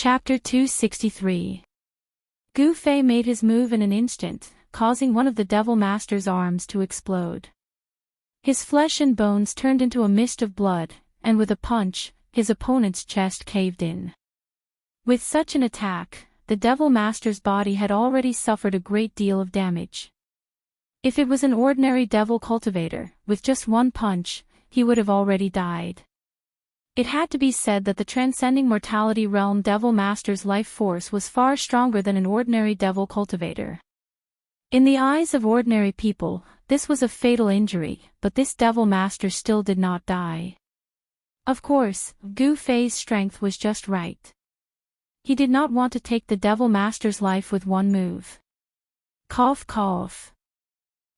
Chapter 263. Gu Fei made his move in an instant, causing one of the Devil Master's arms to explode. His flesh and bones turned into a mist of blood, and with a punch, his opponent's chest caved in. With such an attack, the Devil Master's body had already suffered a great deal of damage. If it was an ordinary Devil Cultivator, with just one punch, he would have already died. It had to be said that the transcending mortality realm Devil Master's life force was far stronger than an ordinary Devil Cultivator. In the eyes of ordinary people, this was a fatal injury, but this Devil Master still did not die. Of course, Gu Fei's strength was just right. He did not want to take the Devil Master's life with one move. Cough cough.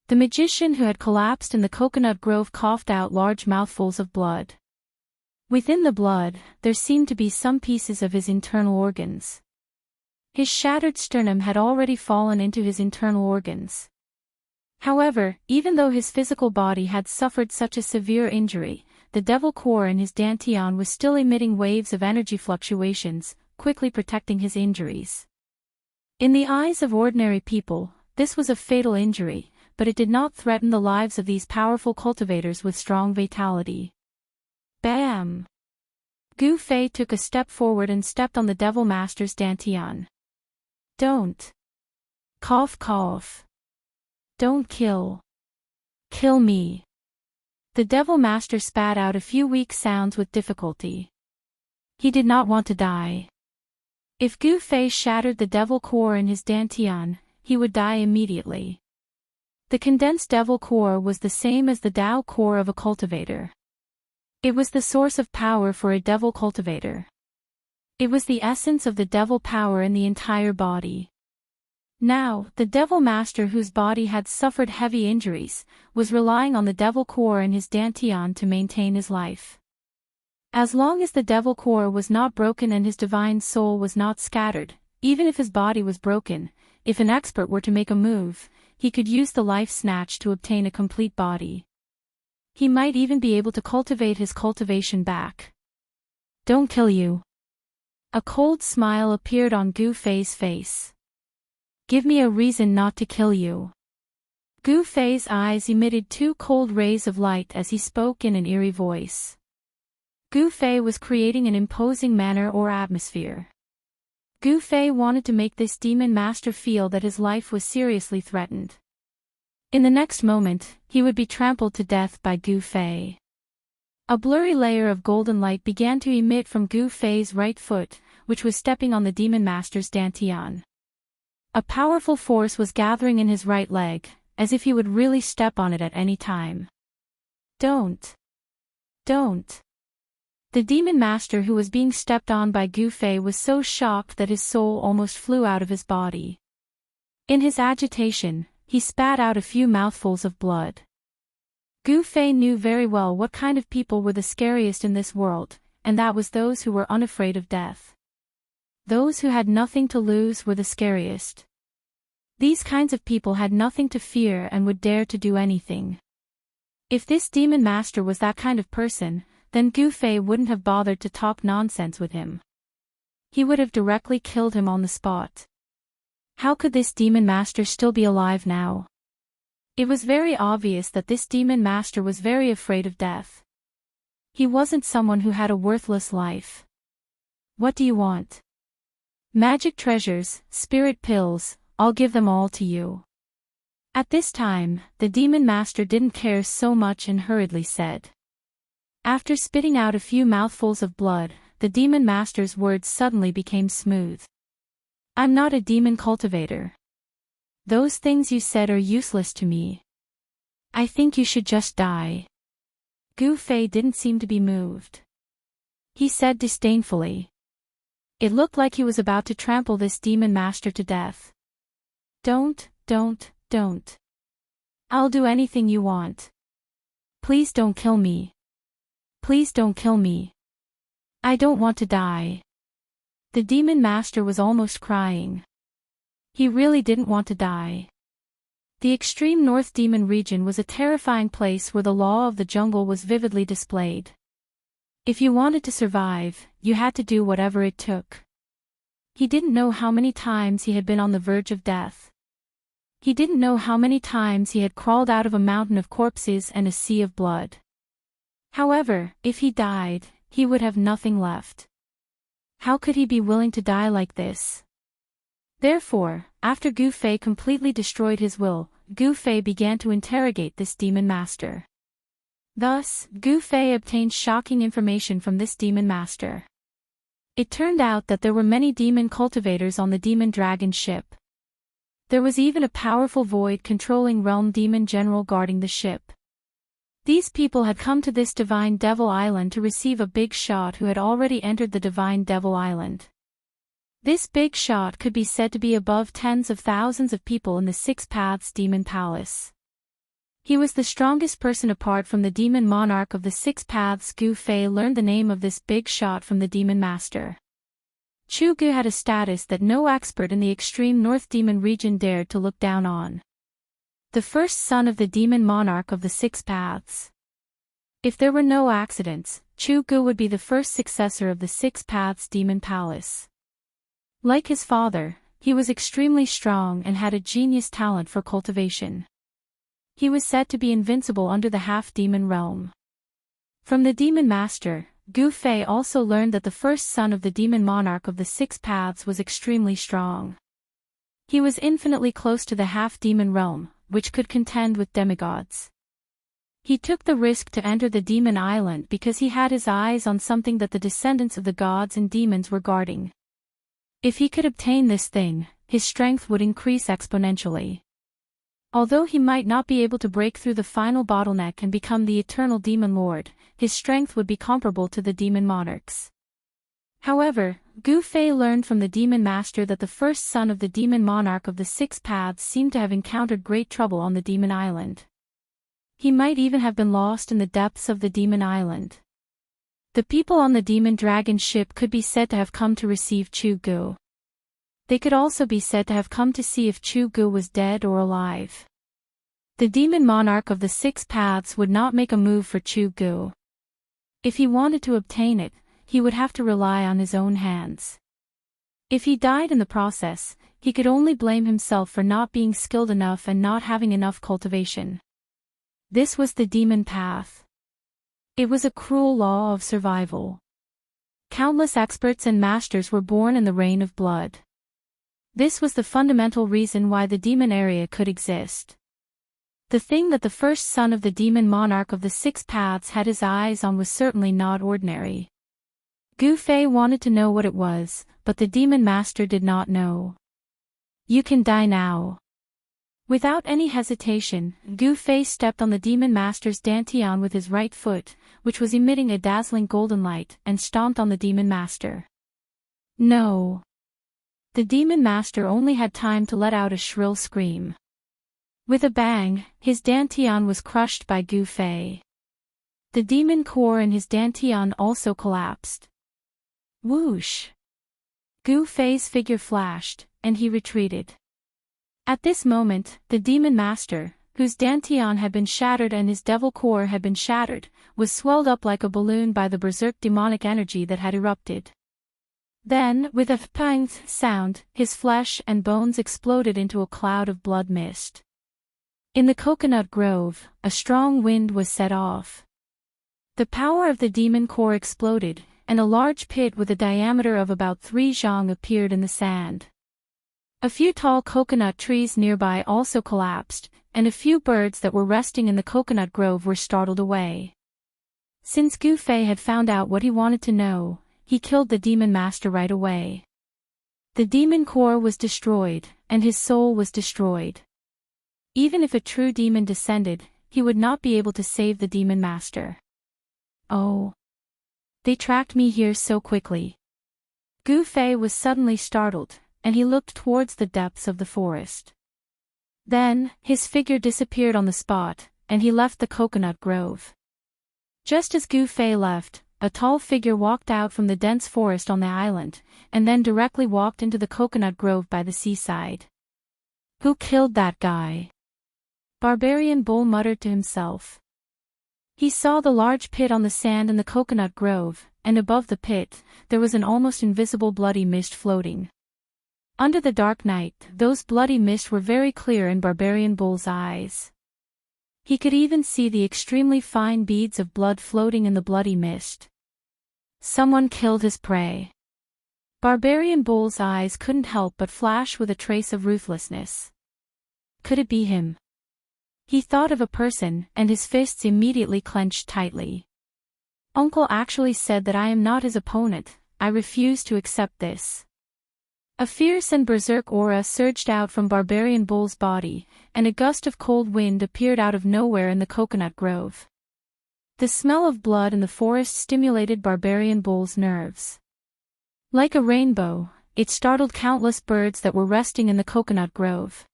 The magician who had collapsed in the coconut grove coughed out large mouthfuls of blood. Within the blood, there seemed to be some pieces of his internal organs. His shattered sternum had already fallen into his internal organs. However, even though his physical body had suffered such a severe injury, the devil core in his dantian was still emitting waves of energy fluctuations, quickly protecting his injuries. In the eyes of ordinary people, this was a fatal injury, but it did not threaten the lives of these powerful cultivators with strong vitality. Bam! Gu Fei took a step forward and stepped on the Devil Master's dantian. Don't. Cough cough. Don't kill. Kill me. The Devil Master spat out a few weak sounds with difficulty. He did not want to die. If Gu Fei shattered the devil core in his dantian, he would die immediately. The condensed devil core was the same as the Tao core of a cultivator. It was the source of power for a devil cultivator. It was the essence of the devil power in the entire body. Now, the Devil Master whose body had suffered heavy injuries, was relying on the devil core in his dantian to maintain his life. As long as the devil core was not broken and his divine soul was not scattered, even if his body was broken, if an expert were to make a move, he could use the life snatch to obtain a complete body. He might even be able to cultivate his cultivation back. Don't kill you. A cold smile appeared on Gu Fei's face. Give me a reason not to kill you. Gu Fei's eyes emitted two cold rays of light as he spoke in an eerie voice. Gu Fei was creating an imposing manner or atmosphere. Gu Fei wanted to make this demon master feel that his life was seriously threatened. In the next moment, he would be trampled to death by Gu Fei. A blurry layer of golden light began to emit from Gu Fei's right foot, which was stepping on the demon master's dantian. A powerful force was gathering in his right leg, as if he would really step on it at any time. Don't. Don't. The demon master who was being stepped on by Gu Fei was so shocked that his soul almost flew out of his body. In his agitation, he spat out a few mouthfuls of blood. Gu Fei knew very well what kind of people were the scariest in this world, and that was those who were unafraid of death. Those who had nothing to lose were the scariest. These kinds of people had nothing to fear and would dare to do anything. If this demon master was that kind of person, then Gu Fei wouldn't have bothered to talk nonsense with him. He would have directly killed him on the spot. How could this demon master still be alive now? It was very obvious that this demon master was very afraid of death. He wasn't someone who had a worthless life. What do you want? Magic treasures, spirit pills, I'll give them all to you. At this time, the demon master didn't care so much and hurriedly said. After spitting out a few mouthfuls of blood, the demon master's words suddenly became smooth. I'm not a demon cultivator. Those things you said are useless to me. I think you should just die. Gu Fei didn't seem to be moved. He said disdainfully. It looked like he was about to trample this demon master to death. Don't. I'll do anything you want. Please don't kill me. Please don't kill me. I don't want to die. The demon master was almost crying. He really didn't want to die. The extreme North Demon region was a terrifying place where the law of the jungle was vividly displayed. If you wanted to survive, you had to do whatever it took. He didn't know how many times he had been on the verge of death. He didn't know how many times he had crawled out of a mountain of corpses and a sea of blood. However, if he died, he would have nothing left. How could he be willing to die like this? Therefore, after Gu Fei completely destroyed his will, Gu Fei began to interrogate this demon master. Thus, Gu Fei obtained shocking information from this demon master. It turned out that there were many demon cultivators on the demon dragon ship. There was even a powerful void-controlling realm demon general guarding the ship. These people had come to this divine devil island to receive a big shot who had already entered the divine devil island. This big shot could be said to be above tens of thousands of people in the Six Paths Demon Palace. He was the strongest person apart from the demon monarch of the Six Paths. Gu Fei learned the name of this big shot from the demon master. Chu Gu had a status that no expert in the extreme north demon region dared to look down on. The first son of the demon monarch of the Six Paths. If there were no accidents, Chu Gu would be the first successor of the Six Paths Demon Palace. Like his father, he was extremely strong and had a genius talent for cultivation. He was said to be invincible under the half-demon realm. From the demon master, Gu Fei also learned that the first son of the demon monarch of the Six Paths was extremely strong. He was infinitely close to the half-demon realm, which could contend with demigods. He took the risk to enter the demon island because he had his eyes on something that the descendants of the gods and demons were guarding. If he could obtain this thing, his strength would increase exponentially. Although he might not be able to break through the final bottleneck and become the eternal demon lord, his strength would be comparable to the demon monarchs. However, Gu Fei learned from the demon master that the first son of the demon monarch of the Six Paths seemed to have encountered great trouble on the demon island. He might even have been lost in the depths of the demon island. The people on the demon dragon ship could be said to have come to receive Chu Gu. They could also be said to have come to see if Chu Gu was dead or alive. The demon monarch of the Six Paths would not make a move for Chu Gu. If he wanted to obtain it, he would have to rely on his own hands. If he died in the process, he could only blame himself for not being skilled enough and not having enough cultivation. This was the demon path. It was a cruel law of survival. Countless experts and masters were born in the reign of blood. This was the fundamental reason why the demon area could exist. The thing that the first son of the demon monarch of the Six Paths had his eyes on was certainly not ordinary. Gu Fei wanted to know what it was, but the demon master did not know. You can die now. Without any hesitation, Gu Fei stepped on the demon master's dantian with his right foot, which was emitting a dazzling golden light, and stomped on the demon master. No. The demon master only had time to let out a shrill scream. With a bang, his dantian was crushed by Gu Fei. The demon core in his dantian also collapsed. Whoosh! Gu Fei's figure flashed, and he retreated. At this moment, the demon master, whose dantian had been shattered and his devil core had been shattered, was swelled up like a balloon by the berserk demonic energy that had erupted. Then, with a pang sound, his flesh and bones exploded into a cloud of blood mist. In the coconut grove, a strong wind was set off. The power of the demon core exploded, and a large pit with a diameter of about 3 zhang appeared in the sand. A few tall coconut trees nearby also collapsed, and a few birds that were resting in the coconut grove were startled away. Since Gu Fei had found out what he wanted to know, he killed the demon master right away. The demon core was destroyed, and his soul was destroyed. Even if a true demon descended, he would not be able to save the demon master. Oh! They tracked me here so quickly. Gu Fei was suddenly startled, and he looked towards the depths of the forest. Then, his figure disappeared on the spot, and he left the coconut grove. Just as Gu Fei left, a tall figure walked out from the dense forest on the island, and then directly walked into the coconut grove by the seaside. Who killed that guy? Barbarian Bull muttered to himself. He saw the large pit on the sand in the coconut grove, and above the pit, there was an almost invisible bloody mist floating. Under the dark night, those bloody mists were very clear in Barbarian Bull's eyes. He could even see the extremely fine beads of blood floating in the bloody mist. Someone killed his prey. Barbarian Bull's eyes couldn't help but flash with a trace of ruthlessness. Could it be him? He thought of a person, and his fists immediately clenched tightly. Uncle actually said that I am not his opponent. I refuse to accept this. A fierce and berserk aura surged out from Barbarian Bull's body, and a gust of cold wind appeared out of nowhere in the coconut grove. The smell of blood in the forest stimulated Barbarian Bull's nerves. Like a rainbow, it startled countless birds that were resting in the coconut grove.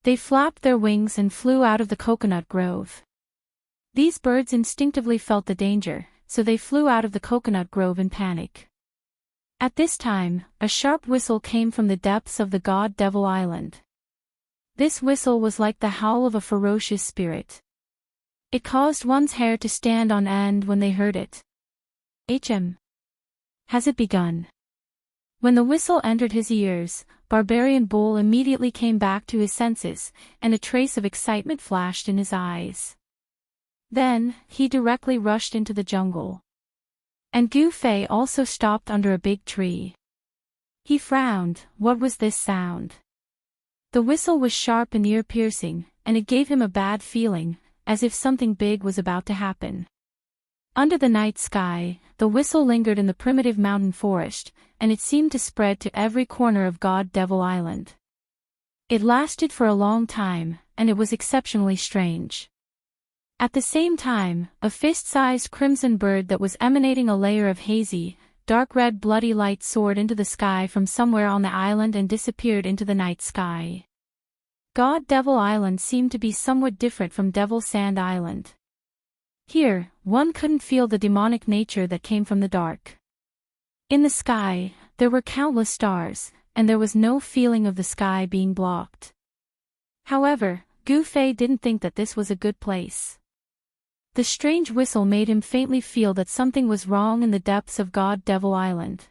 They flapped their wings and flew out of the coconut grove. These birds instinctively felt the danger, so they flew out of the coconut grove in panic. At this time, a sharp whistle came from the depths of the God-Devil Island. This whistle was like the howl of a ferocious spirit. It caused one's hair to stand on end when they heard it. Has it begun? When the whistle entered his ears, Barbarian Bull immediately came back to his senses, and a trace of excitement flashed in his eyes. Then, he directly rushed into the jungle. And Gu Fei also stopped under a big tree. He frowned. What was this sound? The whistle was sharp and ear-piercing, and it gave him a bad feeling, as if something big was about to happen. Under the night sky, the whistle lingered in the primitive mountain forest, and it seemed to spread to every corner of God-Devil Island. It lasted for a long time, and it was exceptionally strange. At the same time, a fist-sized crimson bird that was emanating a layer of hazy, dark red bloody light soared into the sky from somewhere on the island and disappeared into the night sky. God-Devil Island seemed to be somewhat different from Devil Sand Island. Here, one couldn't feel the demonic nature that came from the dark. In the sky, there were countless stars, and there was no feeling of the sky being blocked. However, Gu Fei didn't think that this was a good place. The strange whistle made him faintly feel that something was wrong in the depths of God-Devil Island.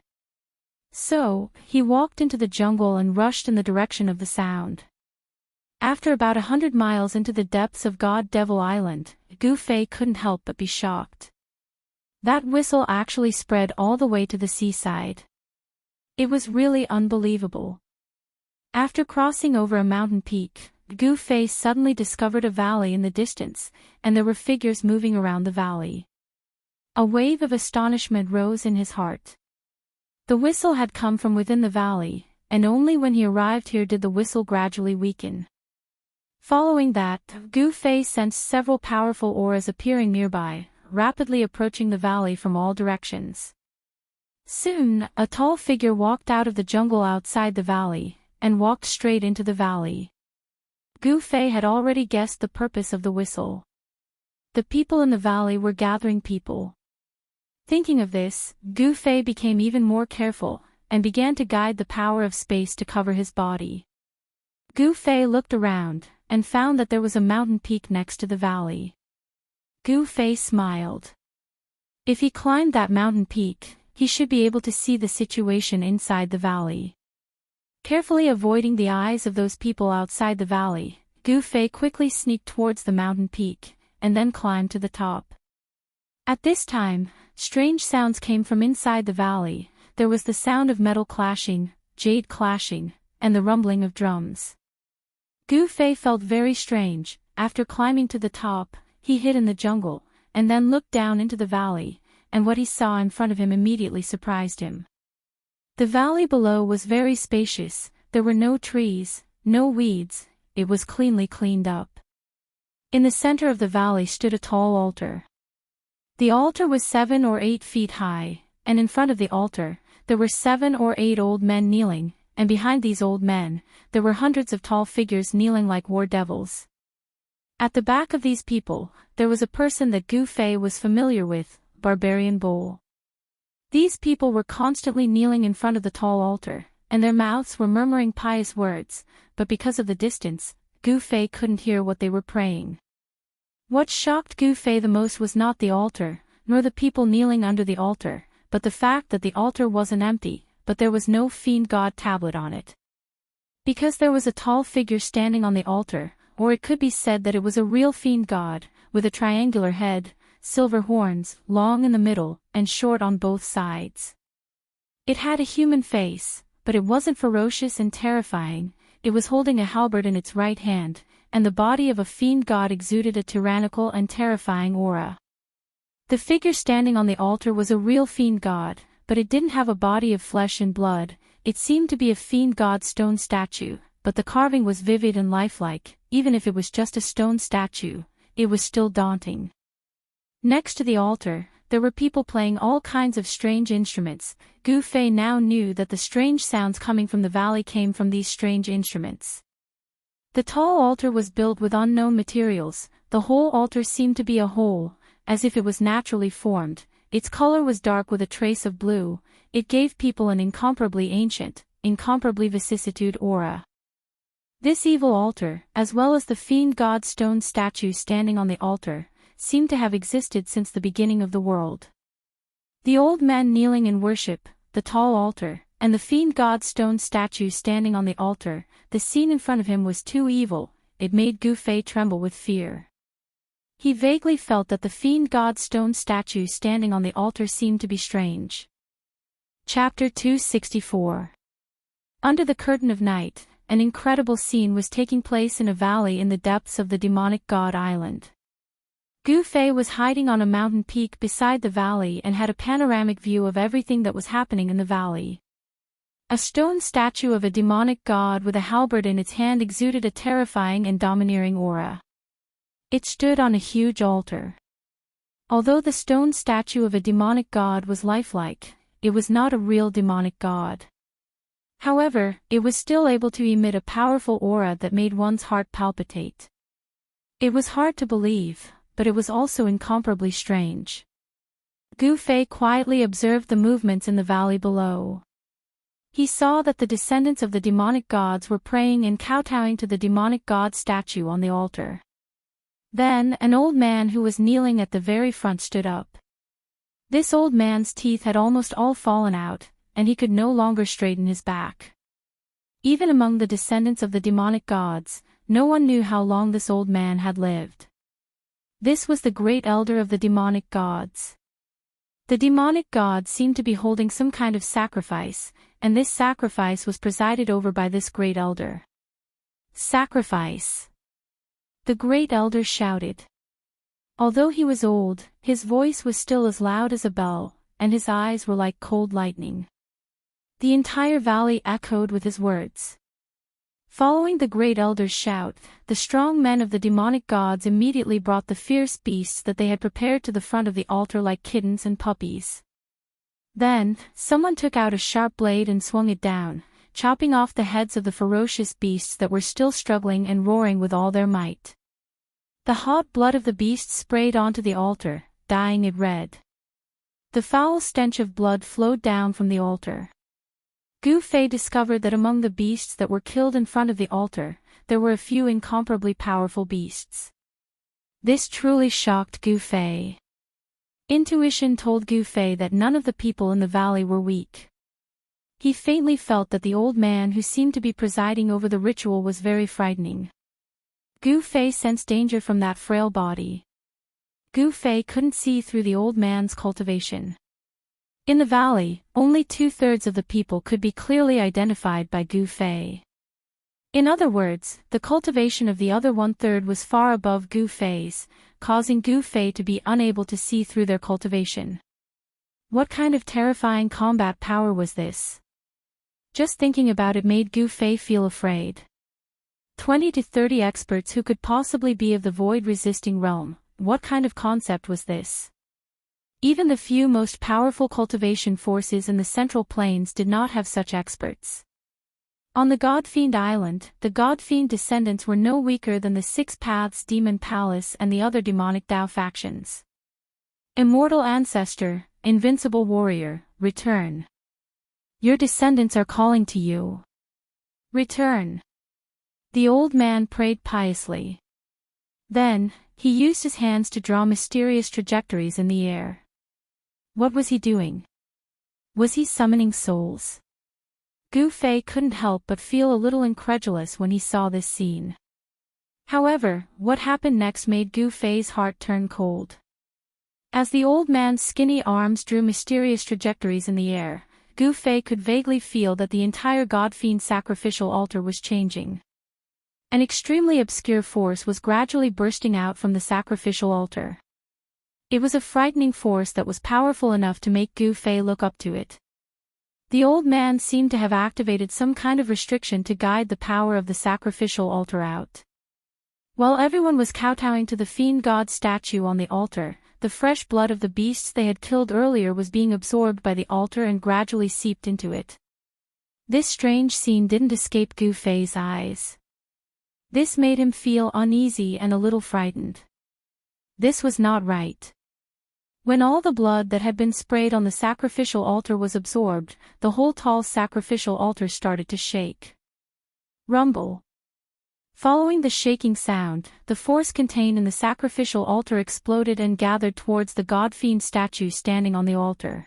So, he walked into the jungle and rushed in the direction of the sound. After about 100 miles into the depths of God-Devil Island, Gu Fei couldn't help but be shocked. That whistle actually spread all the way to the seaside. It was really unbelievable. After crossing over a mountain peak, Gu Fei suddenly discovered a valley in the distance, and there were figures moving around the valley. A wave of astonishment rose in his heart. The whistle had come from within the valley, and only when he arrived here did the whistle gradually weaken. Following that, Gu Fei sensed several powerful auras appearing nearby, rapidly approaching the valley from all directions. Soon, a tall figure walked out of the jungle outside the valley, and walked straight into the valley. Gu Fei had already guessed the purpose of the whistle. The people in the valley were gathering people. Thinking of this, Gu Fei became even more careful, and began to guide the power of space to cover his body. Gu Fei looked around, and found that there was a mountain peak next to the valley. Gu Fei smiled. If he climbed that mountain peak, he should be able to see the situation inside the valley. Carefully avoiding the eyes of those people outside the valley, Gu Fei quickly sneaked towards the mountain peak, and then climbed to the top. At this time, strange sounds came from inside the valley. There was the sound of metal clashing, jade clashing, and the rumbling of drums. Gu Fei felt very strange. After climbing to the top, he hid in the jungle, and then looked down into the valley, and what he saw in front of him immediately surprised him. The valley below was very spacious. There were no trees, no weeds, it was cleanly cleaned up. In the center of the valley stood a tall altar. The altar was 7 or 8 feet high, and in front of the altar, there were 7 or 8 old men kneeling, and behind these old men, there were hundreds of tall figures kneeling like war devils. At the back of these people, there was a person that Gu Fei was familiar with, Barbarian Bull. These people were constantly kneeling in front of the tall altar, and their mouths were murmuring pious words, but because of the distance, Gu Fei couldn't hear what they were praying. What shocked Gu Fei the most was not the altar, nor the people kneeling under the altar, but the fact that the altar wasn't empty, but there was no fiend god tablet on it. Because there was a tall figure standing on the altar, or it could be said that it was a real fiend god, with a triangular head, silver horns, long in the middle, and short on both sides. It had a human face, but it wasn't ferocious and terrifying. It was holding a halberd in its right hand, and the body of a fiend god exuded a tyrannical and terrifying aura. The figure standing on the altar was a real fiend god, but it didn't have a body of flesh and blood. It seemed to be a fiend god stone statue, but the carving was vivid and lifelike. Even if it was just a stone statue, it was still daunting. Next to the altar, there were people playing all kinds of strange instruments. Gu Fei now knew that the strange sounds coming from the valley came from these strange instruments. The tall altar was built with unknown materials. The whole altar seemed to be a hole, as if it was naturally formed. Its color was dark with a trace of blue. It gave people an incomparably ancient, incomparably vicissitude aura. This evil altar, as well as the fiend god stone statue standing on the altar, seemed to have existed since the beginning of the world. The old man kneeling in worship, the tall altar, and the fiend god stone statue standing on the altar, the scene in front of him was too evil. It made Gu Fei tremble with fear. He vaguely felt that the fiend god stone statue standing on the altar seemed to be strange. Chapter 264. Under the curtain of night, an incredible scene was taking place in a valley in the depths of the demonic god island. Gu Fei was hiding on a mountain peak beside the valley and had a panoramic view of everything that was happening in the valley. A stone statue of a demonic god with a halberd in its hand exuded a terrifying and domineering aura. It stood on a huge altar. Although the stone statue of a demonic god was lifelike, it was not a real demonic god. However, it was still able to emit a powerful aura that made one's heart palpitate. It was hard to believe, but it was also incomparably strange. Gu Fei quietly observed the movements in the valley below. He saw that the descendants of the demonic gods were praying and kowtowing to the demonic god statue on the altar. Then, an old man who was kneeling at the very front stood up. This old man's teeth had almost all fallen out, and he could no longer straighten his back. Even among the descendants of the demonic gods, no one knew how long this old man had lived. This was the great elder of the demonic gods. The demonic god seemed to be holding some kind of sacrifice, and this sacrifice was presided over by this great elder. Sacrifice! The great elder shouted. Although he was old, his voice was still as loud as a bell, and his eyes were like cold lightning. The entire valley echoed with his words. Following the great elder's shout, the strong men of the demonic gods immediately brought the fierce beasts that they had prepared to the front of the altar like kittens and puppies. Then, someone took out a sharp blade and swung it down, chopping off the heads of the ferocious beasts that were still struggling and roaring with all their might. The hot blood of the beasts sprayed onto the altar, dyeing it red. The foul stench of blood flowed down from the altar. Gu Fei discovered that among the beasts that were killed in front of the altar, there were a few incomparably powerful beasts. This truly shocked Gu Fei. Intuition told Gu Fei that none of the people in the valley were weak. He faintly felt that the old man who seemed to be presiding over the ritual was very frightening. Gu Fei sensed danger from that frail body. Gu Fei couldn't see through the old man's cultivation. In the valley, only 2/3 of the people could be clearly identified by Gu Fei. In other words, the cultivation of the other 1/3 was far above Gu Fei's, causing Gu Fei to be unable to see through their cultivation. What kind of terrifying combat power was this? Just thinking about it made Gu Fei feel afraid. 20 to 30 experts who could possibly be of the void-resisting realm, what kind of concept was this? Even the few most powerful cultivation forces in the Central Plains did not have such experts. On the God-Fiend Island, the God-Fiend descendants were no weaker than the Six Paths Demon Palace and the other demonic Dao factions. Immortal Ancestor, Invincible Warrior, return. Your descendants are calling to you. Return. The old man prayed piously. Then, he used his hands to draw mysterious trajectories in the air. What was he doing? Was he summoning souls? Gu Fei couldn't help but feel a little incredulous when he saw this scene. However, what happened next made Gu Fei's heart turn cold. As the old man's skinny arms drew mysterious trajectories in the air, Gu Fei could vaguely feel that the entire God-fiend sacrificial altar was changing. An extremely obscure force was gradually bursting out from the sacrificial altar. It was a frightening force that was powerful enough to make Gu Fei look up to it. The old man seemed to have activated some kind of restriction to guide the power of the sacrificial altar out. While everyone was kowtowing to the fiend god statue on the altar, the fresh blood of the beasts they had killed earlier was being absorbed by the altar and gradually seeped into it. This strange scene didn't escape Gu Fei's eyes. This made him feel uneasy and a little frightened. This was not right. When all the blood that had been sprayed on the sacrificial altar was absorbed, the whole tall sacrificial altar started to shake. Rumble. Following the shaking sound, the force contained in the sacrificial altar exploded and gathered towards the god-fiend statue standing on the altar.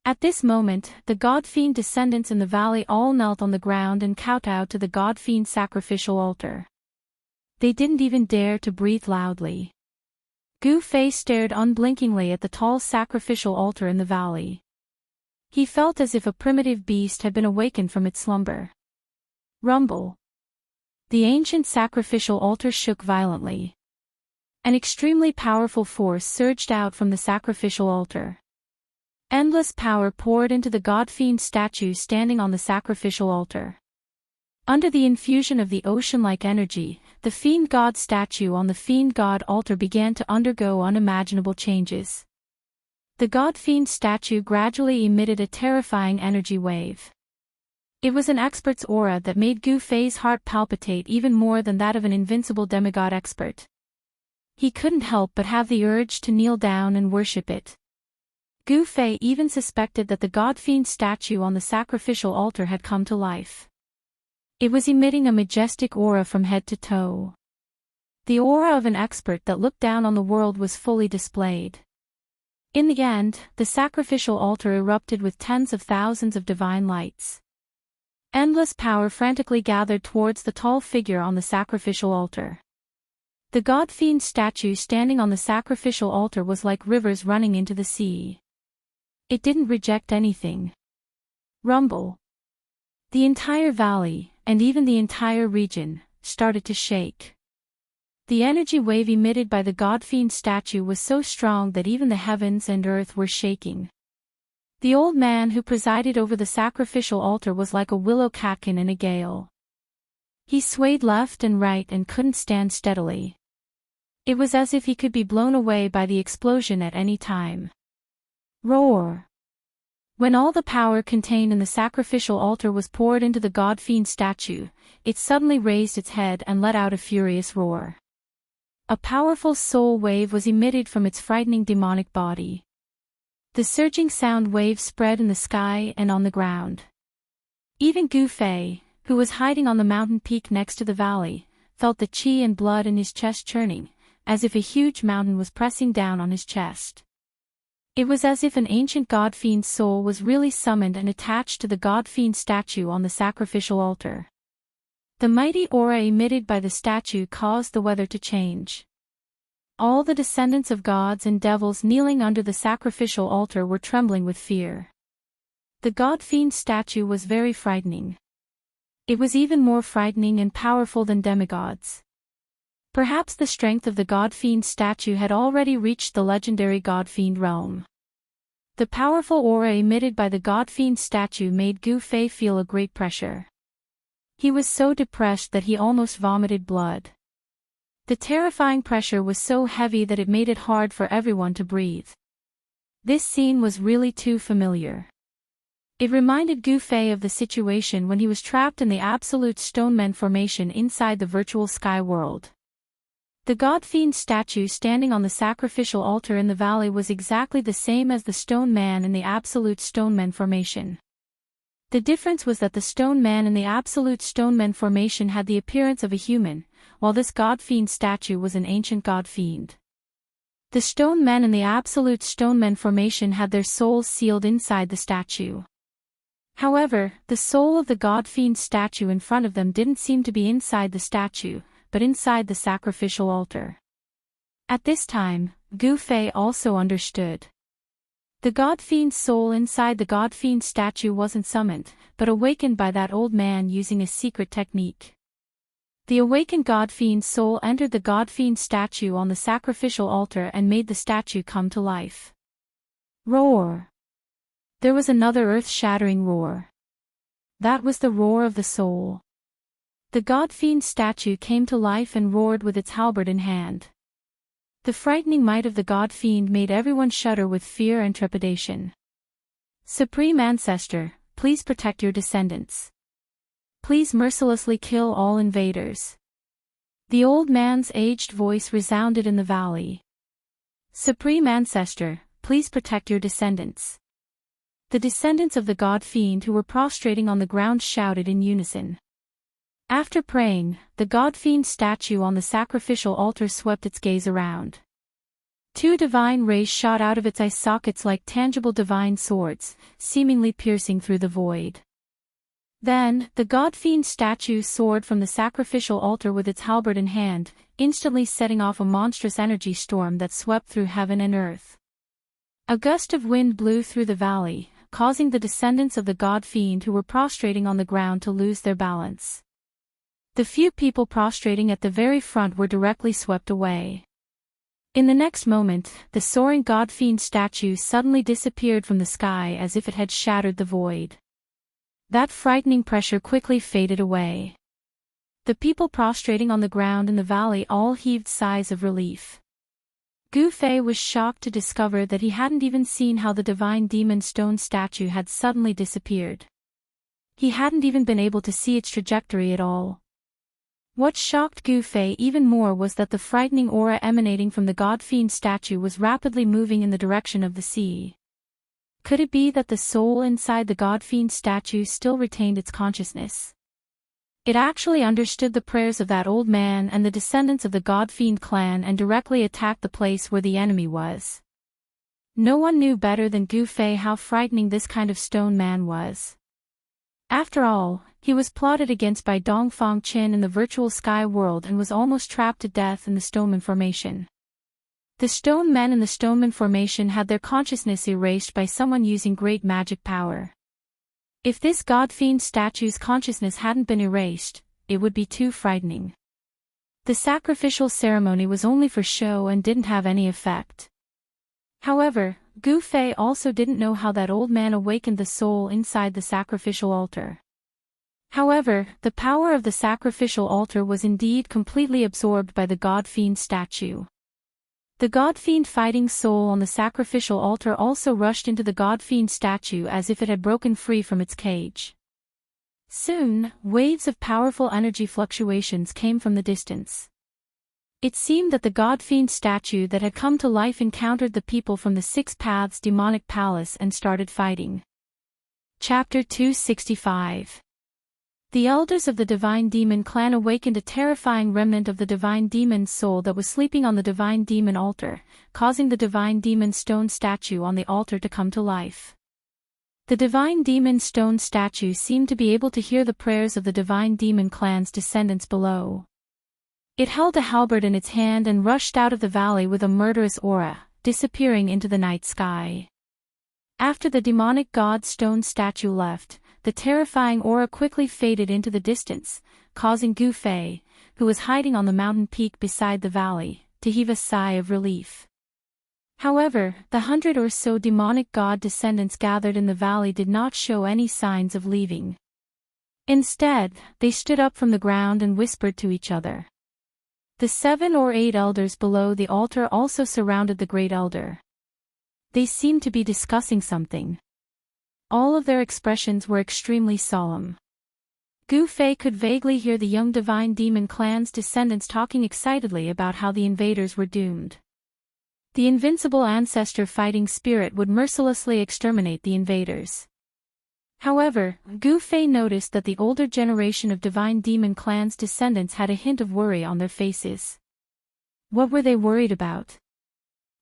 At this moment, the god-fiend descendants in the valley all knelt on the ground and kowtowed to the god-fiend sacrificial altar. They didn't even dare to breathe loudly. Gu Fei stared unblinkingly at the tall sacrificial altar in the valley. He felt as if a primitive beast had been awakened from its slumber. Rumble. The ancient sacrificial altar shook violently. An extremely powerful force surged out from the sacrificial altar. Endless power poured into the god-fiend statue standing on the sacrificial altar. Under the infusion of the ocean-like energy, the fiend god statue on the fiend god altar began to undergo unimaginable changes. The god-fiend statue gradually emitted a terrifying energy wave. It was an expert's aura that made Gu Fei's heart palpitate even more than that of an invincible demigod expert. He couldn't help but have the urge to kneel down and worship it. Gu Fei even suspected that the god-fiend statue on the sacrificial altar had come to life. It was emitting a majestic aura from head to toe. The aura of an expert that looked down on the world was fully displayed. In the end, the sacrificial altar erupted with tens of thousands of divine lights. Endless power frantically gathered towards the tall figure on the sacrificial altar. The god-fiend statue standing on the sacrificial altar was like rivers running into the sea. It didn't reject anything. Rumble. The entire valley, and even the entire region, started to shake. The energy wave emitted by the god-fiend statue was so strong that even the heavens and earth were shaking. The old man who presided over the sacrificial altar was like a willow catkin in a gale. He swayed left and right and couldn't stand steadily. It was as if he could be blown away by the explosion at any time. Roar! When all the power contained in the sacrificial altar was poured into the god-fiend statue, it suddenly raised its head and let out a furious roar. A powerful soul wave was emitted from its frightening demonic body. The surging sound wave spread in the sky and on the ground. Even Gu Fei, who was hiding on the mountain peak next to the valley, felt the qi and blood in his chest churning, as if a huge mountain was pressing down on his chest. It was as if an ancient god-fiend soul was really summoned and attached to the god-fiend statue on the sacrificial altar. The mighty aura emitted by the statue caused the weather to change. All the descendants of gods and devils kneeling under the sacrificial altar were trembling with fear. The god-fiend statue was very frightening. It was even more frightening and powerful than demigods. Perhaps the strength of the god-fiend statue had already reached the legendary god-fiend realm. The powerful aura emitted by the god-fiend statue made Gu Fei feel a great pressure. He was so depressed that he almost vomited blood. The terrifying pressure was so heavy that it made it hard for everyone to breathe. This scene was really too familiar. It reminded Gu Fei of the situation when he was trapped in the absolute stoneman formation inside the virtual sky world. The god-fiend statue standing on the sacrificial altar in the valley was exactly the same as the stone man in the absolute stoneman formation. The difference was that the stone man in the absolute stoneman formation had the appearance of a human, while this god-fiend statue was an ancient god-fiend. The stone men in the absolute stoneman formation had their souls sealed inside the statue. However, the soul of the god-fiend statue in front of them didn't seem to be inside the statue, but inside the sacrificial altar. At this time, Gu Fei also understood. The god-fiend soul inside the god-fiend statue wasn't summoned, but awakened by that old man using a secret technique. The awakened god-fiend soul entered the god-fiend statue on the sacrificial altar and made the statue come to life. Roar! There was another earth-shattering roar. That was the roar of the soul. The god-fiend statue came to life and roared with its halberd in hand. The frightening might of the god-fiend made everyone shudder with fear and trepidation. Supreme Ancestor, please protect your descendants. Please mercilessly kill all invaders. The old man's aged voice resounded in the valley. Supreme Ancestor, please protect your descendants. The descendants of the god-fiend who were prostrating on the ground shouted in unison. After praying, the god-fiend statue on the sacrificial altar swept its gaze around. Two divine rays shot out of its eye sockets like tangible divine swords, seemingly piercing through the void. Then, the god-fiend statue soared from the sacrificial altar with its halberd in hand, instantly setting off a monstrous energy storm that swept through heaven and earth. A gust of wind blew through the valley, causing the descendants of the god-fiend who were prostrating on the ground to lose their balance. The few people prostrating at the very front were directly swept away. In the next moment, the soaring god-fiend statue suddenly disappeared from the sky as if it had shattered the void. That frightening pressure quickly faded away. The people prostrating on the ground in the valley all heaved sighs of relief. Gu Fei was shocked to discover that he hadn't even seen how the divine demon stone statue had suddenly disappeared. He hadn't even been able to see its trajectory at all. What shocked Gu Fei even more was that the frightening aura emanating from the god-fiend statue was rapidly moving in the direction of the sea. Could it be that the soul inside the god-fiend statue still retained its consciousness? It actually understood the prayers of that old man and the descendants of the god-fiend clan and directly attacked the place where the enemy was. No one knew better than Gu Fei how frightening this kind of stone man was. After all, he was plotted against by Dongfang Qin in the virtual sky world and was almost trapped to death in the Stoneman Formation. The stone men in the Stoneman Formation had their consciousness erased by someone using great magic power. If this god-fiend statue's consciousness hadn't been erased, it would be too frightening. The sacrificial ceremony was only for show and didn't have any effect. However, Gu Fei also didn't know how that old man awakened the soul inside the sacrificial altar. However, the power of the sacrificial altar was indeed completely absorbed by the god-fiend statue. The god-fiend fighting soul on the sacrificial altar also rushed into the god-fiend statue as if it had broken free from its cage. Soon, waves of powerful energy fluctuations came from the distance. It seemed that the god-fiend statue that had come to life encountered the people from the Six Paths demonic palace and started fighting. Chapter 265. The elders of the Divine Demon clan awakened a terrifying remnant of the Divine Demon's soul that was sleeping on the Divine Demon altar, causing the Divine Demon stone statue on the altar to come to life. The Divine Demon stone statue seemed to be able to hear the prayers of the Divine Demon clan's descendants below. It held a halberd in its hand and rushed out of the valley with a murderous aura, disappearing into the night sky. After the demonic god stone statue left, the terrifying aura quickly faded into the distance, causing Gu Fei, who was hiding on the mountain peak beside the valley, to heave a sigh of relief. However, the 100 or so demonic god descendants gathered in the valley did not show any signs of leaving. Instead, they stood up from the ground and whispered to each other. The 7 or 8 elders below the altar also surrounded the great elder. They seemed to be discussing something. All of their expressions were extremely solemn. Gu Fei could vaguely hear the young Divine Demon clan's descendants talking excitedly about how the invaders were doomed. The invincible ancestor fighting spirit would mercilessly exterminate the invaders. However, Gu Fei noticed that the older generation of Divine Demon clan's descendants had a hint of worry on their faces. What were they worried about?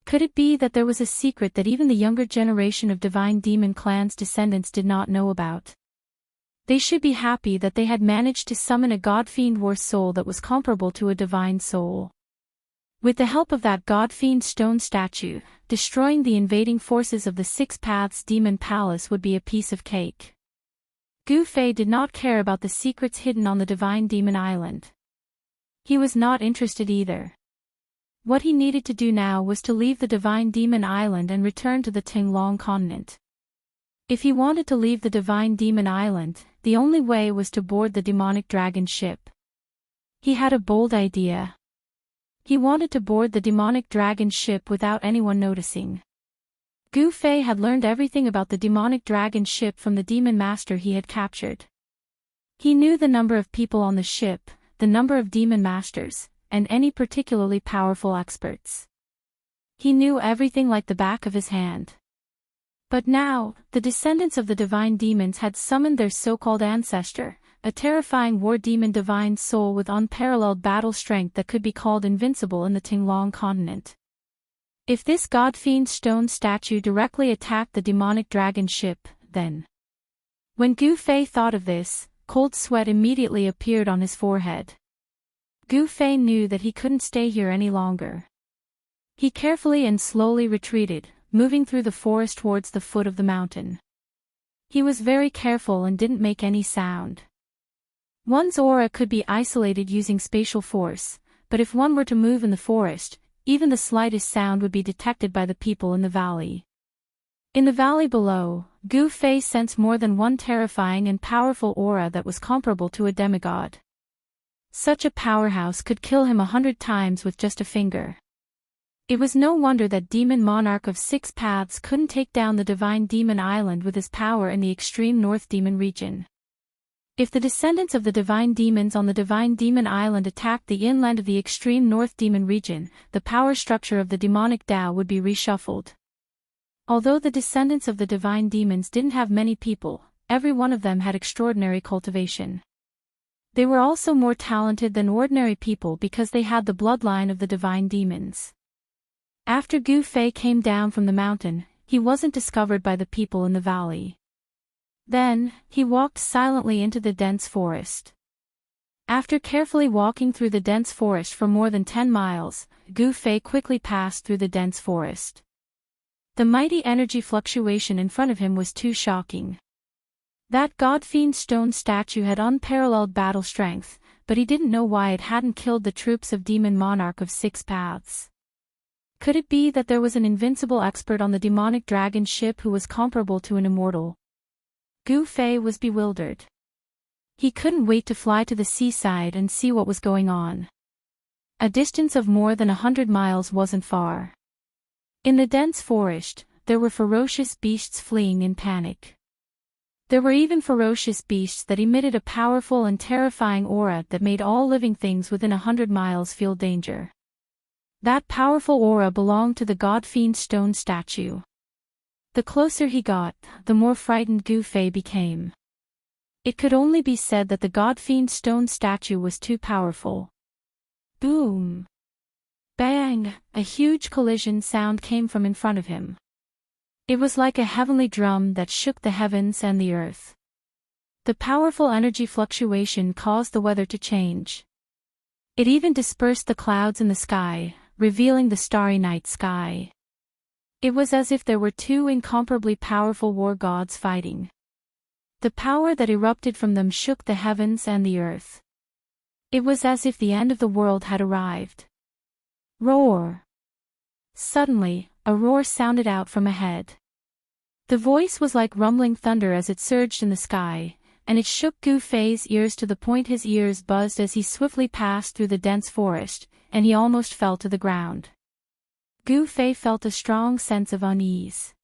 Could it be that there was a secret that even the younger generation of Divine Demon clan's descendants did not know about? They should be happy that they had managed to summon a God-fiend war soul that was comparable to a divine soul. With the help of that God-fiend stone statue, destroying the invading forces of the Six Paths Demon Palace would be a piece of cake. Gu Fei did not care about the secrets hidden on the Divine Demon Island. He was not interested either. What he needed to do now was to leave the Divine Demon Island and return to the Tinglong continent. If he wanted to leave the Divine Demon Island, the only way was to board the demonic dragon ship. He had a bold idea. He wanted to board the demonic dragon ship without anyone noticing. Gu Fei had learned everything about the demonic dragon ship from the demon master he had captured. He knew the number of people on the ship, the number of demon masters, and any particularly powerful experts. He knew everything like the back of his hand. But now, the descendants of the divine demons had summoned their so-called ancestor, a terrifying war demon divine soul with unparalleled battle strength that could be called invincible in the Tinglong continent. If this god-fiend stone statue directly attacked the demonic dragon ship, then... When Gu Fei thought of this, cold sweat immediately appeared on his forehead. Gu Fei knew that he couldn't stay here any longer. He carefully and slowly retreated, moving through the forest towards the foot of the mountain. He was very careful and didn't make any sound. One's aura could be isolated using spatial force, but if one were to move in the forest, even the slightest sound would be detected by the people in the valley. In the valley below, Gu Fei sensed more than one terrifying and powerful aura that was comparable to a demigod. Such a powerhouse could kill him 100 times with just a finger. It was no wonder that Demon Monarch of Six Paths couldn't take down the Divine Demon Island with his power in the extreme North Demon region. If the descendants of the Divine Demons on the Divine Demon Island attacked the inland of the extreme North Demon region, the power structure of the demonic Tao would be reshuffled. Although the descendants of the Divine Demons didn't have many people, every one of them had extraordinary cultivation. They were also more talented than ordinary people because they had the bloodline of the Divine Demons. After Gu Fei came down from the mountain, he wasn't discovered by the people in the valley. Then, he walked silently into the dense forest. After carefully walking through the dense forest for more than 10 miles, Gu Fei quickly passed through the dense forest. The mighty energy fluctuation in front of him was too shocking. That god-fiend stone statue had unparalleled battle strength, but he didn't know why it hadn't killed the troops of Demon Monarch of Six Paths. Could it be that there was an invincible expert on the demonic dragon ship who was comparable to an immortal? Gu Fei was bewildered. He couldn't wait to fly to the seaside and see what was going on. A distance of more than 100 miles wasn't far. In the dense forest, there were ferocious beasts fleeing in panic. There were even ferocious beasts that emitted a powerful and terrifying aura that made all living things within 100 miles feel danger. That powerful aura belonged to the god-fiend stone statue. The closer he got, the more frightened Gu Fei became. It could only be said that the god-fiend stone statue was too powerful. Boom! Bang! A huge collision sound came from in front of him. It was like a heavenly drum that shook the heavens and the earth. The powerful energy fluctuation caused the weather to change. It even dispersed the clouds in the sky, revealing the starry night sky. It was as if there were two incomparably powerful war gods fighting. The power that erupted from them shook the heavens and the earth. It was as if the end of the world had arrived. Roar! Suddenly, a roar sounded out from ahead. The voice was like rumbling thunder as it surged in the sky, and it shook Gu Fei's ears to the point his ears buzzed as he swiftly passed through the dense forest, and he almost fell to the ground. Gu Fei felt a strong sense of unease.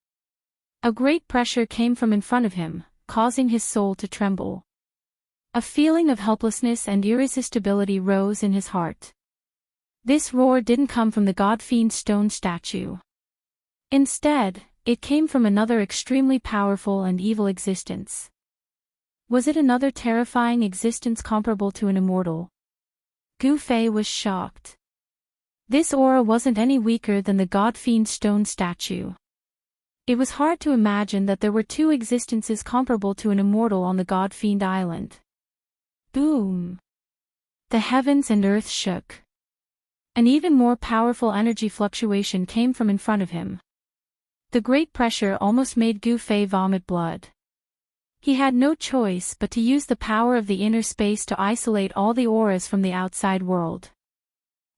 A great pressure came from in front of him, causing his soul to tremble. A feeling of helplessness and irresistibility rose in his heart. This roar didn't come from the god-fiend stone statue. Instead, it came from another extremely powerful and evil existence. Was it another terrifying existence comparable to an immortal? Gu Fei was shocked. This aura wasn't any weaker than the god-fiend stone statue. It was hard to imagine that there were two existences comparable to an immortal on the God-fiend island. Boom! The heavens and earth shook. An even more powerful energy fluctuation came from in front of him. The great pressure almost made Gu Fei vomit blood. He had no choice but to use the power of the inner space to isolate all the auras from the outside world.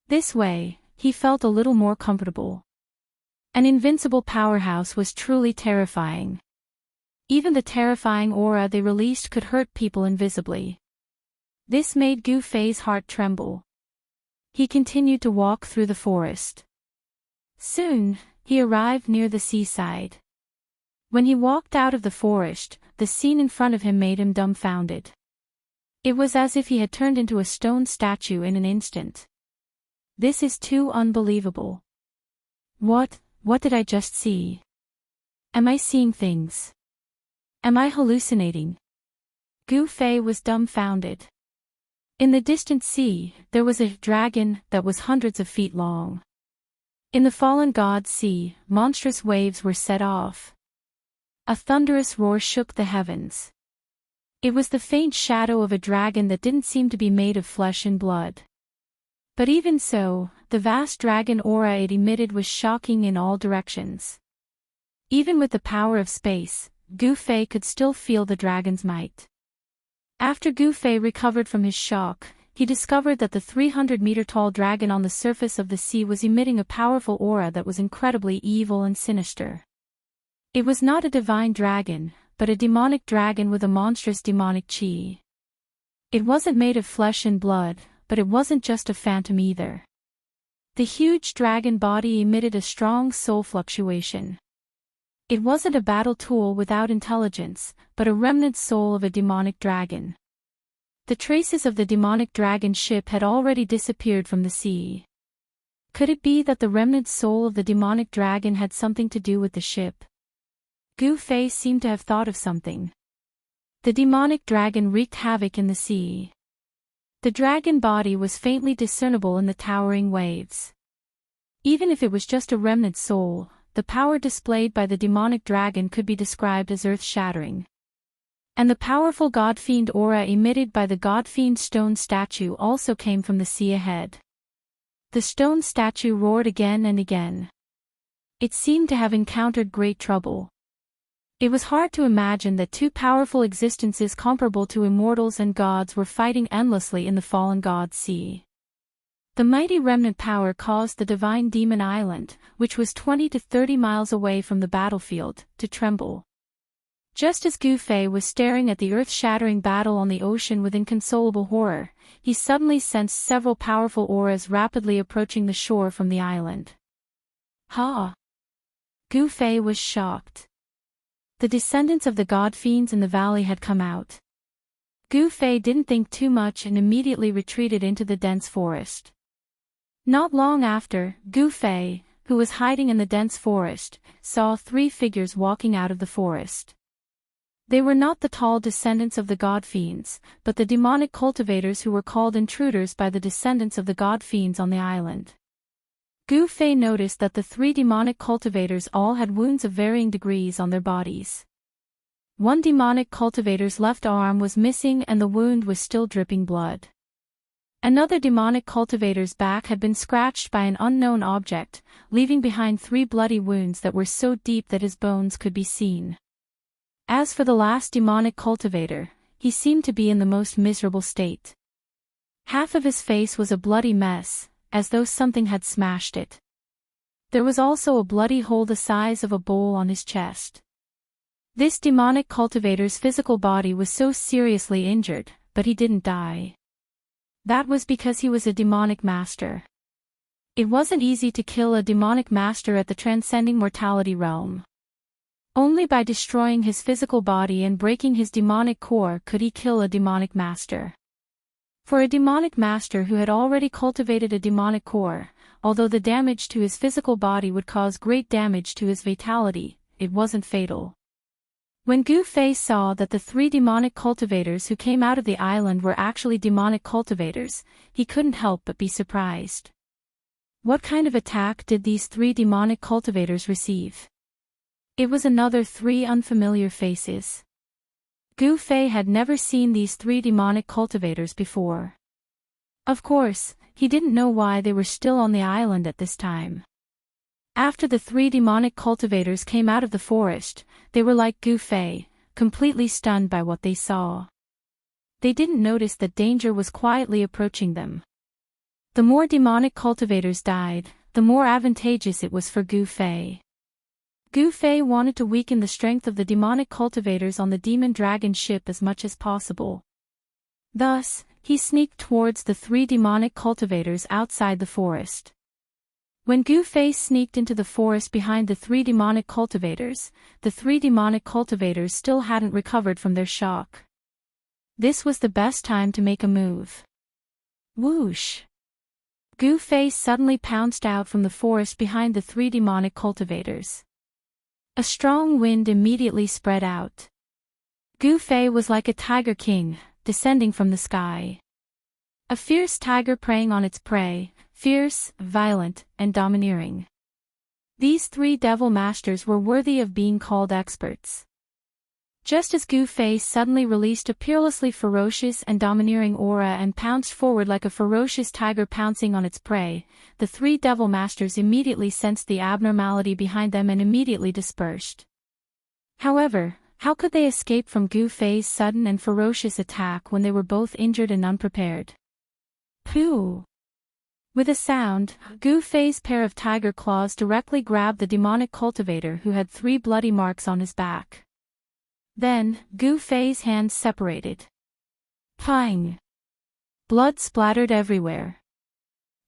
This way, he felt a little more comfortable. An invincible powerhouse was truly terrifying. Even the terrifying aura they released could hurt people invisibly. This made Gu Fei's heart tremble. He continued to walk through the forest. Soon, he arrived near the seaside. When he walked out of the forest, the scene in front of him made him dumbfounded. It was as if he had turned into a stone statue in an instant. This is too unbelievable. What did I just see? Am I seeing things? Am I hallucinating? Gu Fei was dumbfounded. In the distant sea, there was a dragon that was hundreds of feet long. In the fallen god's sea, monstrous waves were set off. A thunderous roar shook the heavens. It was the faint shadow of a dragon that didn't seem to be made of flesh and blood. But even so, the vast dragon aura it emitted was shocking in all directions. Even with the power of space, Gu Fei could still feel the dragon's might. After Gu Fei recovered from his shock, he discovered that the 300-meter-tall dragon on the surface of the sea was emitting a powerful aura that was incredibly evil and sinister. It was not a divine dragon, but a demonic dragon with a monstrous demonic chi. It wasn't made of flesh and blood, but it wasn't just a phantom either. The huge dragon body emitted a strong soul fluctuation. It wasn't a battle tool without intelligence, but a remnant soul of a demonic dragon. The traces of the demonic dragon ship had already disappeared from the sea. Could it be that the remnant soul of the demonic dragon had something to do with the ship? Gu Fei seemed to have thought of something. The demonic dragon wreaked havoc in the sea. The dragon body was faintly discernible in the towering waves. Even if it was just a remnant soul, the power displayed by the demonic dragon could be described as earth-shattering. And the powerful god-fiend aura emitted by the god-fiend stone statue also came from the sea ahead. The stone statue roared again and again. It seemed to have encountered great trouble. It was hard to imagine that two powerful existences comparable to immortals and gods were fighting endlessly in the fallen god's sea. The mighty remnant power caused the divine demon island, which was 20 to 30 miles away from the battlefield, to tremble. Just as Gu Fei was staring at the earth-shattering battle on the ocean with inconsolable horror, he suddenly sensed several powerful auras rapidly approaching the shore from the island. Ha! Gu Fei was shocked. The descendants of the god-fiends in the valley had come out. Gu Fei didn't think too much and immediately retreated into the dense forest. Not long after, Gu Fei, who was hiding in the dense forest, saw three figures walking out of the forest. They were not the tall descendants of the god-fiends, but the demonic cultivators who were called intruders by the descendants of the god-fiends on the island. Gu Fei noticed that the three demonic cultivators all had wounds of varying degrees on their bodies. One demonic cultivator's left arm was missing and the wound was still dripping blood. Another demonic cultivator's back had been scratched by an unknown object, leaving behind 3 bloody wounds that were so deep that his bones could be seen. As for the last demonic cultivator, he seemed to be in the most miserable state. Half of his face was a bloody mess, as though something had smashed it. There was also a bloody hole the size of a bowl on his chest. This demonic cultivator's physical body was so seriously injured, but he didn't die. That was because he was a demonic master. It wasn't easy to kill a demonic master at the transcending mortality realm. Only by destroying his physical body and breaking his demonic core could he kill a demonic master. For a demonic master who had already cultivated a demonic core, although the damage to his physical body would cause great damage to his vitality, it wasn't fatal. When Gu Fei saw that the 3 demonic cultivators who came out of the island were actually demonic cultivators, he couldn't help but be surprised. What kind of attack did these 3 demonic cultivators receive? It was another 3 unfamiliar faces. Gu Fei had never seen these 3 demonic cultivators before. Of course, he didn't know why they were still on the island at this time. After the 3 demonic cultivators came out of the forest, they were like Gu Fei, completely stunned by what they saw. They didn't notice that danger was quietly approaching them. The more demonic cultivators died, the more advantageous it was for Gu Fei. Gu Fei wanted to weaken the strength of the demonic cultivators on the demon dragon ship as much as possible. Thus, he sneaked towards the 3 demonic cultivators outside the forest. When Gu Fei sneaked into the forest behind the 3 demonic cultivators, the 3 demonic cultivators still hadn't recovered from their shock. This was the best time to make a move. Whoosh! Gu Fei suddenly pounced out from the forest behind the 3 demonic cultivators. A strong wind immediately spread out. Gu Fei was like a tiger king, descending from the sky. A fierce tiger preying on its prey, fierce, violent, and domineering. These 3 devil masters were worthy of being called experts. Just as Gu Fei suddenly released a peerlessly ferocious and domineering aura and pounced forward like a ferocious tiger pouncing on its prey, the 3 devil masters immediately sensed the abnormality behind them and immediately dispersed. However, how could they escape from Gu Fei's sudden and ferocious attack when they were both injured and unprepared? Pooh! With a sound, Gu Fei's pair of tiger claws directly grabbed the demonic cultivator who had 3 bloody marks on his back. Then, Gu Fei's hands separated. Pang! Blood splattered everywhere.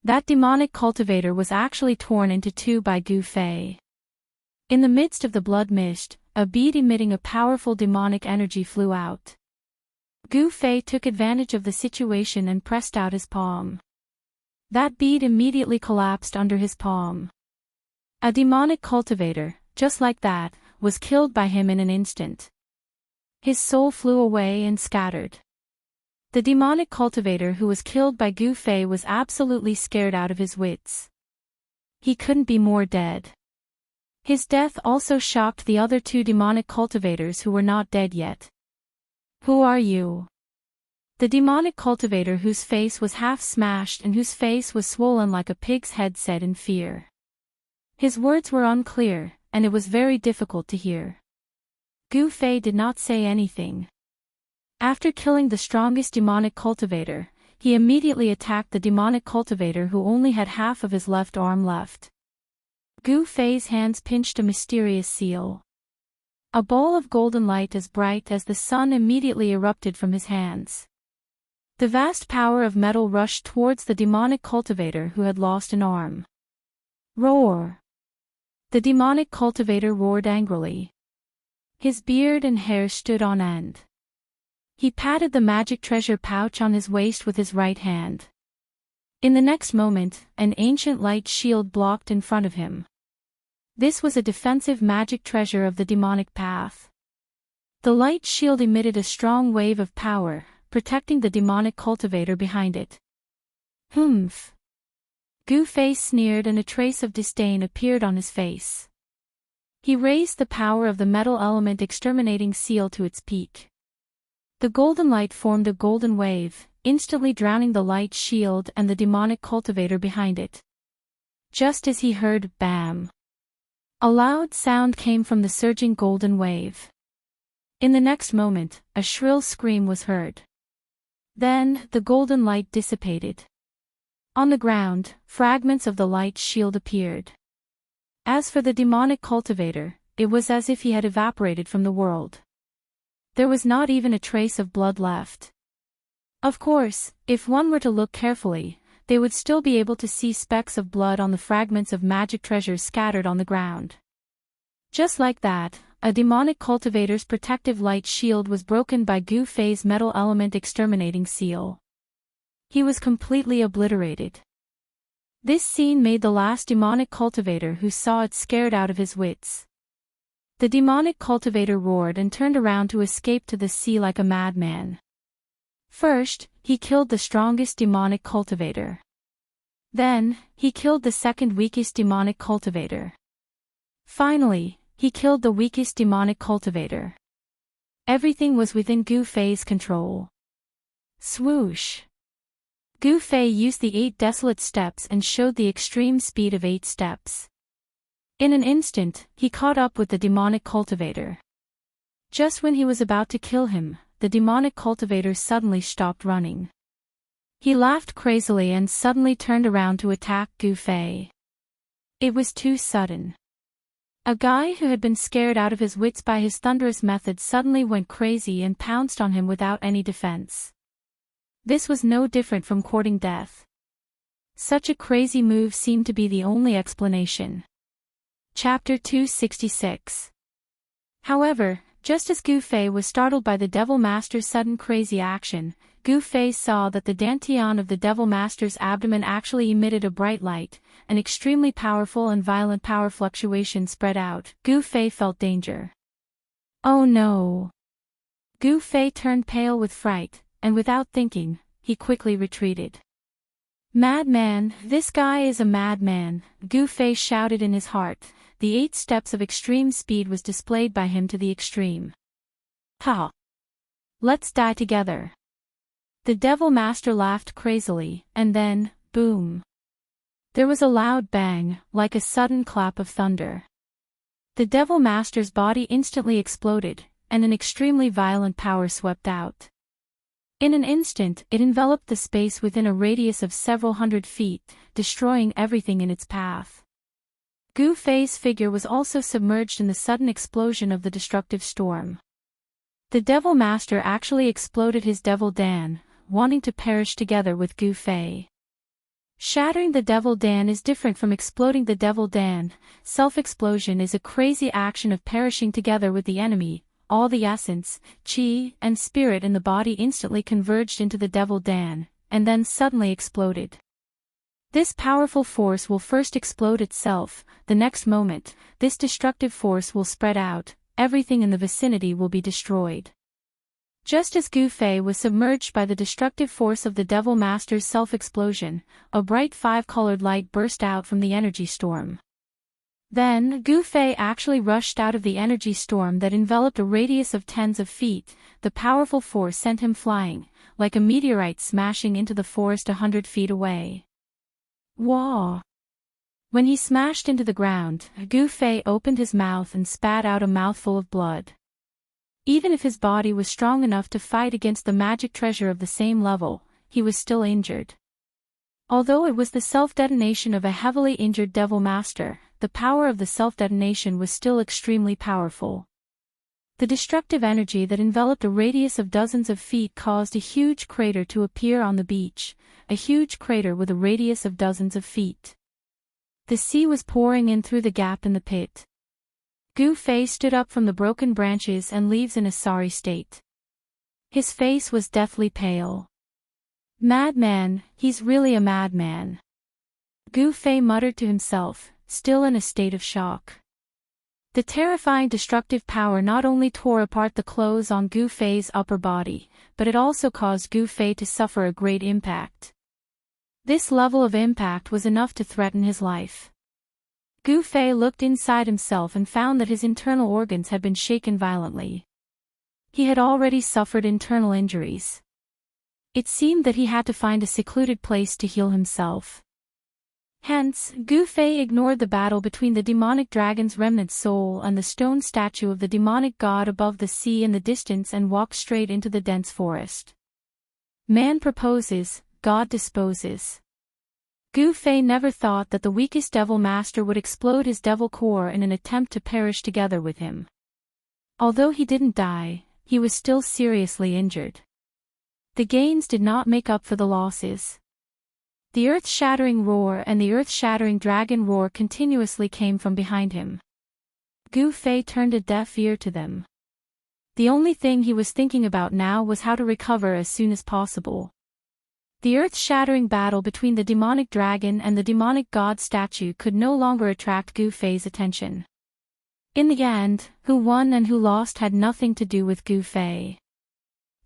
That demonic cultivator was actually torn into 2 by Gu Fei. In the midst of the blood mist, a bead emitting a powerful demonic energy flew out. Gu Fei took advantage of the situation and pressed out his palm. That bead immediately collapsed under his palm. A demonic cultivator, just like that, was killed by him in an instant. His soul flew away and scattered. The demonic cultivator who was killed by Gu Fei was absolutely scared out of his wits. He couldn't be more dead. His death also shocked the other 2 demonic cultivators who were not dead yet. Who are you? The demonic cultivator whose face was half smashed and whose face was swollen like a pig's head said in fear. His words were unclear, and it was very difficult to hear. Gu Fei did not say anything. After killing the strongest demonic cultivator, he immediately attacked the demonic cultivator who only had half of his left arm left. Gu Fei's hands pinched a mysterious seal. A ball of golden light as bright as the sun immediately erupted from his hands. The vast power of metal rushed towards the demonic cultivator who had lost an arm. Roar! The demonic cultivator roared angrily. His beard and hair stood on end. He patted the magic treasure pouch on his waist with his right hand. In the next moment, an ancient light shield blocked in front of him. This was a defensive magic treasure of the demonic path. The light shield emitted a strong wave of power, protecting the demonic cultivator behind it. Humph! Gu Fei sneered and a trace of disdain appeared on his face. He raised the power of the metal element exterminating seal to its peak. The golden light formed a golden wave, instantly drowning the light shield and the demonic cultivator behind it. Just as he heard bam! A loud sound came from the surging golden wave. In the next moment, a shrill scream was heard. Then, the golden light dissipated. On the ground, fragments of the light shield appeared. As for the demonic cultivator, it was as if he had evaporated from the world. There was not even a trace of blood left. Of course, if one were to look carefully, they would still be able to see specks of blood on the fragments of magic treasures scattered on the ground. Just like that, a demonic cultivator's protective light shield was broken by Gu Fei's metal element exterminating seal. He was completely obliterated. This scene made the last demonic cultivator who saw it scared out of his wits. The demonic cultivator roared and turned around to escape to the sea like a madman. First, he killed the strongest demonic cultivator. Then, he killed the second weakest demonic cultivator. Finally, he killed the weakest demonic cultivator. Everything was within Gu Fei's control. Swoosh! Gu Fei used the 8 desolate steps and showed the extreme speed of 8 steps. In an instant, he caught up with the demonic cultivator. Just when he was about to kill him, the demonic cultivator suddenly stopped running. He laughed crazily and suddenly turned around to attack Gu Fei. It was too sudden. A guy who had been scared out of his wits by his thunderous method suddenly went crazy and pounced on him without any defense. This was no different from courting death. Such a crazy move seemed to be the only explanation. Chapter 266. However, just as Gu Fei was startled by the Devil Master's sudden crazy action, Gu Fei saw that the dantian of the Devil Master's abdomen actually emitted a bright light. An extremely powerful and violent power fluctuation spread out. Gu Fei felt danger. Oh no! Gu Fei turned pale with fright, and without thinking, he quickly retreated. Madman, this guy is a madman, Gu Fei shouted in his heart. The 8 steps of extreme speed was displayed by him to the extreme. Ha! Let's die together. The Devil Master laughed crazily, and then, boom! There was a loud bang, like a sudden clap of thunder. The Devil Master's body instantly exploded, and an extremely violent power swept out. In an instant, it enveloped the space within a radius of several hundred feet, destroying everything in its path. Gu Fei's figure was also submerged in the sudden explosion of the destructive storm. The Devil Master actually exploded his Devil Dan, wanting to perish together with Gu Fei. Shattering the Devil Dan is different from exploding the Devil Dan. Self-explosion is a crazy action of perishing together with the enemy. All the essence, chi, and spirit in the body instantly converged into the Devil Dan, and then suddenly exploded. This powerful force will first explode itself, the next moment, this destructive force will spread out, everything in the vicinity will be destroyed. Just as Gu Fei was submerged by the destructive force of the Devil Master's self-explosion, a bright 5-colored light burst out from the energy storm. Then, Gu Fei actually rushed out of the energy storm that enveloped a radius of tens of feet. The powerful force sent him flying, like a meteorite smashing into the forest 100 feet away. Whoa! When he smashed into the ground, Gu Fei opened his mouth and spat out a mouthful of blood. Even if his body was strong enough to fight against the magic treasure of the same level, he was still injured. Although it was the self-detonation of a heavily injured Devil Master, the power of the self-detonation was still extremely powerful. The destructive energy that enveloped a radius of dozens of feet caused a huge crater to appear on the beach, a huge crater with a radius of dozens of feet. The sea was pouring in through the gap in the pit. Gu Fei stood up from the broken branches and leaves in a sorry state. His face was deathly pale. Madman, he's really a madman. Gu Fei muttered to himself, still in a state of shock. The terrifying destructive power not only tore apart the clothes on Gu Fei's upper body, but it also caused Gu Fei to suffer a great impact. This level of impact was enough to threaten his life. Gu Fei looked inside himself and found that his internal organs had been shaken violently. He had already suffered internal injuries. It seemed that he had to find a secluded place to heal himself. Hence, Gu Fei ignored the battle between the demonic dragon's remnant soul and the stone statue of the demonic god above the sea in the distance and walked straight into the dense forest. Man proposes, God disposes. Gu Fei never thought that the weakest Devil Master would explode his devil core in an attempt to perish together with him. Although he didn't die, he was still seriously injured. The gains did not make up for the losses. The earth-shattering roar and the earth-shattering dragon roar continuously came from behind him. Gu Fei turned a deaf ear to them. The only thing he was thinking about now was how to recover as soon as possible. The earth-shattering battle between the demonic dragon and the demonic god statue could no longer attract Gu Fei's attention. In the end, who won and who lost had nothing to do with Gu Fei.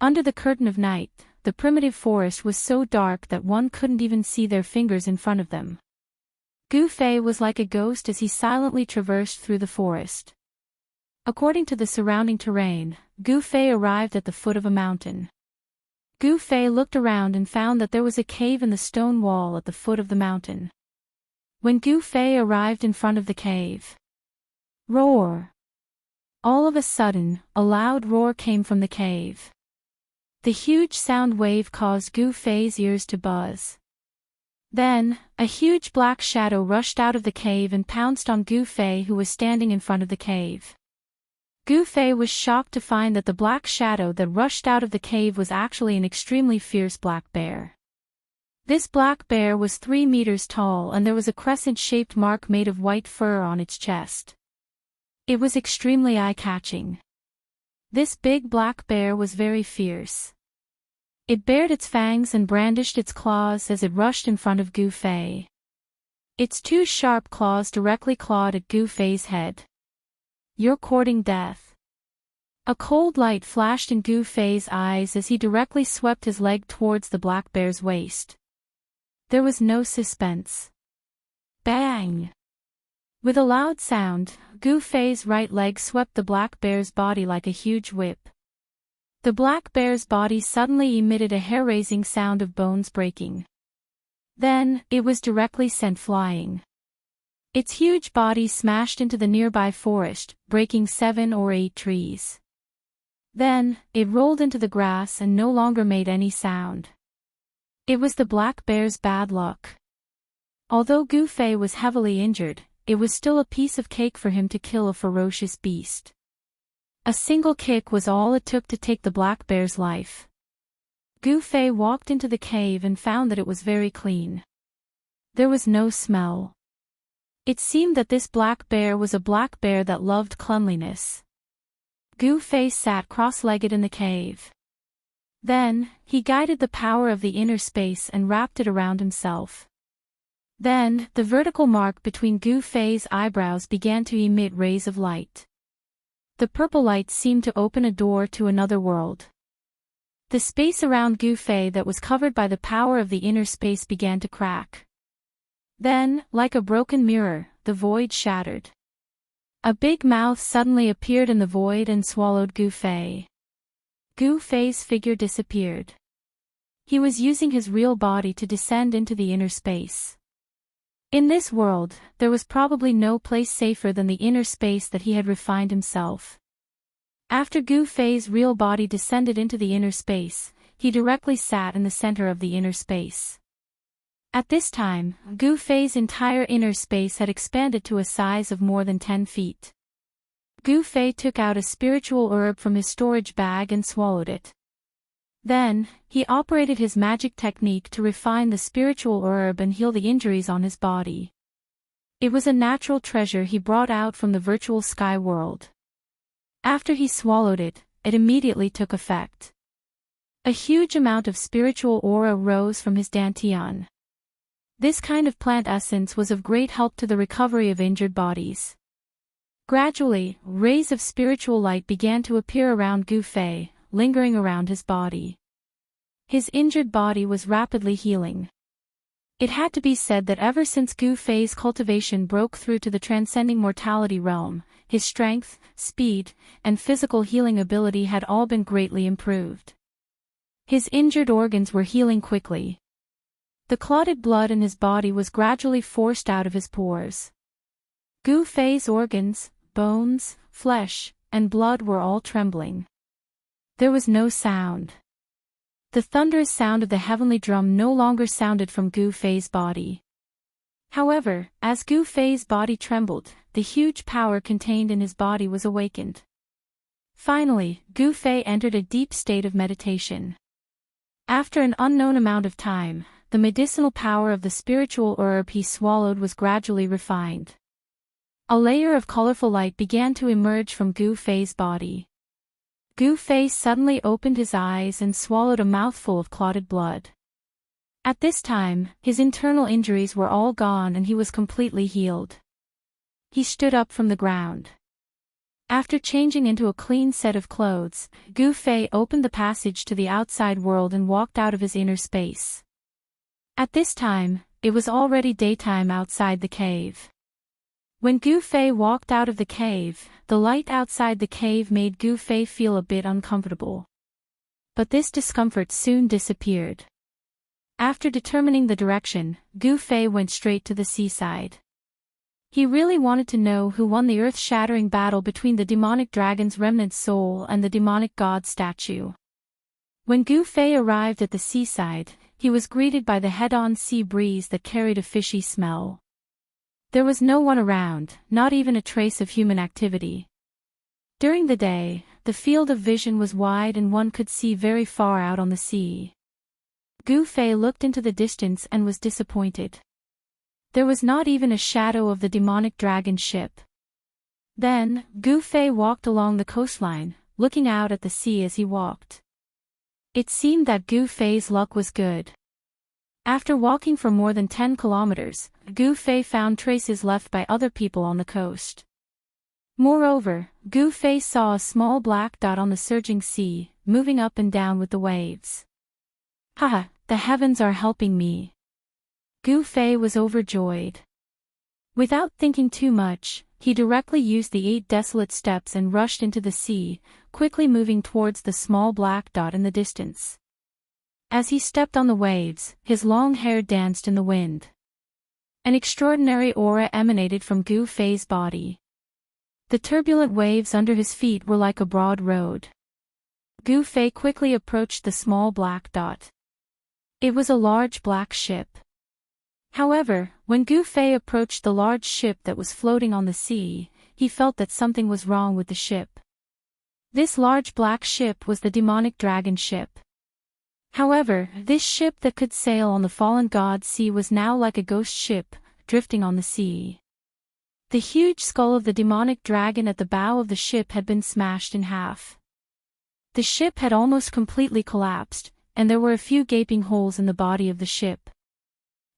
Under the curtain of night, the primitive forest was so dark that one couldn't even see their fingers in front of them. Gu Fei was like a ghost as he silently traversed through the forest. According to the surrounding terrain, Gu Fei arrived at the foot of a mountain. Gu Fei looked around and found that there was a cave in the stone wall at the foot of the mountain. When Gu Fei arrived in front of the cave, roar! All of a sudden, a loud roar came from the cave. The huge sound wave caused Gu Fei's ears to buzz. Then, a huge black shadow rushed out of the cave and pounced on Gu Fei, who was standing in front of the cave. Gu Fei was shocked to find that the black shadow that rushed out of the cave was actually an extremely fierce black bear. This black bear was 3 meters tall and there was a crescent-shaped mark made of white fur on its chest. It was extremely eye-catching. This big black bear was very fierce. It bared its fangs and brandished its claws as it rushed in front of Gu Fei. Its 2 sharp claws directly clawed at Gu Fei's head. "You're courting death." A cold light flashed in Gu Fei's eyes as he directly swept his leg towards the black bear's waist. There was no suspense. Bang! With a loud sound, Gu Fei's right leg swept the black bear's body like a huge whip. The black bear's body suddenly emitted a hair-raising sound of bones breaking. Then, it was directly sent flying. Its huge body smashed into the nearby forest, breaking 7 or 8 trees. Then, it rolled into the grass and no longer made any sound. It was the black bear's bad luck. Although Gu Fei was heavily injured, it was still a piece of cake for him to kill a ferocious beast. A single kick was all it took to take the black bear's life. Gu Fei walked into the cave and found that it was very clean. There was no smell. It seemed that this black bear was a black bear that loved cleanliness. Gu Fei sat cross-legged in the cave. Then, he guided the power of the inner space and wrapped it around himself. Then, the vertical mark between Gu Fei's eyebrows began to emit rays of light. The purple light seemed to open a door to another world. The space around Gu Fei that was covered by the power of the inner space began to crack. Then, like a broken mirror, the void shattered. A big mouth suddenly appeared in the void and swallowed Gu Fei. Gu Fei's figure disappeared. He was using his real body to descend into the inner space. In this world, there was probably no place safer than the inner space that he had refined himself. After Gu Fei's real body descended into the inner space, he directly sat in the center of the inner space. At this time, Gu Fei's entire inner space had expanded to a size of more than 10 feet. Gu Fei took out a spiritual herb from his storage bag and swallowed it. Then, he operated his magic technique to refine the spiritual herb and heal the injuries on his body. It was a natural treasure he brought out from the virtual sky world. After he swallowed it, it immediately took effect. A huge amount of spiritual aura rose from his dantian. This kind of plant essence was of great help to the recovery of injured bodies. Gradually, rays of spiritual light began to appear around Gu Fei, lingering around his body. His injured body was rapidly healing. It had to be said that ever since Gu Fei's cultivation broke through to the transcending mortality realm, his strength, speed, and physical healing ability had all been greatly improved. His injured organs were healing quickly. The clotted blood in his body was gradually forced out of his pores. Gu Fei's organs, bones, flesh, and blood were all trembling. There was no sound. The thunderous sound of the heavenly drum no longer sounded from Gu Fei's body. However, as Gu Fei's body trembled, the huge power contained in his body was awakened. Finally, Gu Fei entered a deep state of meditation. After an unknown amount of time, the medicinal power of the spiritual herb he swallowed was gradually refined. A layer of colorful light began to emerge from Gu Fei's body. Gu Fei suddenly opened his eyes and swallowed a mouthful of clotted blood. At this time, his internal injuries were all gone and he was completely healed. He stood up from the ground. After changing into a clean set of clothes, Gu Fei opened the passage to the outside world and walked out of his inner space. At this time, it was already daytime outside the cave. When Gu Fei walked out of the cave, the light outside the cave made Gu Fei feel a bit uncomfortable. But this discomfort soon disappeared. After determining the direction, Gu Fei went straight to the seaside. He really wanted to know who won the earth-shattering battle between the demonic dragon's remnant soul and the demonic god statue. When Gu Fei arrived at the seaside, he was greeted by the head-on sea breeze that carried a fishy smell. There was no one around, not even a trace of human activity. During the day, the field of vision was wide and one could see very far out on the sea. Gu Fei looked into the distance and was disappointed. There was not even a shadow of the demonic dragon ship. Then, Gu Fei walked along the coastline, looking out at the sea as he walked. It seemed that Gu Fei's luck was good. After walking for more than 10 kilometers, Gu Fei found traces left by other people on the coast. Moreover, Gu Fei saw a small black dot on the surging sea, moving up and down with the waves. Haha, the heavens are helping me. Gu Fei was overjoyed. Without thinking too much, he directly used the 8 desolate steps and rushed into the sea, quickly moving towards the small black dot in the distance. As he stepped on the waves, his long hair danced in the wind. An extraordinary aura emanated from Gu Fei's body. The turbulent waves under his feet were like a broad road. Gu Fei quickly approached the small black dot. It was a large black ship. However, when Gu Fei approached the large ship that was floating on the sea, he felt that something was wrong with the ship. This large black ship was the demonic dragon ship. However, this ship that could sail on the fallen god's sea was now like a ghost ship, drifting on the sea. The huge skull of the demonic dragon at the bow of the ship had been smashed in half. The ship had almost completely collapsed, and there were a few gaping holes in the body of the ship.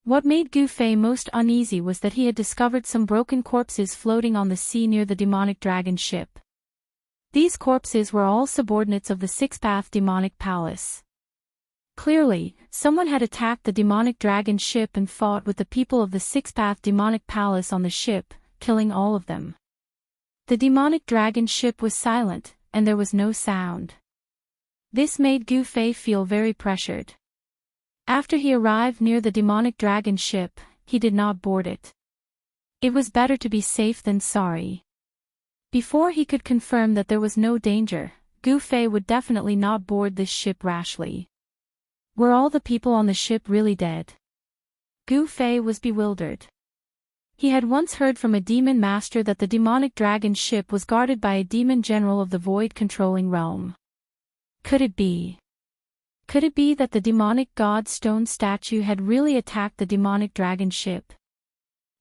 What made Gu Fei most uneasy was that he had discovered some broken corpses floating on the sea near the demonic dragon ship. These corpses were all subordinates of the six-path demonic palace. Clearly, someone had attacked the demonic dragon ship and fought with the people of the six-path demonic palace on the ship, killing all of them. The demonic dragon ship was silent, and there was no sound. This made Gu Fei feel very pressured. After he arrived near the demonic dragon ship, he did not board it. It was better to be safe than sorry. Before he could confirm that there was no danger, Gu Fei would definitely not board this ship rashly. Were all the people on the ship really dead? Gu Fei was bewildered. He had once heard from a demon master that the demonic dragon ship was guarded by a demon general of the void controlling realm. Could it be? Could it be that the demonic god stone statue had really attacked the demonic dragon ship?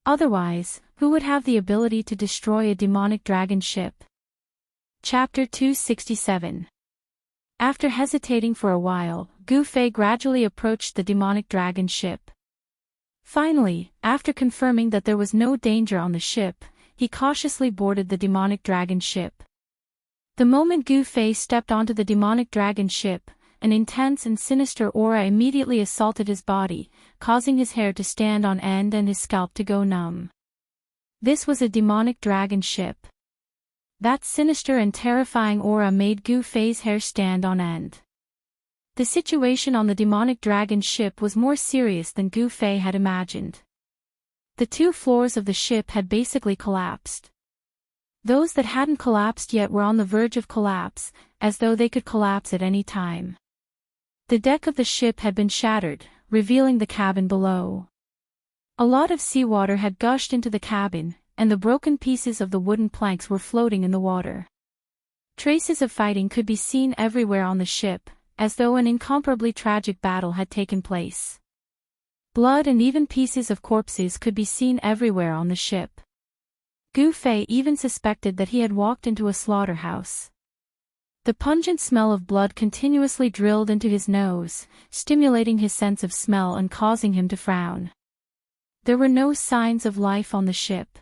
Otherwise, who would have the ability to destroy a demonic dragon ship? Chapter 267. After hesitating for a while, Gu Fei gradually approached the demonic dragon ship. Finally, after confirming that there was no danger on the ship, he cautiously boarded the demonic dragon ship. The moment Gu Fei stepped onto the demonic dragon ship, an intense and sinister aura immediately assaulted his body, causing his hair to stand on end and his scalp to go numb. This was a demonic dragon ship. That sinister and terrifying aura made Gu Fei's hair stand on end. The situation on the demonic dragon ship was more serious than Gu Fei had imagined. The 2 floors of the ship had basically collapsed. Those that hadn't collapsed yet were on the verge of collapse, as though they could collapse at any time. The deck of the ship had been shattered, revealing the cabin below. A lot of seawater had gushed into the cabin, and the broken pieces of the wooden planks were floating in the water. Traces of fighting could be seen everywhere on the ship, as though an incomparably tragic battle had taken place. Blood and even pieces of corpses could be seen everywhere on the ship. Gu Fei even suspected that he had walked into a slaughterhouse. The pungent smell of blood continuously drilled into his nose, stimulating his sense of smell and causing him to frown. There were no signs of life on the ship.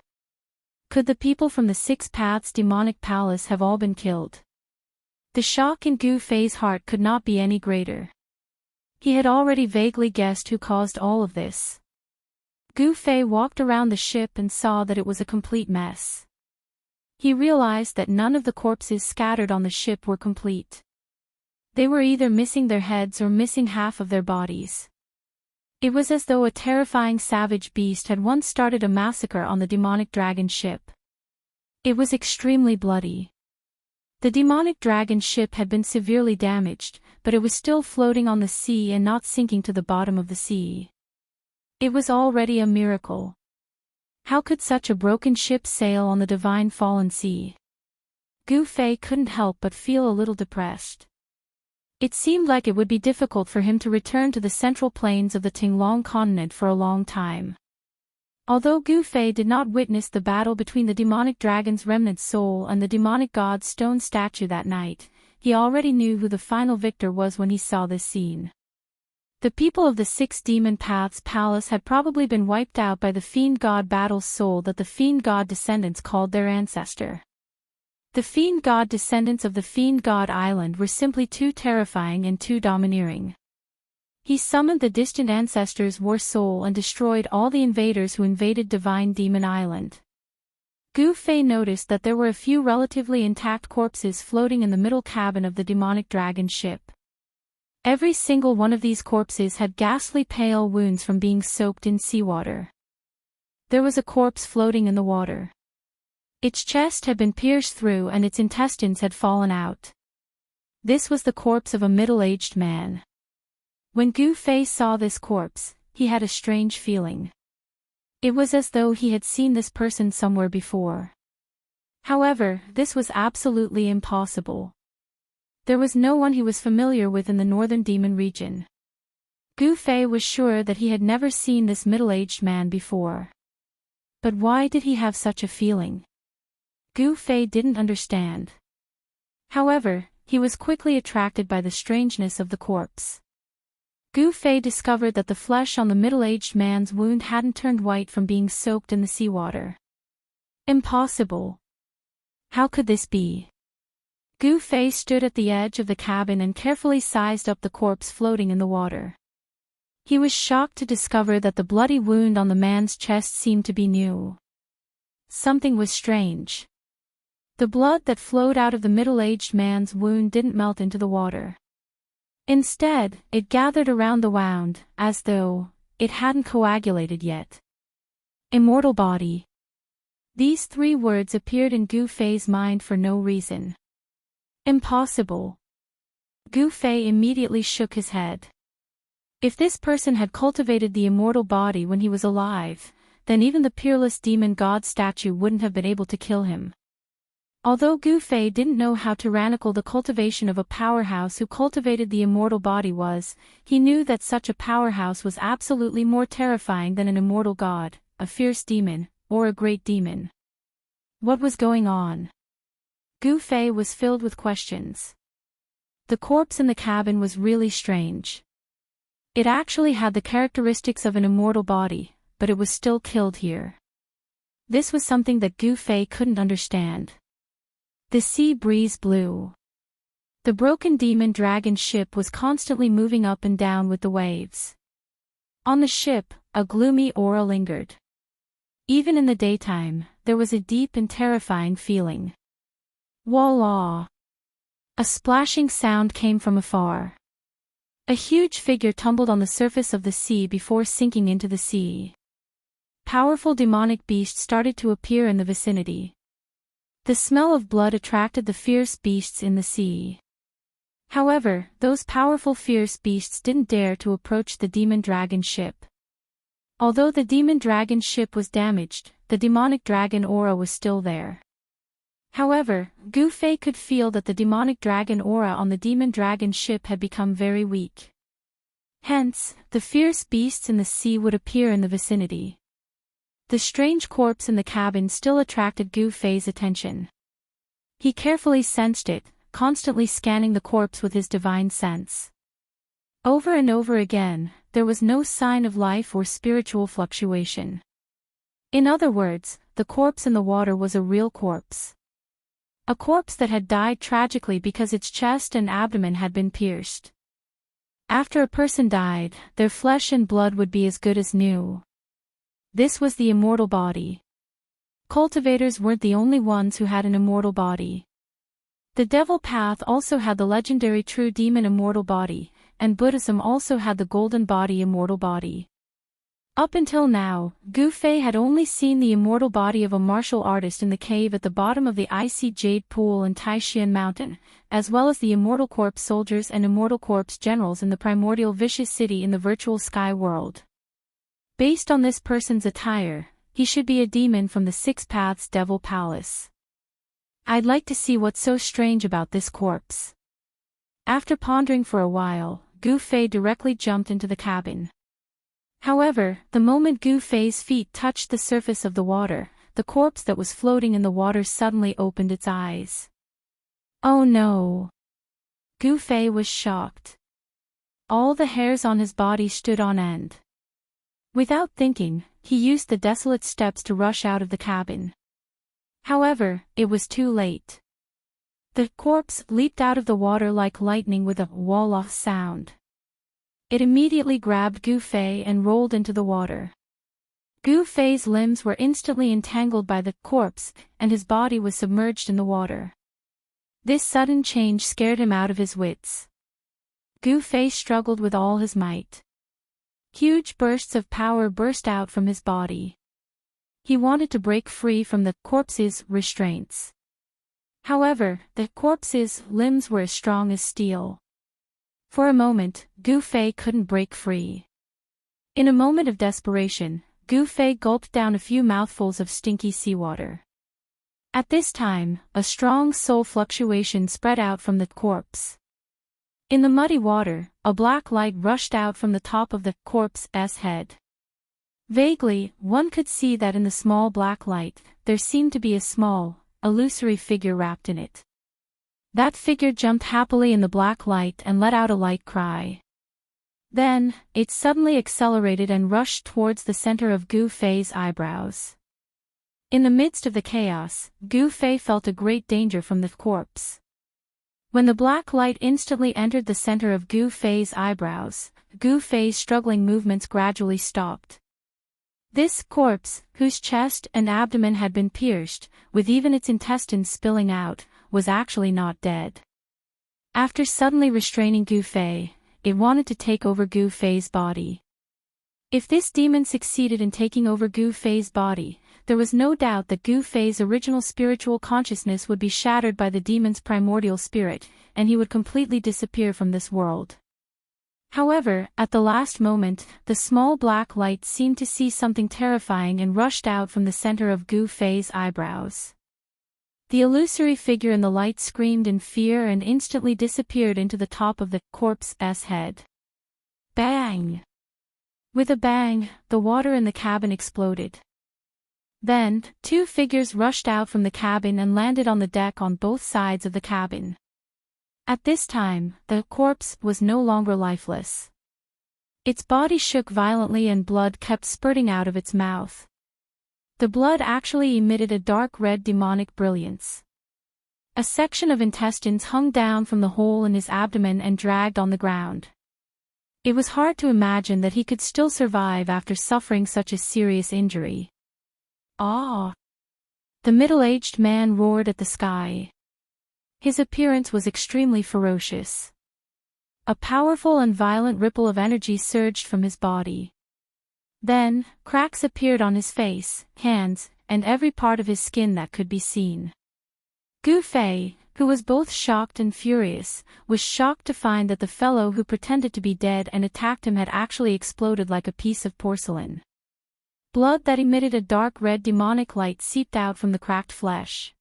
Could the people from the Six Paths demonic palace have all been killed? The shock in Gu Fei's heart could not be any greater. He had already vaguely guessed who caused all of this. Gu Fei walked around the ship and saw that it was a complete mess. He realized that none of the corpses scattered on the ship were complete. They were either missing their heads or missing half of their bodies. It was as though a terrifying savage beast had once started a massacre on the demonic dragon ship. It was extremely bloody. The demonic dragon ship had been severely damaged, but it was still floating on the sea and not sinking to the bottom of the sea. It was already a miracle. How could such a broken ship sail on the divine fallen sea? Gu Fei couldn't help but feel a little depressed. It seemed like it would be difficult for him to return to the central plains of the Tinglong continent for a long time. Although Gu Fei did not witness the battle between the demonic dragon's remnant soul and the demonic god's stone statue that night, he already knew who the final victor was when he saw this scene. The people of the Six Demon Paths Palace had probably been wiped out by the fiend god battle's soul that the fiend god descendants called their ancestor. The fiend god descendants of the fiend god island were simply too terrifying and too domineering. He summoned the distant ancestors' war soul and destroyed all the invaders who invaded Divine Demon Island. Gu Fei noticed that there were a few relatively intact corpses floating in the middle cabin of the demonic dragon ship. Every single one of these corpses had ghastly pale wounds from being soaked in seawater. There was a corpse floating in the water. Its chest had been pierced through and its intestines had fallen out. This was the corpse of a middle-aged man. When Gu Fei saw this corpse, he had a strange feeling. It was as though he had seen this person somewhere before. However, this was absolutely impossible. There was no one he was familiar with in the northern demon region. Gu Fei was sure that he had never seen this middle-aged man before. But why did he have such a feeling? Gu Fei didn't understand. However, he was quickly attracted by the strangeness of the corpse. Gu Fei discovered that the flesh on the middle-aged man's wound hadn't turned white from being soaked in the seawater. Impossible. How could this be? Gu Fei stood at the edge of the cabin and carefully sized up the corpse floating in the water. He was shocked to discover that the bloody wound on the man's chest seemed to be new. Something was strange. The blood that flowed out of the middle-aged man's wound didn't melt into the water. Instead, it gathered around the wound, as though it hadn't coagulated yet. Immortal body. These three words appeared in Gu Fei's mind for no reason. Impossible. Gu Fei immediately shook his head. If this person had cultivated the immortal body when he was alive, then even the peerless demon god statue wouldn't have been able to kill him. Although Gu Fei didn't know how tyrannical the cultivation of a powerhouse who cultivated the immortal body was, he knew that such a powerhouse was absolutely more terrifying than an immortal god, a fierce demon, or a great demon. What was going on? Gu Fei was filled with questions. The corpse in the cabin was really strange. It actually had the characteristics of an immortal body, but it was still killed here. This was something that Gu Fei couldn't understand. The sea breeze blew. The broken demon dragon ship was constantly moving up and down with the waves. On the ship, a gloomy aura lingered. Even in the daytime, there was a deep and terrifying feeling. Voila! A splashing sound came from afar. A huge figure tumbled on the surface of the sea before sinking into the sea. Powerful demonic beasts started to appear in the vicinity. The smell of blood attracted the fierce beasts in the sea. However, those powerful fierce beasts didn't dare to approach the demon dragon ship. Although the demon dragon ship was damaged, the demonic dragon aura was still there. However, Gu Fei could feel that the demonic dragon aura on the demon dragon ship had become very weak. Hence, the fierce beasts in the sea would appear in the vicinity. The strange corpse in the cabin still attracted Gu Fei's attention. He carefully sensed it, constantly scanning the corpse with his divine sense. Over and over again, there was no sign of life or spiritual fluctuation. In other words, the corpse in the water was a real corpse. A corpse that had died tragically because its chest and abdomen had been pierced. After a person died, their flesh and blood would be as good as new. This was the immortal body. Cultivators weren't the only ones who had an immortal body. The devil path also had the legendary true demon immortal body, and Buddhism also had the golden body immortal body. Up until now, Gu Fei had only seen the immortal body of a martial artist in the cave at the bottom of the icy jade pool in Taishan Mountain, as well as the immortal corpse soldiers and immortal corpse generals in the primordial vicious city in the virtual sky world. Based on this person's attire, he should be a demon from the Six Paths Devil Palace. I'd like to see what's so strange about this corpse. After pondering for a while, Gu Fei directly jumped into the cabin. However, the moment Gu Fei's feet touched the surface of the water, the corpse that was floating in the water suddenly opened its eyes. Oh no! Gu Fei was shocked. All the hairs on his body stood on end. Without thinking, he used the desolate steps to rush out of the cabin. However, it was too late. The corpse leaped out of the water like lightning with a wall-off sound. It immediately grabbed Gu Fei and rolled into the water. Gu Fei's limbs were instantly entangled by the corpse, and his body was submerged in the water. This sudden change scared him out of his wits. Gu Fei struggled with all his might. Huge bursts of power burst out from his body. He wanted to break free from the corpse's restraints. However, the corpse's limbs were as strong as steel. For a moment, Gu Fei couldn't break free. In a moment of desperation, Gu Fei gulped down a few mouthfuls of stinky seawater. At this time, a strong soul fluctuation spread out from the corpse. In the muddy water, a black light rushed out from the top of the corpse's head. Vaguely, one could see that in the small black light, there seemed to be a small, illusory figure wrapped in it. That figure jumped happily in the black light and let out a light cry. Then, it suddenly accelerated and rushed towards the center of Gu Fei's eyebrows. In the midst of the chaos, Gu Fei felt a great danger from the corpse. When the black light instantly entered the center of Gu Fei's eyebrows, Gu Fei's struggling movements gradually stopped. This corpse, whose chest and abdomen had been pierced, with even its intestines spilling out, was actually not dead. After suddenly restraining Gu Fei, it wanted to take over Gu Fei's body. If this demon succeeded in taking over Gu Fei's body, there was no doubt that Gu Fei's original spiritual consciousness would be shattered by the demon's primordial spirit, and he would completely disappear from this world. However, at the last moment, the small black light seemed to see something terrifying and rushed out from the center of Gu Fei's eyebrows. The illusory figure in the light screamed in fear and instantly disappeared into the top of the corpse's head. Bang! With a bang, the water in the cabin exploded. Then, two figures rushed out from the cabin and landed on the deck on both sides of the cabin. At this time, the corpse was no longer lifeless. Its body shook violently and blood kept spurting out of its mouth. The blood actually emitted a dark red demonic brilliance. A section of intestines hung down from the hole in his abdomen and dragged on the ground. It was hard to imagine that he could still survive after suffering such a serious injury. Ah! The middle-aged man roared at the sky. His appearance was extremely ferocious. A powerful and violent ripple of energy surged from his body. Then, cracks appeared on his face, hands, and every part of his skin that could be seen. Gu Fei, who was both shocked and furious, was shocked to find that the fellow who pretended to be dead and attacked him had actually exploded like a piece of porcelain. Blood that emitted a dark red demonic light seeped out from the cracked flesh.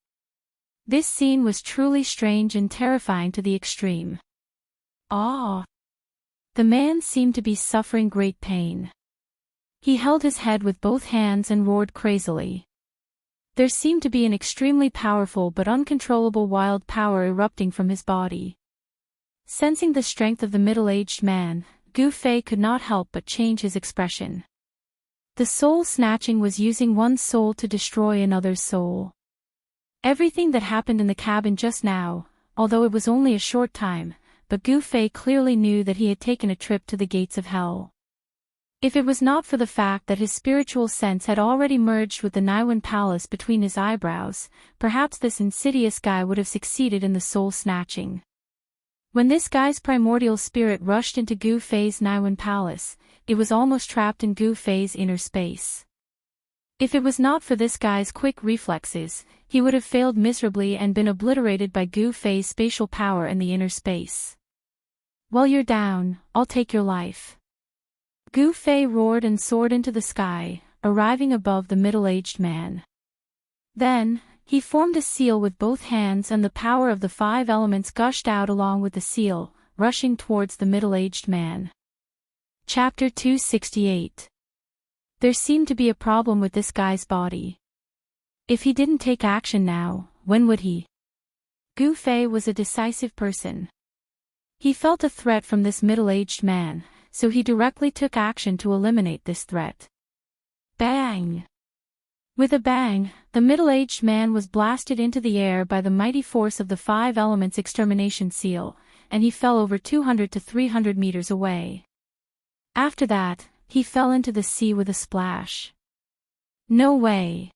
This scene was truly strange and terrifying to the extreme. Ah! The man seemed to be suffering great pain. He held his head with both hands and roared crazily. There seemed to be an extremely powerful but uncontrollable wild power erupting from his body. Sensing the strength of the middle-aged man, Gu Fei could not help but change his expression. The soul snatching was using one soul to destroy another's soul. Everything that happened in the cabin just now, although it was only a short time, but Gu Fei clearly knew that he had taken a trip to the gates of hell. If it was not for the fact that his spiritual sense had already merged with the Niwen palace between his eyebrows, perhaps this insidious guy would have succeeded in the soul snatching. When this guy's primordial spirit rushed into Gu Fei's Niwen palace, it was almost trapped in Gu Fei's inner space. If it was not for this guy's quick reflexes, he would have failed miserably and been obliterated by Gu Fei's spatial power in the inner space. "Well, you're down, I'll take your life." Gu Fei roared and soared into the sky, arriving above the middle-aged man. Then, he formed a seal with both hands and the power of the 5 elements gushed out along with the seal, rushing towards the middle-aged man. Chapter 268. There seemed to be a problem with this guy's body. If he didn't take action now, when would he? Gu Fei was a decisive person. He felt a threat from this middle-aged man, so he directly took action to eliminate this threat. Bang! With a bang, the middle-aged man was blasted into the air by the mighty force of the 5 elements extermination seal, and he fell over 200 to 300 meters away. After that, he fell into the sea with a splash. No way!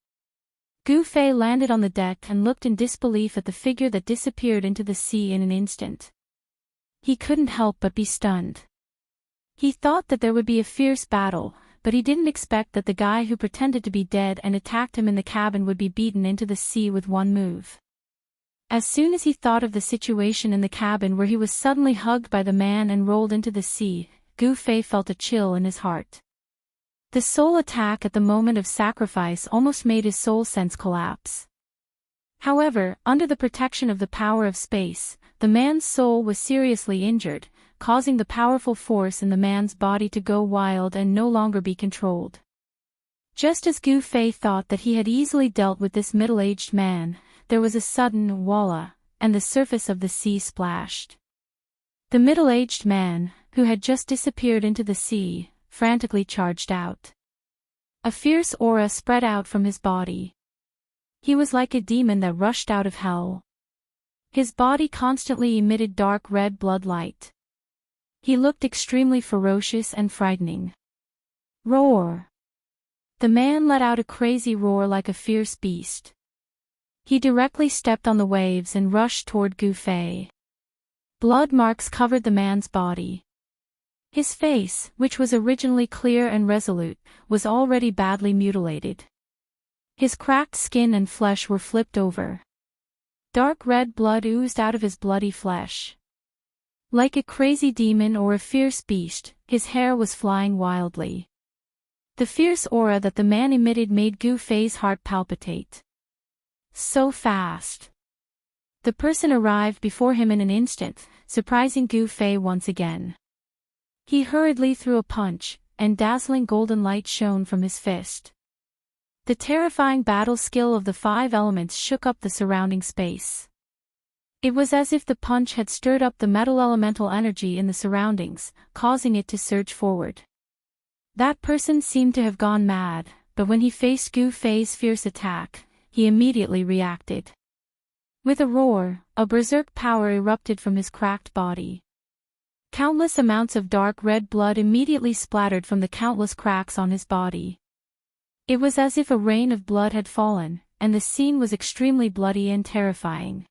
Gu Fei landed on the deck and looked in disbelief at the figure that disappeared into the sea in an instant. He couldn't help but be stunned. He thought that there would be a fierce battle, but he didn't expect that the guy who pretended to be dead and attacked him in the cabin would be beaten into the sea with one move. As soon as he thought of the situation in the cabin where he was suddenly hugged by the man and rolled into the sea, Gu Fei felt a chill in his heart. The soul attack at the moment of sacrifice almost made his soul sense collapse. However, under the protection of the power of space, the man's soul was seriously injured, causing the powerful force in the man's body to go wild and no longer be controlled. Just as Gu Fei thought that he had easily dealt with this middle-aged man, there was a sudden walla, and the surface of the sea splashed. The middle-aged man, who had just disappeared into the sea, frantically charged out. A fierce aura spread out from his body. He was like a demon that rushed out of hell. His body constantly emitted dark red blood light. He looked extremely ferocious and frightening. Roar! The man let out a crazy roar like a fierce beast. He directly stepped on the waves and rushed toward Gu Fei. Blood marks covered the man's body. His face, which was originally clear and resolute, was already badly mutilated. His cracked skin and flesh were flipped over. Dark red blood oozed out of his bloody flesh. Like a crazy demon or a fierce beast, his hair was flying wildly. The fierce aura that the man emitted made Gu Fei's heart palpitate. So fast! The person arrived before him in an instant, surprising Gu Fei once again. He hurriedly threw a punch, and dazzling golden light shone from his fist. The terrifying battle skill of the 5 elements shook up the surrounding space. It was as if the punch had stirred up the metal elemental energy in the surroundings, causing it to surge forward. That person seemed to have gone mad, but when he faced Gu Fei's fierce attack, he immediately reacted. With a roar, a berserk power erupted from his cracked body. Countless amounts of dark red blood immediately splattered from the countless cracks on his body. It was as if a rain of blood had fallen, and the scene was extremely bloody and terrifying.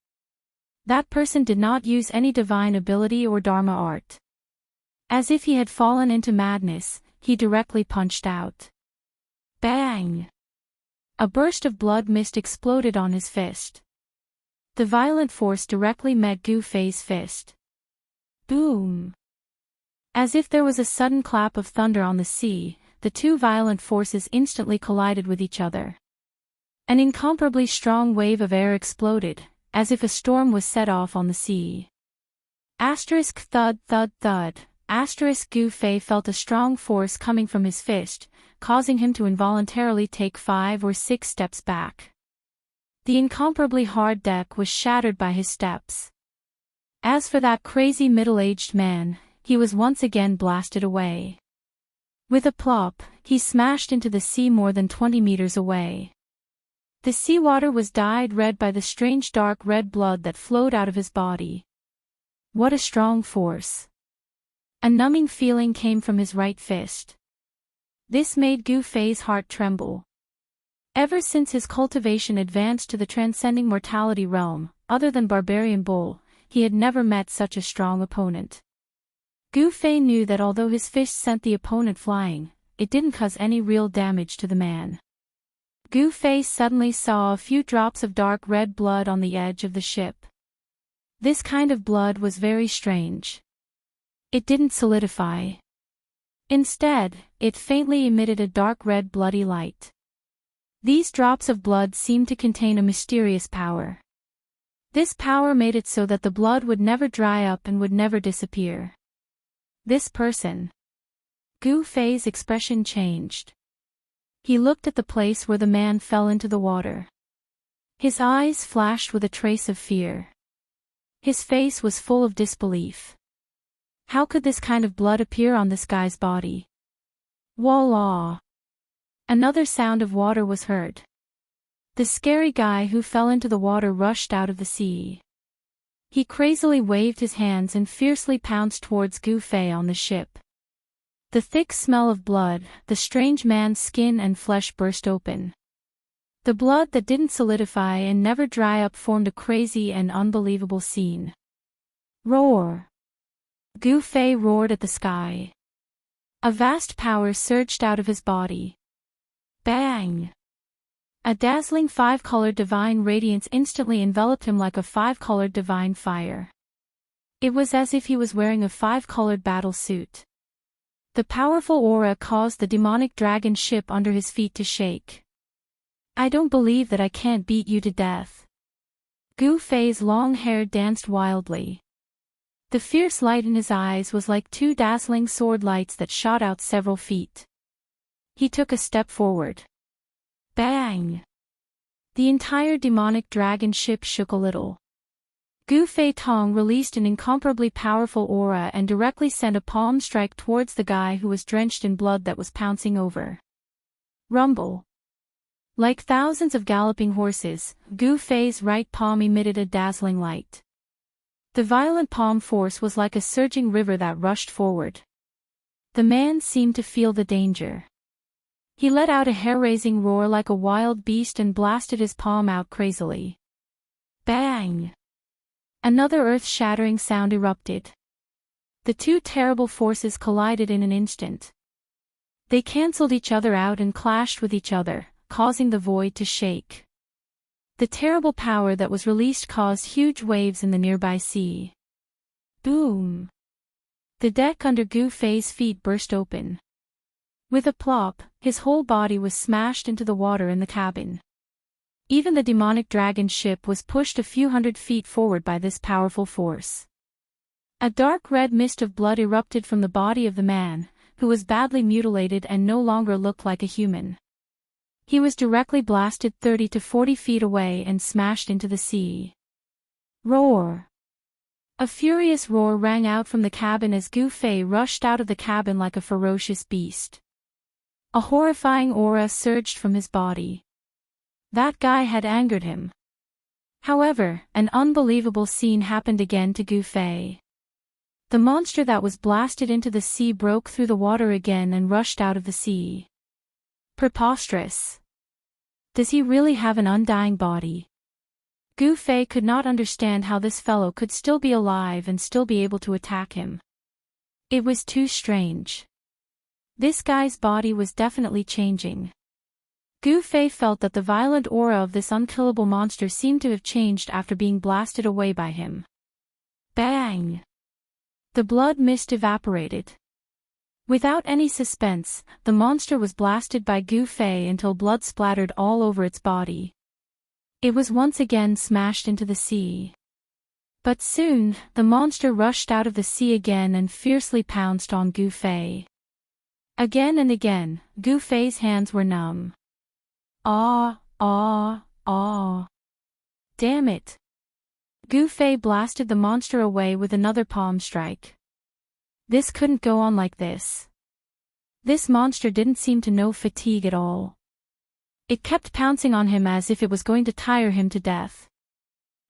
That person did not use any divine ability or dharma art. As if he had fallen into madness, he directly punched out. Bang! A burst of blood mist exploded on his fist. The violent force directly met Gu Fei's fist. Boom! As if there was a sudden clap of thunder on the sea, the two violent forces instantly collided with each other. An incomparably strong wave of air exploded, as if a storm was set off on the sea. Asterisk thud thud thud, asterisk Gu Fei felt a strong force coming from his fist, causing him to involuntarily take 5 or 6 steps back. The incomparably hard deck was shattered by his steps. As for that crazy middle-aged man, he was once again blasted away. With a plop, he smashed into the sea more than 20 meters away. The seawater was dyed red by the strange dark red blood that flowed out of his body. What a strong force! A numbing feeling came from his right fist. This made Gu Fei's heart tremble. Ever since his cultivation advanced to the transcending mortality realm, other than Barbarian Bull, he had never met such a strong opponent. Gu Fei knew that although his fist sent the opponent flying, it didn't cause any real damage to the man. Gu Fei suddenly saw a few drops of dark red blood on the edge of the ship. This kind of blood was very strange. It didn't solidify. Instead, it faintly emitted a dark red bloody light. These drops of blood seemed to contain a mysterious power. This power made it so that the blood would never dry up and would never disappear. This person. Gu Fei's expression changed. He looked at the place where the man fell into the water. His eyes flashed with a trace of fear. His face was full of disbelief. How could this kind of blood appear on this guy's body? Voila! Another sound of water was heard. The scary guy who fell into the water rushed out of the sea. He crazily waved his hands and fiercely pounced towards Gu Fei on the ship. The thick smell of blood, the strange man's skin and flesh burst open. The blood that didn't solidify and never dry up formed a crazy and unbelievable scene. Roar! Gu Fei roared at the sky. A vast power surged out of his body. Bang! A dazzling five-colored divine radiance instantly enveloped him like a five-colored divine fire. It was as if he was wearing a five-colored battle suit. The powerful aura caused the demonic dragon ship under his feet to shake. I don't believe that I can't beat you to death. Gu Fei's long hair danced wildly. The fierce light in his eyes was like two dazzling sword lights that shot out several feet. He took a step forward. Bang! The entire demonic dragon ship shook a little. Gu Fei Tong released an incomparably powerful aura and directly sent a palm strike towards the guy who was drenched in blood that was pouncing over. Rumble! Like thousands of galloping horses, Gu Fei's right palm emitted a dazzling light. The violent palm force was like a surging river that rushed forward. The man seemed to feel the danger. He let out a hair-raising roar like a wild beast and blasted his palm out crazily. Bang! Another earth-shattering sound erupted. The two terrible forces collided in an instant. They cancelled each other out and clashed with each other, causing the void to shake. The terrible power that was released caused huge waves in the nearby sea. Boom! The deck under Gu Fei's feet burst open. With a plop, his whole body was smashed into the water in the cabin. Even the demonic dragon ship was pushed a few hundred feet forward by this powerful force. A dark red mist of blood erupted from the body of the man, who was badly mutilated and no longer looked like a human. He was directly blasted 30 to 40 feet away and smashed into the sea. Roar! A furious roar rang out from the cabin as Gu Fei rushed out of the cabin like a ferocious beast. A horrifying aura surged from his body. That guy had angered him. However, an unbelievable scene happened again to Gu Fei. The monster that was blasted into the sea broke through the water again and rushed out of the sea. Preposterous. Does he really have an undying body? Gu Fei could not understand how this fellow could still be alive and still be able to attack him. It was too strange. This guy's body was definitely changing. Gu Fei felt that the violent aura of this unkillable monster seemed to have changed after being blasted away by him. Bang! The blood mist evaporated. Without any suspense, the monster was blasted by Gu Fei until blood splattered all over its body. It was once again smashed into the sea. But soon, the monster rushed out of the sea again and fiercely pounced on Gu Fei. Again and again, Gu Fei's hands were numb. Ah, ah, ah. Damn it. Gu Fei blasted the monster away with another palm strike. This couldn't go on like this. This monster didn't seem to know fatigue at all. It kept pouncing on him as if it was going to tire him to death.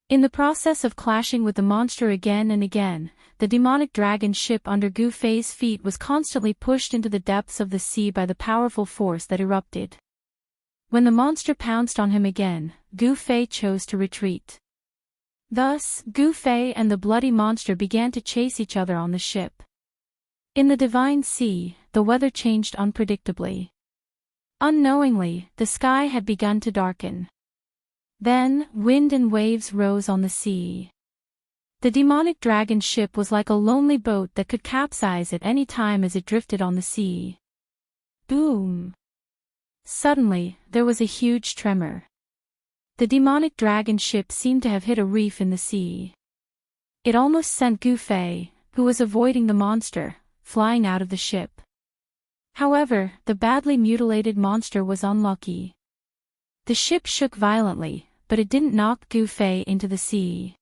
In the process of clashing with the monster again and again, the demonic dragon ship under Gu Fei's feet was constantly pushed into the depths of the sea by the powerful force that erupted. When the monster pounced on him again, Gu Fei chose to retreat. Thus, Gu Fei and the bloody monster began to chase each other on the ship. In the divine sea, the weather changed unpredictably. Unknowingly, the sky had begun to darken. Then, wind and waves rose on the sea. The demonic dragon ship was like a lonely boat that could capsize at any time as it drifted on the sea. Boom! Suddenly, there was a huge tremor. The demonic dragon ship seemed to have hit a reef in the sea. It almost sent Gu Fei, who was avoiding the monster, flying out of the ship. However, the badly mutilated monster was unlucky. The ship shook violently, but it didn't knock Gu Fei into the sea.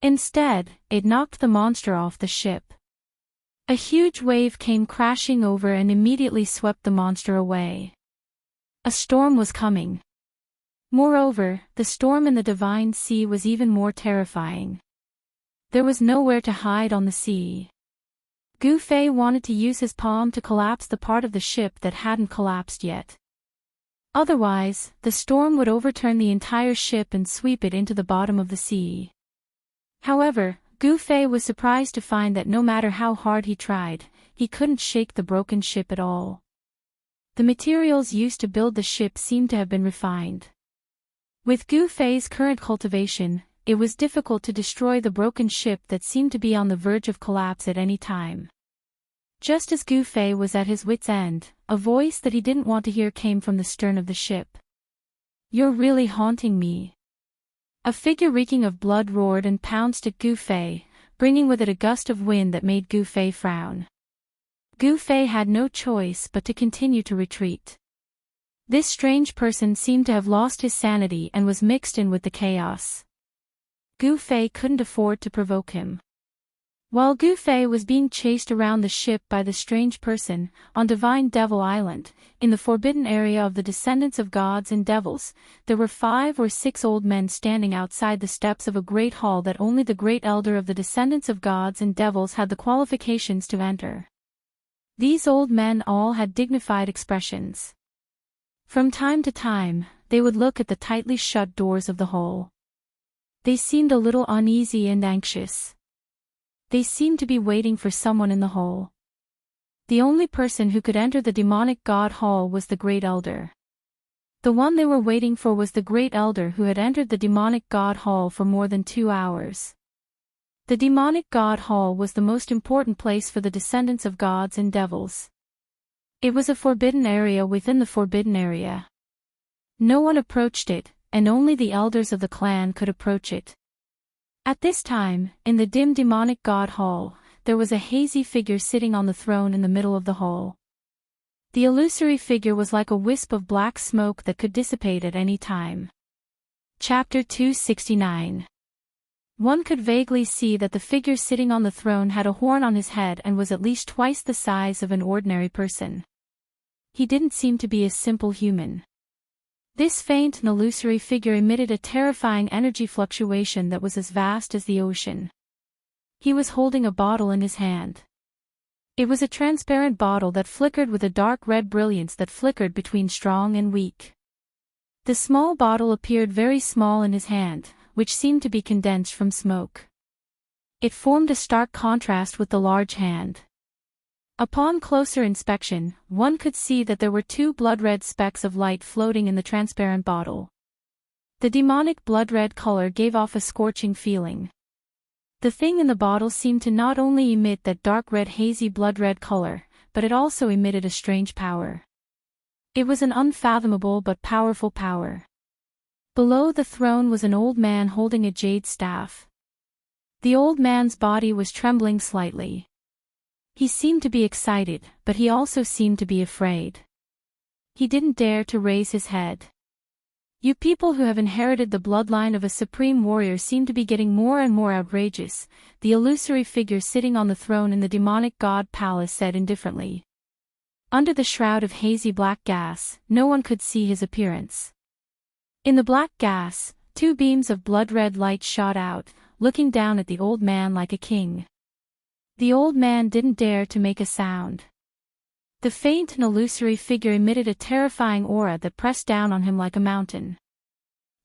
Instead, it knocked the monster off the ship. A huge wave came crashing over and immediately swept the monster away. A storm was coming. Moreover, the storm in the divine sea was even more terrifying. There was nowhere to hide on the sea. Gu Fei wanted to use his palm to collapse the part of the ship that hadn't collapsed yet. Otherwise, the storm would overturn the entire ship and sweep it into the bottom of the sea. However, Gu Fei was surprised to find that no matter how hard he tried, he couldn't shake the broken ship at all. The materials used to build the ship seemed to have been refined. With Gu Fei's current cultivation, it was difficult to destroy the broken ship that seemed to be on the verge of collapse at any time. Just as Gu Fei was at his wit's end, a voice that he didn't want to hear came from the stern of the ship. "You're really haunting me." A figure reeking of blood roared and pounced at Gu Fei, bringing with it a gust of wind that made Gu Fei frown. Gu Fei had no choice but to continue to retreat. This strange person seemed to have lost his sanity and was mixed in with the chaos. Gu Fei couldn't afford to provoke him. While Gu Fei was being chased around the ship by the strange person, on Divine Devil Island, in the forbidden area of the descendants of gods and devils, there were 5 or 6 old men standing outside the steps of a great hall that only the great elder of the descendants of gods and devils had the qualifications to enter. These old men all had dignified expressions. From time to time, they would look at the tightly shut doors of the hall. They seemed a little uneasy and anxious. They seemed to be waiting for someone in the hall. The only person who could enter the demonic god hall was the great elder. The one they were waiting for was the great elder who had entered the demonic god hall for more than 2 hours. The demonic god hall was the most important place for the descendants of gods and devils. It was a forbidden area within the forbidden area. No one approached it, and only the elders of the clan could approach it. At this time, in the dim demonic god hall, there was a hazy figure sitting on the throne in the middle of the hall. The illusory figure was like a wisp of black smoke that could dissipate at any time. Chapter 269. One could vaguely see that the figure sitting on the throne had a horn on his head and was at least twice the size of an ordinary person. He didn't seem to be a simple human. This faint and illusory figure emitted a terrifying energy fluctuation that was as vast as the ocean. He was holding a bottle in his hand. It was a transparent bottle that flickered with a dark red brilliance that flickered between strong and weak. The small bottle appeared very small in his hand, which seemed to be condensed from smoke. It formed a stark contrast with the large hand. Upon closer inspection, one could see that there were 2 blood-red specks of light floating in the transparent bottle. The demonic blood-red color gave off a scorching feeling. The thing in the bottle seemed to not only emit that dark red hazy blood-red color, but it also emitted a strange power. It was an unfathomable but powerful power. Below the throne was an old man holding a jade staff. The old man's body was trembling slightly. He seemed to be excited, but he also seemed to be afraid. He didn't dare to raise his head. "You people who have inherited the bloodline of a supreme warrior seem to be getting more and more outrageous," the illusory figure sitting on the throne in the demonic god palace said indifferently. Under the shroud of hazy black gas, no one could see his appearance. In the black gas, Two beams of blood-red light shot out, looking down at the old man like a king. The old man didn't dare to make a sound. The faint and illusory figure emitted a terrifying aura that pressed down on him like a mountain.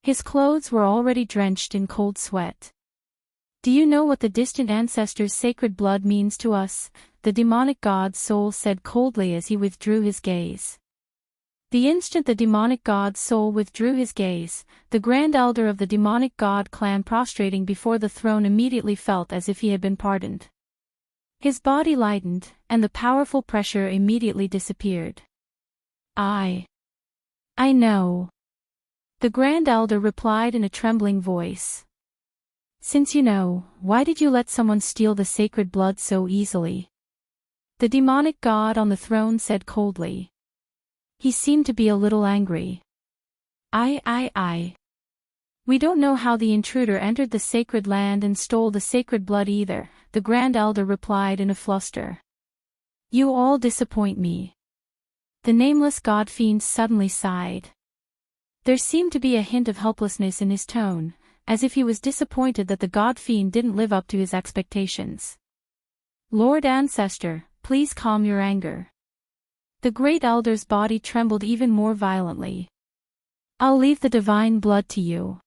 His clothes were already drenched in cold sweat. "Do you know what the distant ancestors' sacred blood means to us?" the demonic god's soul said coldly as he withdrew his gaze. The instant the demonic god's soul withdrew his gaze, the grand elder of the demonic god clan prostrating before the throne immediately felt as if he had been pardoned. His body lightened, and the powerful pressure immediately disappeared. I know," the grand elder replied in a trembling voice. "Since you know, why did you let someone steal the sacred blood so easily?" the demonic god on the throne said coldly. He seemed to be a little angry. I. We don't know how the intruder entered the sacred land and stole the sacred blood either," the grand elder replied in a fluster. "You all disappoint me." The nameless god fiend suddenly sighed. There seemed to be a hint of helplessness in his tone, as if he was disappointed that the god fiend didn't live up to his expectations. "Lord Ancestor, please calm your anger." The great elder's body trembled even more violently. "I'll leave the divine blood to you.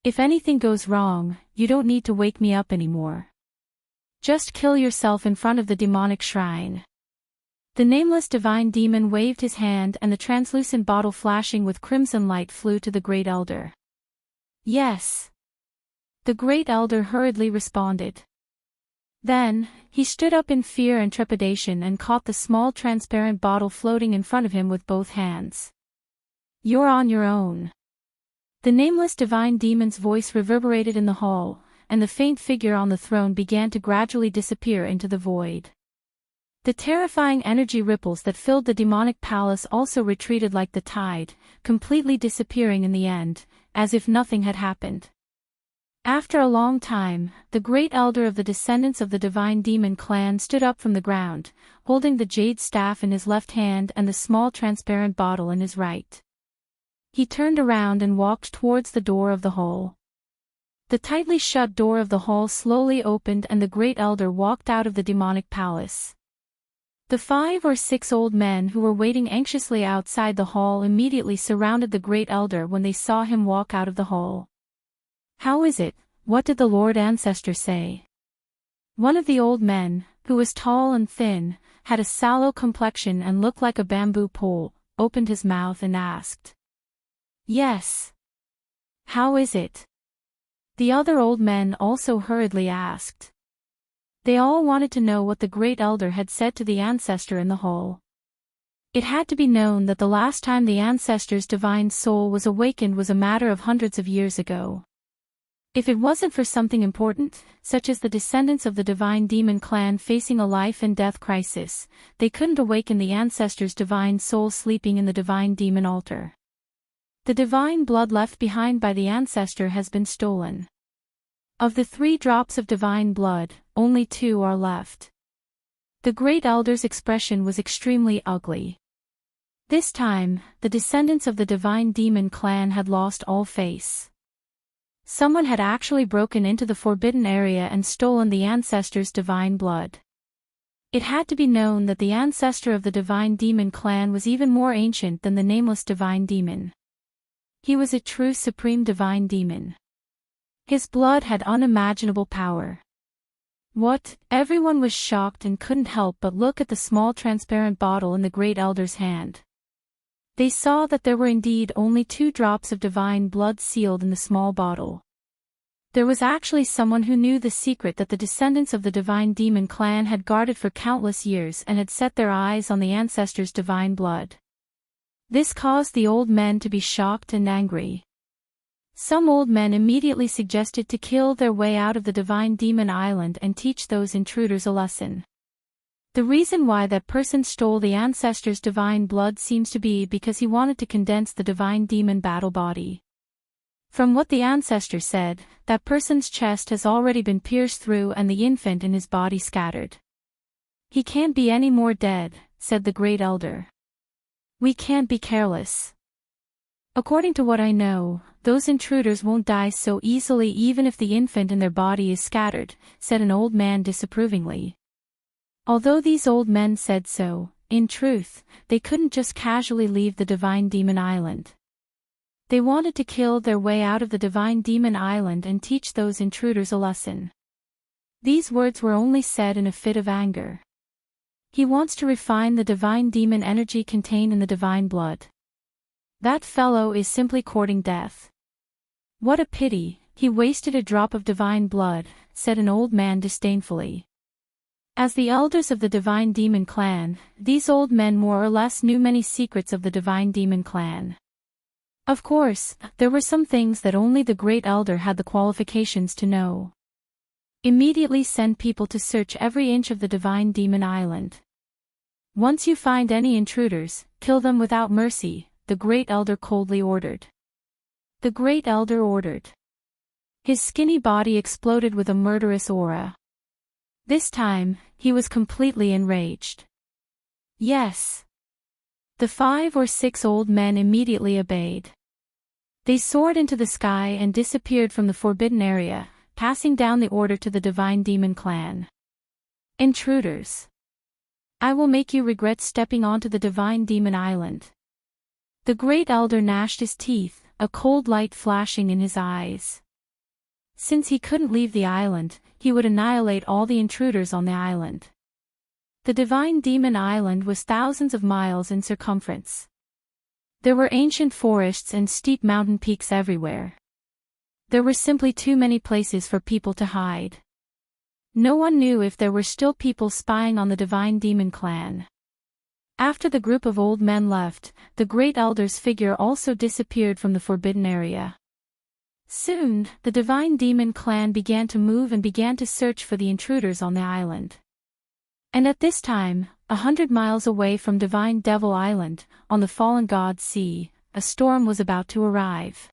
If anything goes wrong, you don't need to wake me up anymore. Just kill yourself in front of the demonic shrine." The nameless divine demon waved his hand and the translucent bottle flashing with crimson light flew to the great elder. "Yes." The great elder hurriedly responded. Then, he stood up in fear and trepidation and caught the small transparent bottle floating in front of him with both hands. "You're on your own." The nameless divine demon's voice reverberated in the hall, and the faint figure on the throne began to gradually disappear into the void. The terrifying energy ripples that filled the demonic palace also retreated like the tide, completely disappearing in the end, as if nothing had happened. After a long time, the great elder of the descendants of the divine demon clan stood up from the ground, holding the jade staff in his left hand and the small transparent bottle in his right. He turned around and walked towards the door of the hall. The tightly shut door of the hall slowly opened and the great elder walked out of the demonic palace. The 5 or 6 old men who were waiting anxiously outside the hall immediately surrounded the great elder when they saw him walk out of the hall. "How is it? What did the Lord Ancestor say?" One of the old men, who was tall and thin, had a sallow complexion and looked like a bamboo pole, opened his mouth and asked. "Yes. How is it?" The other old men also hurriedly asked. They all wanted to know what the great elder had said to the ancestor in the hall. It had to be known that the last time the ancestor's divine soul was awakened was a matter of hundreds of years ago. If it wasn't for something important, such as the descendants of the divine demon clan facing a life and death crisis, they couldn't awaken the ancestor's divine soul sleeping in the divine demon altar. The divine blood left behind by the ancestor has been stolen. Of the 3 drops of divine blood, only 2 are left. The great elder's expression was extremely ugly. This time, the descendants of the divine demon clan had lost all face. Someone had actually broken into the forbidden area and stolen the ancestor's divine blood. It had to be known that the ancestor of the divine demon clan was even more ancient than the nameless divine demon. He was a true supreme divine demon. His blood had unimaginable power. What? Everyone was shocked and couldn't help but look at the small transparent bottle in the great elder's hand. They saw that there were indeed only 2 drops of divine blood sealed in the small bottle. There was actually someone who knew the secret that the descendants of the divine demon clan had guarded for countless years and had set their eyes on the ancestor's divine blood. This caused the old men to be shocked and angry. Some old men immediately suggested to kill their way out of the divine demon island and teach those intruders a lesson. The reason why that person stole the ancestor's divine blood seems to be because he wanted to condense the divine demon battle body. From what the ancestor said, that person's chest has already been pierced through and the infant in his body scattered. "He can't be any more dead," said the great elder. "We can't be careless. According to what I know, those intruders won't die so easily even if the infant in their body is scattered," said an old man disapprovingly. Although these old men said so, in truth, they couldn't just casually leave the Divine Demon Island. They wanted to kill their way out of the Divine Demon Island and teach those intruders a lesson. These words were only said in a fit of anger. He wants to refine the divine demon energy contained in the divine blood. That fellow is simply courting death. "What a pity, he wasted a drop of divine blood," said an old man disdainfully. As the elders of the Divine Demon Clan, these old men more or less knew many secrets of the Divine Demon Clan. Of course, there were some things that only the Great Elder had the qualifications to know. Immediately send people to search every inch of the Divine Demon Island. Once you find any intruders, kill them without mercy, the Great Elder coldly ordered. The Great Elder ordered. His skinny body exploded with a murderous aura. This time, he was completely enraged. Yes. The 5 or 6 old men immediately obeyed. They soared into the sky and disappeared from the forbidden area, passing down the order to the Divine Demon Clan. "Intruders! I will make you regret stepping onto the Divine Demon Island." The Great Elder gnashed his teeth, a cold light flashing in his eyes. Since he couldn't leave the island, he would annihilate all the intruders on the island. The Divine Demon Island was thousands of miles in circumference. There were ancient forests and steep mountain peaks everywhere. There were simply too many places for people to hide. No one knew if there were still people spying on the Divine Demon Clan. After the group of old men left, the Great Elder's figure also disappeared from the forbidden area. Soon, the Divine Demon Clan began to move and began to search for the intruders on the island. And at this time, 100 miles away from Divine Devil Island, on the Fallen God Sea, a storm was about to arrive.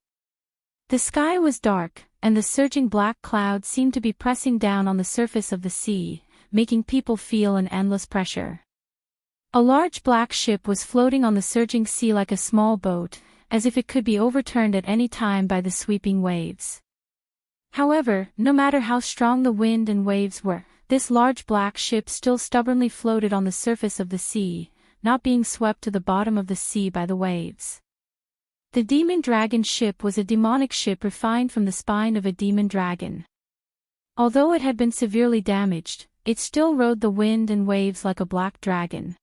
The sky was dark, and the surging black clouds seemed to be pressing down on the surface of the sea, making people feel an endless pressure. A large black ship was floating on the surging sea like a small boat, as if it could be overturned at any time by the sweeping waves. However, no matter how strong the wind and waves were, this large black ship still stubbornly floated on the surface of the sea, not being swept to the bottom of the sea by the waves. The demon dragon ship was a demonic ship refined from the spine of a demon dragon. Although it had been severely damaged, it still rode the wind and waves like a black dragon.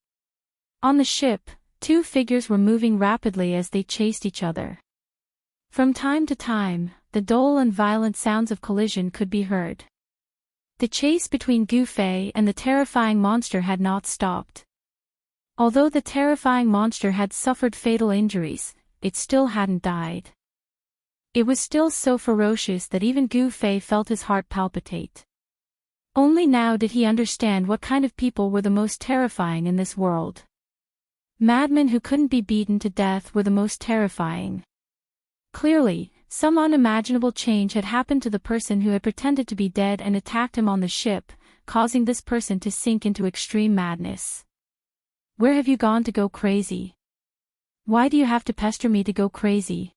On the ship, 2 figures were moving rapidly as they chased each other. From time to time, the dull and violent sounds of collision could be heard. The chase between Gu Fei and the terrifying monster had not stopped. Although the terrifying monster had suffered fatal injuries, it still hadn't died. It was still so ferocious that even Gu Fei felt his heart palpitate. Only now did he understand what kind of people were the most terrifying in this world. Madmen who couldn't be beaten to death were the most terrifying. Clearly, some unimaginable change had happened to the person who had pretended to be dead and attacked him on the ship, causing this person to sink into extreme madness. "Where have you gone to go crazy? Why do you have to pester me to go crazy?"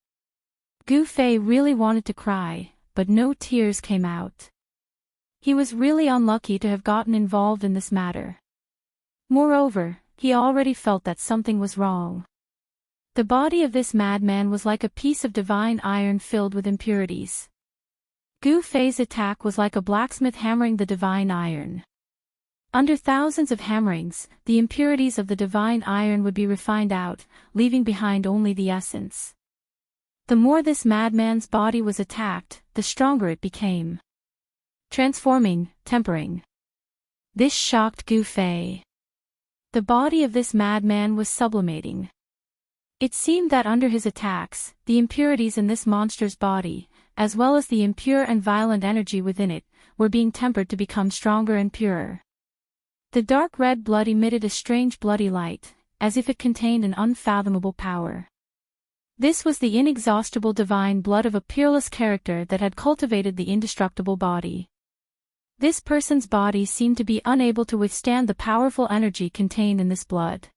Gu Fei really wanted to cry, but no tears came out. He was really unlucky to have gotten involved in this matter. Moreover, he already felt that something was wrong. The body of this madman was like a piece of divine iron filled with impurities. Gu Fei's attack was like a blacksmith hammering the divine iron. Under thousands of hammerings, the impurities of the divine iron would be refined out, leaving behind only the essence. The more this madman's body was attacked, the stronger it became. Transforming, tempering. This shocked Gu Fei. The body of this madman was sublimating. It seemed that under his attacks, the impurities in this monster's body, as well as the impure and violent energy within it, were being tempered to become stronger and purer. The dark red blood emitted a strange bloody light, as if it contained an unfathomable power. This was the inexhaustible divine blood of a peerless character that had cultivated the indestructible body. This person's body seemed to be unable to withstand the powerful energy contained in this blood.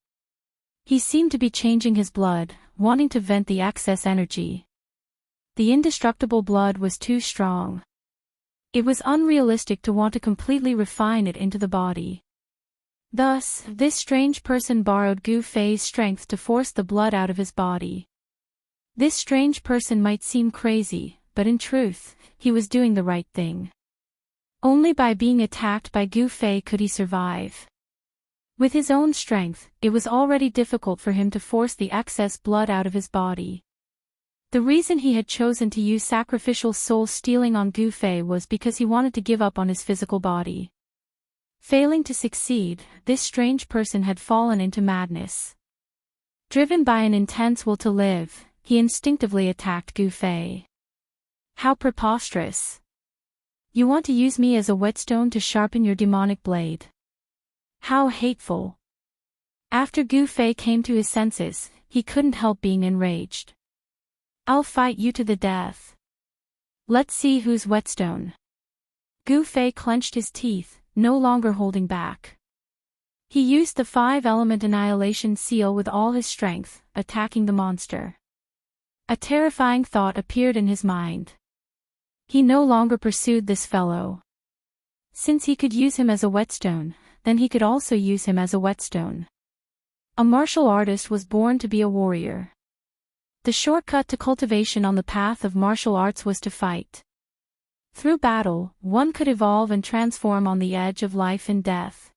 He seemed to be changing his blood, wanting to vent the excess energy. The indestructible blood was too strong. It was unrealistic to want to completely refine it into the body. Thus, this strange person borrowed Gu Fei's strength to force the blood out of his body. This strange person might seem crazy, but in truth, he was doing the right thing. Only by being attacked by Gu Fei could he survive. With his own strength, it was already difficult for him to force the excess blood out of his body. The reason he had chosen to use sacrificial soul stealing on Gu Fei was because he wanted to give up on his physical body. Failing to succeed, this strange person had fallen into madness. Driven by an intense will to live, he instinctively attacked Gu Fei. How preposterous! You want to use me as a whetstone to sharpen your demonic blade. How hateful! After Gu Fei came to his senses, he couldn't help being enraged. I'll fight you to the death. Let's see who's whetstone. Gu Fei clenched his teeth, no longer holding back. He used the 5-element annihilation seal with all his strength, attacking the monster. A terrifying thought appeared in his mind. He no longer pursued this fellow. Since he could use him as a whetstone, then he could also use him as a whetstone. A martial artist was born to be a warrior. The shortcut to cultivation on the path of martial arts was to fight. Through battle, one could evolve and transform on the edge of life and death.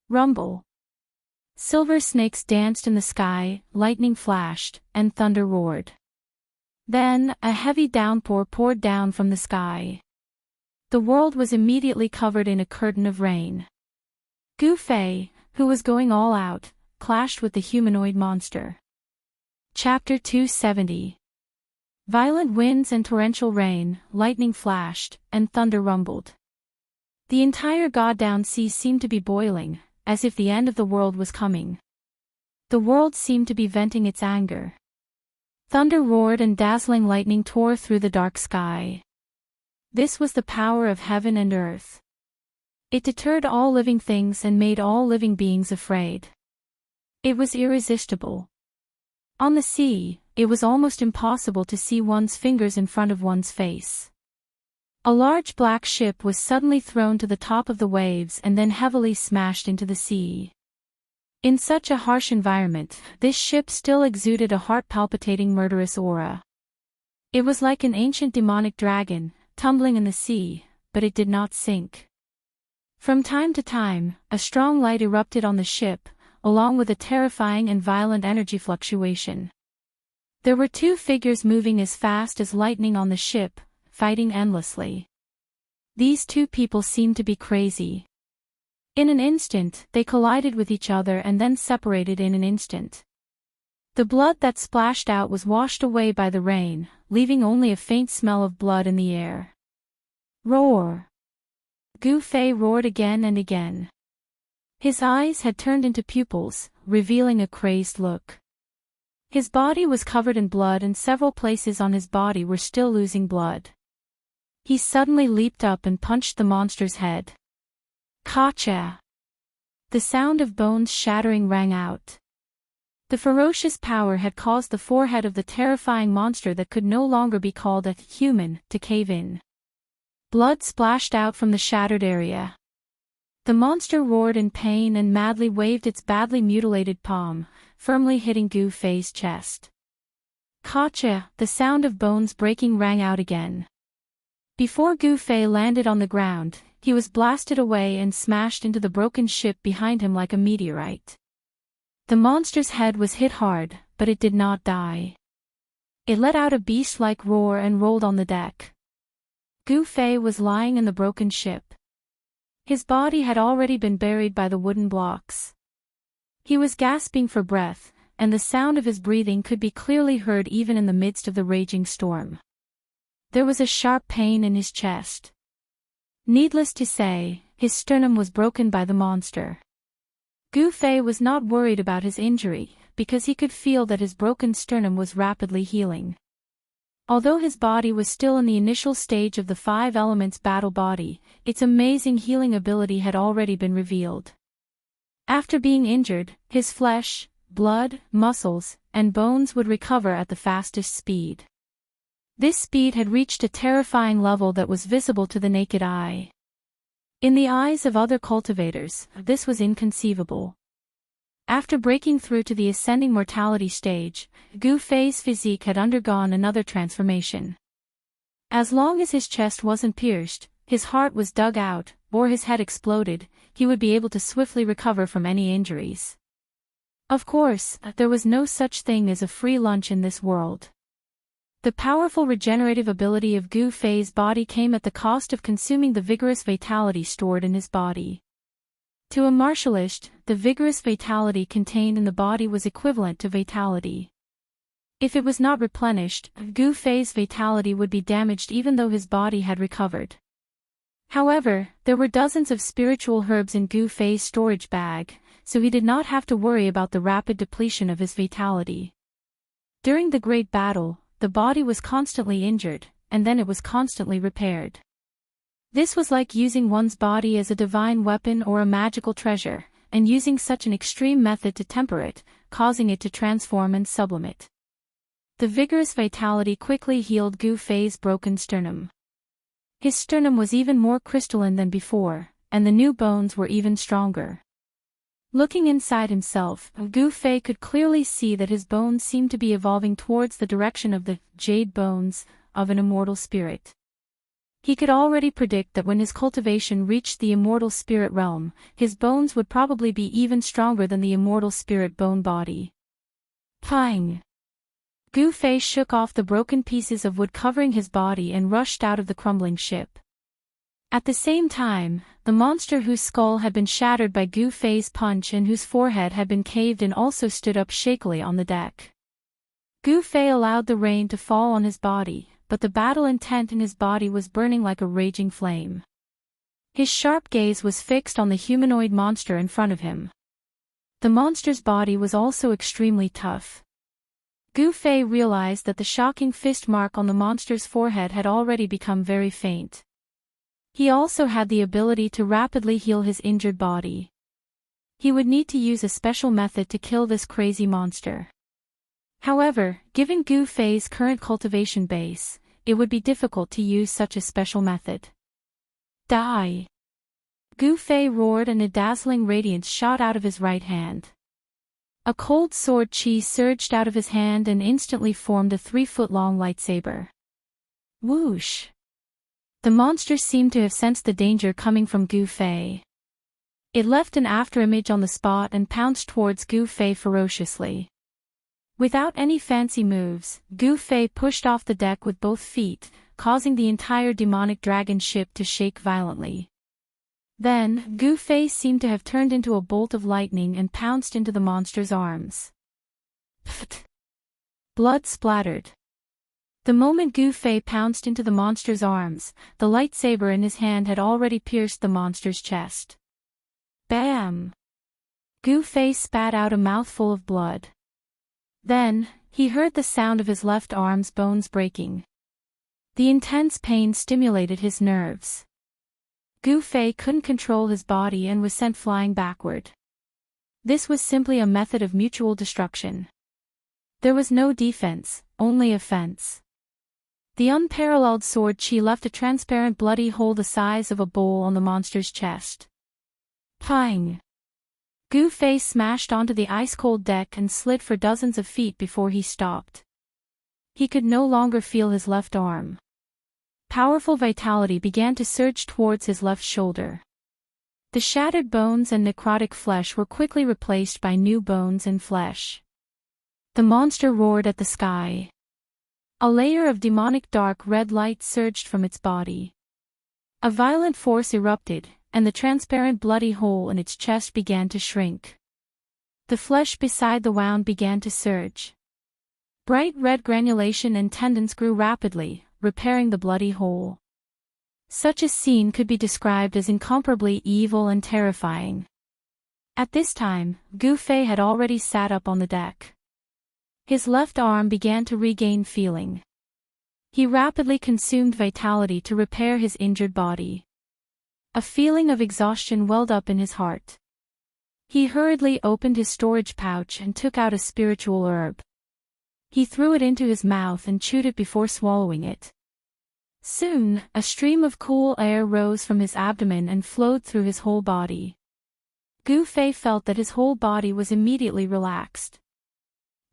Rumble. Silver snakes danced in the sky, lightning flashed, and thunder roared. Then, a heavy downpour poured down from the sky. The world was immediately covered in a curtain of rain. Gu Fei, who was going all out, clashed with the humanoid monster. Chapter 270. Violent winds and torrential rain, lightning flashed, and thunder rumbled. The entire goddamn sea seemed to be boiling, as if the end of the world was coming. The world seemed to be venting its anger. Thunder roared and dazzling lightning tore through the dark sky. This was the power of heaven and earth. It deterred all living things and made all living beings afraid. It was irresistible. On the sea, it was almost impossible to see one's fingers in front of one's face. A large black ship was suddenly thrown to the top of the waves and then heavily smashed into the sea. In such a harsh environment, this ship still exuded a heart-palpitating murderous aura. It was like an ancient demonic dragon, tumbling in the sea, but it did not sink. From time to time, a strong light erupted on the ship, along with a terrifying and violent energy fluctuation. There were 2 figures moving as fast as lightning on the ship, fighting endlessly. These 2 people seemed to be crazy. In an instant, they collided with each other and then separated in an instant. The blood that splashed out was washed away by the rain, leaving only a faint smell of blood in the air. Roar! Gu Fei roared again and again. His eyes had turned into pupils, revealing a crazed look. His body was covered in blood and several places on his body were still losing blood. He suddenly leaped up and punched the monster's head. Gotcha! The sound of bones shattering rang out. The ferocious power had caused the forehead of the terrifying monster that could no longer be called a human to cave in. Blood splashed out from the shattered area. The monster roared in pain and madly waved its badly mutilated palm, firmly hitting Gu Fei's chest. Gotcha! The sound of bones breaking rang out again. Before Gu Fei landed on the ground, he was blasted away and smashed into the broken ship behind him like a meteorite. The monster's head was hit hard, but it did not die. It let out a beast-like roar and rolled on the deck. Gu Fei was lying in the broken ship. His body had already been buried by the wooden blocks. He was gasping for breath, and the sound of his breathing could be clearly heard even in the midst of the raging storm. There was a sharp pain in his chest. Needless to say, his sternum was broken by the monster. Gu Fei was not worried about his injury, because he could feel that his broken sternum was rapidly healing. Although his body was still in the initial stage of the 5 elements battle body, its amazing healing ability had already been revealed. After being injured, his flesh, blood, muscles, and bones would recover at the fastest speed. This speed had reached a terrifying level that was visible to the naked eye. In the eyes of other cultivators, this was inconceivable. After breaking through to the ascending mortality stage, Gu Fei's physique had undergone another transformation. As long as his chest wasn't pierced, his heart was dug out, or his head exploded, he would be able to swiftly recover from any injuries. Of course, there was no such thing as a free lunch in this world. The powerful regenerative ability of Gu Fei's body came at the cost of consuming the vigorous vitality stored in his body. To a martialist, the vigorous vitality contained in the body was equivalent to vitality. If it was not replenished, Gu Fei's vitality would be damaged even though his body had recovered. However, there were dozens of spiritual herbs in Gu Fei's storage bag, so he did not have to worry about the rapid depletion of his vitality. During the great battle, the body was constantly injured, and then it was constantly repaired. This was like using one's body as a divine weapon or a magical treasure, and using such an extreme method to temper it, causing it to transform and sublimate. The vigorous vitality quickly healed Gu Fei's broken sternum. His sternum was even more crystalline than before, and the new bones were even stronger. Looking inside himself, Gu Fei could clearly see that his bones seemed to be evolving towards the direction of the jade bones of an immortal spirit. He could already predict that when his cultivation reached the immortal spirit realm, his bones would probably be even stronger than the immortal spirit bone body. Pang! Gu Fei shook off the broken pieces of wood covering his body and rushed out of the crumbling ship. At the same time, the monster whose skull had been shattered by Gu Fei's punch and whose forehead had been caved in also stood up shakily on the deck. Gu Fei allowed the rain to fall on his body, but the battle intent in his body was burning like a raging flame. His sharp gaze was fixed on the humanoid monster in front of him. The monster's body was also extremely tough. Gu Fei realized that the shocking fist mark on the monster's forehead had already become very faint. He also had the ability to rapidly heal his injured body. He would need to use a special method to kill this crazy monster. However, given Gu Fei's current cultivation base, it would be difficult to use such a special method. Die! Gu Fei roared and a dazzling radiance shot out of his right hand. A cold sword chi surged out of his hand and instantly formed a 3-foot-long lightsaber. Whoosh! The monster seemed to have sensed the danger coming from Gu Fei. It left an afterimage on the spot and pounced towards Gu Fei ferociously. Without any fancy moves, Gu Fei pushed off the deck with both feet, causing the entire demonic dragon ship to shake violently. Then, Gu Fei seemed to have turned into a bolt of lightning and pounced into the monster's arms. Pfft! Blood splattered. The moment Gu Fei pounced into the monster's arms, the lightsaber in his hand had already pierced the monster's chest. Bam! Gu Fei spat out a mouthful of blood. Then, he heard the sound of his left arm's bones breaking. The intense pain stimulated his nerves. Gu Fei couldn't control his body and was sent flying backward. This was simply a method of mutual destruction. There was no defense, only offense. The unparalleled sword chi left a transparent bloody hole the size of a bowl on the monster's chest. Pang! Gu Fei smashed onto the ice-cold deck and slid for dozens of feet before he stopped. He could no longer feel his left arm. Powerful vitality began to surge towards his left shoulder. The shattered bones and necrotic flesh were quickly replaced by new bones and flesh. The monster roared at the sky. A layer of demonic dark red light surged from its body. A violent force erupted, and the transparent bloody hole in its chest began to shrink. The flesh beside the wound began to surge. Bright red granulation and tendons grew rapidly, repairing the bloody hole. Such a scene could be described as incomparably evil and terrifying. At this time, Gu Fei had already sat up on the deck. His left arm began to regain feeling. He rapidly consumed vitality to repair his injured body. A feeling of exhaustion welled up in his heart. He hurriedly opened his storage pouch and took out a spiritual herb. He threw it into his mouth and chewed it before swallowing it. Soon, a stream of cool air rose from his abdomen and flowed through his whole body. Gu Fei felt that his whole body was immediately relaxed.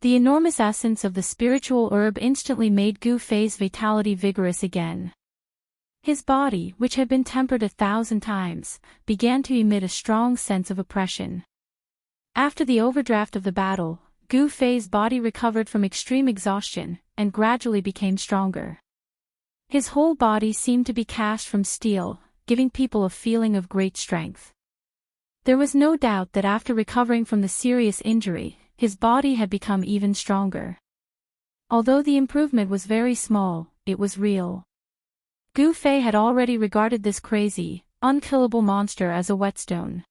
The enormous essence of the spiritual herb instantly made Gu Fei's vitality vigorous again. His body, which had been tempered 1,000 times, began to emit a strong sense of oppression. After the overdraft of the battle, Gu Fei's body recovered from extreme exhaustion, and gradually became stronger. His whole body seemed to be cast from steel, giving people a feeling of great strength. There was no doubt that after recovering from the serious injury, his body had become even stronger. Although the improvement was very small, it was real. Gu Fei had already regarded this crazy, unkillable monster as a whetstone.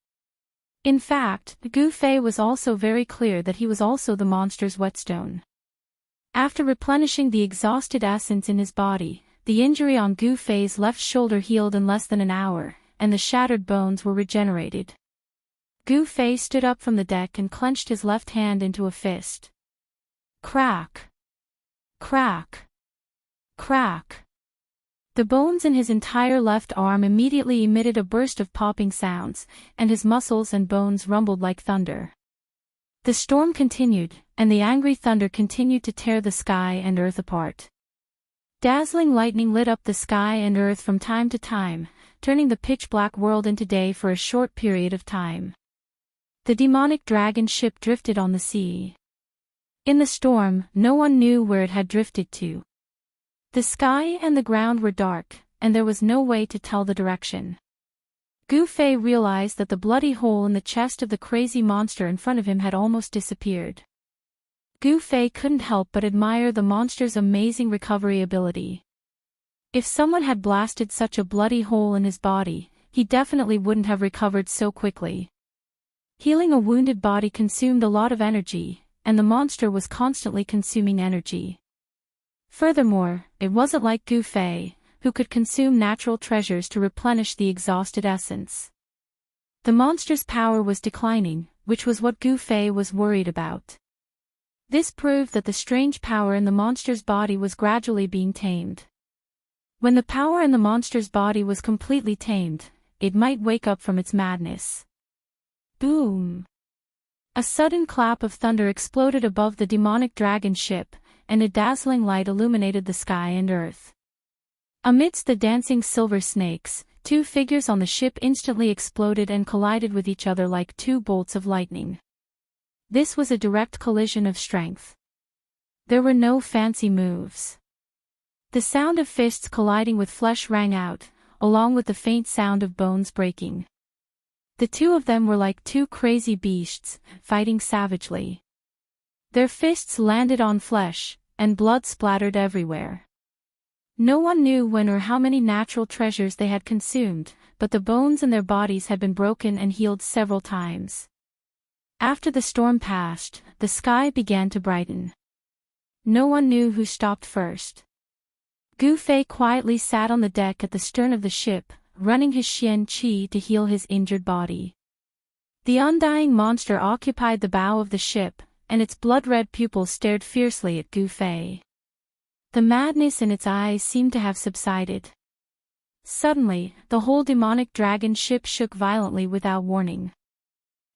In fact, Gu Fei was also very clear that he was also the monster's whetstone. After replenishing the exhausted essence in his body, the injury on Gu Fei's left shoulder healed in less than an hour, and the shattered bones were regenerated. Gu Fei stood up from the deck and clenched his left hand into a fist. Crack! Crack! Crack! The bones in his entire left arm immediately emitted a burst of popping sounds, and his muscles and bones rumbled like thunder. The storm continued, and the angry thunder continued to tear the sky and earth apart. Dazzling lightning lit up the sky and earth from time to time, turning the pitch-black world into day for a short period of time. The demonic dragon ship drifted on the sea. In the storm, no one knew where it had drifted to. The sky and the ground were dark, and there was no way to tell the direction. Gu Fei realized that the bloody hole in the chest of the crazy monster in front of him had almost disappeared. Gu Fei couldn't help but admire the monster's amazing recovery ability. If someone had blasted such a bloody hole in his body, he definitely wouldn't have recovered so quickly. Healing a wounded body consumed a lot of energy, and the monster was constantly consuming energy. Furthermore, it wasn't like Gu Fei, who could consume natural treasures to replenish the exhausted essence. The monster's power was declining, which was what Gu Fei was worried about. This proved that the strange power in the monster's body was gradually being tamed. When the power in the monster's body was completely tamed, it might wake up from its madness. Boom! A sudden clap of thunder exploded above the demonic dragon ship, and a dazzling light illuminated the sky and earth. Amidst the dancing silver snakes, two figures on the ship instantly exploded and collided with each other like two bolts of lightning. This was a direct collision of strength. There were no fancy moves. The sound of fists colliding with flesh rang out, along with the faint sound of bones breaking. The two of them were like two crazy beasts, fighting savagely. Their fists landed on flesh, and blood splattered everywhere. No one knew when or how many natural treasures they had consumed, but the bones in their bodies had been broken and healed several times. After the storm passed, the sky began to brighten. No one knew who stopped first. Gu Fei quietly sat on the deck at the stern of the ship, running his Xian Qi to heal his injured body. The undying monster occupied the bow of the ship, and its blood-red pupils stared fiercely at Gu Fei. The madness in its eyes seemed to have subsided. Suddenly, the whole demonic dragon ship shook violently without warning.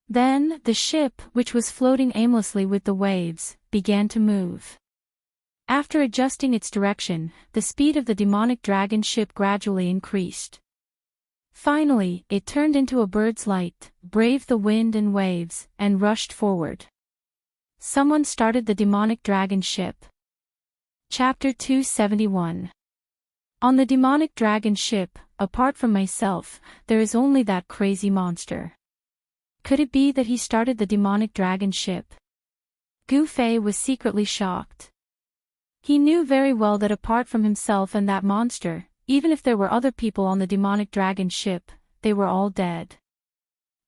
Then, the ship, which was floating aimlessly with the waves, began to move. After adjusting its direction, the speed of the demonic dragon ship gradually increased. Finally, it turned into a bird's light, braved the wind and waves, and rushed forward. Someone started the demonic dragon ship. Chapter 271. On the demonic dragon ship, apart from myself, there is only that crazy monster. Could it be that he started the demonic dragon ship? Gu Fei was secretly shocked. He knew very well that apart from himself and that monster, even if there were other people on the demonic dragon ship, they were all dead.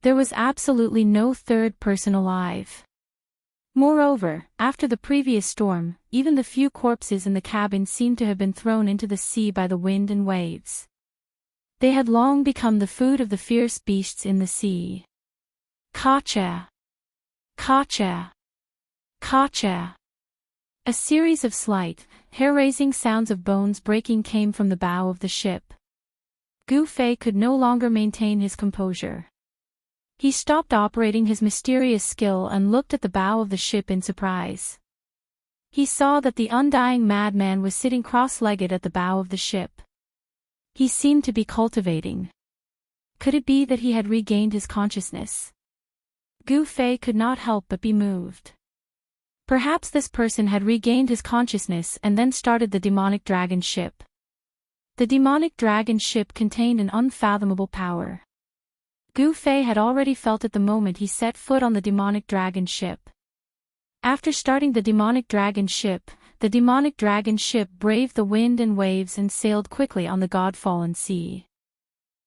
There was absolutely no third person alive. Moreover, after the previous storm, even the few corpses in the cabin seemed to have been thrown into the sea by the wind and waves. They had long become the food of the fierce beasts in the sea. Kacha! Kacha! Kacha! A series of slight, hair-raising sounds of bones breaking came from the bow of the ship. Gu Fei could no longer maintain his composure. He stopped operating his mysterious skill and looked at the bow of the ship in surprise. He saw that the undying madman was sitting cross-legged at the bow of the ship. He seemed to be cultivating. Could it be that he had regained his consciousness? Gu Fei could not help but be moved. Perhaps this person had regained his consciousness and then started the demonic dragon ship. The demonic dragon ship contained an unfathomable power. Gu Fei had already felt it the moment he set foot on the demonic dragon ship. After starting the demonic dragon ship braved the wind and waves and sailed quickly on the god-fallen sea.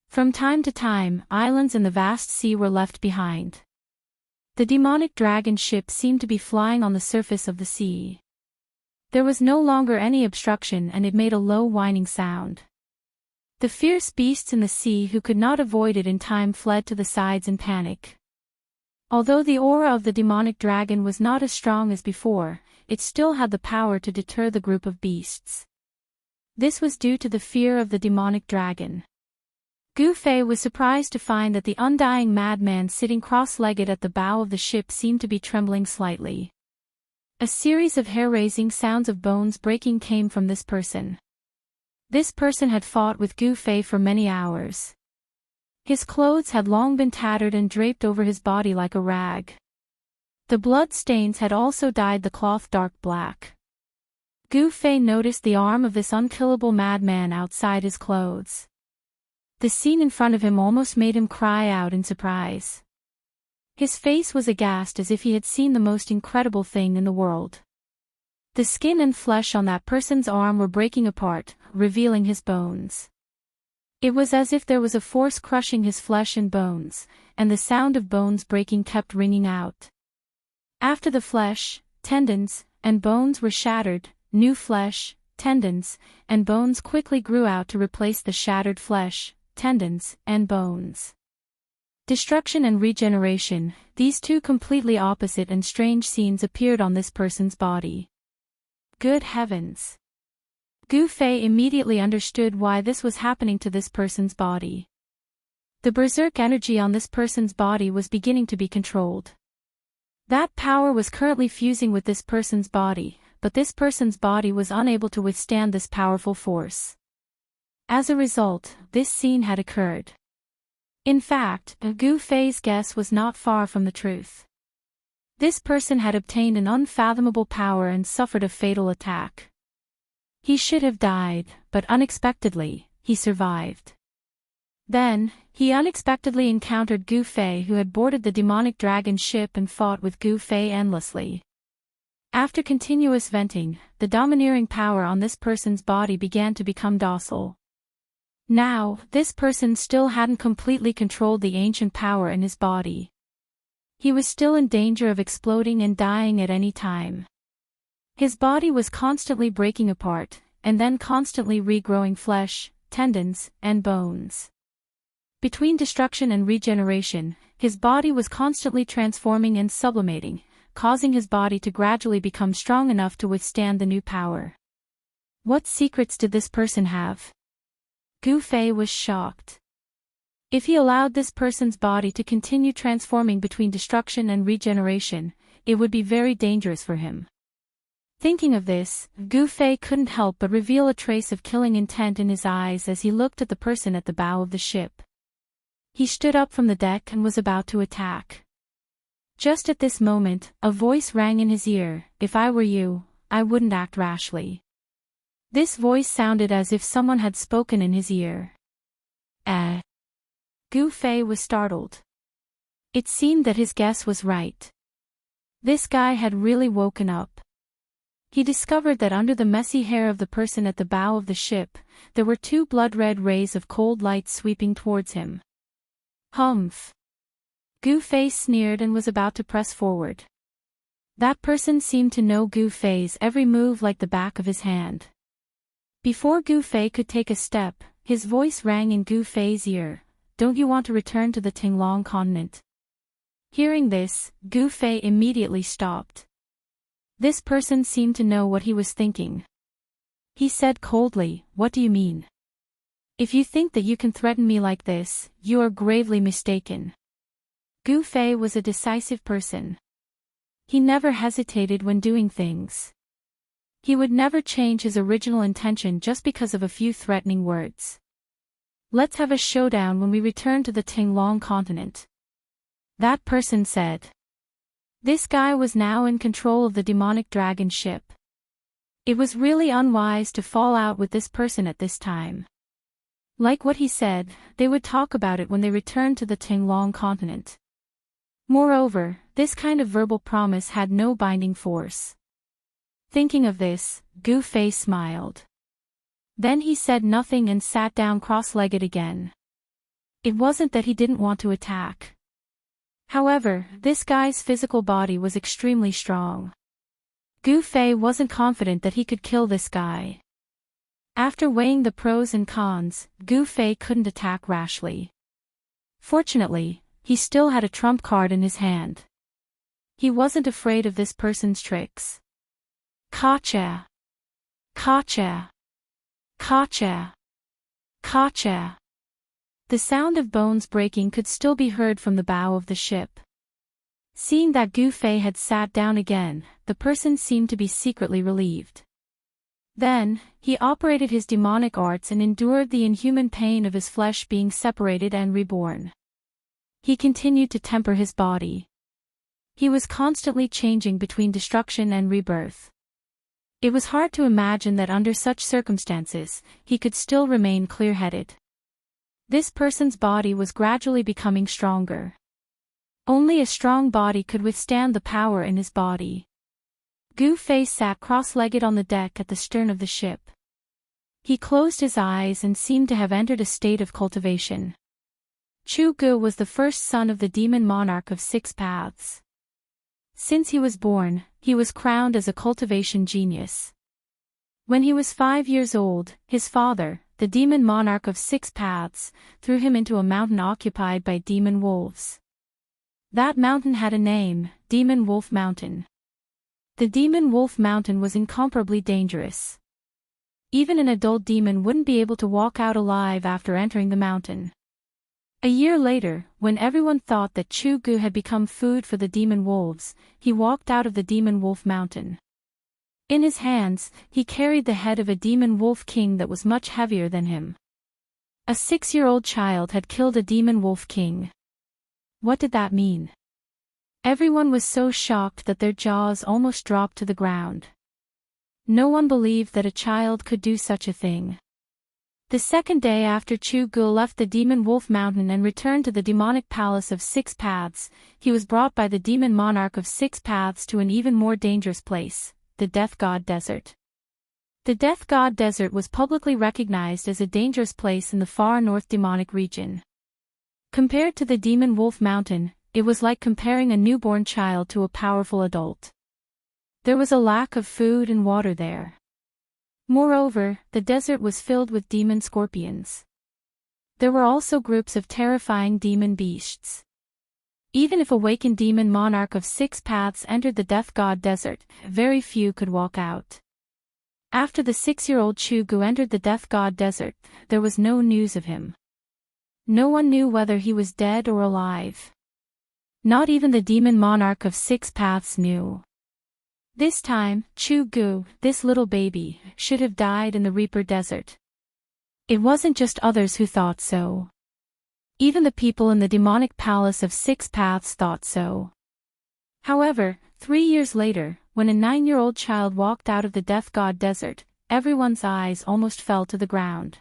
From time to time, islands in the vast sea were left behind. The demonic dragon ship seemed to be flying on the surface of the sea. There was no longer any obstruction and it made a low whining sound. The fierce beasts in the sea who could not avoid it in time fled to the sides in panic. Although the aura of the demonic dragon was not as strong as before, it still had the power to deter the group of beasts. This was due to the fear of the demonic dragon. Gu Fei was surprised to find that the undying madman sitting cross-legged at the bow of the ship seemed to be trembling slightly. A series of hair-raising sounds of bones breaking came from this person. This person had fought with Gu Fei for many hours. His clothes had long been tattered and draped over his body like a rag. The blood stains had also dyed the cloth dark black. Gu Fei noticed the arm of this unkillable madman outside his clothes. The scene in front of him almost made him cry out in surprise. His face was aghast as if he had seen the most incredible thing in the world. The skin and flesh on that person's arm were breaking apart, revealing his bones. It was as if there was a force crushing his flesh and bones, and the sound of bones breaking kept ringing out. After the flesh, tendons, and bones were shattered, new flesh, tendons, and bones quickly grew out to replace the shattered flesh, tendons, and bones. Destruction and regeneration, these two completely opposite and strange scenes appeared on this person's body. Good heavens! Gu Fei immediately understood why this was happening to this person's body. The berserk energy on this person's body was beginning to be controlled. That power was currently fusing with this person's body, but this person's body was unable to withstand this powerful force. As a result, this scene had occurred. In fact, Gu Fei's guess was not far from the truth. This person had obtained an unfathomable power and suffered a fatal attack. He should have died, but unexpectedly, he survived. Then, he unexpectedly encountered Gu Fei, who had boarded the demonic dragon ship and fought with Gu Fei endlessly. After continuous venting, the domineering power on this person's body began to become docile. Now, this person still hadn't completely controlled the ancient power in his body. He was still in danger of exploding and dying at any time. His body was constantly breaking apart, and then constantly regrowing flesh, tendons, and bones. Between destruction and regeneration, his body was constantly transforming and sublimating, causing his body to gradually become strong enough to withstand the new power. What secrets did this person have? Gu Fei was shocked. If he allowed this person's body to continue transforming between destruction and regeneration, it would be very dangerous for him. Thinking of this, Gu Fei couldn't help but reveal a trace of killing intent in his eyes as he looked at the person at the bow of the ship. He stood up from the deck and was about to attack. Just at this moment, a voice rang in his ear, "If I were you, I wouldn't act rashly." This voice sounded as if someone had spoken in his ear. Gu Fei was startled. It seemed that his guess was right. This guy had really woken up. He discovered that under the messy hair of the person at the bow of the ship, there were two blood-red rays of cold light sweeping towards him. Humph! Gu Fei sneered and was about to press forward. That person seemed to know Gu Fei's every move like the back of his hand. Before Gu Fei could take a step, his voice rang in Gu Fei's ear, "Don't you want to return to the Tinglong continent?" Hearing this, Gu Fei immediately stopped. This person seemed to know what he was thinking. He said coldly, "What do you mean? If you think that you can threaten me like this, you are gravely mistaken." Gu Fei was a decisive person. He never hesitated when doing things. He would never change his original intention just because of a few threatening words. "Let's have a showdown when we return to the Tinglong continent," that person said. This guy was now in control of the demonic dragon ship. It was really unwise to fall out with this person at this time. Like what he said, they would talk about it when they returned to the Tinglong continent. Moreover, this kind of verbal promise had no binding force. Thinking of this, Gu Fei smiled. Then he said nothing and sat down cross-legged again. It wasn't that he didn't want to attack. However, this guy's physical body was extremely strong. Gu Fei wasn't confident that he could kill this guy. After weighing the pros and cons, Gu Fei couldn't attack rashly. Fortunately, he still had a trump card in his hand. He wasn't afraid of this person's tricks. "Gotcha! Gotcha! Gotcha! Gotcha!" The sound of bones breaking could still be heard from the bow of the ship. Seeing that Gu Fei had sat down again, the person seemed to be secretly relieved. Then, he operated his demonic arts and endured the inhuman pain of his flesh being separated and reborn. He continued to temper his body. He was constantly changing between destruction and rebirth. It was hard to imagine that under such circumstances, he could still remain clear-headed. This person's body was gradually becoming stronger. Only a strong body could withstand the power in his body. Gu Fei sat cross-legged on the deck at the stern of the ship. He closed his eyes and seemed to have entered a state of cultivation. Chu Gu was the first son of the demon monarch of 6 paths. Since he was born, he was crowned as a cultivation genius. When he was 5 years old, his father, the demon monarch of 6 paths, threw him into a mountain occupied by demon wolves. That mountain had a name, Demon Wolf Mountain. The Demon Wolf Mountain was incomparably dangerous. Even an adult demon wouldn't be able to walk out alive after entering the mountain. A year later, when everyone thought that Chu Gu had become food for the demon wolves, he walked out of the Demon Wolf Mountain. In his hands, he carried the head of a demon wolf king that was much heavier than him. A 6-year-old child had killed a demon wolf king. What did that mean? Everyone was so shocked that their jaws almost dropped to the ground. No one believed that a child could do such a thing. The second day after Chu Gu left the Demon Wolf Mountain and returned to the demonic palace of 6 paths, he was brought by the demon monarch of 6 paths to an even more dangerous place, the Death God Desert. The Death God Desert was publicly recognized as a dangerous place in the far north demonic region. Compared to the Demon Wolf Mountain, it was like comparing a newborn child to a powerful adult. There was a lack of food and water there. Moreover, the desert was filled with demon scorpions. There were also groups of terrifying demon beasts. Even if a awakened demon monarch of 6 paths entered the Death God Desert, very few could walk out. After the 6-year-old Chu Gu entered the Death God Desert, there was no news of him. No one knew whether he was dead or alive. Not even the demon monarch of 6 paths knew. This time, Chu Gu, this little baby, should have died in the Reaper Desert. It wasn't just others who thought so. Even the people in the demonic palace of 6 paths thought so. However, 3 years later, when a 9-year-old child walked out of the Death God Desert, everyone's eyes almost fell to the ground.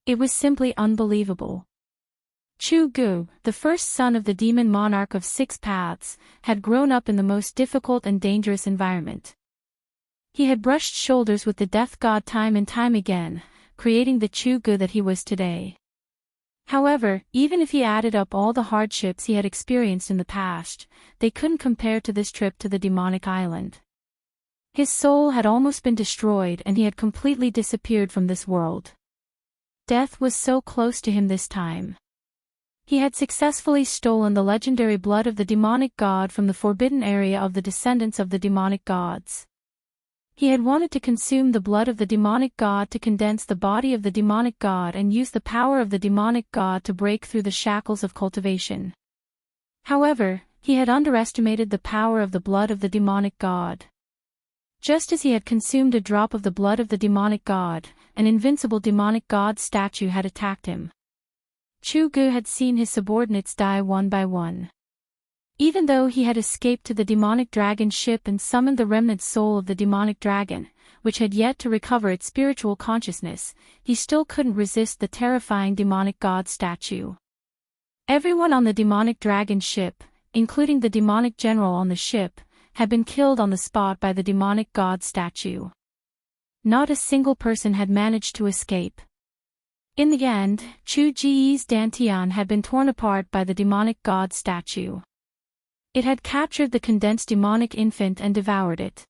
It was simply unbelievable. Chu Gu, the first son of the demon monarch of 6 paths, had grown up in the most difficult and dangerous environment. He had brushed shoulders with the Death God time and time again, creating the Chu Gu that he was today. However, even if he added up all the hardships he had experienced in the past, they couldn't compare to this trip to the demonic island. His soul had almost been destroyed and he had completely disappeared from this world. Death was so close to him this time. He had successfully stolen the legendary blood of the demonic god from the forbidden area of the descendants of the demonic gods. He had wanted to consume the blood of the demonic god to condense the body of the demonic god and use the power of the demonic god to break through the shackles of cultivation. However, he had underestimated the power of the blood of the demonic god. Just as he had consumed a drop of the blood of the demonic god, an invincible demonic god statue had attacked him. Chu Gu had seen his subordinates die one by one. Even though he had escaped to the demonic dragon ship and summoned the remnant soul of the demonic dragon, which had yet to recover its spiritual consciousness, he still couldn't resist the terrifying demonic god statue. Everyone on the demonic dragon ship, including the demonic general on the ship, had been killed on the spot by the demonic god statue. Not a single person had managed to escape. In the end, Chu Ji's dantian had been torn apart by the demonic god statue. It had captured the condensed demonic infant and devoured it.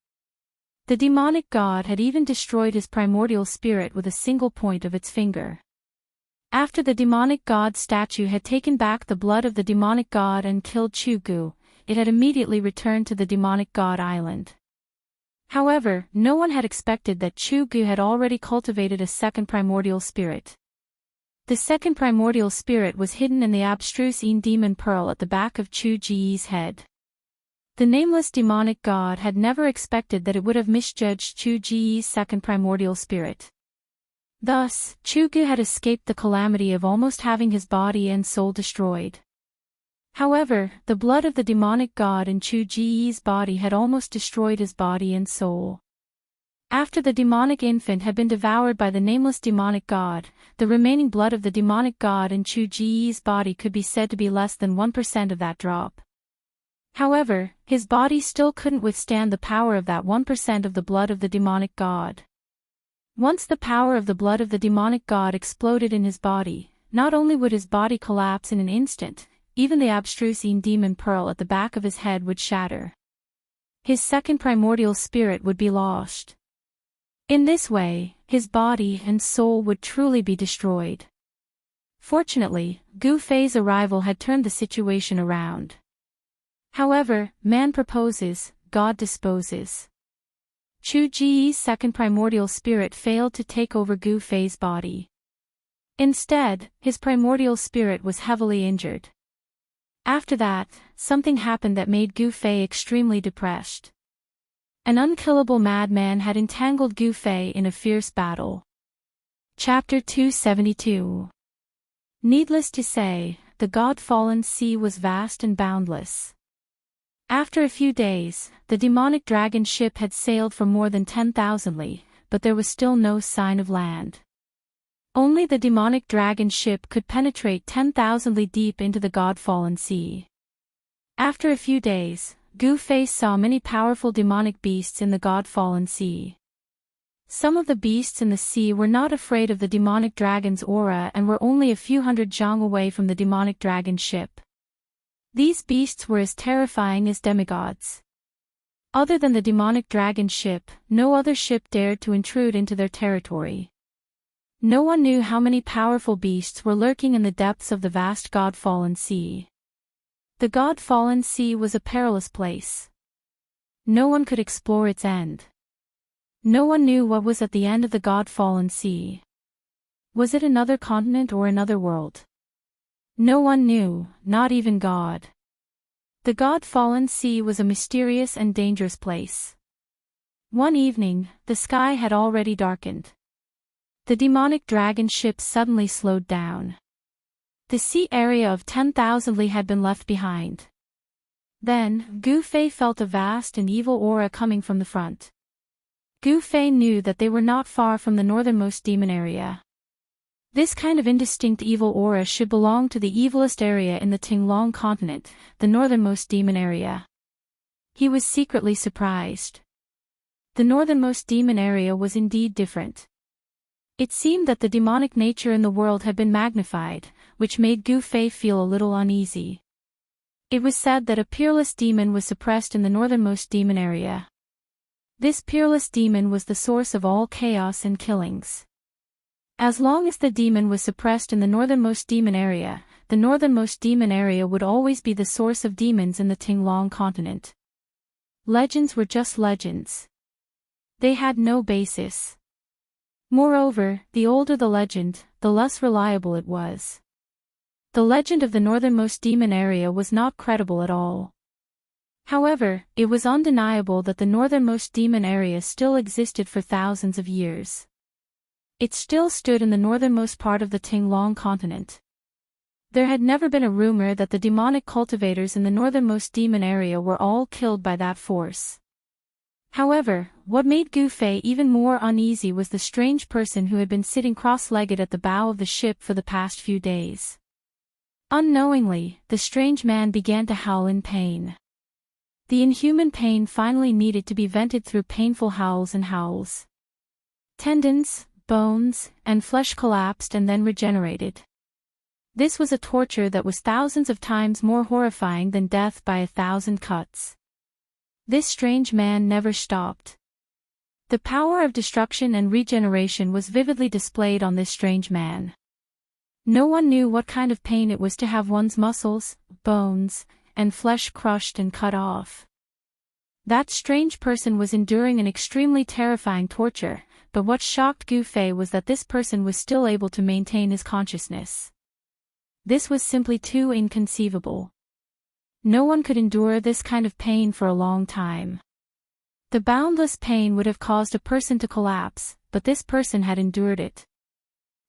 The demonic god had even destroyed his primordial spirit with a single point of its finger. After the demonic god statue had taken back the blood of the demonic god and killed Chu Gu, it had immediately returned to the demonic god island. However, no one had expected that Chu Gu had already cultivated a second primordial spirit. The second primordial spirit was hidden in the abstruse demon pearl at the back of Chu Ji's head. The nameless demonic god had never expected that it would have misjudged Chu Ji's second primordial spirit. Thus, Chu Gu had escaped the calamity of almost having his body and soul destroyed. However, the blood of the demonic god in Chu Ji's body had almost destroyed his body and soul. After the demonic infant had been devoured by the nameless demonic god, the remaining blood of the demonic god in Chu Ji's body could be said to be less than 1% of that drop. However, his body still couldn't withstand the power of that 1% of the blood of the demonic god. Once the power of the blood of the demonic god exploded in his body, not only would his body collapse in an instant, even the abstruse demon pearl at the back of his head would shatter. His second primordial spirit would be lost. In this way, his body and soul would truly be destroyed. Fortunately, Gu Fei's arrival had turned the situation around. However, man proposes, God disposes. Chu Ji's second primordial spirit failed to take over Gu Fei's body. Instead, his primordial spirit was heavily injured. After that, something happened that made Gu Fei extremely depressed. An unkillable madman had entangled Gu Fei in a fierce battle. Chapter 272. Needless to say, the god-fallen sea was vast and boundless. After a few days, the demonic dragon ship had sailed for more than 10,000 li, but there was still no sign of land. Only the demonic dragon ship could penetrate 10,000 li deep into the god-fallen sea. After a few days, Gu Fei saw many powerful demonic beasts in the god-fallen sea. Some of the beasts in the sea were not afraid of the demonic dragon's aura and were only a few hundred zhang away from the demonic dragon ship. These beasts were as terrifying as demigods. Other than the demonic dragon ship, no other ship dared to intrude into their territory. No one knew how many powerful beasts were lurking in the depths of the vast god-fallen sea. The god-fallen sea was a perilous place. No one could explore its end. No one knew what was at the end of the god-fallen sea. Was it another continent or another world? No one knew, not even God. The god-fallen sea was a mysterious and dangerous place. One evening, the sky had already darkened. The demonic dragon ship suddenly slowed down. The sea area of 10,000 li had been left behind. Then, Gu Fei felt a vast and evil aura coming from the front. Gu Fei knew that they were not far from the northernmost demon area. This kind of indistinct evil aura should belong to the evilest area in the Tinglong continent, the northernmost demon area. He was secretly surprised. The northernmost demon area was indeed different. It seemed that the demonic nature in the world had been magnified, which made Gu Fei feel a little uneasy. It was said that a peerless demon was suppressed in the northernmost demon area. This peerless demon was the source of all chaos and killings. As long as the demon was suppressed in the northernmost demon area, the northernmost demon area would always be the source of demons in the Tinglong continent. Legends were just legends. They had no basis. Moreover, the older the legend, the less reliable it was. The legend of the northernmost demon area was not credible at all. However, it was undeniable that the northernmost demon area still existed for thousands of years. It still stood in the northernmost part of the Tinglong continent. There had never been a rumor that the demonic cultivators in the northernmost demon area were all killed by that force. However, what made Gu Fei even more uneasy was the strange person who had been sitting cross-legged at the bow of the ship for the past few days. Unknowingly, the strange man began to howl in pain. The inhuman pain finally needed to be vented through painful howls and howls. Tendons, bones, and flesh collapsed and then regenerated. This was a torture that was thousands of times more horrifying than death by 1,000 cuts. This strange man never stopped. The power of destruction and regeneration was vividly displayed on this strange man. No one knew what kind of pain it was to have one's muscles, bones, and flesh crushed and cut off. That strange person was enduring an extremely terrifying torture, but what shocked Gu Fei was that this person was still able to maintain his consciousness. This was simply too inconceivable. No one could endure this kind of pain for a long time. The boundless pain would have caused a person to collapse, but this person had endured it.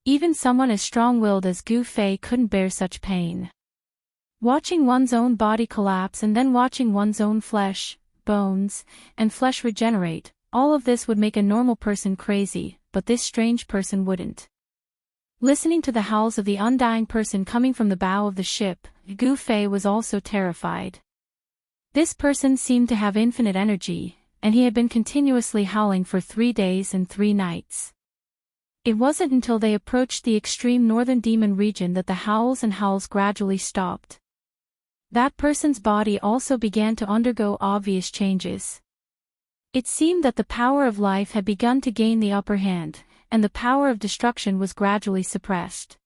Even someone as strong-willed as Gu Fei couldn't bear such pain. Watching one's own body collapse and then watching one's own flesh, bones, and flesh regenerate, all of this would make a normal person crazy, but this strange person wouldn't. Listening to the howls of the undying person coming from the bow of the ship, Gu Fei was also terrified. This person seemed to have infinite energy, and he had been continuously howling for 3 days and 3 nights. It wasn't until they approached the extreme northern demon region that the howls and howls gradually stopped. That person's body also began to undergo obvious changes. It seemed that the power of life had begun to gain the upper hand, and the power of destruction was gradually suppressed.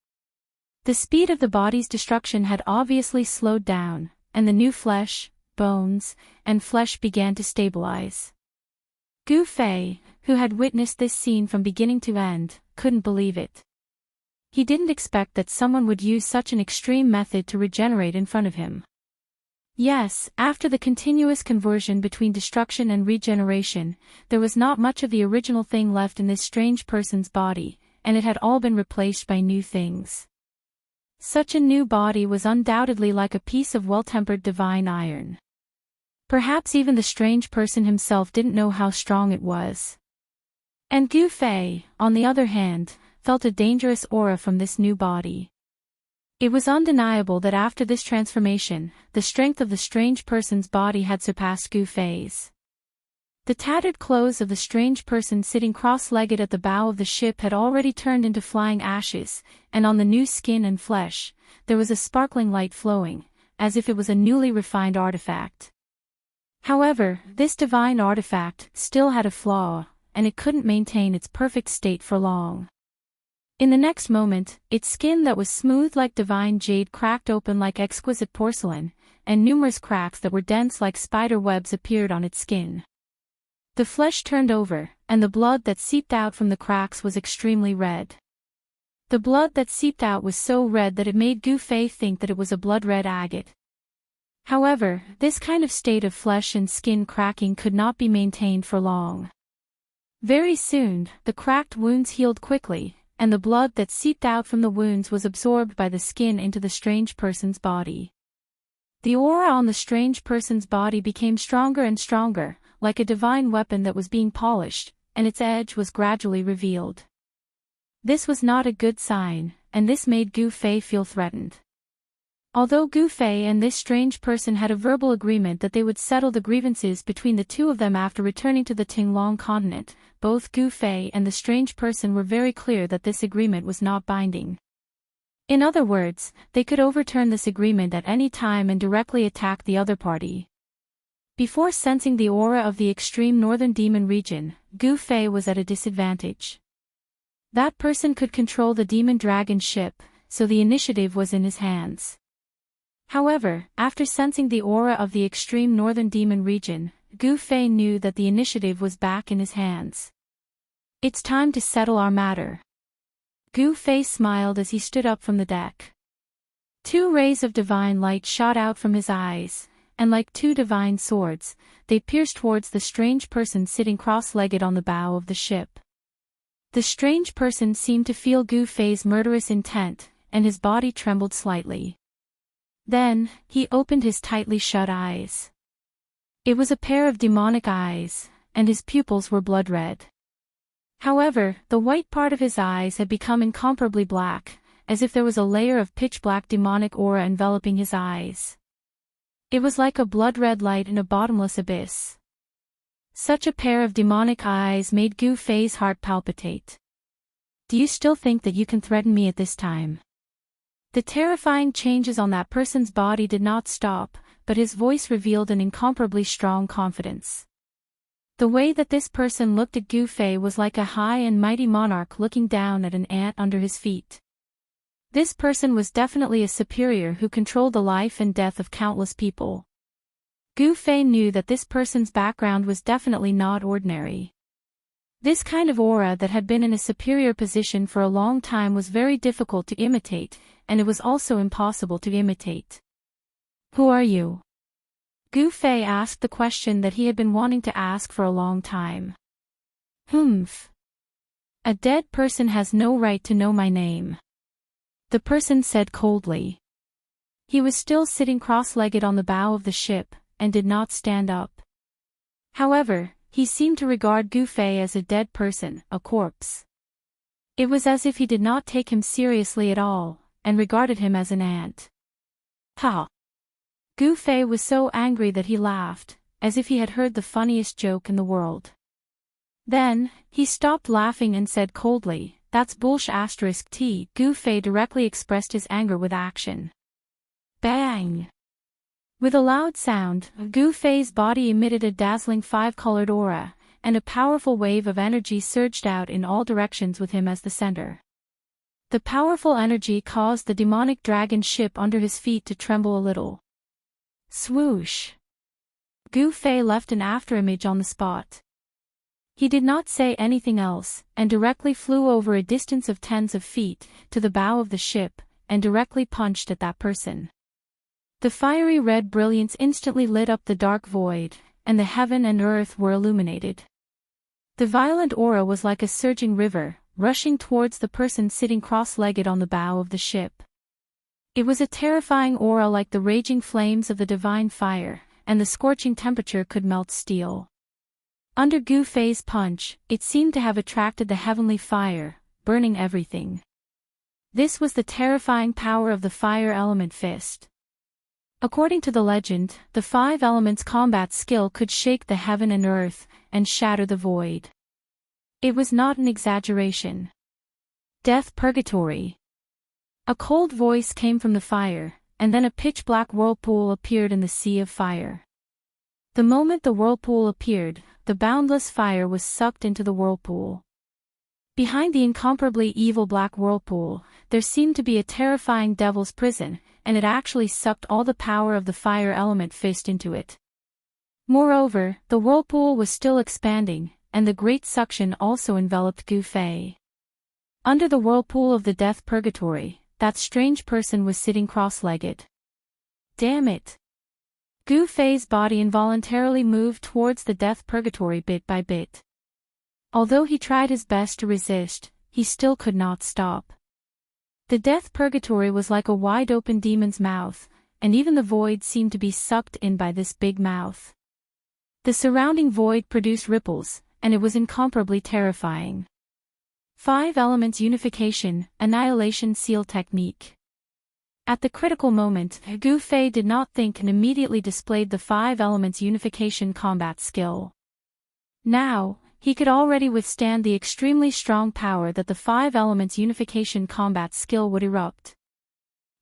The speed of the body's destruction had obviously slowed down, and the new flesh, bones, and flesh began to stabilize. Gu Fei, who had witnessed this scene from beginning to end, couldn't believe it. He didn't expect that someone would use such an extreme method to regenerate in front of him. Yes, after the continuous conversion between destruction and regeneration, there was not much of the original thing left in this strange person's body, and it had all been replaced by new things. Such a new body was undoubtedly like a piece of well-tempered divine iron. Perhaps even the strange person himself didn't know how strong it was. And Gu Fei, on the other hand, felt a dangerous aura from this new body. It was undeniable that after this transformation, the strength of the strange person's body had surpassed Gu Fei's. The tattered clothes of the strange person sitting cross-legged at the bow of the ship had already turned into flying ashes, and on the new skin and flesh, there was a sparkling light flowing, as if it was a newly refined artifact. However, this divine artifact still had a flaw, and it couldn't maintain its perfect state for long. In the next moment, its skin that was smooth like divine jade cracked open like exquisite porcelain, and numerous cracks that were dense like spider webs appeared on its skin. The flesh turned over, and the blood that seeped out from the cracks was extremely red. The blood that seeped out was so red that it made Gu Fei think that it was a blood-red agate. However, this kind of state of flesh and skin cracking could not be maintained for long. Very soon, the cracked wounds healed quickly, and the blood that seeped out from the wounds was absorbed by the skin into the strange person's body. The aura on the strange person's body became stronger and stronger, like a divine weapon that was being polished, and its edge was gradually revealed. This was not a good sign, and this made Gu Fei feel threatened. Although Gu Fei and this strange person had a verbal agreement that they would settle the grievances between the two of them after returning to the Tinglong continent, both Gu Fei and the strange person were very clear that this agreement was not binding. In other words, they could overturn this agreement at any time and directly attack the other party. Before sensing the aura of the extreme northern demon region, Gu Fei was at a disadvantage. That person could control the demon dragon ship, so the initiative was in his hands. However, after sensing the aura of the extreme northern demon region, Gu Fei knew that the initiative was back in his hands. It's time to settle our matter. Gu Fei smiled as he stood up from the deck. Two rays of divine light shot out from his eyes, and like two divine swords, they pierced towards the strange person sitting cross-legged on the bow of the ship. The strange person seemed to feel Gu Fei's murderous intent, and his body trembled slightly. Then, he opened his tightly shut eyes. It was a pair of demonic eyes, and his pupils were blood-red. However, the white part of his eyes had become incomparably black, as if there was a layer of pitch-black demonic aura enveloping his eyes. It was like a blood-red light in a bottomless abyss. Such a pair of demonic eyes made Gu Fei's heart palpitate. Do you still think that you can threaten me at this time? The terrifying changes on that person's body did not stop, but his voice revealed an incomparably strong confidence. The way that this person looked at Gu Fei was like a high and mighty monarch looking down at an ant under his feet. This person was definitely a superior who controlled the life and death of countless people. Gu Fei knew that this person's background was definitely not ordinary. This kind of aura that had been in a superior position for a long time was very difficult to imitate, and it was also impossible to imitate. Who are you? Gu Fei asked the question that he had been wanting to ask for a long time. Humph. A dead person has no right to know my name. The person said coldly. He was still sitting cross-legged on the bow of the ship, and did not stand up. However, he seemed to regard Gu Fei as a dead person, a corpse. It was as if he did not take him seriously at all, and regarded him as an ant. Ha! Gu Fei was so angry that he laughed, as if he had heard the funniest joke in the world. Then, he stopped laughing and said coldly, "That's bullsh*t." Gu Fei directly expressed his anger with action. Bang! With a loud sound, Gu Fei's body emitted a dazzling five-colored aura, and a powerful wave of energy surged out in all directions with him as the center. The powerful energy caused the demonic dragon ship under his feet to tremble a little. Swoosh! Gu Fei left an afterimage on the spot. He did not say anything else, and directly flew over a distance of tens of feet, to the bow of the ship, and directly punched at that person. The fiery red brilliance instantly lit up the dark void, and the heaven and earth were illuminated. The violent aura was like a surging river, rushing towards the person sitting cross-legged on the bow of the ship. It was a terrifying aura like the raging flames of the divine fire, and the scorching temperature could melt steel. Under Gu Fei's punch, it seemed to have attracted the heavenly fire, burning everything. This was the terrifying power of the fire element fist. According to the legend, the five elements combat skill could shake the heaven and earth, and shatter the void. It was not an exaggeration. Death Purgatory. A cold voice came from the fire, and then a pitch-black whirlpool appeared in the sea of fire. The moment the whirlpool appeared, the boundless fire was sucked into the whirlpool. Behind the incomparably evil black whirlpool, there seemed to be a terrifying devil's prison, and it actually sucked all the power of the fire element fist into it. Moreover, the whirlpool was still expanding, and the great suction also enveloped Gu Fei. Under the whirlpool of the death purgatory, that strange person was sitting cross-legged. Damn it! Gu Fei's body involuntarily moved towards the death purgatory bit by bit. Although he tried his best to resist, he still could not stop. The death purgatory was like a wide-open demon's mouth, and even the void seemed to be sucked in by this big mouth. The surrounding void produced ripples, and it was incomparably terrifying. 5 Elements Unification, Annihilation Seal Technique. At the critical moment, Gu Fei did not think and immediately displayed the 5 Elements Unification combat skill. Now, he could already withstand the extremely strong power that the 5 Elements Unification combat skill would erupt.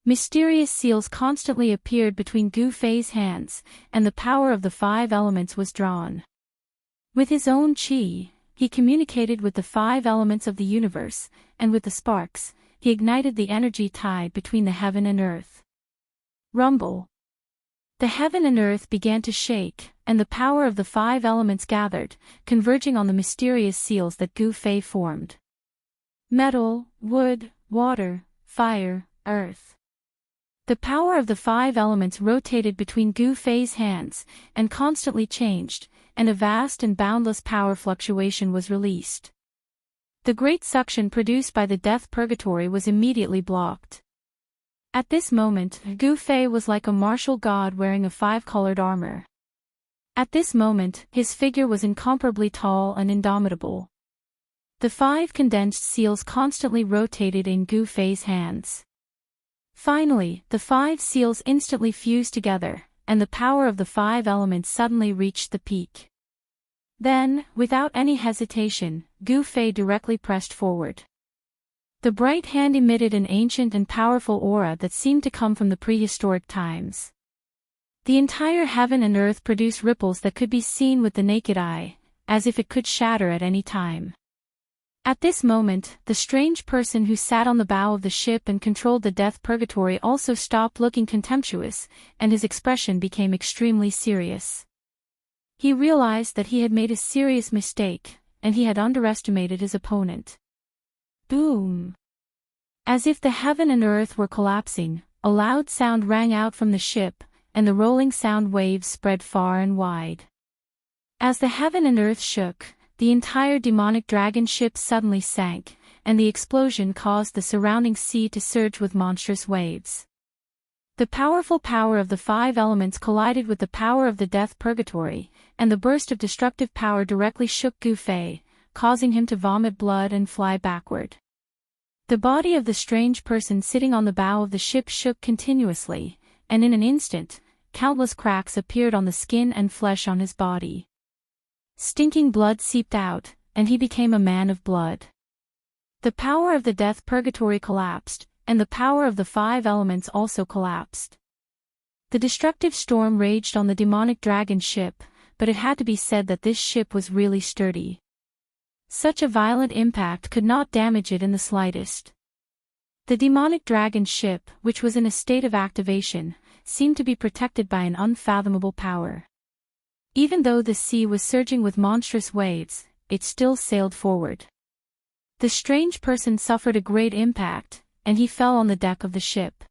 Mysterious seals constantly appeared between Gu Fei's hands, and the power of the 5 elements was drawn. With his own qi, he communicated with the 5 elements of the universe, and with the sparks, he ignited the energy tide between the heaven and earth. Rumble. The heaven and earth began to shake, and the power of the 5 elements gathered, converging on the mysterious seals that Gu Fei formed. Metal, wood, water, fire, earth. The power of the 5 elements rotated between Gu Fei's hands, and constantly changed, and a vast and boundless power fluctuation was released. The great suction produced by the death purgatory was immediately blocked. At this moment, Gu Fei was like a martial god wearing a 5-colored armor. At this moment, his figure was incomparably tall and indomitable. The 5 condensed seals constantly rotated in Gu Fei's hands. Finally, the 5 seals instantly fused together, and the power of the 5 elements suddenly reached the peak. Then, without any hesitation, Gu Fei directly pressed forward. The bright hand emitted an ancient and powerful aura that seemed to come from the prehistoric times. The entire heaven and earth produced ripples that could be seen with the naked eye, as if it could shatter at any time. At this moment, the strange person who sat on the bow of the ship and controlled the death purgatory also stopped looking contemptuous, and his expression became extremely serious. He realized that he had made a serious mistake, and he had underestimated his opponent. Boom! As if the heaven and earth were collapsing, a loud sound rang out from the ship, and the rolling sound waves spread far and wide. As the heaven and earth shook, the entire demonic dragon ship suddenly sank, and the explosion caused the surrounding sea to surge with monstrous waves. The powerful power of the 5 elements collided with the power of the death purgatory, and the burst of destructive power directly shook Gu Fei, causing him to vomit blood and fly backward. The body of the strange person sitting on the bow of the ship shook continuously, and in an instant, countless cracks appeared on the skin and flesh on his body. Stinking blood seeped out, and he became a man of blood. The power of the death purgatory collapsed, and the power of the 5 elements also collapsed. The destructive storm raged on the demonic dragon ship, but it had to be said that this ship was really sturdy. Such a violent impact could not damage it in the slightest. The demonic dragon ship, which was in a state of activation, seemed to be protected by an unfathomable power. Even though the sea was surging with monstrous waves, it still sailed forward. The strange person suffered a great impact, and he fell on the deck of the ship.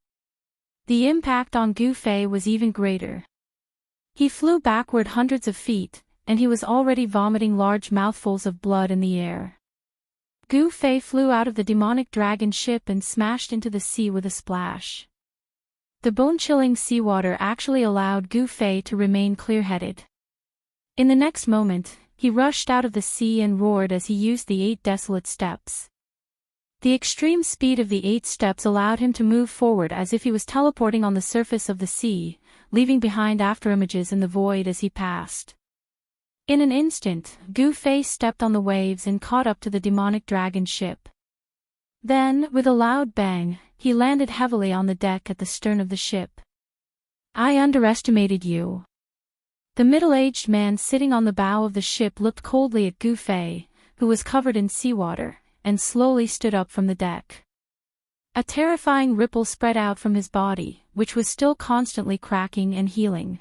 The impact on Gu Fei was even greater. He flew backward hundreds of feet, and he was already vomiting large mouthfuls of blood in the air. Gu Fei flew out of the demonic dragon ship and smashed into the sea with a splash. The bone-chilling seawater actually allowed Gu Fei to remain clear-headed. In the next moment, he rushed out of the sea and roared as he used the 8 desolate steps. The extreme speed of the 8 steps allowed him to move forward as if he was teleporting on the surface of the sea, leaving behind afterimages in the void as he passed. In an instant, Gu Fei stepped on the waves and caught up to the demonic dragon ship. Then, with a loud bang, he landed heavily on the deck at the stern of the ship. "I underestimated you." The middle-aged man sitting on the bow of the ship looked coldly at Gu Fei, who was covered in seawater, and slowly stood up from the deck. A terrifying ripple spread out from his body, which was still constantly cracking and healing.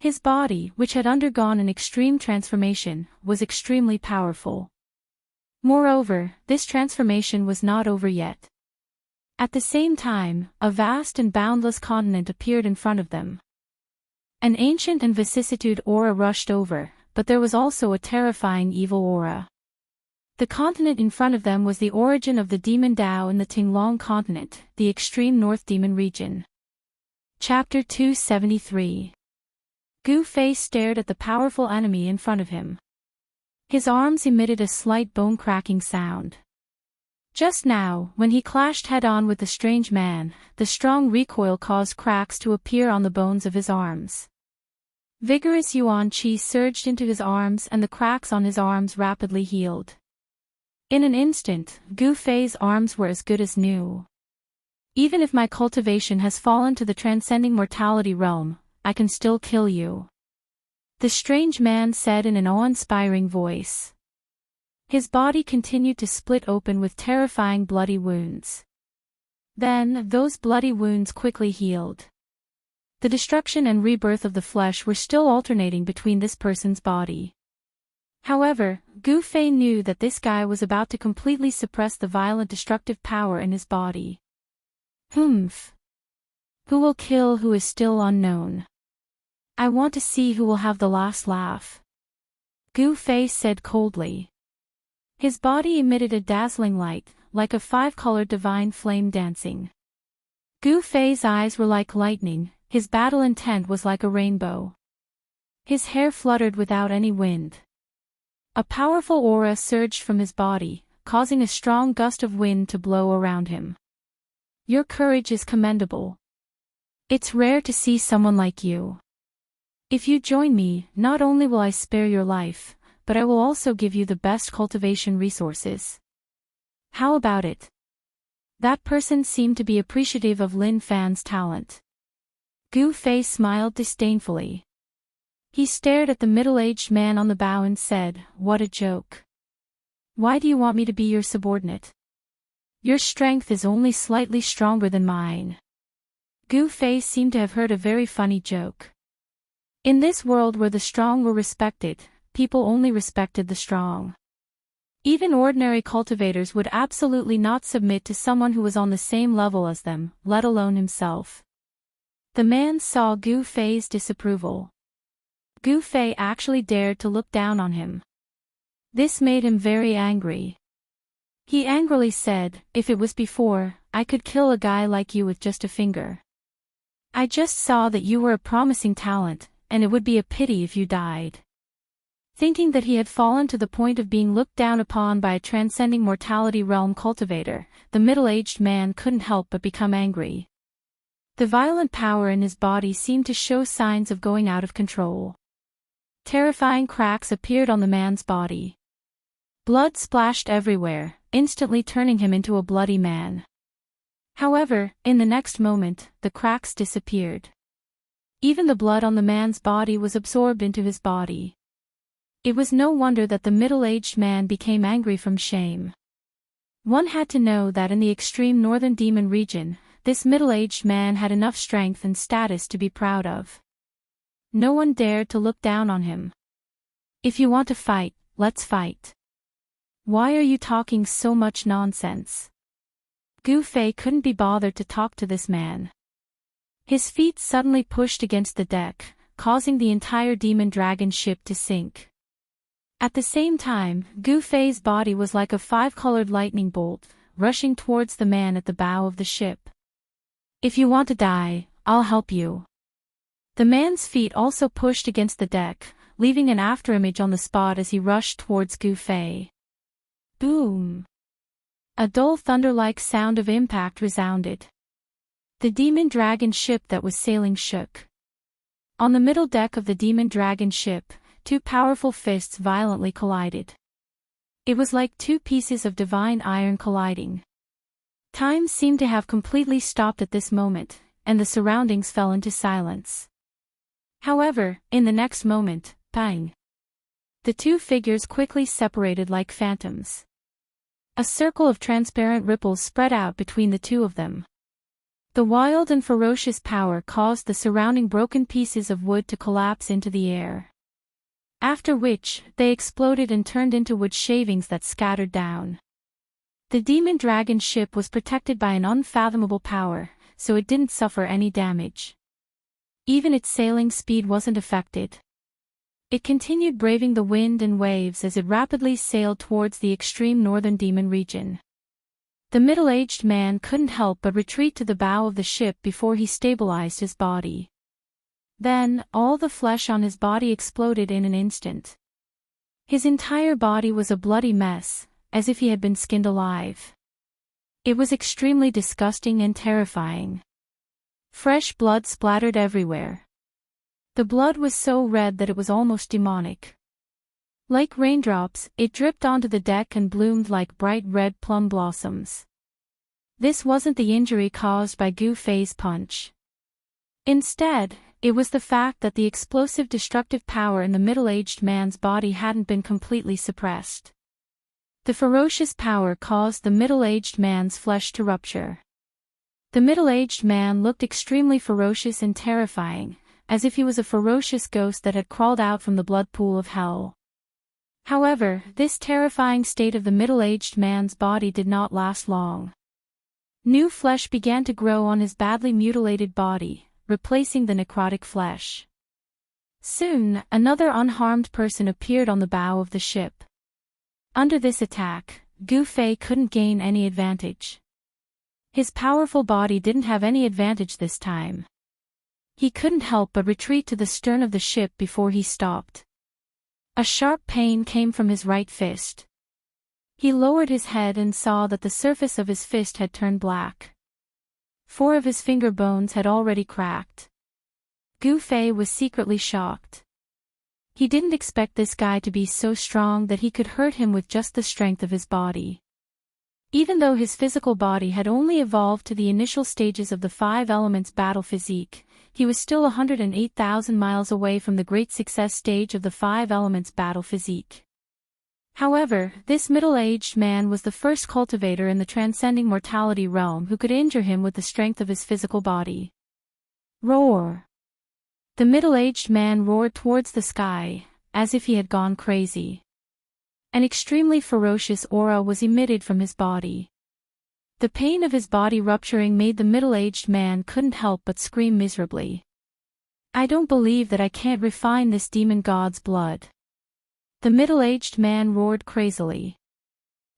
His body, which had undergone an extreme transformation, was extremely powerful. Moreover, this transformation was not over yet. At the same time, a vast and boundless continent appeared in front of them. An ancient and vicissitude aura rushed over, but there was also a terrifying evil aura. The continent in front of them was the origin of the demon Tao in the Tinglong continent, the extreme North Demon region. Chapter 273. Gu Fei stared at the powerful enemy in front of him. His arms emitted a slight bone-cracking sound. Just now, when he clashed head-on with the strange man, the strong recoil caused cracks to appear on the bones of his arms. Vigorous yuan qi surged into his arms and the cracks on his arms rapidly healed. In an instant, Gu Fei's arms were as good as new. "Even if my cultivation has fallen to the transcending mortality realm, I can still kill you," the strange man said in an awe-inspiring voice. His body continued to split open with terrifying bloody wounds. Then, those bloody wounds quickly healed. The destruction and rebirth of the flesh were still alternating between this person's body. However, Gu Fei knew that this guy was about to completely suppress the violent destructive power in his body. Humph. Who will kill who is still unknown? I want to see who will have the last laugh. Gu Fei said coldly. His body emitted a dazzling light, like a five-colored divine flame dancing. Gu Fei's eyes were like lightning, his battle intent was like a rainbow. His hair fluttered without any wind. A powerful aura surged from his body, causing a strong gust of wind to blow around him. Your courage is commendable. It's rare to see someone like you. If you join me, not only will I spare your life, but I will also give you the best cultivation resources. How about it? That person seemed to be appreciative of Lin Fan's talent. Gu Fei smiled disdainfully. He stared at the middle-aged man on the bow and said, "What a joke. Why do you want me to be your subordinate? Your strength is only slightly stronger than mine." Gu Fei seemed to have heard a very funny joke. In this world where the strong were respected, people only respected the strong. Even ordinary cultivators would absolutely not submit to someone who was on the same level as them, let alone himself. The man saw Gu Fei's disapproval. Gu Fei actually dared to look down on him. This made him very angry. He angrily said, "If it was before, I could kill a guy like you with just a finger. I just saw that you were a promising talent, and it would be a pity if you died." Thinking that he had fallen to the point of being looked down upon by a transcending mortality realm cultivator, the middle-aged man couldn't help but become angry. The violent power in his body seemed to show signs of going out of control. Terrifying cracks appeared on the man's body. Blood splashed everywhere, instantly turning him into a bloody man. However, in the next moment, the cracks disappeared. Even the blood on the man's body was absorbed into his body. It was no wonder that the middle-aged man became angry from shame. One had to know that in the extreme northern demon region, this middle-aged man had enough strength and status to be proud of. No one dared to look down on him. "If you want to fight, let's fight. Why are you talking so much nonsense?" Gu Fei couldn't be bothered to talk to this man. His feet suddenly pushed against the deck, causing the entire demon dragon ship to sink. At the same time, Gu Fei's body was like a five-colored lightning bolt, rushing towards the man at the bow of the ship. "If you want to die, I'll help you." The man's feet also pushed against the deck, leaving an afterimage on the spot as he rushed towards Gu Fei. Boom! A dull thunder-like sound of impact resounded. The demon dragon ship that was sailing shook. On the middle deck of the demon dragon ship, two powerful fists violently collided. It was like two pieces of divine iron colliding. Time seemed to have completely stopped at this moment, and the surroundings fell into silence. However, in the next moment, bang! The two figures quickly separated like phantoms. A circle of transparent ripples spread out between the two of them. The wild and ferocious power caused the surrounding broken pieces of wood to collapse into the air. After which, they exploded and turned into wood shavings that scattered down. The demon dragon ship was protected by an unfathomable power, so it didn't suffer any damage. Even its sailing speed wasn't affected. It continued braving the wind and waves as it rapidly sailed towards the extreme northern demon region. The middle-aged man couldn't help but retreat to the bow of the ship before he stabilized his body. Then, all the flesh on his body exploded in an instant. His entire body was a bloody mess, as if he had been skinned alive. It was extremely disgusting and terrifying. Fresh blood splattered everywhere. The blood was so red that it was almost demonic. Like raindrops, it dripped onto the deck and bloomed like bright red plum blossoms. This wasn't the injury caused by Gu Fei's punch. Instead, it was the fact that the explosive destructive power in the middle-aged man's body hadn't been completely suppressed. The ferocious power caused the middle-aged man's flesh to rupture. The middle-aged man looked extremely ferocious and terrifying, as if he was a ferocious ghost that had crawled out from the blood pool of hell. However, this terrifying state of the middle-aged man's body did not last long. New flesh began to grow on his badly mutilated body, replacing the necrotic flesh. Soon, another unharmed person appeared on the bow of the ship. Under this attack, Gu Fei couldn't gain any advantage. His powerful body didn't have any advantage this time. He couldn't help but retreat to the stern of the ship before he stopped. A sharp pain came from his right fist. He lowered his head and saw that the surface of his fist had turned black. 4 of his finger bones had already cracked. Gu Fei was secretly shocked. He didn't expect this guy to be so strong that he could hurt him with just the strength of his body. Even though his physical body had only evolved to the initial stages of the 5 elements battle physique, he was still 108,000 miles away from the great success stage of the 5 elements battle physique. However, this middle-aged man was the first cultivator in the transcending mortality realm who could injure him with the strength of his physical body. Roar! The middle-aged man roared towards the sky, as if he had gone crazy. An extremely ferocious aura was emitted from his body. The pain of his body rupturing made the middle-aged man couldn't help but scream miserably. "I don't believe that I can't refine this demon god's blood." The middle-aged man roared crazily.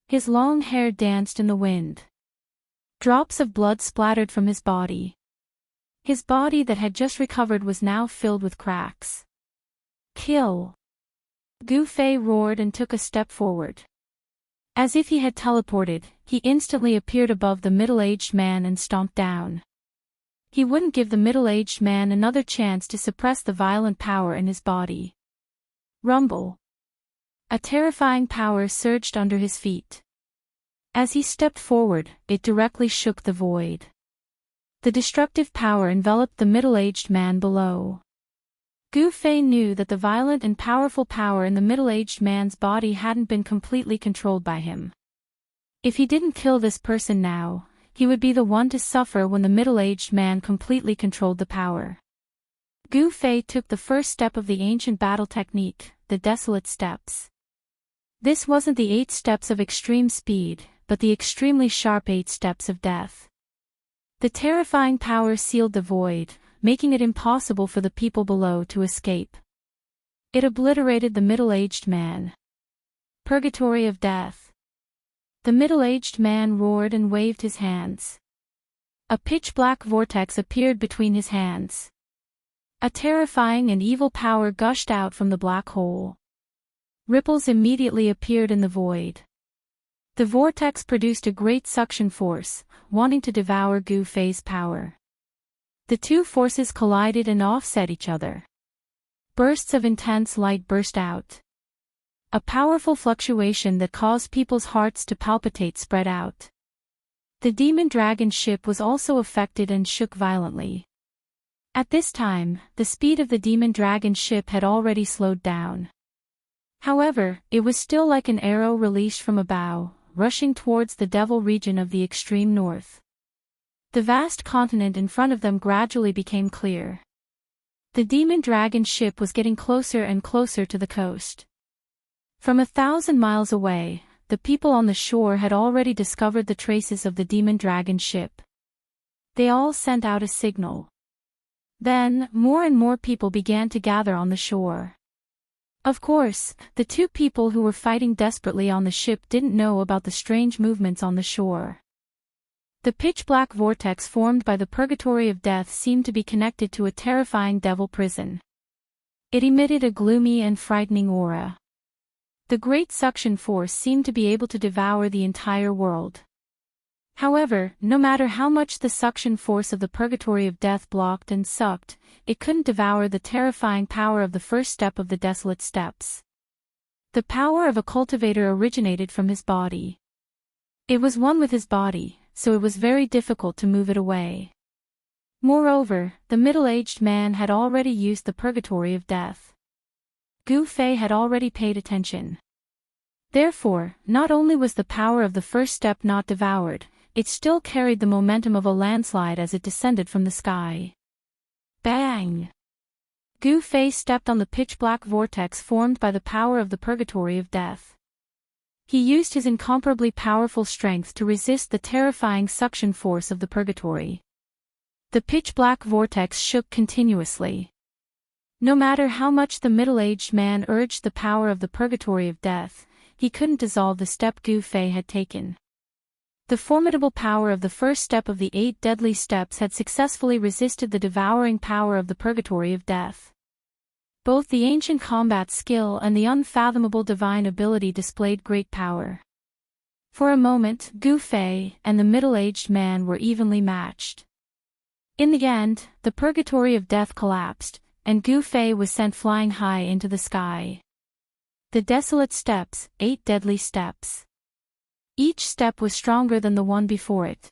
His long hair danced in the wind. Drops of blood splattered from his body. His body that had just recovered was now filled with cracks. "Kill!" Gu Fei roared and took a step forward. As if he had teleported, he instantly appeared above the middle-aged man and stomped down. He wouldn't give the middle-aged man another chance to suppress the violent power in his body. Rumble! A terrifying power surged under his feet. As he stepped forward, it directly shook the void. The destructive power enveloped the middle-aged man below. Gu Fei knew that the violent and powerful power in the middle-aged man's body hadn't been completely controlled by him. If he didn't kill this person now, he would be the one to suffer when the middle-aged man completely controlled the power. Gu Fei took the first step of the ancient battle technique, the desolate steps. This wasn't the 8 steps of extreme speed, but the extremely sharp 8 steps of death. The terrifying power sealed the void, making it impossible for the people below to escape. It obliterated the middle-aged man. Purgatory of death. The middle-aged man roared and waved his hands. A pitch-black vortex appeared between his hands. A terrifying and evil power gushed out from the black hole. Ripples immediately appeared in the void. The vortex produced a great suction force, wanting to devour Gu Fei's power. The two forces collided and offset each other. Bursts of intense light burst out. A powerful fluctuation that caused people's hearts to palpitate spread out. The demon dragon ship was also affected and shook violently. At this time, the speed of the demon dragon ship had already slowed down. However, it was still like an arrow released from a bow, rushing towards the devil region of the extreme north. The vast continent in front of them gradually became clear. The demon dragon ship was getting closer and closer to the coast. From 1,000 miles away, the people on the shore had already discovered the traces of the demon dragon ship. They all sent out a signal. Then, more and more people began to gather on the shore. Of course, the 2 people who were fighting desperately on the ship didn't know about the strange movements on the shore. The pitch-black vortex formed by the purgatory of death seemed to be connected to a terrifying devil prison. It emitted a gloomy and frightening aura. The great suction force seemed to be able to devour the entire world. However, no matter how much the suction force of the purgatory of death blocked and sucked, it couldn't devour the terrifying power of the first step of the desolate steps. The power of a cultivator originated from his body. It was one with his body, so it was very difficult to move it away. Moreover, the middle-aged man had already used the purgatory of death. Gu Fei had already paid attention. Therefore, not only was the power of the first step not devoured, it still carried the momentum of a landslide as it descended from the sky. Bang! Gu Fei stepped on the pitch-black vortex formed by the power of the purgatory of death. He used his incomparably powerful strength to resist the terrifying suction force of the purgatory. The pitch-black vortex shook continuously. No matter how much the middle-aged man urged the power of the purgatory of death, he couldn't dissolve the step Gu Fei had taken. The formidable power of the first step of the 8 deadly steps had successfully resisted the devouring power of the purgatory of death. Both the ancient combat skill and the unfathomable divine ability displayed great power. For a moment, Gu Fei and the middle-aged man were evenly matched. In the end, the purgatory of death collapsed, and Gu Fei was sent flying high into the sky. The desolate steps, 8 deadly steps. Each step was stronger than the one before it.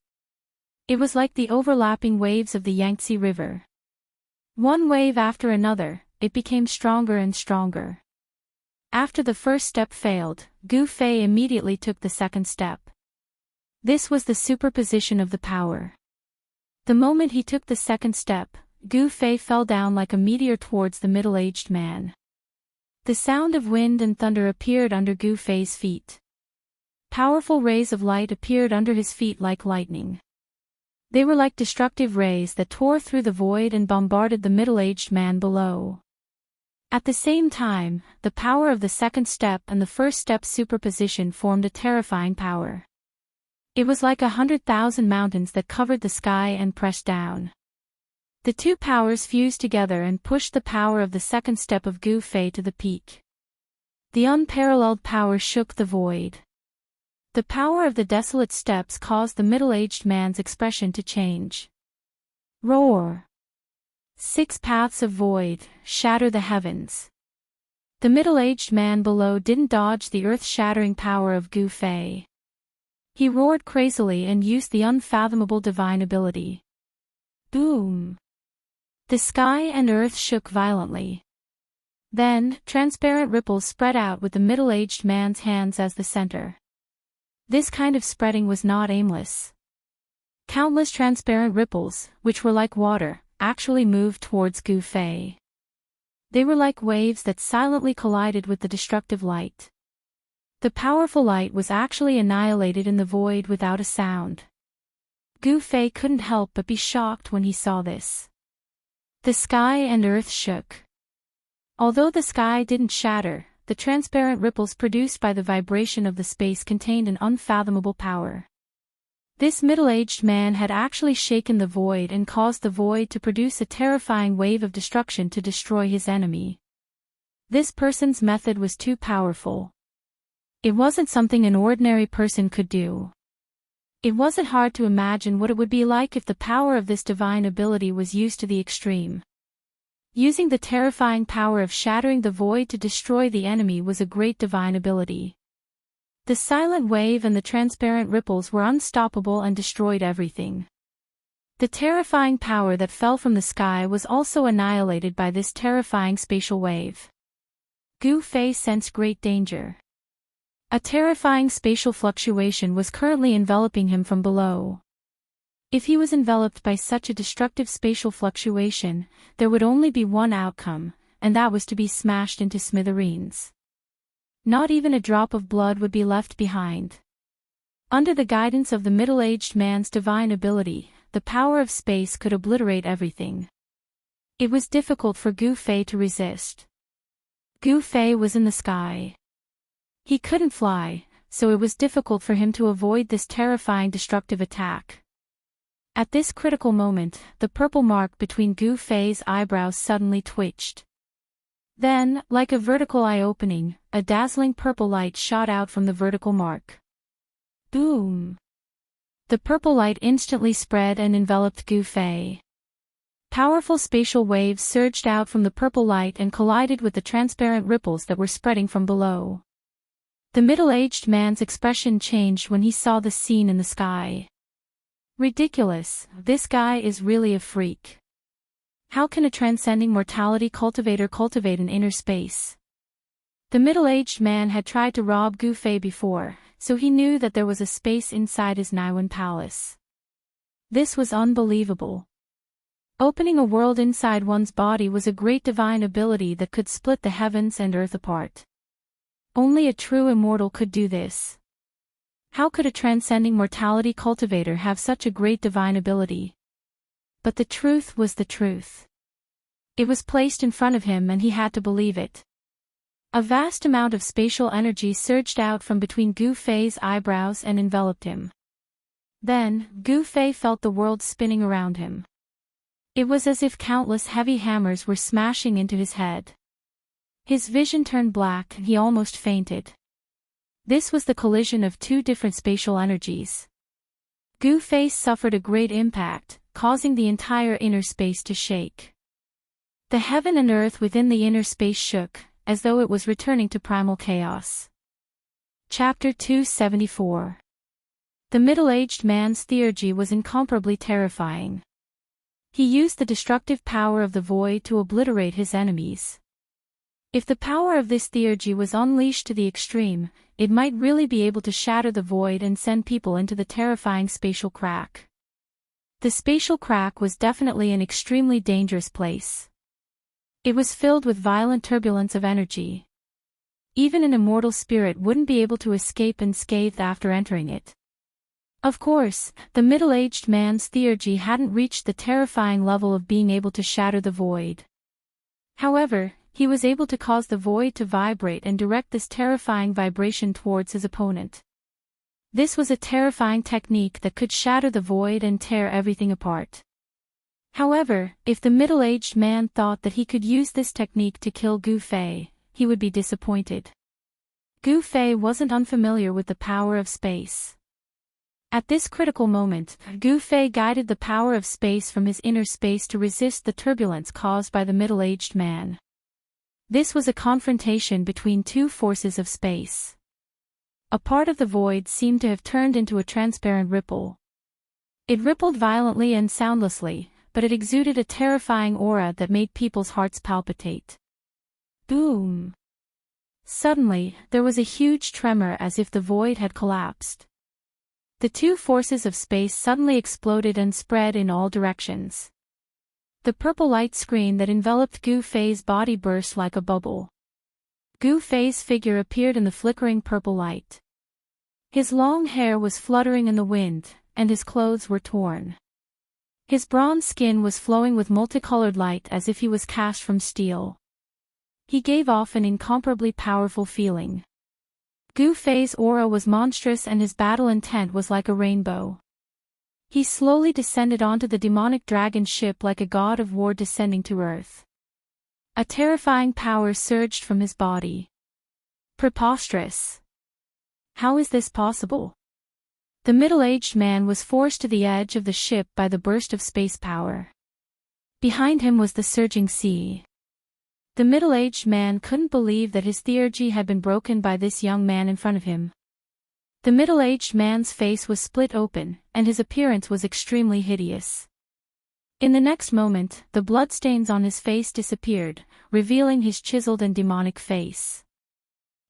It was like the overlapping waves of the Yangtze River. One wave after another, it became stronger and stronger. After the first step failed, Gu Fei immediately took the second step. This was the superposition of the power. The moment he took the second step, Gu Fei fell down like a meteor towards the middle-aged man. The sound of wind and thunder appeared under Gu Fei's feet. Powerful rays of light appeared under his feet like lightning. They were like destructive rays that tore through the void and bombarded the middle-aged man below. At the same time, the power of the second step and the first step's superposition formed a terrifying power. It was like 100,000 mountains that covered the sky and pressed down. The two powers fused together and pushed the power of the second step of Gu Fei to the peak. The unparalleled power shook the void. The power of the desolate steps caused the middle-aged man's expression to change. Roar! 6 paths of void, shatter the heavens. The middle-aged man below didn't dodge the earth-shattering power of Gu Fei. He roared crazily and used the unfathomable divine ability. Boom! The sky and earth shook violently. Then, transparent ripples spread out with the middle-aged man's hands as the center. This kind of spreading was not aimless. Countless transparent ripples, which were like water, actually moved towards Gu Fei. They were like waves that silently collided with the destructive light. The powerful light was actually annihilated in the void without a sound. Gu Fei couldn't help but be shocked when he saw this. The sky and earth shook. Although the sky didn't shatter, the transparent ripples produced by the vibration of the space contained an unfathomable power. This middle-aged man had actually shaken the void and caused the void to produce a terrifying wave of destruction to destroy his enemy. This person's method was too powerful. It wasn't something an ordinary person could do. It wasn't hard to imagine what it would be like if the power of this divine ability was used to the extreme. Using the terrifying power of shattering the void to destroy the enemy was a great divine ability. The silent wave and the transparent ripples were unstoppable and destroyed everything. The terrifying power that fell from the sky was also annihilated by this terrifying spatial wave. Gu Fei sensed great danger. A terrifying spatial fluctuation was currently enveloping him from below. If he was enveloped by such a destructive spatial fluctuation, there would only be one outcome, and that was to be smashed into smithereens. Not even a drop of blood would be left behind. Under the guidance of the middle-aged man's divine ability, the power of space could obliterate everything. It was difficult for Gu Fei to resist. Gu Fei was in the sky. He couldn't fly, so it was difficult for him to avoid this terrifying destructive attack. At this critical moment, the purple mark between Gu Fei's eyebrows suddenly twitched. Then, like a vertical eye-opening, a dazzling purple light shot out from the vertical mark. Boom! The purple light instantly spread and enveloped Gu Fei. Powerful spatial waves surged out from the purple light and collided with the transparent ripples that were spreading from below. The middle-aged man's expression changed when he saw the scene in the sky. Ridiculous, this guy is really a freak. How can a transcending mortality cultivator cultivate an inner space? The middle-aged man had tried to rob Gu Fei before, so he knew that there was a space inside his Naiwan palace. This was unbelievable. Opening a world inside one's body was a great divine ability that could split the heavens and earth apart. Only a true immortal could do this. How could a transcending mortality cultivator have such a great divine ability? But the truth was the truth. It was placed in front of him and he had to believe it. A vast amount of spatial energy surged out from between Gu Fei's eyebrows and enveloped him. Then, Gu Fei felt the world spinning around him. It was as if countless heavy hammers were smashing into his head. His vision turned black and he almost fainted. This was the collision of two different spatial energies. Gu Fei suffered a great impact, causing the entire inner space to shake. The heaven and earth within the inner space shook, as though it was returning to primal chaos. Chapter 274. The middle-aged man's theurgy was incomparably terrifying. He used the destructive power of the void to obliterate his enemies. If the power of this theurgy was unleashed to the extreme, it might really be able to shatter the void and send people into the terrifying spatial crack. The spatial crack was definitely an extremely dangerous place. It was filled with violent turbulence of energy. Even an immortal spirit wouldn't be able to escape unscathed after entering it. Of course, the middle-aged man's theurgy hadn't reached the terrifying level of being able to shatter the void. However, he was able to cause the void to vibrate and direct this terrifying vibration towards his opponent. This was a terrifying technique that could shatter the void and tear everything apart. However, if the middle-aged man thought that he could use this technique to kill Gu Fei, he would be disappointed. Gu Fei wasn't unfamiliar with the power of space. At this critical moment, Gu Fei guided the power of space from his inner space to resist the turbulence caused by the middle-aged man. This was a confrontation between two forces of space. A part of the void seemed to have turned into a transparent ripple. It rippled violently and soundlessly, but it exuded a terrifying aura that made people's hearts palpitate. Boom! Suddenly, there was a huge tremor as if the void had collapsed. The two forces of space suddenly exploded and spread in all directions. The purple light screen that enveloped Gu Fei's body burst like a bubble. Gu Fei's figure appeared in the flickering purple light. His long hair was fluttering in the wind, and his clothes were torn. His bronze skin was flowing with multicolored light as if he was cast from steel. He gave off an incomparably powerful feeling. Gu Fei's aura was monstrous and his battle intent was like a rainbow. He slowly descended onto the demonic dragon ship like a god of war descending to earth. A terrifying power surged from his body. Preposterous. How is this possible? The middle-aged man was forced to the edge of the ship by the burst of space power. Behind him was the surging sea. The middle-aged man couldn't believe that his theurgy had been broken by this young man in front of him. The middle-aged man's face was split open, and his appearance was extremely hideous. In the next moment, the bloodstains on his face disappeared, revealing his chiseled and demonic face.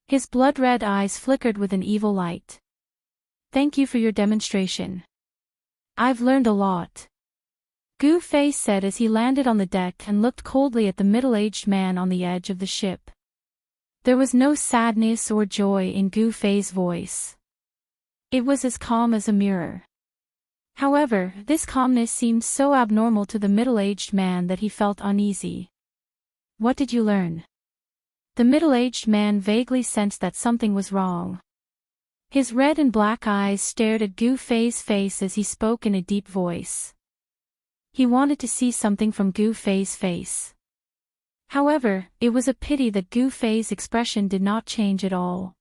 His blood-red eyes flickered with an evil light. "Thank you for your demonstration. I've learned a lot," Gu Fei said as he landed on the deck and looked coldly at the middle-aged man on the edge of the ship. There was no sadness or joy in Gu Fei's voice. It was as calm as a mirror. However, this calmness seemed so abnormal to the middle-aged man that he felt uneasy. "What did you learn?" The middle-aged man vaguely sensed that something was wrong. His red and black eyes stared at Gu Fei's face as he spoke in a deep voice. He wanted to see something from Gu Fei's face. However, it was a pity that Gu Fei's expression did not change at all.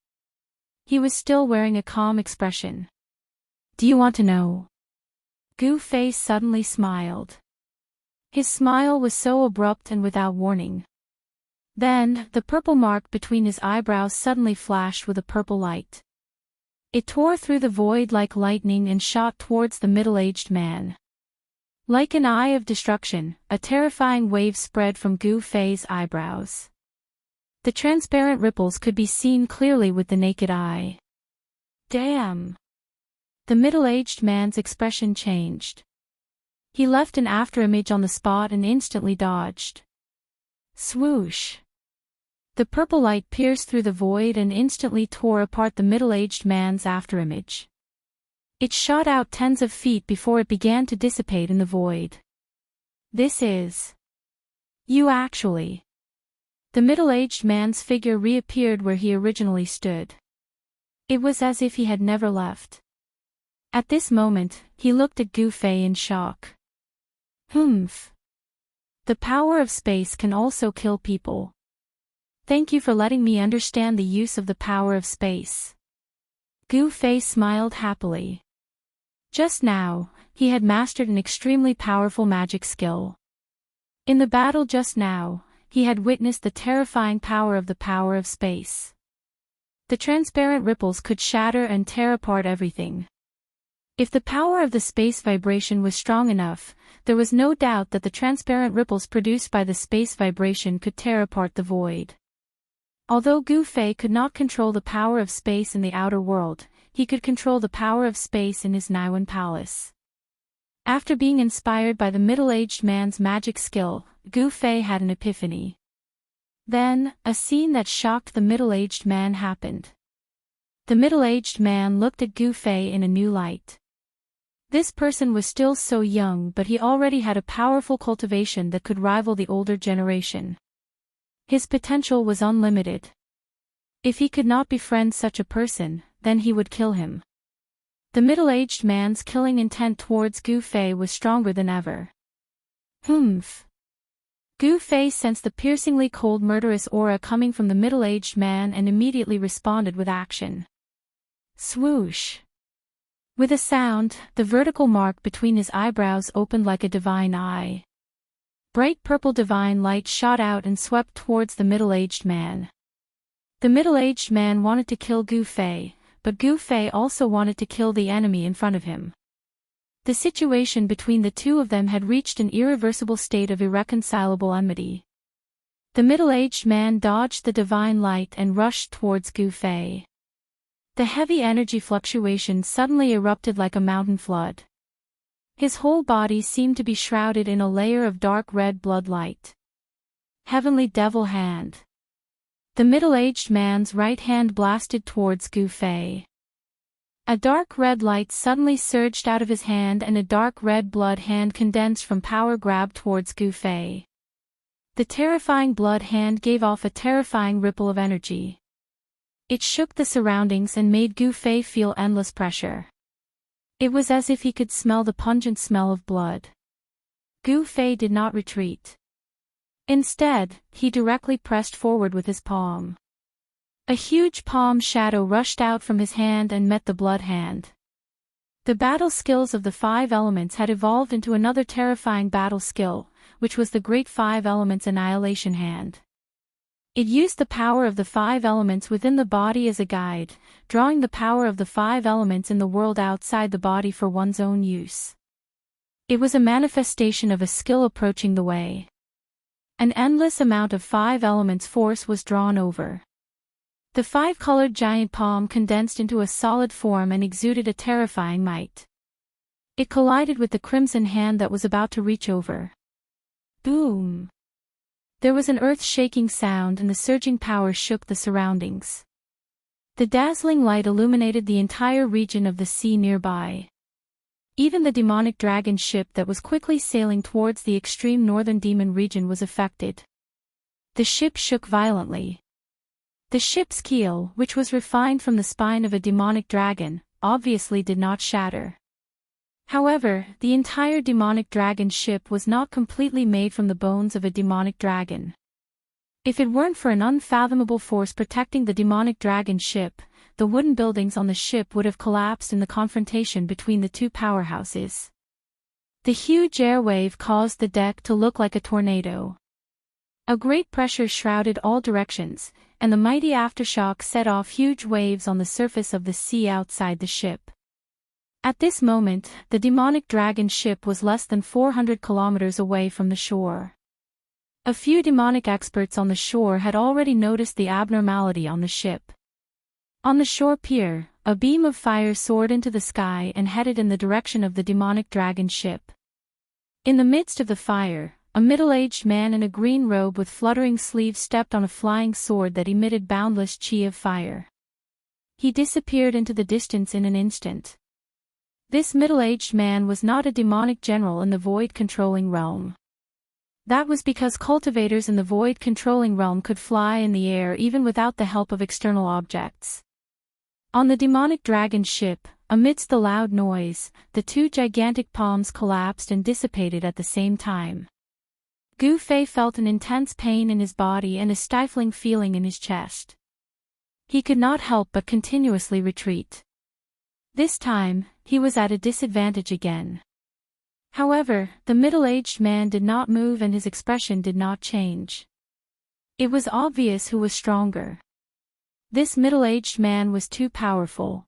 He was still wearing a calm expression. "Do you want to know?" Gu Fei suddenly smiled. His smile was so abrupt and without warning. Then, the purple mark between his eyebrows suddenly flashed with a purple light. It tore through the void like lightning and shot towards the middle-aged man. Like an eye of destruction, a terrifying wave spread from Gu Fei's eyebrows. The transparent ripples could be seen clearly with the naked eye. Damn! The middle-aged man's expression changed. He left an afterimage on the spot and instantly dodged. Swoosh! The purple light pierced through the void and instantly tore apart the middle-aged man's afterimage. It shot out tens of feet before it began to dissipate in the void. This is... you actually... The middle-aged man's figure reappeared where he originally stood. It was as if he had never left. At this moment, he looked at Gu Fei in shock. Humph. The power of space can also kill people. Thank you for letting me understand the use of the power of space. Gu Fei smiled happily. Just now, he had mastered an extremely powerful magic skill. In the battle just now, he had witnessed the terrifying power of space. The transparent ripples could shatter and tear apart everything. If the power of the space vibration was strong enough, there was no doubt that the transparent ripples produced by the space vibration could tear apart the void. Although Gu Fei could not control the power of space in the outer world, he could control the power of space in his Niwen palace. After being inspired by the middle-aged man's magic skill, Gu Fei had an epiphany. Then, a scene that shocked the middle-aged man happened. The middle-aged man looked at Gu Fei in a new light. This person was still so young, but he already had a powerful cultivation that could rival the older generation. His potential was unlimited. If he could not befriend such a person, then he would kill him. The middle-aged man's killing intent towards Gu Fei was stronger than ever. Humph. Gu Fei sensed the piercingly cold murderous aura coming from the middle-aged man and immediately responded with action. Swoosh. With a sound, the vertical mark between his eyebrows opened like a divine eye. Bright purple divine light shot out and swept towards the middle-aged man. The middle-aged man wanted to kill Gu Fei, but Gu Fei also wanted to kill the enemy in front of him. The situation between the two of them had reached an irreversible state of irreconcilable enmity. The middle-aged man dodged the divine light and rushed towards Gu Fei. The heavy energy fluctuation suddenly erupted like a mountain flood. His whole body seemed to be shrouded in a layer of dark red blood light. Heavenly Devil Hand. The middle-aged man's right hand blasted towards Gu Fei. A dark red light suddenly surged out of his hand and a dark red blood hand condensed from power grabbed towards Gu Fei. The terrifying blood hand gave off a terrifying ripple of energy. It shook the surroundings and made Gu Fei feel endless pressure. It was as if he could smell the pungent smell of blood. Gu Fei did not retreat. Instead, he directly pressed forward with his palm. A huge palm shadow rushed out from his hand and met the blood hand. The battle skills of the 5 elements had evolved into another terrifying battle skill, which was the Great 5 Elements Annihilation Hand. It used the power of the 5 elements within the body as a guide, drawing the power of the 5 elements in the world outside the body for one's own use. It was a manifestation of a skill approaching the way. An endless amount of 5 elements force was drawn over. The 5-colored giant palm condensed into a solid form and exuded a terrifying might. It collided with the crimson hand that was about to reach over. Boom! There was an earth-shaking sound and the surging power shook the surroundings. The dazzling light illuminated the entire region of the sea nearby. Even the demonic dragon ship that was quickly sailing towards the extreme northern demon region was affected. The ship shook violently. The ship's keel, which was refined from the spine of a demonic dragon, obviously did not shatter. However, the entire demonic dragon ship was not completely made from the bones of a demonic dragon. If it weren't for an unfathomable force protecting the demonic dragon ship, the wooden buildings on the ship would have collapsed in the confrontation between the two powerhouses. The huge air wave caused the deck to look like a tornado. A great pressure shrouded all directions, and the mighty aftershock set off huge waves on the surface of the sea outside the ship. At this moment, the demonic dragon ship was less than 400 kilometers away from the shore. A few demonic experts on the shore had already noticed the abnormality on the ship. On the shore pier, a beam of fire soared into the sky and headed in the direction of the demonic dragon ship. In the midst of the fire, a middle-aged man in a green robe with fluttering sleeves stepped on a flying sword that emitted boundless chi of fire. He disappeared into the distance in an instant. This middle-aged man was not a demonic general in the void-controlling realm. That was because cultivators in the void-controlling realm could fly in the air even without the help of external objects. On the demonic dragon ship, amidst the loud noise, the two gigantic palms collapsed and dissipated at the same time. Gu Fei felt an intense pain in his body and a stifling feeling in his chest. He could not help but continuously retreat. This time, he was at a disadvantage again. However, the middle-aged man did not move and his expression did not change. It was obvious who was stronger. This middle-aged man was too powerful.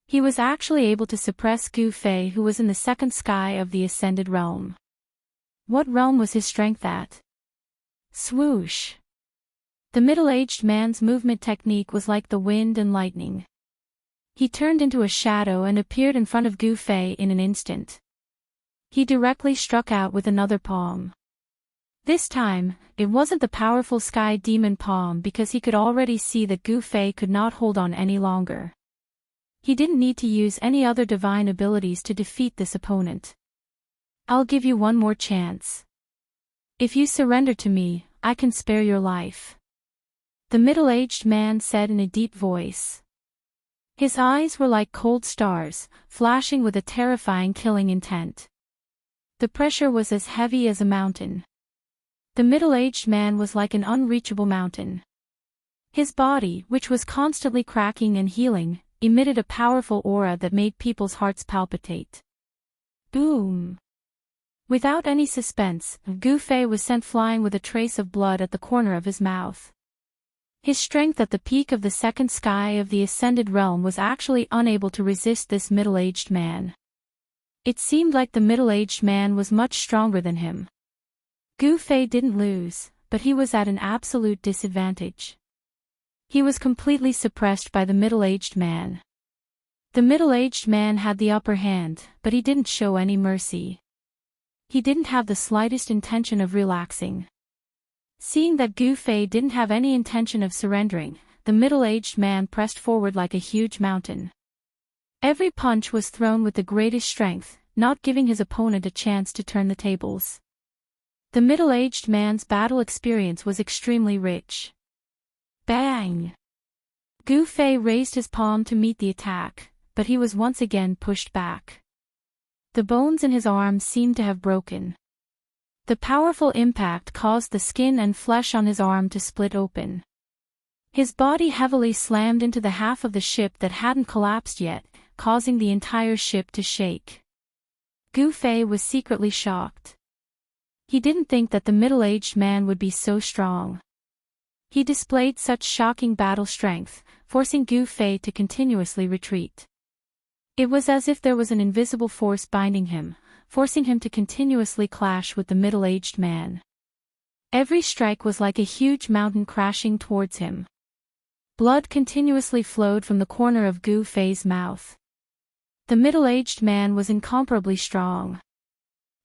He was actually able to suppress Gu Fei, who was in the second sky of the ascended realm. What realm was his strength at? Swoosh! The middle-aged man's movement technique was like the wind and lightning. He turned into a shadow and appeared in front of Gu Fei in an instant. He directly struck out with another palm. This time, it wasn't the powerful sky demon palm because he could already see that Gu Fei could not hold on any longer. He didn't need to use any other divine abilities to defeat this opponent. I'll give you one more chance. If you surrender to me, I can spare your life. The middle-aged man said in a deep voice. His eyes were like cold stars, flashing with a terrifying killing intent. The pressure was as heavy as a mountain. The middle-aged man was like an unreachable mountain. His body, which was constantly cracking and healing, emitted a powerful aura that made people's hearts palpitate. Boom! Without any suspense, Gu Fei was sent flying with a trace of blood at the corner of his mouth. His strength at the peak of the second sky of the ascended realm was actually unable to resist this middle-aged man. It seemed like the middle-aged man was much stronger than him. Gu Fei didn't lose, but he was at an absolute disadvantage. He was completely suppressed by the middle-aged man. The middle-aged man had the upper hand, but he didn't show any mercy. He didn't have the slightest intention of relaxing. Seeing that Gu Fei didn't have any intention of surrendering, the middle-aged man pressed forward like a huge mountain. Every punch was thrown with the greatest strength, not giving his opponent a chance to turn the tables. The middle-aged man's battle experience was extremely rich. Bang! Gu Fei raised his palm to meet the attack, but he was once again pushed back. The bones in his arms seemed to have broken. The powerful impact caused the skin and flesh on his arm to split open. His body heavily slammed into the half of the ship that hadn't collapsed yet, causing the entire ship to shake. Gu Fei was secretly shocked. He didn't think that the middle-aged man would be so strong. He displayed such shocking battle strength, forcing Gu Fei to continuously retreat. It was as if there was an invisible force binding him, forcing him to continuously clash with the middle-aged man. Every strike was like a huge mountain crashing towards him. Blood continuously flowed from the corner of Gu Fei's mouth. The middle-aged man was incomparably strong.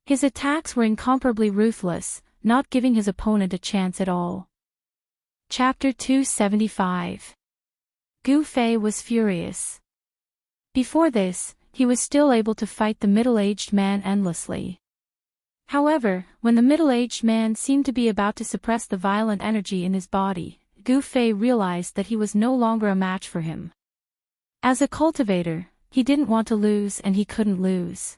His attacks were incomparably ruthless, not giving his opponent a chance at all. Chapter 275. Gu Fei was furious. Before this, he was still able to fight the middle-aged man endlessly. However, when the middle-aged man seemed to be about to suppress the violent energy in his body, Gu Fei realized that he was no longer a match for him. As a cultivator, he didn't want to lose and he couldn't lose.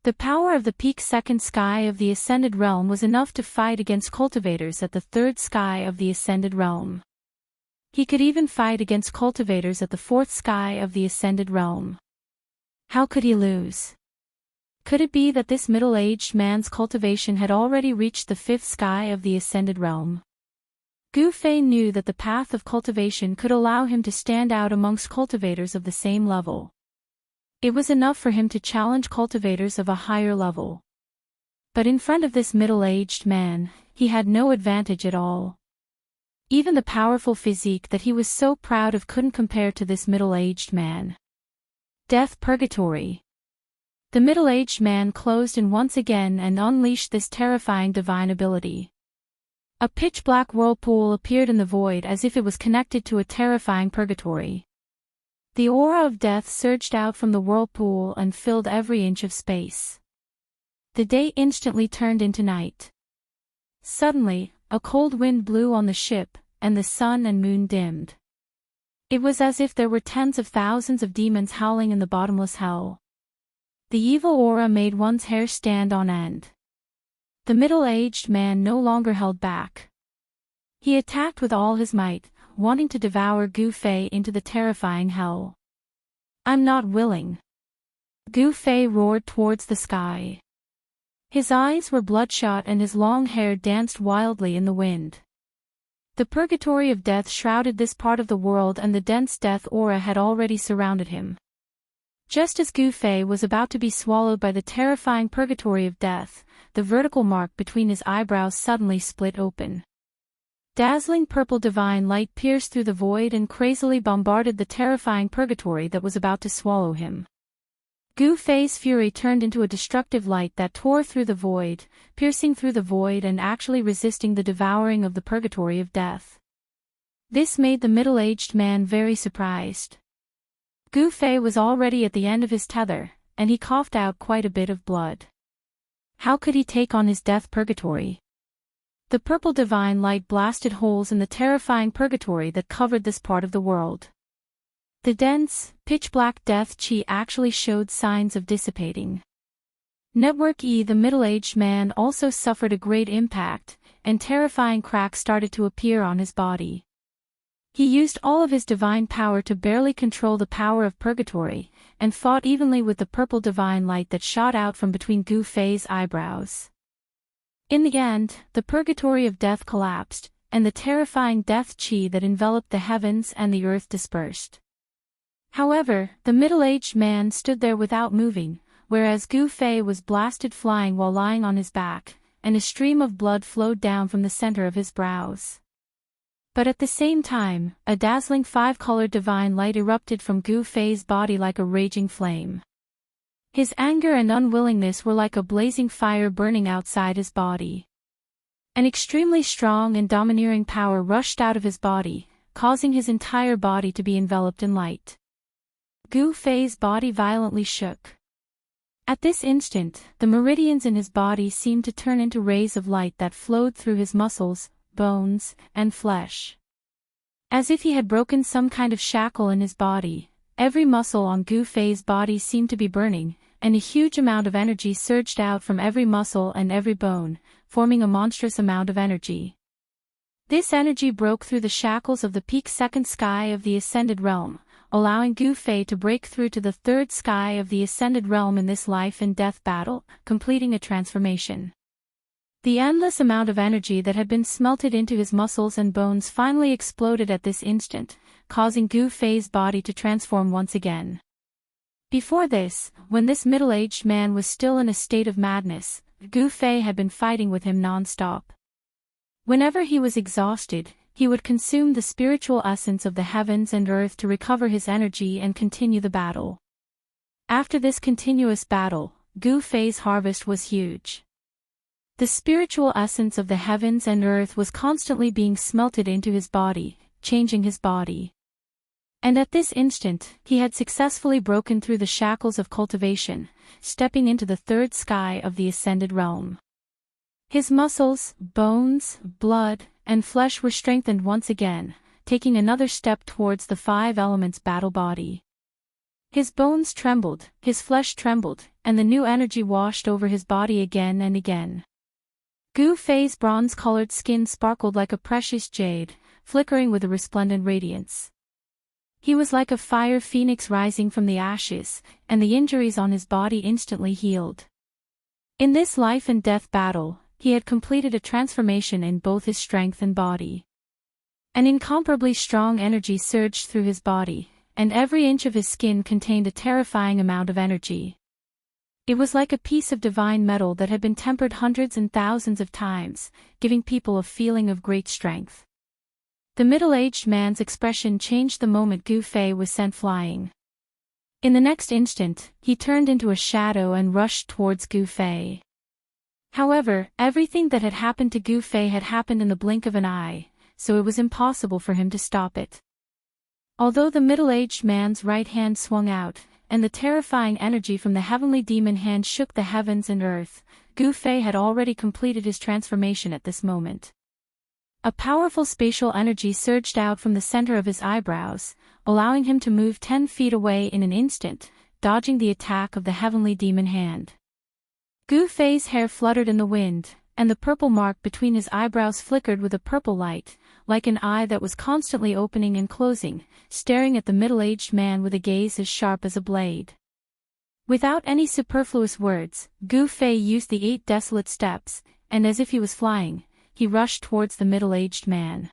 The power of the peak second sky of the ascended realm was enough to fight against cultivators at the third sky of the ascended realm. He could even fight against cultivators at the fourth sky of the ascended realm. How could he lose? Could it be that this middle-aged man's cultivation had already reached the fifth sky of the ascended realm? Gu Fei knew that the path of cultivation could allow him to stand out amongst cultivators of the same level. It was enough for him to challenge cultivators of a higher level. But in front of this middle-aged man, he had no advantage at all. Even the powerful physique that he was so proud of couldn't compare to this middle-aged man. Death Purgatory. The middle-aged man closed in once again and unleashed this terrifying divine ability. A pitch-black whirlpool appeared in the void as if it was connected to a terrifying purgatory. The aura of death surged out from the whirlpool and filled every inch of space. The day instantly turned into night. Suddenly, a cold wind blew on the ship, and the sun and moon dimmed. It was as if there were tens of thousands of demons howling in the bottomless hell. The evil aura made one's hair stand on end. The middle-aged man no longer held back. He attacked with all his might, wanting to devour Gu Fei into the terrifying hell. "I'm not willing." Gu Fei roared towards the sky. His eyes were bloodshot and his long hair danced wildly in the wind. The purgatory of death shrouded this part of the world and the dense death aura had already surrounded him. Just as Gu Fei was about to be swallowed by the terrifying purgatory of death, the vertical mark between his eyebrows suddenly split open. Dazzling purple divine light pierced through the void and crazily bombarded the terrifying purgatory that was about to swallow him. Gu Fei's fury turned into a destructive light that tore through the void, piercing through the void and actually resisting the devouring of the purgatory of death. This made the middle-aged man very surprised. Gu Fei was already at the end of his tether, and he coughed out quite a bit of blood. How could he take on his death purgatory? The purple divine light blasted holes in the terrifying purgatory that covered this part of the world. The dense, pitch-black death chi actually showed signs of dissipating. Network E. The middle-aged man also suffered a great impact, and terrifying cracks started to appear on his body. He used all of his divine power to barely control the power of purgatory, and fought evenly with the purple divine light that shot out from between Gu Fei's eyebrows. In the end, the purgatory of death collapsed, and the terrifying death chi that enveloped the heavens and the earth dispersed. However, the middle-aged man stood there without moving, whereas Gu Fei was blasted flying while lying on his back, and a stream of blood flowed down from the center of his brows. But at the same time, a dazzling five-colored divine light erupted from Gu Fei's body like a raging flame. His anger and unwillingness were like a blazing fire burning outside his body. An extremely strong and domineering power rushed out of his body, causing his entire body to be enveloped in light. Gu Fei's body violently shook. At this instant, the meridians in his body seemed to turn into rays of light that flowed through his muscles, bones, and flesh. As if he had broken some kind of shackle in his body, every muscle on Gu Fei's body seemed to be burning, and a huge amount of energy surged out from every muscle and every bone, forming a monstrous amount of energy. This energy broke through the shackles of the peak second sky of the Ascended Realm, allowing Gu Fei to break through to the third sky of the Ascended Realm in this life and death battle, completing a transformation. The endless amount of energy that had been smelted into his muscles and bones finally exploded at this instant, causing Gu Fei's body to transform once again. Before this, when this middle-aged man was still in a state of madness, Gu Fei had been fighting with him non-stop. Whenever he was exhausted, he would consume the spiritual essence of the heavens and earth to recover his energy and continue the battle. After this continuous battle, Gu Fei's harvest was huge. The spiritual essence of the heavens and earth was constantly being smelted into his body, changing his body. And at this instant, he had successfully broken through the shackles of cultivation, stepping into the third sky of the Ascended Realm. His muscles, bones, blood, and flesh were strengthened once again, taking another step towards the five elements battle body. His bones trembled, his flesh trembled, and the new energy washed over his body again and again. Gu Fei's bronze-colored skin sparkled like a precious jade, flickering with a resplendent radiance. He was like a fire phoenix rising from the ashes, and the injuries on his body instantly healed. In this life and death battle, he had completed a transformation in both his strength and body. An incomparably strong energy surged through his body, and every inch of his skin contained a terrifying amount of energy. It was like a piece of divine metal that had been tempered hundreds and thousands of times, giving people a feeling of great strength. The middle-aged man's expression changed the moment Gu Fei was sent flying. In the next instant, he turned into a shadow and rushed towards Gu Fei. However, everything that had happened to Gu Fei had happened in the blink of an eye, so it was impossible for him to stop it. Although the middle-aged man's right hand swung out, and the terrifying energy from the heavenly demon hand shook the heavens and earth, Gu Fei had already completed his transformation at this moment. A powerful spatial energy surged out from the center of his eyebrows, allowing him to move 10 feet away in an instant, dodging the attack of the heavenly demon hand. Gu Fei's hair fluttered in the wind, and the purple mark between his eyebrows flickered with a purple light, like an eye that was constantly opening and closing, staring at the middle-aged man with a gaze as sharp as a blade. Without any superfluous words, Gu Fei used the 8 desolate steps, and as if he was flying, he rushed towards the middle-aged man.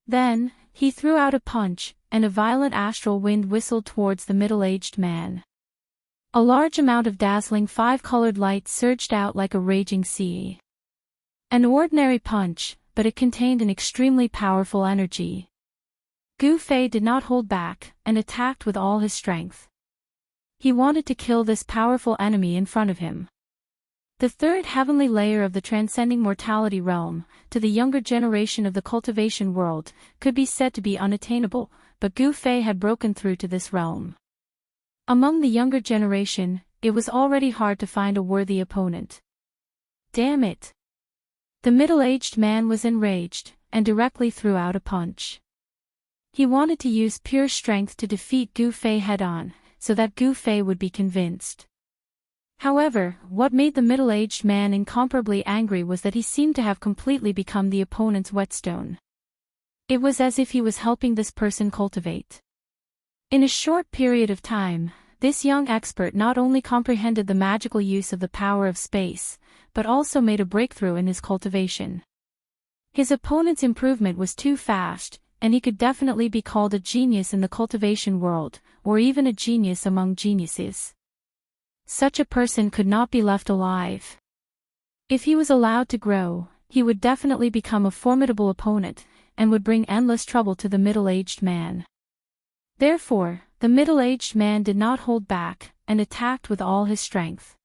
Then, he threw out a punch, and a violent astral wind whistled towards the middle-aged man. A large amount of dazzling 5-colored light surged out like a raging sea. An ordinary punch, but it contained an extremely powerful energy. Gu Fei did not hold back, and attacked with all his strength. He wanted to kill this powerful enemy in front of him. The third heavenly layer of the transcending mortality realm, to the younger generation of the cultivation world, could be said to be unattainable, but Gu Fei had broken through to this realm. Among the younger generation, it was already hard to find a worthy opponent. Damn it! The middle-aged man was enraged, and directly threw out a punch. He wanted to use pure strength to defeat Gu Fei head-on, so that Gu Fei would be convinced. However, what made the middle-aged man incomparably angry was that he seemed to have completely become the opponent's whetstone. It was as if he was helping this person cultivate. In a short period of time, this young expert not only comprehended the magical use of the power of space, but also made a breakthrough in his cultivation. His opponent's improvement was too fast, and he could definitely be called a genius in the cultivation world, or even a genius among geniuses. Such a person could not be left alive. If he was allowed to grow, he would definitely become a formidable opponent, and would bring endless trouble to the middle-aged man. Therefore, the middle-aged man did not hold back, and attacked with all his strength.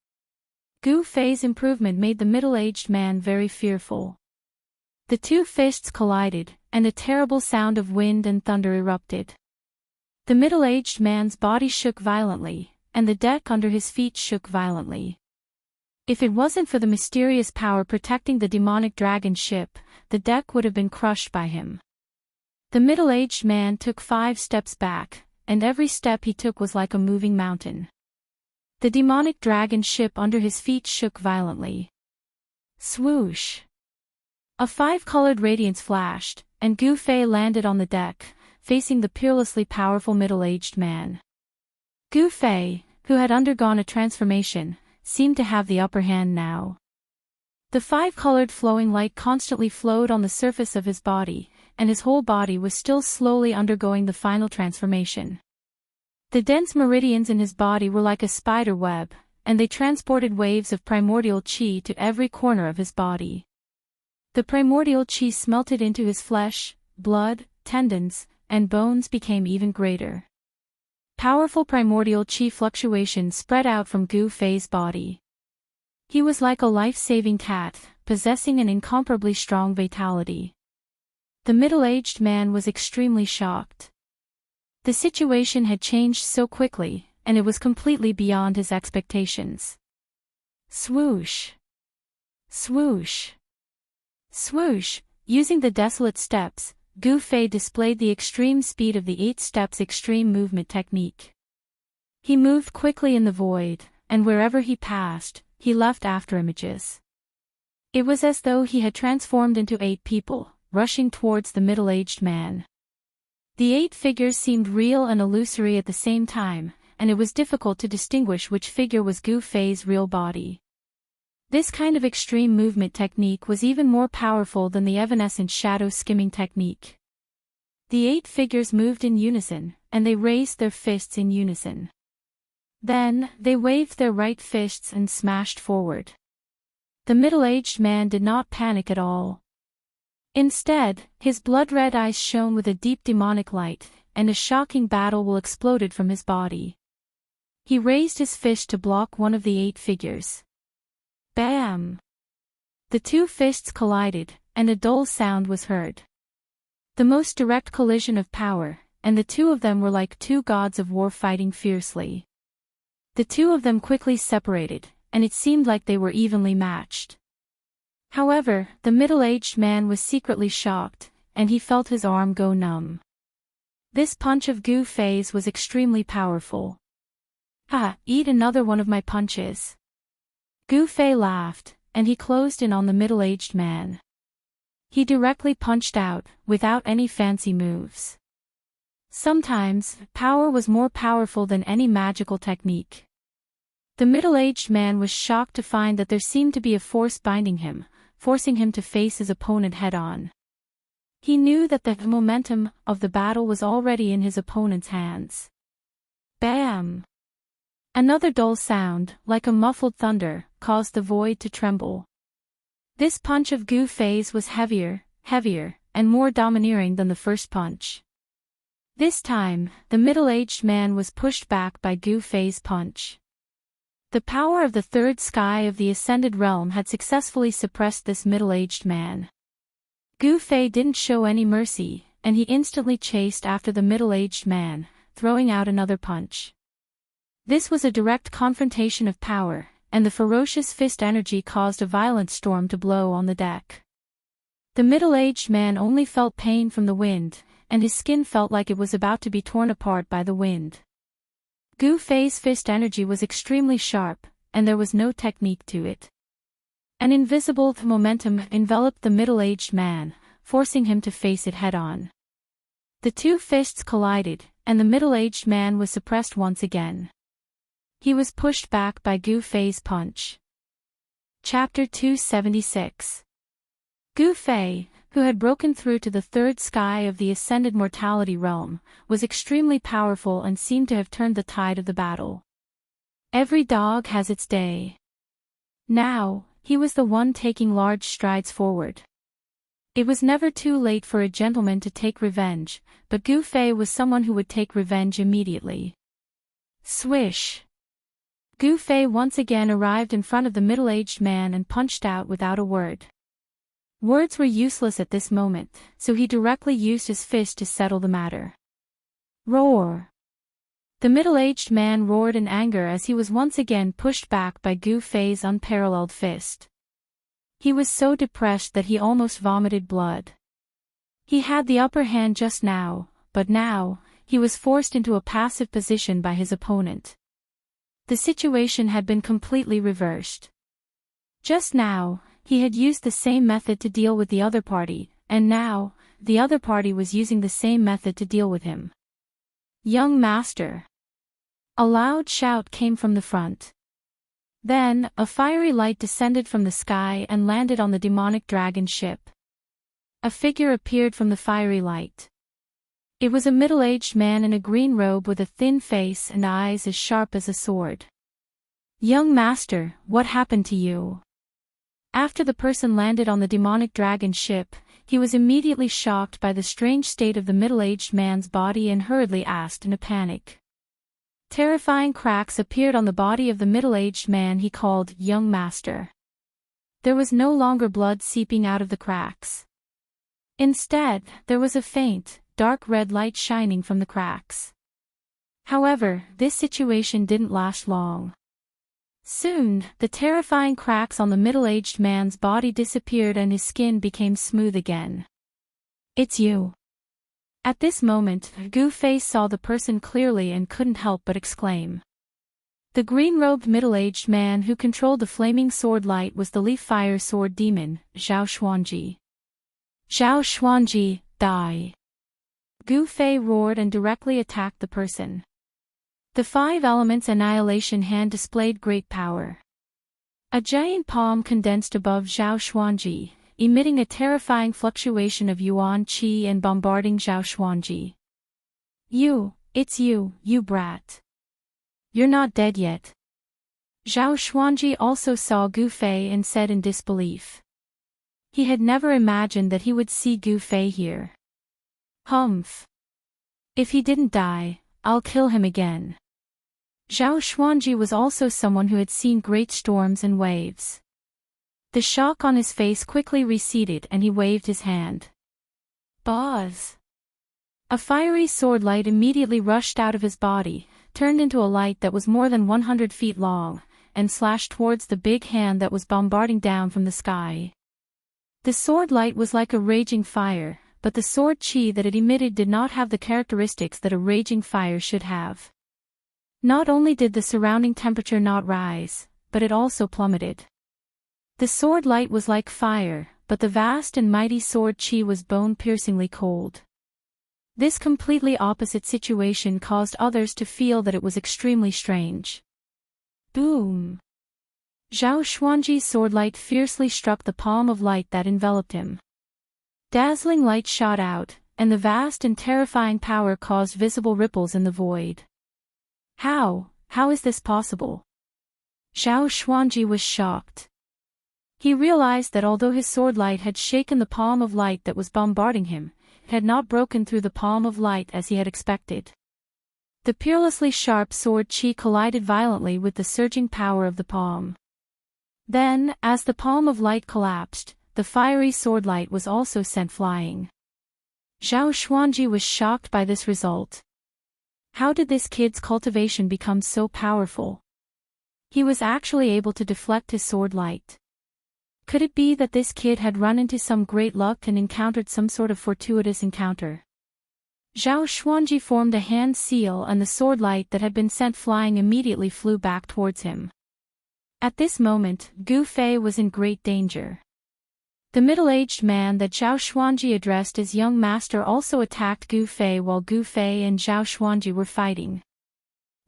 Gu Fei's improvement made the middle-aged man very fearful. The two fists collided, and a terrible sound of wind and thunder erupted. The middle-aged man's body shook violently, and the deck under his feet shook violently. If it wasn't for the mysterious power protecting the demonic dragon ship, the deck would have been crushed by him. The middle-aged man took 5 steps back, and every step he took was like a moving mountain. The demonic dragon ship under his feet shook violently. Swoosh! A 5-colored radiance flashed, and Gu Fei landed on the deck, facing the peerlessly powerful middle-aged man. Gu Fei, who had undergone a transformation, seemed to have the upper hand now. The 5-colored flowing light constantly flowed on the surface of his body, and his whole body was still slowly undergoing the final transformation. The dense meridians in his body were like a spider web, and they transported waves of primordial qi to every corner of his body. The primordial qi smelted into his flesh, blood, tendons, and bones became even greater. Powerful primordial qi fluctuations spread out from Gu Fei's body. He was like a life-saving cat, possessing an incomparably strong vitality. The middle-aged man was extremely shocked. The situation had changed so quickly, and it was completely beyond his expectations. Swoosh! Swoosh! Swoosh! Using the desolate steps, Gu Fei displayed the extreme speed of the 8 steps extreme movement technique. He moved quickly in the void, and wherever he passed, he left afterimages. It was as though he had transformed into 8 people, rushing towards the middle-aged man. The 8 figures seemed real and illusory at the same time, and it was difficult to distinguish which figure was Gu Fei's real body. This kind of extreme movement technique was even more powerful than the evanescent shadow skimming technique. The 8 figures moved in unison, and they raised their fists in unison. Then, they waved their right fists and smashed forward. The middle-aged man did not panic at all. Instead, his blood-red eyes shone with a deep demonic light, and a shocking battle will exploded from his body. He raised his fist to block one of the 8 figures. Bam! The 2 fists collided, and a dull sound was heard. The most direct collision of power, and the 2 of them were like 2 gods of war fighting fiercely. The 2 of them quickly separated, and it seemed like they were evenly matched. However, the middle-aged man was secretly shocked, and he felt his arm go numb. This punch of Gu Fei's was extremely powerful. "Ha, eat another one of my punches." Gu Fei laughed, and he closed in on the middle-aged man. He directly punched out, without any fancy moves. Sometimes, power was more powerful than any magical technique. The middle-aged man was shocked to find that there seemed to be a force binding him, forcing him to face his opponent head-on. He knew that the momentum of the battle was already in his opponent's hands. Bam! Another dull sound, like a muffled thunder, caused the void to tremble. This punch of Gu Fei's was heavier, and more domineering than the first punch. This time, the middle-aged man was pushed back by Gu Fei's punch. The power of the 3rd sky of the Ascended Realm had successfully suppressed this middle-aged man. Gu Fei didn't show any mercy, and he instantly chased after the middle-aged man, throwing out another punch. This was a direct confrontation of power, and the ferocious fist energy caused a violent storm to blow on the deck. The middle-aged man only felt pain from the wind, and his skin felt like it was about to be torn apart by the wind. Gu Fei's fist energy was extremely sharp, and there was no technique to it. An invisible momentum enveloped the middle-aged man, forcing him to face it head-on. The 2 fists collided, and the middle-aged man was suppressed once again. He was pushed back by Gu Fei's punch. Chapter 276. Gu Fei, who had broken through to the 3rd sky of the Ascended Mortality Realm, was extremely powerful and seemed to have turned the tide of the battle. Every dog has its day. Now, he was the one taking large strides forward. It was never too late for a gentleman to take revenge, but Gu Fei was someone who would take revenge immediately. Swish! Gu Fei once again arrived in front of the middle-aged man and punched out without a word. Words were useless at this moment, so he directly used his fist to settle the matter. Roar! The middle-aged man roared in anger as he was once again pushed back by Gu Fei's unparalleled fist. He was so depressed that he almost vomited blood. He had the upper hand just now, but now, he was forced into a passive position by his opponent. The situation had been completely reversed. Just now, he had used the same method to deal with the other party, and now, the other party was using the same method to deal with him. Young master! A loud shout came from the front. Then, a fiery light descended from the sky and landed on the demonic dragon ship. A figure appeared from the fiery light. It was a middle-aged man in a green robe with a thin face and eyes as sharp as a sword. Young master, what happened to you? After the person landed on the demonic dragon ship, he was immediately shocked by the strange state of the middle-aged man's body and hurriedly asked in a panic. Terrifying cracks appeared on the body of the middle-aged man he called young master. There was no longer blood seeping out of the cracks. Instead, there was a faint, dark red light shining from the cracks. However, this situation didn't last long. Soon, the terrifying cracks on the middle-aged man's body disappeared and his skin became smooth again. It's you. At this moment, Gu Fei saw the person clearly and couldn't help but exclaim. The green-robed middle-aged man who controlled the flaming sword light was the leaf fire sword demon, Zhao Xuanji. Zhao Xuanji, die! Gu Fei roared and directly attacked the person. The 5 elements annihilation hand displayed great power. A giant palm condensed above Zhao Xuanji, emitting a terrifying fluctuation of yuan qi and bombarding Zhao Xuanji. It's you, you brat. You're not dead yet. Zhao Xuanji also saw Gu Fei and said in disbelief. He had never imagined that he would see Gu Fei here. Humph. If he didn't die, I'll kill him again. Zhao Xuanji was also someone who had seen great storms and waves. The shock on his face quickly receded and he waved his hand. Buzz! A fiery sword light immediately rushed out of his body, turned into a light that was more than 100 feet long, and slashed towards the big hand that was bombarding down from the sky. The sword light was like a raging fire, but the sword chi that it emitted did not have the characteristics that a raging fire should have. Not only did the surrounding temperature not rise, but it also plummeted. The sword light was like fire, but the vast and mighty sword chi was bone-piercingly cold. This completely opposite situation caused others to feel that it was extremely strange. Boom! Zhao Xuanji's sword light fiercely struck the palm of light that enveloped him. Dazzling light shot out, and the vast and terrifying power caused visible ripples in the void. How is this possible? Zhao Xuanji was shocked. He realized that although his sword light had shaken the palm of light that was bombarding him, it had not broken through the palm of light as he had expected. The peerlessly sharp sword chi collided violently with the surging power of the palm. Then, as the palm of light collapsed, the fiery sword light was also sent flying. Zhao Xuanji was shocked by this result. How did this kid's cultivation become so powerful? He was actually able to deflect his sword light. Could it be that this kid had run into some great luck and encountered some sort of fortuitous encounter? Zhao Xuanji formed a hand seal and the sword light that had been sent flying immediately flew back towards him. At this moment, Gu Fei was in great danger. The middle-aged man that Zhao Xuanji addressed as young master also attacked Gu Fei while Gu Fei and Zhao Xuanji were fighting.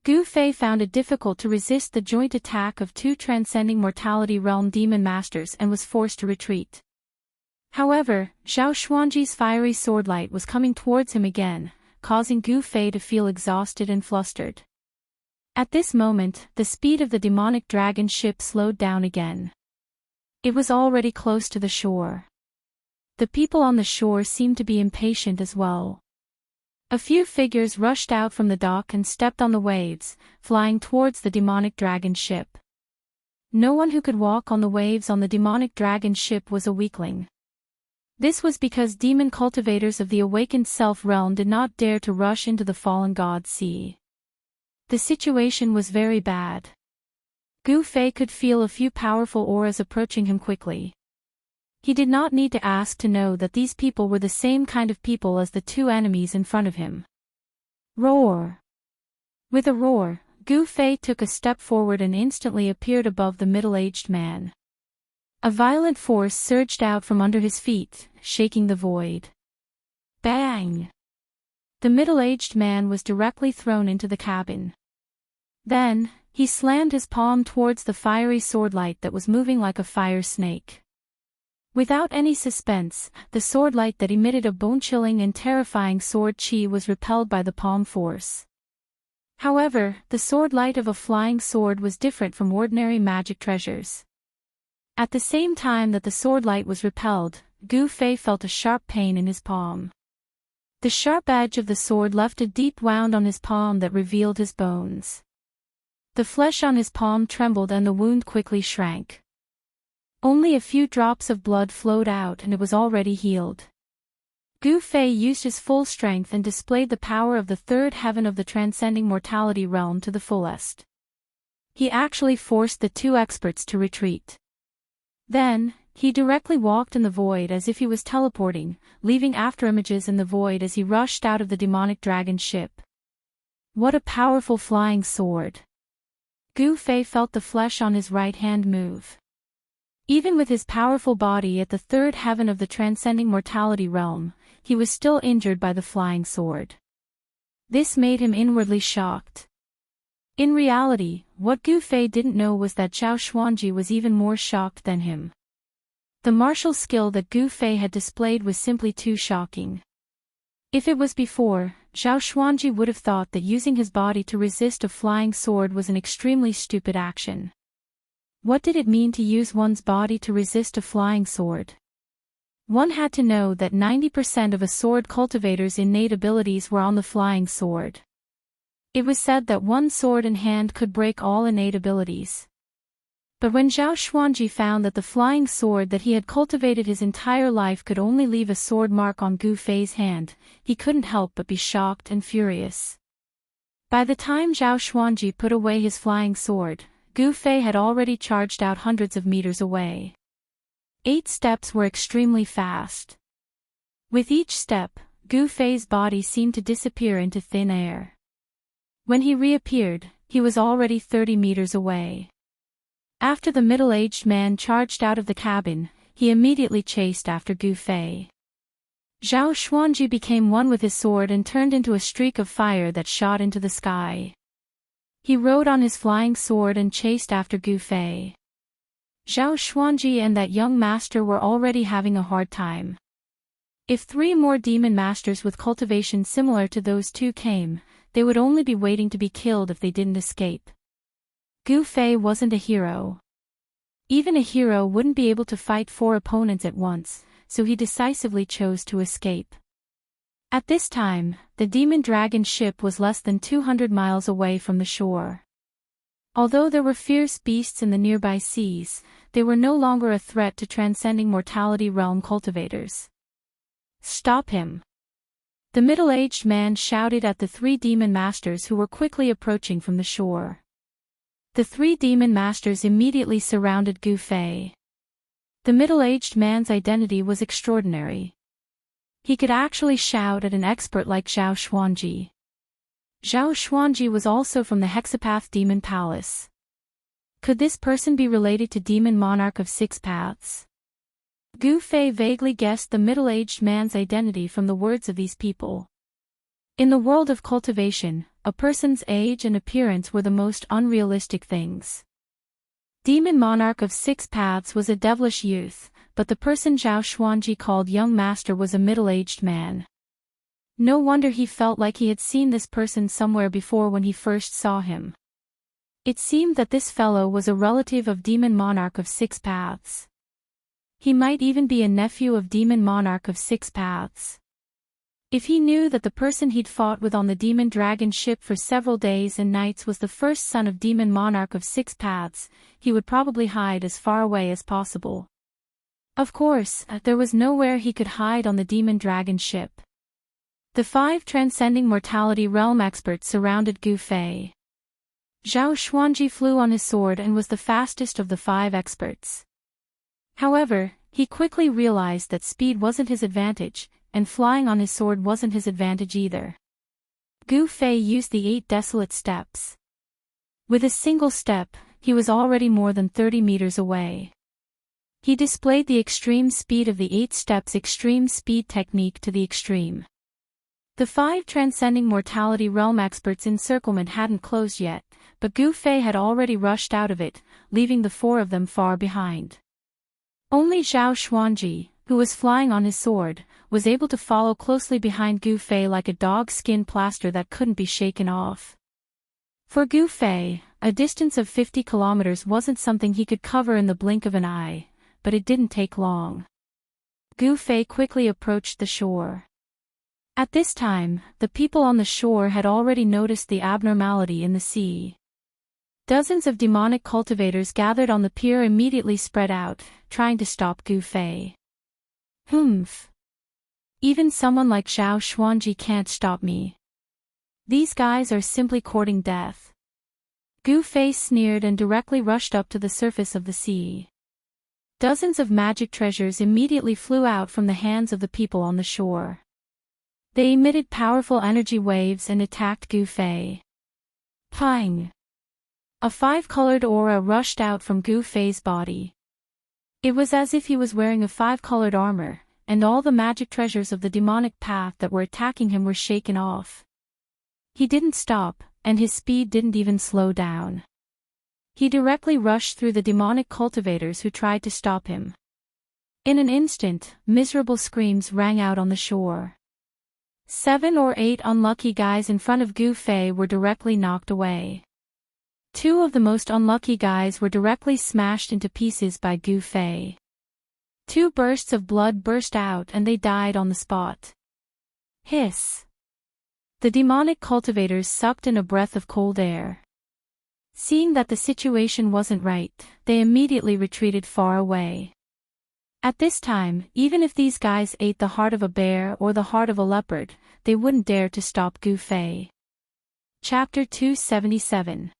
Gu Fei found it difficult to resist the joint attack of two transcending mortality realm demon masters and was forced to retreat. However, Zhao Xuanji's fiery sword light was coming towards him again, causing Gu Fei to feel exhausted and flustered. At this moment, the speed of the demonic dragon ship slowed down again. It was already close to the shore. The people on the shore seemed to be impatient as well. A few figures rushed out from the dock and stepped on the waves, flying towards the demonic dragon ship. No one who could walk on the waves on the demonic dragon ship was a weakling. This was because demon cultivators of the awakened self-realm did not dare to rush into the fallen god sea. The situation was very bad. Gu Fei could feel a few powerful auras approaching him quickly. He did not need to ask to know that these people were the same kind of people as the two enemies in front of him. Roar! With a roar, Gu Fei took a step forward and instantly appeared above the middle-aged man. A violent force surged out from under his feet, shaking the void. Bang! The middle-aged man was directly thrown into the cabin. Then, he slammed his palm towards the fiery sword light that was moving like a fire snake. Without any suspense, the sword light that emitted a bone-chilling and terrifying sword chi was repelled by the palm force. However, the sword light of a flying sword was different from ordinary magic treasures. At the same time that the sword light was repelled, Gu Fei felt a sharp pain in his palm. The sharp edge of the sword left a deep wound on his palm that revealed his bones. The flesh on his palm trembled and the wound quickly shrank. Only a few drops of blood flowed out and it was already healed. Gu Fei used his full strength and displayed the power of the third heaven of the transcending mortality realm to the fullest. He actually forced the two experts to retreat. Then, he directly walked in the void as if he was teleporting, leaving afterimages in the void as he rushed out of the demonic dragon ship. What a powerful flying sword! Gu Fei felt the flesh on his right hand move. Even with his powerful body at the third heaven of the transcending mortality realm, he was still injured by the flying sword. This made him inwardly shocked. In reality, what Gu Fei didn't know was that Zhao Xuanji was even more shocked than him. The martial skill that Gu Fei had displayed was simply too shocking. If it was before, Zhao Xuanji would have thought that using his body to resist a flying sword was an extremely stupid action. What did it mean to use one's body to resist a flying sword? One had to know that 90% of a sword cultivator's innate abilities were on the flying sword. It was said that one sword in hand could break all innate abilities. But when Zhao Xuanji found that the flying sword that he had cultivated his entire life could only leave a sword mark on Gu Fei's hand, he couldn't help but be shocked and furious. By the time Zhao Xuanji put away his flying sword, Gu Fei had already charged out hundreds of meters away. 8 steps were extremely fast. With each step, Gu Fei's body seemed to disappear into thin air. When he reappeared, he was already 30 meters away. After the middle-aged man charged out of the cabin, he immediately chased after Gu Fei. Zhao Xuanji became one with his sword and turned into a streak of fire that shot into the sky. He rode on his flying sword and chased after Gu Fei. Zhao Xuanji and that young master were already having a hard time. If 3 more demon masters with cultivation similar to those 2 came, they would only be waiting to be killed if they didn't escape. Gu Fei wasn't a hero. Even a hero wouldn't be able to fight 4 opponents at once, so he decisively chose to escape. At this time, the demon dragon ship was less than 200 miles away from the shore. Although there were fierce beasts in the nearby seas, they were no longer a threat to transcending mortality realm cultivators. Stop him! The middle-aged man shouted at the 3 demon masters who were quickly approaching from the shore. The 3 demon masters immediately surrounded Gu Fei. The middle-aged man's identity was extraordinary. He could actually shout at an expert like Zhao Xuanji. Zhao Xuanji was also from the Hexapath Demon Palace. Could this person be related to Demon Monarch of 6 Paths? Gu Fei vaguely guessed the middle-aged man's identity from the words of these people. In the world of cultivation, a person's age and appearance were the most unrealistic things. Demon Monarch of 6 Paths was a devilish youth, but the person Zhao Xuanji called young master was a middle-aged man. No wonder he felt like he had seen this person somewhere before when he first saw him. It seemed that this fellow was a relative of Demon Monarch of 6 Paths. He might even be a nephew of Demon Monarch of 6 Paths. If he knew that the person he'd fought with on the demon dragon ship for several days and nights was the first son of Demon Monarch of 6 Paths, he would probably hide as far away as possible. Of course, there was nowhere he could hide on the demon dragon ship. The 5 transcending mortality realm experts surrounded Gu Fei. Zhao Xuanji flew on his sword and was the fastest of the 5 experts. However, he quickly realized that speed wasn't his advantage, and flying on his sword wasn't his advantage either. Gu Fei used the 8 desolate steps. With a single step, he was already more than 30 meters away. He displayed the extreme speed of the 8 steps extreme speed technique to the extreme. The 5 transcending mortality realm experts' encirclement hadn't closed yet, but Gu Fei had already rushed out of it, leaving the 4 of them far behind. Only Zhao Xuanji, who was flying on his sword, was able to follow closely behind Gu Fei like a dog's skin plaster that couldn't be shaken off. For Gu Fei, a distance of 50 kilometers wasn't something he could cover in the blink of an eye, but it didn't take long. Gu Fei quickly approached the shore. At this time, the people on the shore had already noticed the abnormality in the sea. Dozens of demonic cultivators gathered on the pier immediately spread out, trying to stop Gu Fei. Humph. Even someone like Zhao Xuanji can't stop me. These guys are simply courting death. Gu Fei sneered and directly rushed up to the surface of the sea. Dozens of magic treasures immediately flew out from the hands of the people on the shore. They emitted powerful energy waves and attacked Gu Fei. Pang! A 5-colored aura rushed out from Gu Fei's body. It was as if he was wearing a 5-colored armor, and all the magic treasures of the demonic path that were attacking him were shaken off. He didn't stop, and his speed didn't even slow down. He directly rushed through the demonic cultivators who tried to stop him. In an instant, miserable screams rang out on the shore. 7 or 8 unlucky guys in front of Gu Fei were directly knocked away. 2 of the most unlucky guys were directly smashed into pieces by Gu Fei. 2 bursts of blood burst out and they died on the spot. Hiss. The demonic cultivators sucked in a breath of cold air. Seeing that the situation wasn't right, they immediately retreated far away. At this time, even if these guys ate the heart of a bear or the heart of a leopard, they wouldn't dare to stop Gu Fei. Chapter 277.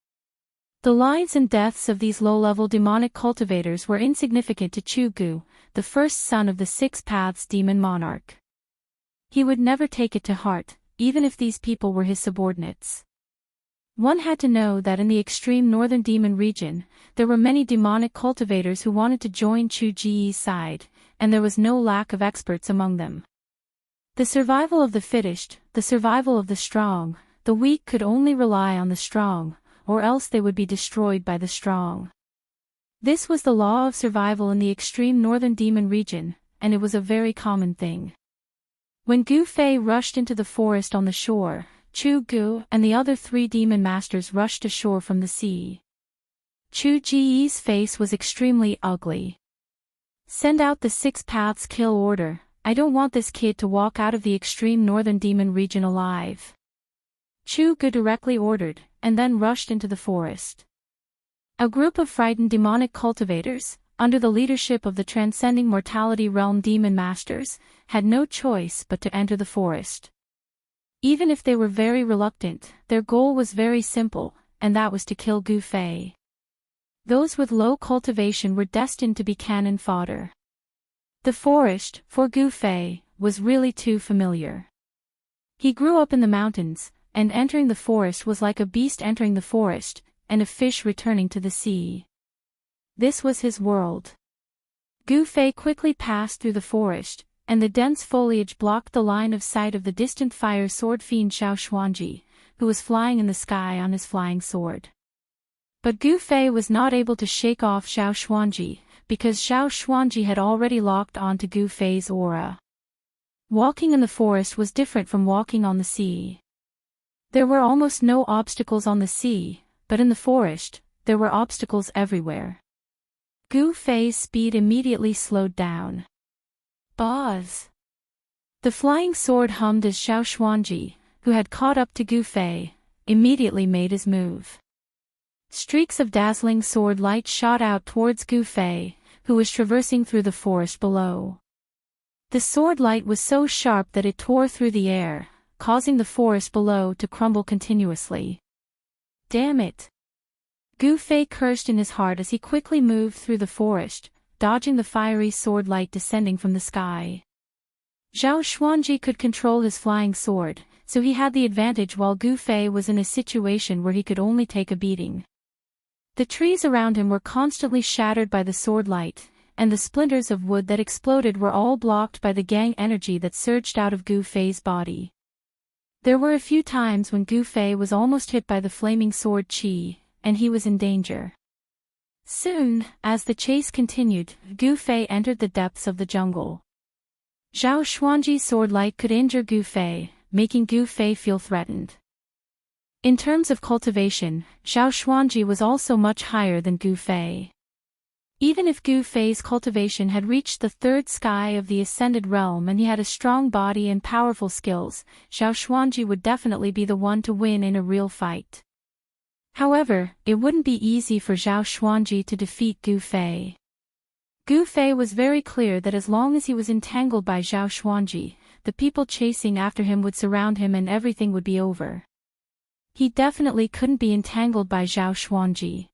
The lives and deaths of these low-level demonic cultivators were insignificant to Chu Gu, the first son of the Six Paths demon monarch. He would never take it to heart, even if these people were his subordinates. One had to know that in the extreme northern demon region, there were many demonic cultivators who wanted to join Chu Ji's side, and there was no lack of experts among them. The survival of the fittest, the survival of the strong, the weak could only rely on the strong, or else they would be destroyed by the strong. This was the law of survival in the extreme northern demon region, and it was a very common thing. When Gu Fei rushed into the forest on the shore, Chu Gu and the other 3 demon masters rushed ashore from the sea. Chu Ji's face was extremely ugly. Send out the 6 paths kill order, I don't want this kid to walk out of the extreme northern demon region alive. Chu Gu directly ordered, and then rushed into the forest. A group of frightened demonic cultivators, under the leadership of the transcending mortality realm demon masters, had no choice but to enter the forest. Even if they were very reluctant, their goal was very simple, and that was to kill Gu Fei. Those with low cultivation were destined to be cannon fodder. The forest, for Gu Fei, was really too familiar. He grew up in the mountains, and entering the forest was like a beast entering the forest, and a fish returning to the sea. This was his world. Gu Fei quickly passed through the forest, and the dense foliage blocked the line of sight of the distant fire sword fiend Xiao Xuanji, who was flying in the sky on his flying sword. But Gu Fei was not able to shake off Xiao Xuanji, because Xiao Xuanji had already locked onto Gu Fei's aura. Walking in the forest was different from walking on the sea. There were almost no obstacles on the sea, but in the forest, there were obstacles everywhere. Gu Fei's speed immediately slowed down. Buzz! The flying sword hummed as Xiao Xuanji, who had caught up to Gu Fei, immediately made his move. Streaks of dazzling sword light shot out towards Gu Fei, who was traversing through the forest below. The sword light was so sharp that it tore through the air, causing the forest below to crumble continuously. Damn it! Gu Fei cursed in his heart as he quickly moved through the forest, dodging the fiery sword light descending from the sky. Xiao Xuanji could control his flying sword, so he had the advantage while Gu Fei was in a situation where he could only take a beating. The trees around him were constantly shattered by the sword light, and the splinters of wood that exploded were all blocked by the gang energy that surged out of Gu Fei's body. There were a few times when Gu Fei was almost hit by the flaming sword chi, and he was in danger. Soon, as the chase continued, Gu Fei entered the depths of the jungle. Xiao Xuanji's sword light could injure Gu Fei, making Gu Fei feel threatened. In terms of cultivation, Xiao Xuanji was also much higher than Gu Fei. Even if Gu Fei's cultivation had reached the 3rd sky of the ascended realm and he had a strong body and powerful skills, Xiao Xuanji would definitely be the one to win in a real fight. However, it wouldn't be easy for Xiao Xuanji to defeat Gu Fei. Gu Fei was very clear that as long as he was entangled by Xiao Xuanji, the people chasing after him would surround him and everything would be over. He definitely couldn't be entangled by Xiao Xuanji.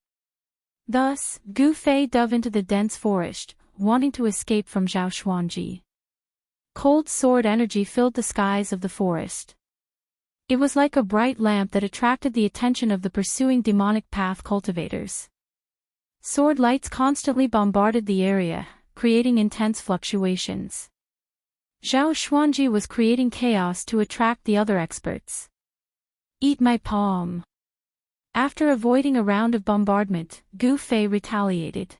Thus, Gu Fei dove into the dense forest, wanting to escape from Xiao Xuanji. Cold sword energy filled the skies of the forest. It was like a bright lamp that attracted the attention of the pursuing demonic path cultivators. Sword lights constantly bombarded the area, creating intense fluctuations. Xiao Xuanji was creating chaos to attract the other experts. Eat my palm. After avoiding a round of bombardment, Gu Fei retaliated.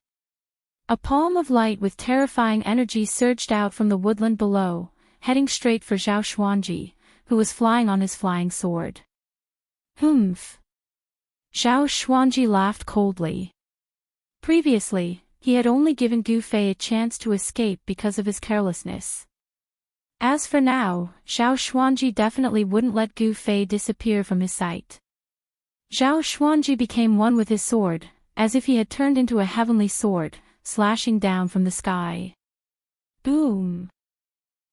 A palm of light with terrifying energy surged out from the woodland below, heading straight for Xiao Xuanji, who was flying on his flying sword. Humph. Zhao Xuanji laughed coldly. Previously, he had only given Gu Fei a chance to escape because of his carelessness. As for now, Zhao Xuanji definitely wouldn't let Gu Fei disappear from his sight. Zhao Xuanji became one with his sword, as if he had turned into a heavenly sword, slashing down from the sky. Boom!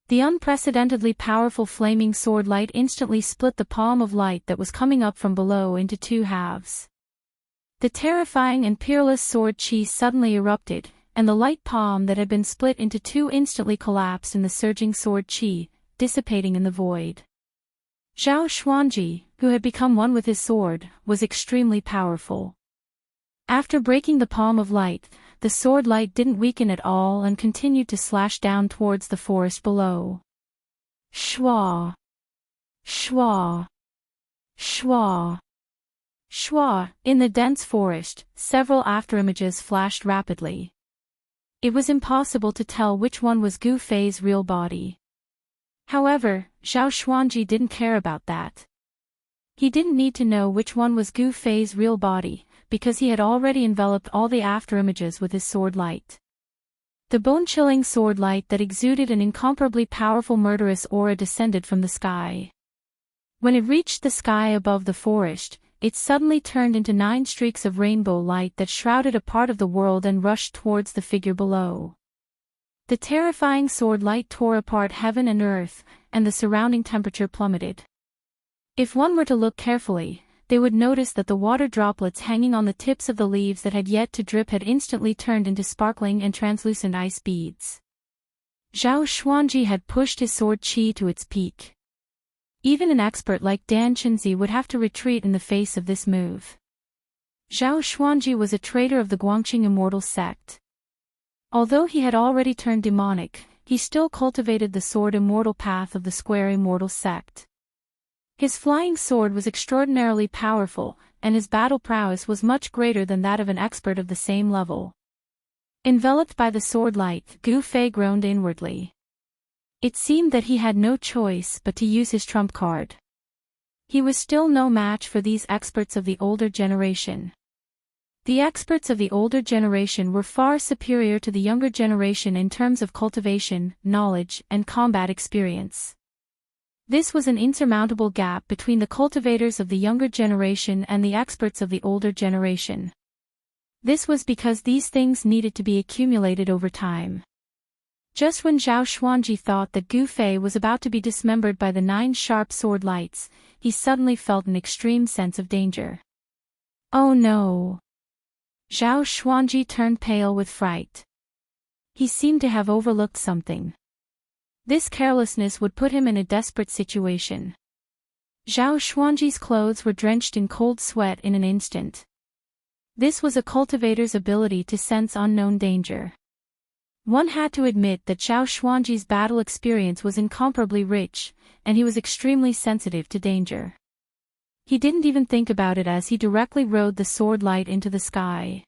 The unprecedentedly powerful flaming sword light instantly split the palm of light that was coming up from below into two halves. The terrifying and peerless sword chi suddenly erupted, and the light palm that had been split into two instantly collapsed in the surging sword chi, dissipating in the void. Zhao Xuanji, who had become one with his sword, was extremely powerful. After breaking the palm of light, the sword light didn't weaken at all and continued to slash down towards the forest below. Shwa! Shwa! Shwa! Shwa! In the dense forest, several afterimages flashed rapidly. It was impossible to tell which one was Gu Fei's real body. However, Zhao Xuanji didn't care about that. He didn't need to know which one was Gu Fei's real body, because he had already enveloped all the afterimages with his sword light. The bone-chilling sword light that exuded an incomparably powerful murderous aura descended from the sky. When it reached the sky above the forest, it suddenly turned into 9 streaks of rainbow light that shrouded a part of the world and rushed towards the figure below. The terrifying sword light tore apart heaven and earth, and the surrounding temperature plummeted. If one were to look carefully, they would notice that the water droplets hanging on the tips of the leaves that had yet to drip had instantly turned into sparkling and translucent ice beads. Zhao Xuanji had pushed his sword chi to its peak. Even an expert like Dan Chenzi would have to retreat in the face of this move. Zhao Xuanji was a traitor of the Guangqing Immortal sect. Although he had already turned demonic, he still cultivated the sword immortal path of the square immortal sect. His flying sword was extraordinarily powerful, and his battle prowess was much greater than that of an expert of the same level. Enveloped by the sword light, Gu Fei groaned inwardly. It seemed that he had no choice but to use his trump card. He was still no match for these experts of the older generation. The experts of the older generation were far superior to the younger generation in terms of cultivation, knowledge, and combat experience. This was an insurmountable gap between the cultivators of the younger generation and the experts of the older generation. This was because these things needed to be accumulated over time. Just when Zhao Xuanji thought that Gu Fei was about to be dismembered by the 9 sharp sword lights, he suddenly felt an extreme sense of danger. Oh no! Zhao Xuanji turned pale with fright. He seemed to have overlooked something. This carelessness would put him in a desperate situation. Zhao Xuanji's clothes were drenched in cold sweat in an instant. This was a cultivator's ability to sense unknown danger. One had to admit that Zhao Xuanji's battle experience was incomparably rich, and he was extremely sensitive to danger. He didn't even think about it as he directly rode the sword light into the sky.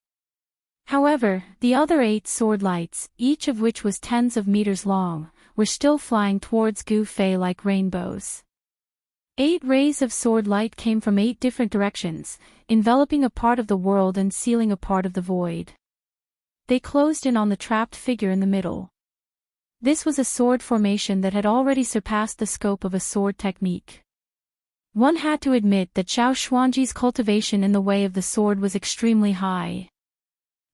However, the other 8 sword lights, each of which was tens of meters long, were still flying towards Gu Fei like rainbows. 8 rays of sword light came from 8 different directions, enveloping a part of the world and sealing a part of the void. They closed in on the trapped figure in the middle. This was a sword formation that had already surpassed the scope of a sword technique. One had to admit that Zhao Xuanji's cultivation in the way of the sword was extremely high.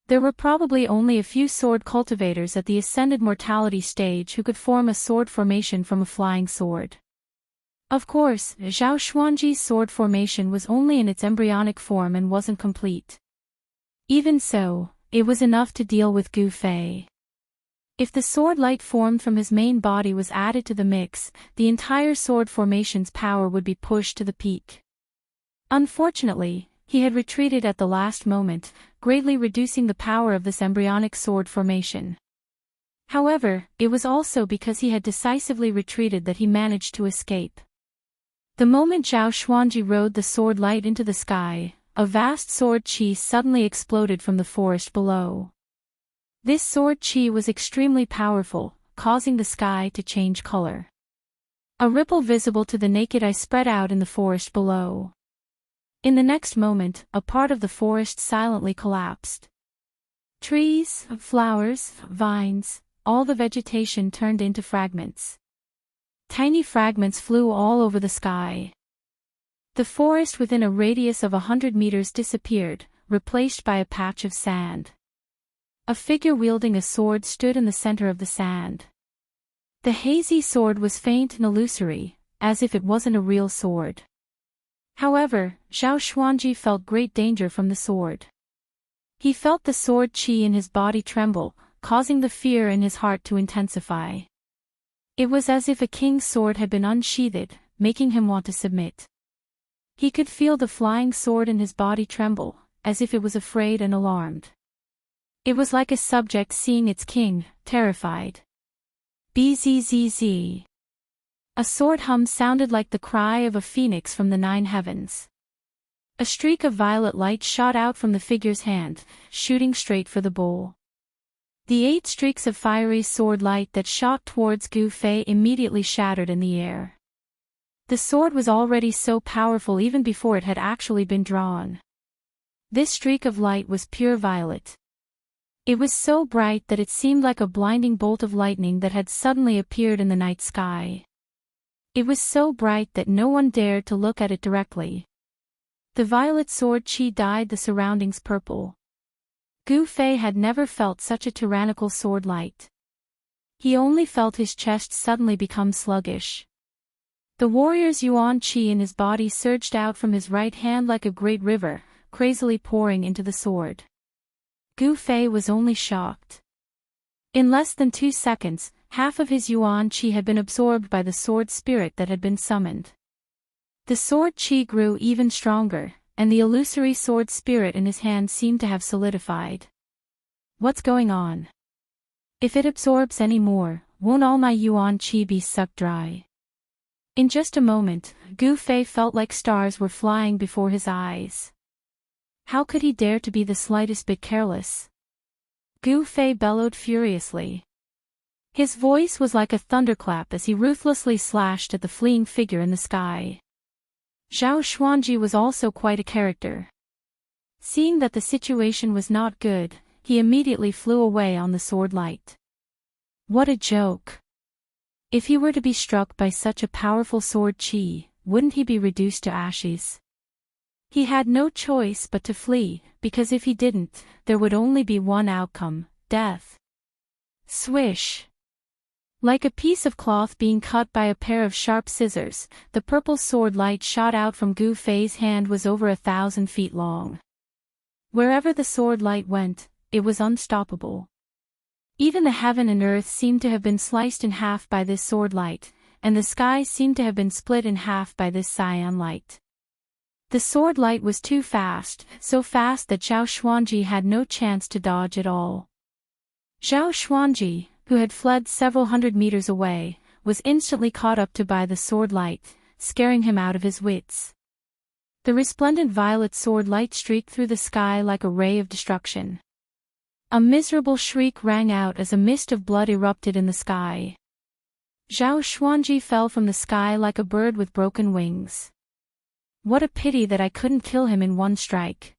There were probably only a few sword cultivators at the ascended mortality stage who could form a sword formation from a flying sword. Of course, Zhao Xuanji's sword formation was only in its embryonic form and wasn't complete. Even so, it was enough to deal with Gu Fei. If the sword light formed from his main body was added to the mix, the entire sword formation's power would be pushed to the peak. Unfortunately, he had retreated at the last moment, greatly reducing the power of this embryonic sword formation. However, it was also because he had decisively retreated that he managed to escape. The moment Zhao Xuanji rode the sword light into the sky, a vast sword chi suddenly exploded from the forest below. This sword chi was extremely powerful, causing the sky to change color. A ripple visible to the naked eye spread out in the forest below. In the next moment, a part of the forest silently collapsed. Trees, flowers, vines, all the vegetation turned into fragments. Tiny fragments flew all over the sky. The forest within a radius of 100 meters disappeared, replaced by a patch of sand. A figure wielding a sword stood in the center of the sand. The hazy sword was faint and illusory, as if it wasn't a real sword. However, Zhao Xuanji felt great danger from the sword. He felt the sword qi in his body tremble, causing the fear in his heart to intensify. It was as if a king's sword had been unsheathed, making him want to submit. He could feel the flying sword in his body tremble, as if it was afraid and alarmed. It was like a subject seeing its king, terrified. Bzzz. A sword hum sounded like the cry of a phoenix from the 9 heavens. A streak of violet light shot out from the figure's hand, shooting straight for the bowl. The 8 streaks of fiery sword light that shot towards Gu Fei immediately shattered in the air. The sword was already so powerful even before it had actually been drawn. This streak of light was pure violet. It was so bright that it seemed like a blinding bolt of lightning that had suddenly appeared in the night sky. It was so bright that no one dared to look at it directly. The violet sword qi dyed the surroundings purple. Gu Fei had never felt such a tyrannical sword light. He only felt his chest suddenly become sluggish. The warrior's yuan qi in his body surged out from his right hand like a great river, crazily pouring into the sword. Gu Fei was only shocked. In less than 2 seconds, half of his yuan qi had been absorbed by the sword spirit that had been summoned. The sword qi grew even stronger, and the illusory sword spirit in his hand seemed to have solidified. What's going on? If it absorbs any more, won't all my yuan qi be sucked dry? In just a moment, Gu Fei felt like stars were flying before his eyes. How could he dare to be the slightest bit careless? Gu Fei bellowed furiously. His voice was like a thunderclap as he ruthlessly slashed at the fleeing figure in the sky. Zhao Xuanji was also quite a character. Seeing that the situation was not good, he immediately flew away on the sword light. What a joke! If he were to be struck by such a powerful sword qi, wouldn't he be reduced to ashes? He had no choice but to flee, because if he didn't, there would only be one outcome, death. Swish! Like a piece of cloth being cut by a pair of sharp scissors, the purple sword light shot out from Gu Fei's hand was over 1,000 feet long. Wherever the sword light went, it was unstoppable. Even the heaven and earth seemed to have been sliced in half by this sword light, and the sky seemed to have been split in half by this cyan light. The sword light was too fast, so fast that Zhao Xuanji had no chance to dodge at all. Zhao Xuanji, who had fled several hundred meters away, was instantly caught up to by the sword light, scaring him out of his wits. The resplendent violet sword light streaked through the sky like a ray of destruction. A miserable shriek rang out as a mist of blood erupted in the sky. Zhao Xuanji fell from the sky like a bird with broken wings. What a pity that I couldn't kill him in one strike.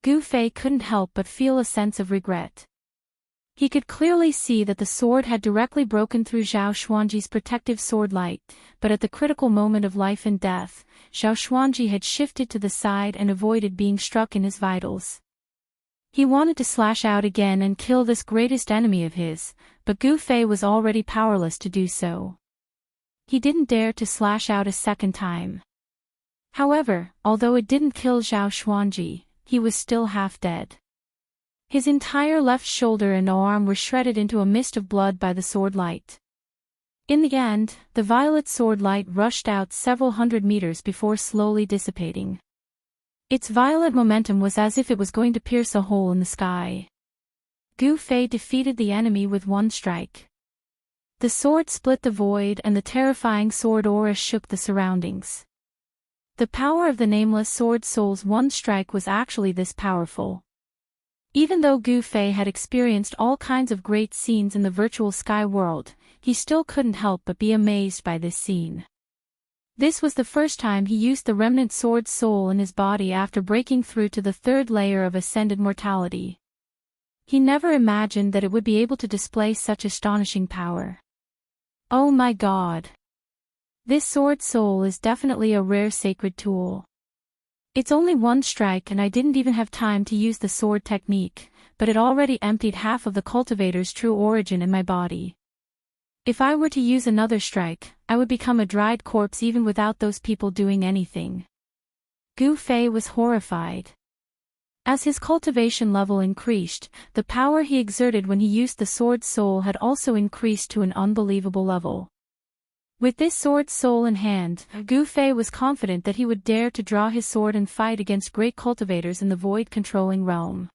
Gu Fei couldn't help but feel a sense of regret. He could clearly see that the sword had directly broken through Zhao Xuanji's protective sword light, but at the critical moment of life and death, Zhao Xuanji had shifted to the side and avoided being struck in his vitals. He wanted to slash out again and kill this greatest enemy of his, but Gu Fei was already powerless to do so. He didn't dare to slash out a second time. However, although it didn't kill Zhao Xuanji, he was still half dead. His entire left shoulder and arm were shredded into a mist of blood by the sword light. In the end, the violet sword light rushed out several hundred meters before slowly dissipating. Its violet momentum was as if it was going to pierce a hole in the sky. Gu Fei defeated the enemy with one strike. The sword split the void and the terrifying sword aura shook the surroundings. The power of the nameless sword soul's one strike was actually this powerful. Even though Gu Fei had experienced all kinds of great scenes in the virtual sky world, he still couldn't help but be amazed by this scene. This was the first time he used the remnant sword's soul in his body after breaking through to the third layer of ascended mortality. He never imagined that it would be able to display such astonishing power. Oh my God! This sword soul is definitely a rare sacred tool. It's only one strike and I didn't even have time to use the sword technique, but it already emptied half of the cultivator's true origin in my body. If I were to use another strike, I would become a dried corpse even without those people doing anything. Gu Fei was horrified. As his cultivation level increased, the power he exerted when he used the sword soul had also increased to an unbelievable level. With this sword soul in hand, Gu Fei was confident that he would dare to draw his sword and fight against great cultivators in the void-controlling realm.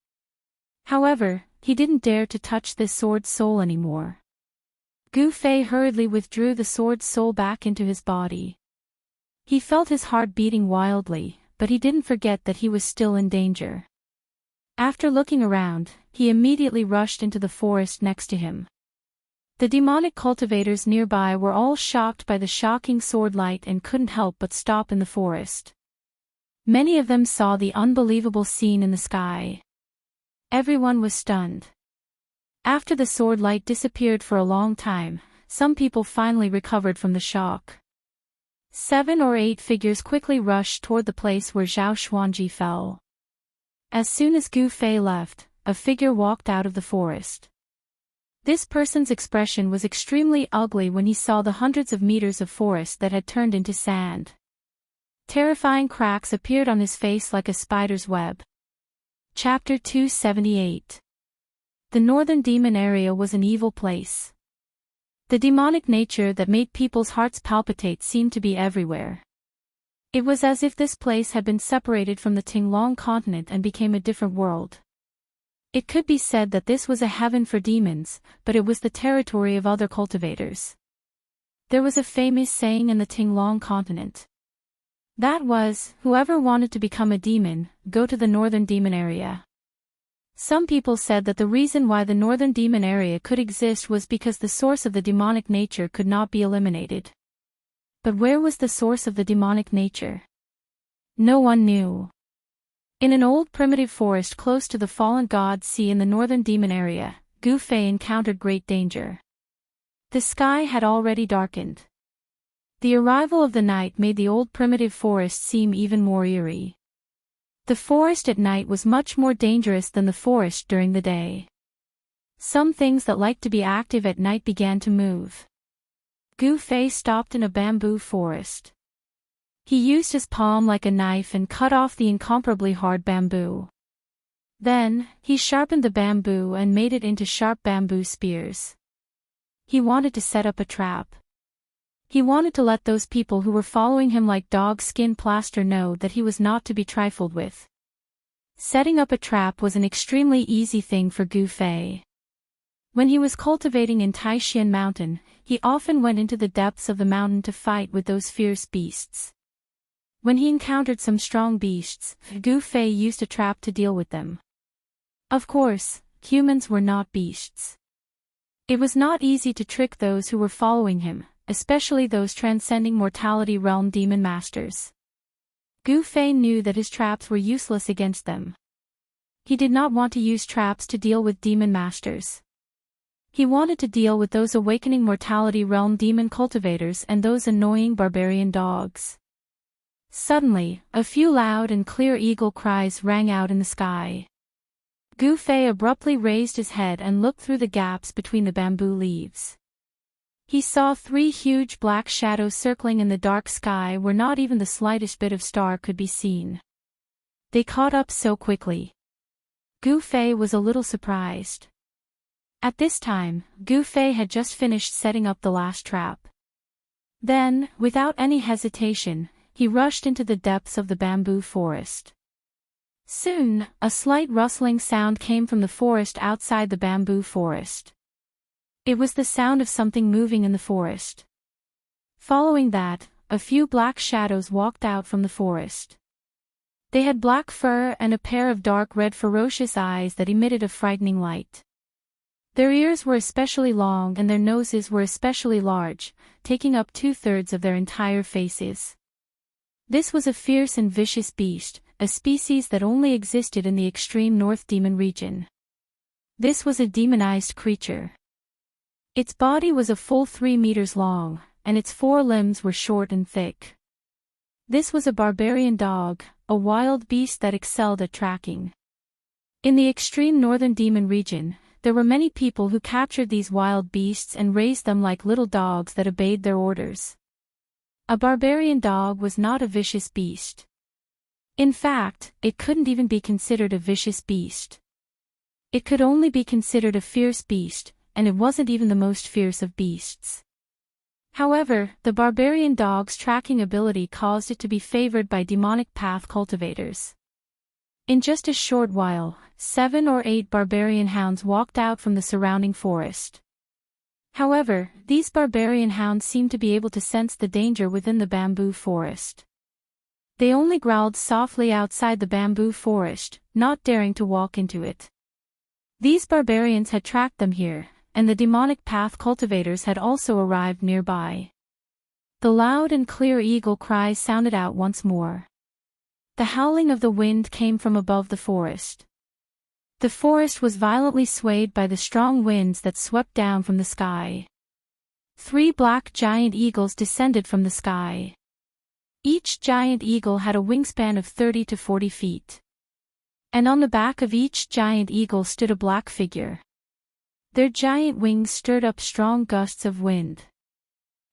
However, he didn't dare to touch this sword soul anymore. Gu Fei hurriedly withdrew the sword soul back into his body. He felt his heart beating wildly, but he didn't forget that he was still in danger. After looking around, he immediately rushed into the forest next to him. The demonic cultivators nearby were all shocked by the shocking sword light and couldn't help but stop in the forest. Many of them saw the unbelievable scene in the sky. Everyone was stunned. After the sword light disappeared for a long time, some people finally recovered from the shock. 7 or 8 figures quickly rushed toward the place where Zhao Xuanji fell. As soon as Gu Fei left, a figure walked out of the forest. This person's expression was extremely ugly when he saw the hundreds of meters of forest that had turned into sand. Terrifying cracks appeared on his face like a spider's web. Chapter 278. The Northern Demon Area was an evil place. The demonic nature that made people's hearts palpitate seemed to be everywhere. It was as if this place had been separated from the Tinglong continent and became a different world. It could be said that this was a heaven for demons, but it was the territory of other cultivators. There was a famous saying in the Tinglong continent. That was, whoever wanted to become a demon, go to the Northern Demon Area. Some people said that the reason why the Northern Demon Area could exist was because the source of the demonic nature could not be eliminated. But where was the source of the demonic nature? No one knew. In an old primitive forest close to the fallen god sea in the Northern Demon Area, Gu Fei encountered great danger. The sky had already darkened. The arrival of the night made the old primitive forest seem even more eerie. The forest at night was much more dangerous than the forest during the day. Some things that liked to be active at night began to move. Gu Fei stopped in a bamboo forest. He used his palm like a knife and cut off the incomparably hard bamboo. Then, he sharpened the bamboo and made it into sharp bamboo spears. He wanted to set up a trap. He wanted to let those people who were following him like dog skin plaster know that he was not to be trifled with. Setting up a trap was an extremely easy thing for Gu Fei. When he was cultivating in Taishan Mountain, he often went into the depths of the mountain to fight with those fierce beasts. When he encountered some strong beasts, Gu Fei used a trap to deal with them. Of course, humans were not beasts. It was not easy to trick those who were following him, especially those transcending mortality realm demon masters. Gu Fei knew that his traps were useless against them. He did not want to use traps to deal with demon masters. He wanted to deal with those awakening mortality realm demon cultivators and those annoying barbarian dogs. Suddenly, a few loud and clear eagle cries rang out in the sky. Gu Fei abruptly raised his head and looked through the gaps between the bamboo leaves. He saw 3 huge black shadows circling in the dark sky where not even the slightest bit of star could be seen. They caught up so quickly. Gu Fei was a little surprised. At this time, Gu Fei had just finished setting up the last trap. Then, without any hesitation, he rushed into the depths of the bamboo forest. Soon, a slight rustling sound came from the forest outside the bamboo forest. It was the sound of something moving in the forest. Following that, a few black shadows walked out from the forest. They had black fur and a pair of dark red ferocious eyes that emitted a frightening light. Their ears were especially long and their noses were especially large, taking up 2/3 of their entire faces. This was a fierce and vicious beast, a species that only existed in the extreme North Demon region. This was a demonized creature. Its body was a full 3 meters long, and its 4 limbs were short and thick. This was a barbarian dog, a wild beast that excelled at tracking. In the extreme northern demon region, there were many people who captured these wild beasts and raised them like little dogs that obeyed their orders. A barbarian dog was not a vicious beast. In fact, it couldn't even be considered a vicious beast. It could only be considered a fierce beast, and it wasn't even the most fierce of beasts. However, the barbarian dog's tracking ability caused it to be favored by demonic path cultivators. In just a short while, 7 or 8 barbarian hounds walked out from the surrounding forest. However, these barbarian hounds seemed to be able to sense the danger within the bamboo forest. They only growled softly outside the bamboo forest, not daring to walk into it. These barbarians had tracked them here, and the demonic path cultivators had also arrived nearby. The loud and clear eagle cries sounded out once more. The howling of the wind came from above the forest. The forest was violently swayed by the strong winds that swept down from the sky. 3 black giant eagles descended from the sky. Each giant eagle had a wingspan of 30 to 40 feet. And on the back of each giant eagle stood a black figure. Their giant wings stirred up strong gusts of wind.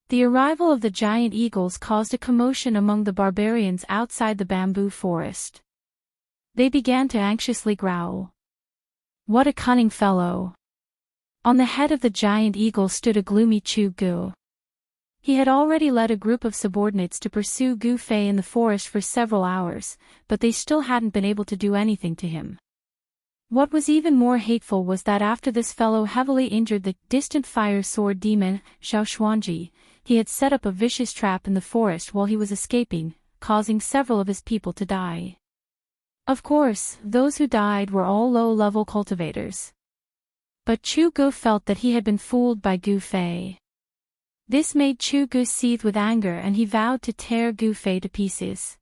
The arrival of the giant eagles caused a commotion among the barbarians outside the bamboo forest. They began to anxiously growl. What a cunning fellow! On the head of the giant eagle stood a gloomy Chu Gu. He had already led a group of subordinates to pursue Gu Fei in the forest for several hours, but they still hadn't been able to do anything to him. What was even more hateful was that after this fellow heavily injured the distant fire sword demon, Xiaoshuanji, he had set up a vicious trap in the forest while he was escaping, causing several of his people to die. Of course, those who died were all low-level cultivators. But Chu Gu felt that he had been fooled by Gu Fei. This made Chu Gu seethe with anger and he vowed to tear Gu Fei to pieces.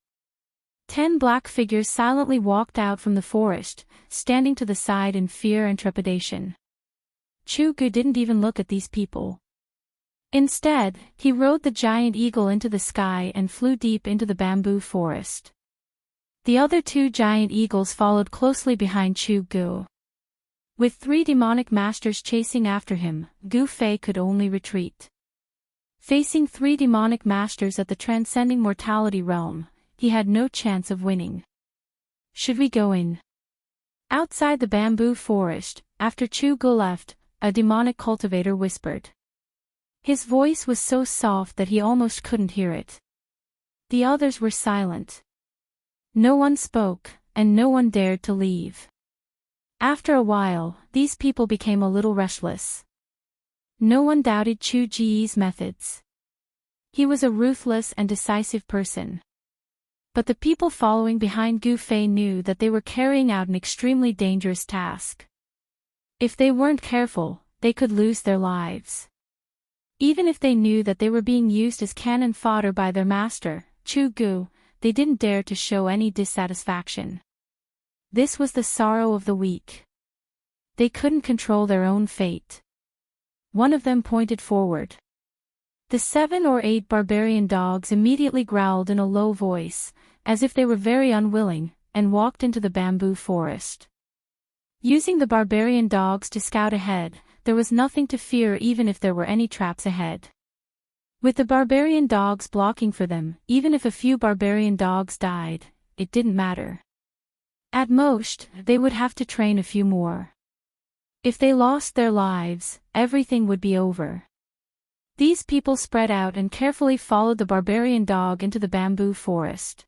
10 black figures silently walked out from the forest, standing to the side in fear and trepidation. Chu Gu didn't even look at these people. Instead, he rode the giant eagle into the sky and flew deep into the bamboo forest. The other 2 giant eagles followed closely behind Chu Gu. With 3 demonic masters chasing after him, Gu Fei could only retreat. Facing 3 demonic masters at the transcending mortality realm, he had no chance of winning. Should we go in? Outside the bamboo forest, after Chu Gu left, a demonic cultivator whispered. His voice was so soft that he almost couldn't hear it. The others were silent. No one spoke, and no one dared to leave. After a while, these people became a little restless. No one doubted Chu Ji's methods. He was a ruthless and decisive person. But the people following behind Gu Fei knew that they were carrying out an extremely dangerous task. If they weren't careful, they could lose their lives. Even if they knew that they were being used as cannon fodder by their master, Chu Gu, they didn't dare to show any dissatisfaction. This was the sorrow of the weak. They couldn't control their own fate. One of them pointed forward. The 7 or 8 barbarian dogs immediately growled in a low voice, as if they were very unwilling, and walked into the bamboo forest. Using the barbarian dogs to scout ahead, there was nothing to fear even if there were any traps ahead. With the barbarian dogs blocking for them, even if a few barbarian dogs died, it didn't matter. At most, they would have to train a few more. If they lost their lives, everything would be over. These people spread out and carefully followed the barbarian dog into the bamboo forest.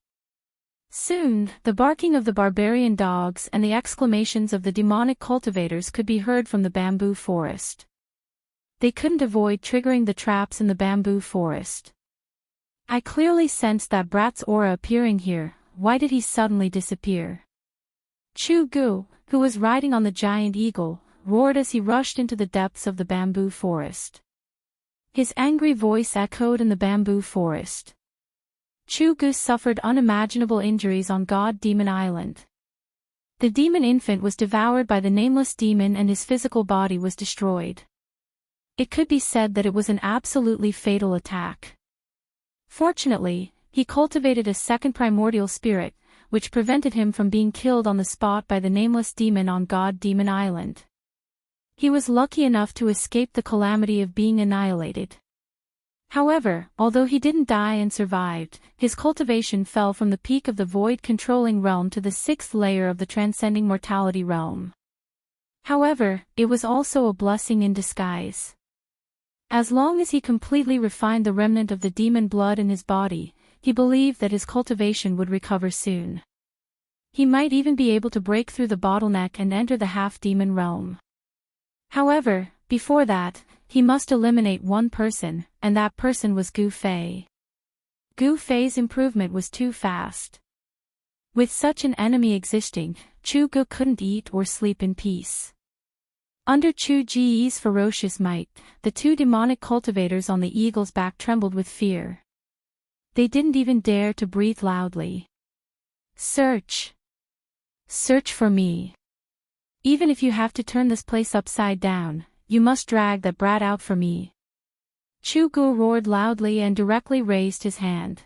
Soon, the barking of the barbarian dogs and the exclamations of the demonic cultivators could be heard from the bamboo forest. They couldn't avoid triggering the traps in the bamboo forest. I clearly sensed that brat's aura appearing here. Why did he suddenly disappear? Chu Gu, who was riding on the giant eagle, roared as he rushed into the depths of the bamboo forest. His angry voice echoed in the bamboo forest. Chu Gu suffered unimaginable injuries on God Demon Island. The demon infant was devoured by the nameless demon and his physical body was destroyed. It could be said that it was an absolutely fatal attack. Fortunately, he cultivated a second primordial spirit, which prevented him from being killed on the spot by the nameless demon on God Demon Island. He was lucky enough to escape the calamity of being annihilated. However, although he didn't die and survived, his cultivation fell from the peak of the void-controlling realm to the 6th layer of the transcending mortality realm. However, it was also a blessing in disguise. As long as he completely refined the remnant of the demon blood in his body, he believed that his cultivation would recover soon. He might even be able to break through the bottleneck and enter the half-demon realm. However, before that, he must eliminate one person, and that person was Gu Fei. Gu Fei's improvement was too fast. With such an enemy existing, Chu Gu couldn't eat or sleep in peace. Under Chu Ji's ferocious might, the 2 demonic cultivators on the eagle's back trembled with fear. They didn't even dare to breathe loudly. Search. Search for me. Even if you have to turn this place upside down, you must drag that brat out for me. Chu Gu roared loudly and directly raised his hand.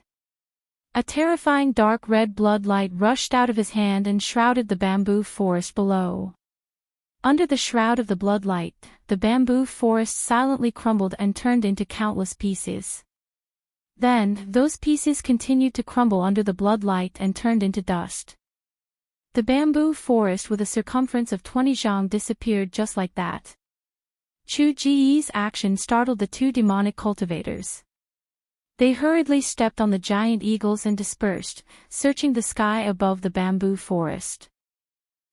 A terrifying dark red blood light rushed out of his hand and shrouded the bamboo forest below. Under the shroud of the blood light, the bamboo forest silently crumbled and turned into countless pieces. Then, those pieces continued to crumble under the blood light and turned into dust. The bamboo forest with a circumference of 20 zhang disappeared just like that. Chu Ji's action startled the 2 demonic cultivators. They hurriedly stepped on the giant eagles and dispersed, searching the sky above the bamboo forest.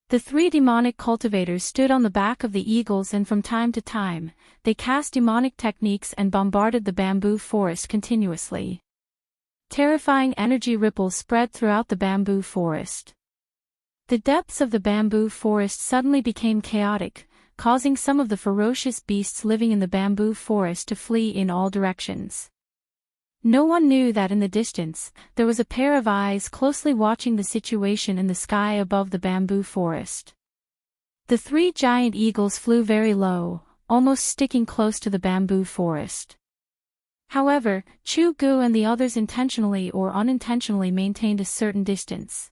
The 3 demonic cultivators stood on the back of the eagles and from time to time, they cast demonic techniques and bombarded the bamboo forest continuously. Terrifying energy ripples spread throughout the bamboo forest. The depths of the bamboo forest suddenly became chaotic, causing some of the ferocious beasts living in the bamboo forest to flee in all directions. No one knew that in the distance, there was a pair of eyes closely watching the situation in the sky above the bamboo forest. The 3 giant eagles flew very low, almost sticking close to the bamboo forest. However, Chu Gu and the others intentionally or unintentionally maintained a certain distance.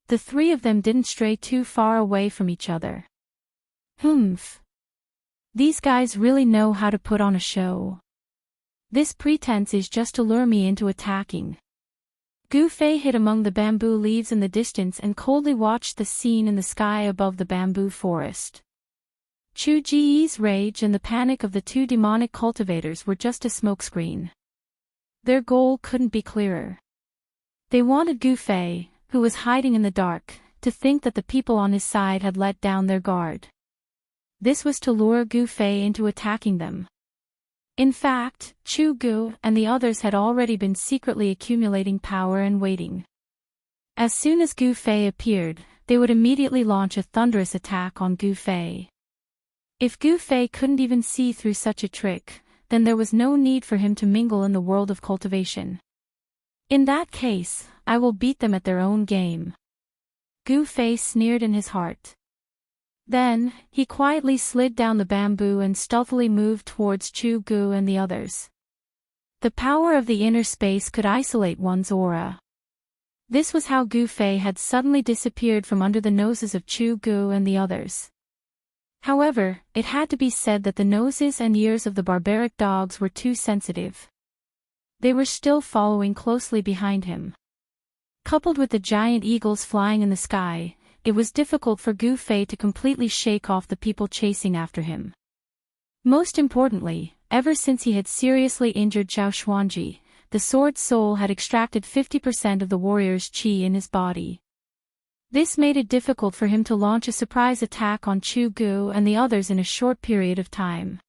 The 3 of them didn't stray too far away from each other. Humph. These guys really know how to put on a show. This pretense is just to lure me into attacking. Gu Fei hid among the bamboo leaves in the distance and coldly watched the scene in the sky above the bamboo forest. Chu Ji's rage and the panic of the 2 demonic cultivators were just a smokescreen. Their goal couldn't be clearer. They wanted Gu Fei, who was hiding in the dark, to think that the people on his side had let down their guard. This was to lure Gu Fei into attacking them. In fact, Chu Gu and the others had already been secretly accumulating power and waiting. As soon as Gu Fei appeared, they would immediately launch a thunderous attack on Gu Fei. If Gu Fei couldn't even see through such a trick, then there was no need for him to mingle in the world of cultivation. In that case, I will beat them at their own game. Gu Fei sneered in his heart. Then, he quietly slid down the bamboo and stealthily moved towards Chu Gu and the others. The power of the inner space could isolate one's aura. This was how Gu Fei had suddenly disappeared from under the noses of Chu Gu and the others. However, it had to be said that the noses and ears of the barbaric dogs were too sensitive. They were still following closely behind him. Coupled with the giant eagles flying in the sky, it was difficult for Gu Fei to completely shake off the people chasing after him. Most importantly, ever since he had seriously injured Zhao Xuanji, the sword soul had extracted 50% of the warrior's qi in his body. This made it difficult for him to launch a surprise attack on Chu Gu and the others in a short period of time.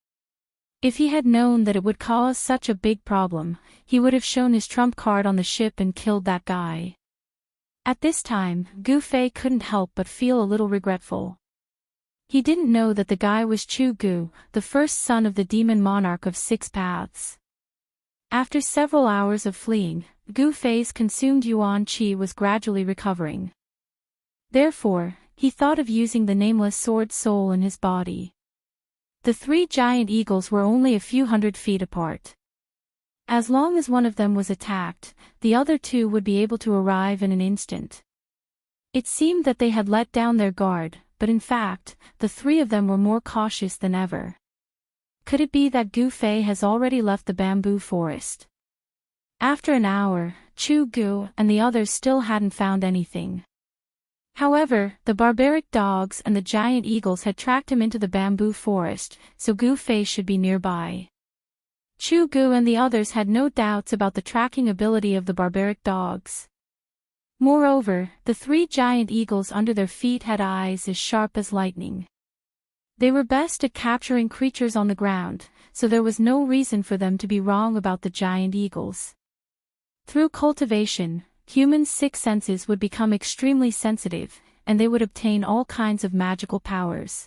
If he had known that it would cause such a big problem, he would have shown his trump card on the ship and killed that guy. At this time, Gu Fei couldn't help but feel a little regretful. He didn't know that the guy was Chu Gu, the first son of the demon monarch of 6 paths. After several hours of fleeing, Gu Fei's consumed yuan qi was gradually recovering. Therefore, he thought of using the nameless sword soul in his body. The 3 giant eagles were only a few hundred feet apart. As long as one of them was attacked, the other 2 would be able to arrive in an instant. It seemed that they had let down their guard, but in fact, the 3 of them were more cautious than ever. Could it be that Gu Fei has already left the bamboo forest? After an hour, Chu Gu and the others still hadn't found anything. However, the barbaric dogs and the giant eagles had tracked him into the bamboo forest, so Gu Fei should be nearby. Chu Gu and the others had no doubts about the tracking ability of the barbaric dogs. Moreover, the 3 giant eagles under their feet had eyes as sharp as lightning. They were best at capturing creatures on the ground, so there was no reason for them to be wrong about the giant eagles. Through cultivation, humans' 6 senses would become extremely sensitive, and they would obtain all kinds of magical powers.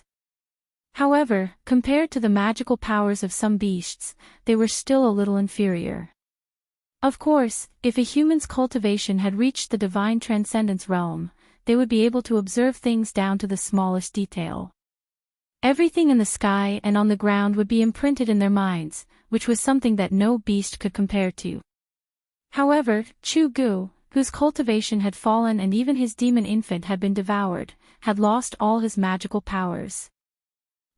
However, compared to the magical powers of some beasts, they were still a little inferior. Of course, if a human's cultivation had reached the divine transcendence realm, they would be able to observe things down to the smallest detail. Everything in the sky and on the ground would be imprinted in their minds, which was something that no beast could compare to. However, Chu Gu, whose cultivation had fallen and even his demon infant had been devoured, had lost all his magical powers.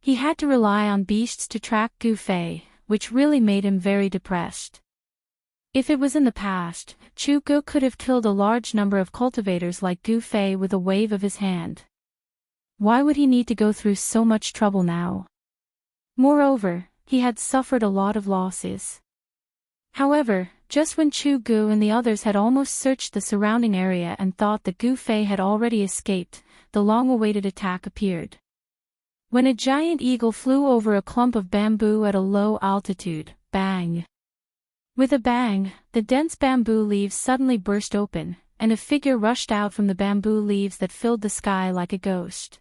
He had to rely on beasts to track Gu Fei, which really made him very depressed. If it was in the past, Chu Gu could have killed a large number of cultivators like Gu Fei with a wave of his hand. Why would he need to go through so much trouble now? Moreover, he had suffered a lot of losses. However, just when Chu Gu and the others had almost searched the surrounding area and thought that Gu Fei had already escaped, the long-awaited attack appeared. When a giant eagle flew over a clump of bamboo at a low altitude, bang! With a bang, the dense bamboo leaves suddenly burst open, and a figure rushed out from the bamboo leaves that filled the sky like a ghost.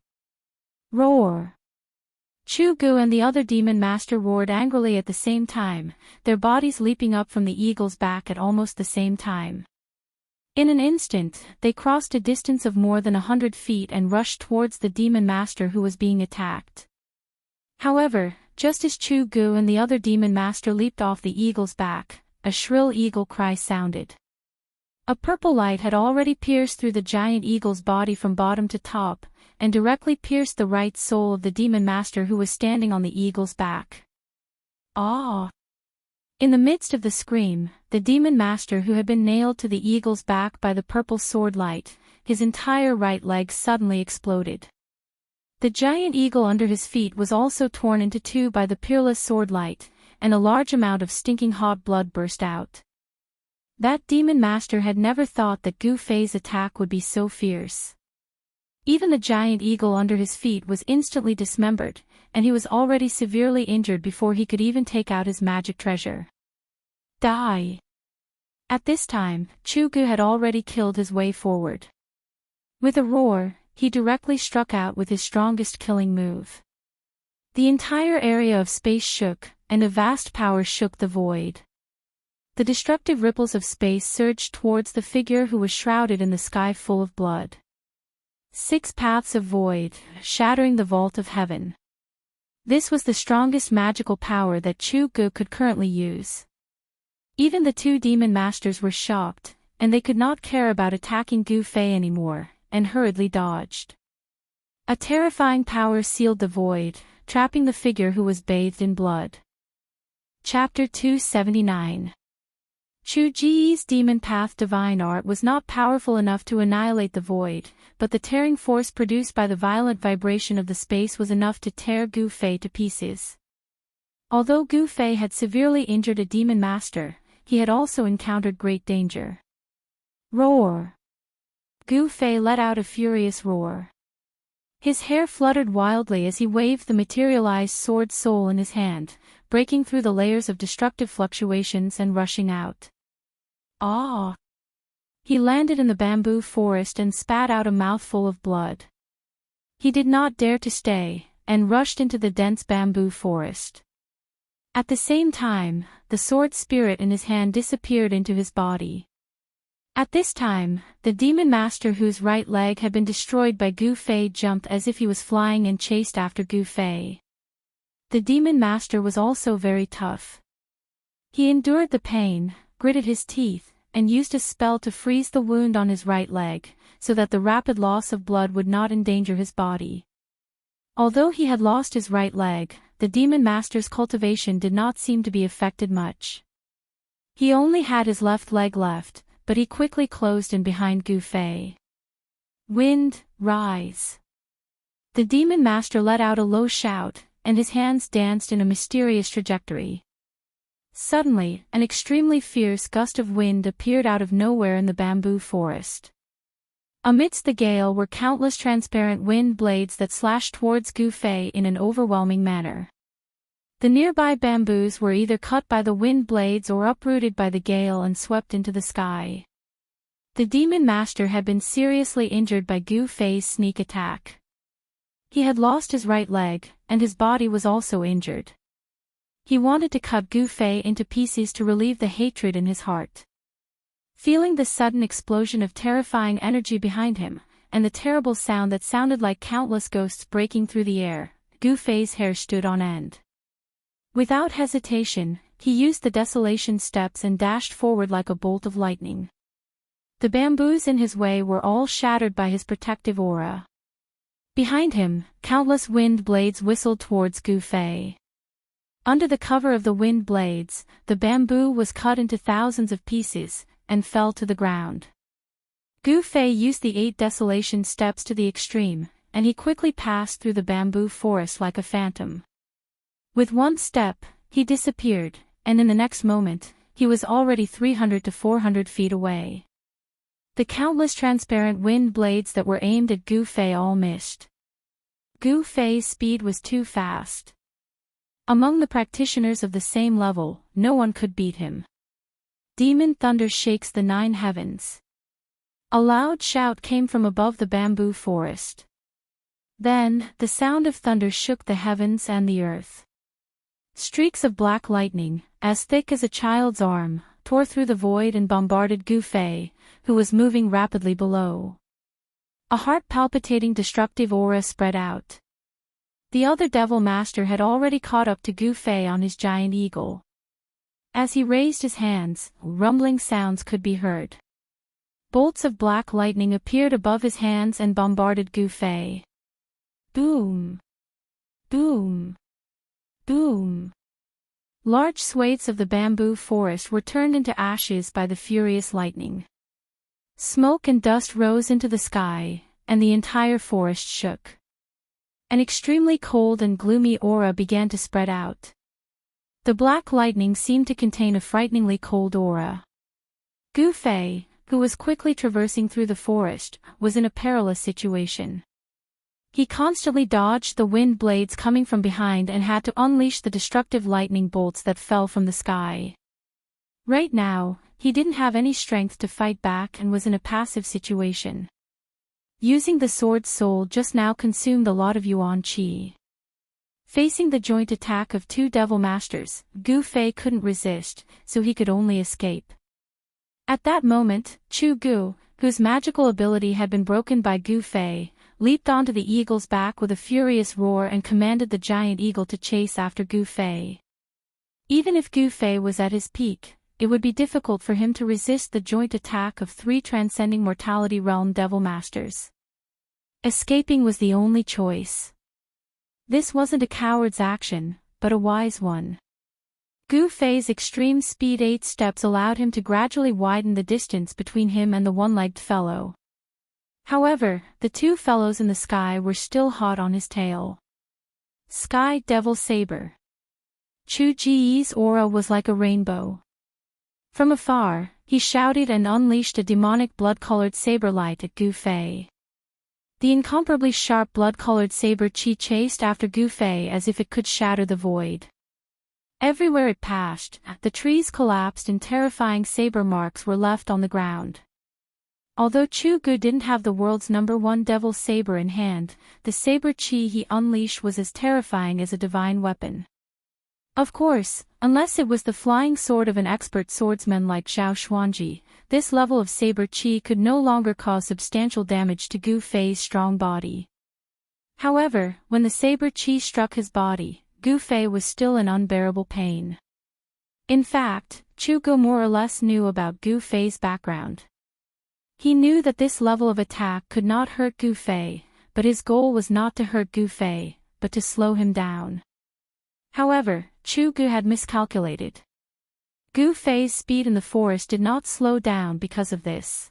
Roar! Chu Gu and the other demon master roared angrily at the same time, their bodies leaping up from the eagle's back at almost the same time. In an instant, they crossed a distance of more than 100 feet and rushed towards the demon master who was being attacked. However, just as Chu Gu and the other demon master leaped off the eagle's back, a shrill eagle cry sounded. A purple light had already pierced through the giant eagle's body from bottom to top, and directly pierced the right soul of the demon master who was standing on the eagle's back. Ah! In the midst of the scream, the demon master who had been nailed to the eagle's back by the purple sword light, his entire right leg suddenly exploded. The giant eagle under his feet was also torn into 2 by the peerless sword light, and a large amount of stinking hot blood burst out. That demon master had never thought that Gu Fei's attack would be so fierce. Even the giant eagle under his feet was instantly dismembered, and he was already severely injured before he could even take out his magic treasure. Die! At this time, Chu Gu had already killed his way forward. With a roar, he directly struck out with his strongest killing move. The entire area of space shook, and a vast power shook the void. The destructive ripples of space surged towards the figure who was shrouded in the sky full of blood. 6 paths of void, shattering the vault of heaven. This was the strongest magical power that Chu Gu could currently use. Even the 2 demon masters were shocked, and they could not care about attacking Gu Fei anymore, and hurriedly dodged. A terrifying power sealed the void, trapping the figure who was bathed in blood. Chapter 279. Chu Ji's demon path divine art was not powerful enough to annihilate the void, but the tearing force produced by the violent vibration of the space was enough to tear Gu Fei to pieces. Although Gu Fei had severely injured a demon master, he had also encountered great danger. Roar! Gu Fei let out a furious roar. His hair fluttered wildly as he waved the materialized sword soul in his hand, breaking through the layers of destructive fluctuations and rushing out. Ah! He landed in the bamboo forest and spat out a mouthful of blood. He did not dare to stay, and rushed into the dense bamboo forest. At the same time, the sword spirit in his hand disappeared into his body. At this time, the demon master whose right leg had been destroyed by Gu Fei jumped as if he was flying and chased after Gu Fei. The demon master was also very tough. He endured the pain, gritted his teeth, and used a spell to freeze the wound on his right leg, so that the rapid loss of blood would not endanger his body. Although he had lost his right leg, the demon master's cultivation did not seem to be affected much. He only had his left leg left, but he quickly closed in behind Gu Fei. Wind, rise. The demon master let out a low shout, and his hands danced in a mysterious trajectory. Suddenly, an extremely fierce gust of wind appeared out of nowhere in the bamboo forest. Amidst the gale were countless transparent wind blades that slashed towards Gu Fei in an overwhelming manner. The nearby bamboos were either cut by the wind blades or uprooted by the gale and swept into the sky. The demon master had been seriously injured by Gu Fei's sneak attack. He had lost his right leg, and his body was also injured. He wanted to cut Gu Fei into pieces to relieve the hatred in his heart. Feeling the sudden explosion of terrifying energy behind him, and the terrible sound that sounded like countless ghosts breaking through the air, Gu Fei's hair stood on end. Without hesitation, he used the desolation steps and dashed forward like a bolt of lightning. The bamboos in his way were all shattered by his protective aura. Behind him, countless wind blades whistled towards Gu Fei. Under the cover of the wind blades, the bamboo was cut into thousands of pieces, and fell to the ground. Gu Fei used the 8 desolation steps to the extreme, and he quickly passed through the bamboo forest like a phantom. With one step, he disappeared, and in the next moment, he was already 300 to 400 feet away. The countless transparent wind blades that were aimed at Gu Fei all missed. Gu Fei's speed was too fast. Among the practitioners of the same level, no one could beat him. Demon thunder shakes the 9 heavens. A loud shout came from above the bamboo forest. Then, the sound of thunder shook the heavens and the earth. Streaks of black lightning, as thick as a child's arm, tore through the void and bombarded Gu Fei, who was moving rapidly below. A heart-palpitating destructive aura spread out. The other devil master had already caught up to Gu Fei on his giant eagle. As he raised his hands, rumbling sounds could be heard. Bolts of black lightning appeared above his hands and bombarded Gu Fei. Boom! Boom! Boom! Large swathes of the bamboo forest were turned into ashes by the furious lightning. Smoke and dust rose into the sky, and the entire forest shook. An extremely cold and gloomy aura began to spread out. The black lightning seemed to contain a frighteningly cold aura. Gu Fei, who was quickly traversing through the forest, was in a perilous situation. He constantly dodged the wind blades coming from behind and had to unleash the destructive lightning bolts that fell from the sky. Right now, he didn't have any strength to fight back and was in a passive situation. Using the sword's soul just now consumed a lot of yuan qi. Facing the joint attack of 2 devil masters, Gu Fei couldn't resist, so he could only escape. At that moment, Chu Gu, whose magical ability had been broken by Gu Fei, leaped onto the eagle's back with a furious roar and commanded the giant eagle to chase after Gu Fei. Even if Gu Fei was at his peak, it would be difficult for him to resist the joint attack of 3 transcending mortality realm devil masters. Escaping was the only choice. This wasn't a coward's action, but a wise one. Gu Fei's extreme speed 8 steps allowed him to gradually widen the distance between him and the one-legged fellow. However, the 2 fellows in the sky were still hot on his tail. Sky Devil Saber. Chu Ji's aura was like a rainbow. From afar, he shouted and unleashed a demonic blood-colored saber light at Gu Fei. The incomparably sharp blood-colored saber chi chased after Gu Fei as if it could shatter the void. Everywhere it passed, the trees collapsed and terrifying saber marks were left on the ground. Although Chu Gu didn't have the world's #1 devil saber in hand, the saber chi he unleashed was as terrifying as a divine weapon. Of course, unless it was the flying sword of an expert swordsman like Zhao Xuanji, this level of saber chi could no longer cause substantial damage to Gu Fei's strong body. However, when the saber chi struck his body, Gu Fei was still in unbearable pain. In fact, Chu Gu more or less knew about Gu Fei's background. He knew that this level of attack could not hurt Gu Fei, but his goal was not to hurt Gu Fei, but to slow him down. However, Chu Gu had miscalculated. Gu Fei's speed in the forest did not slow down because of this.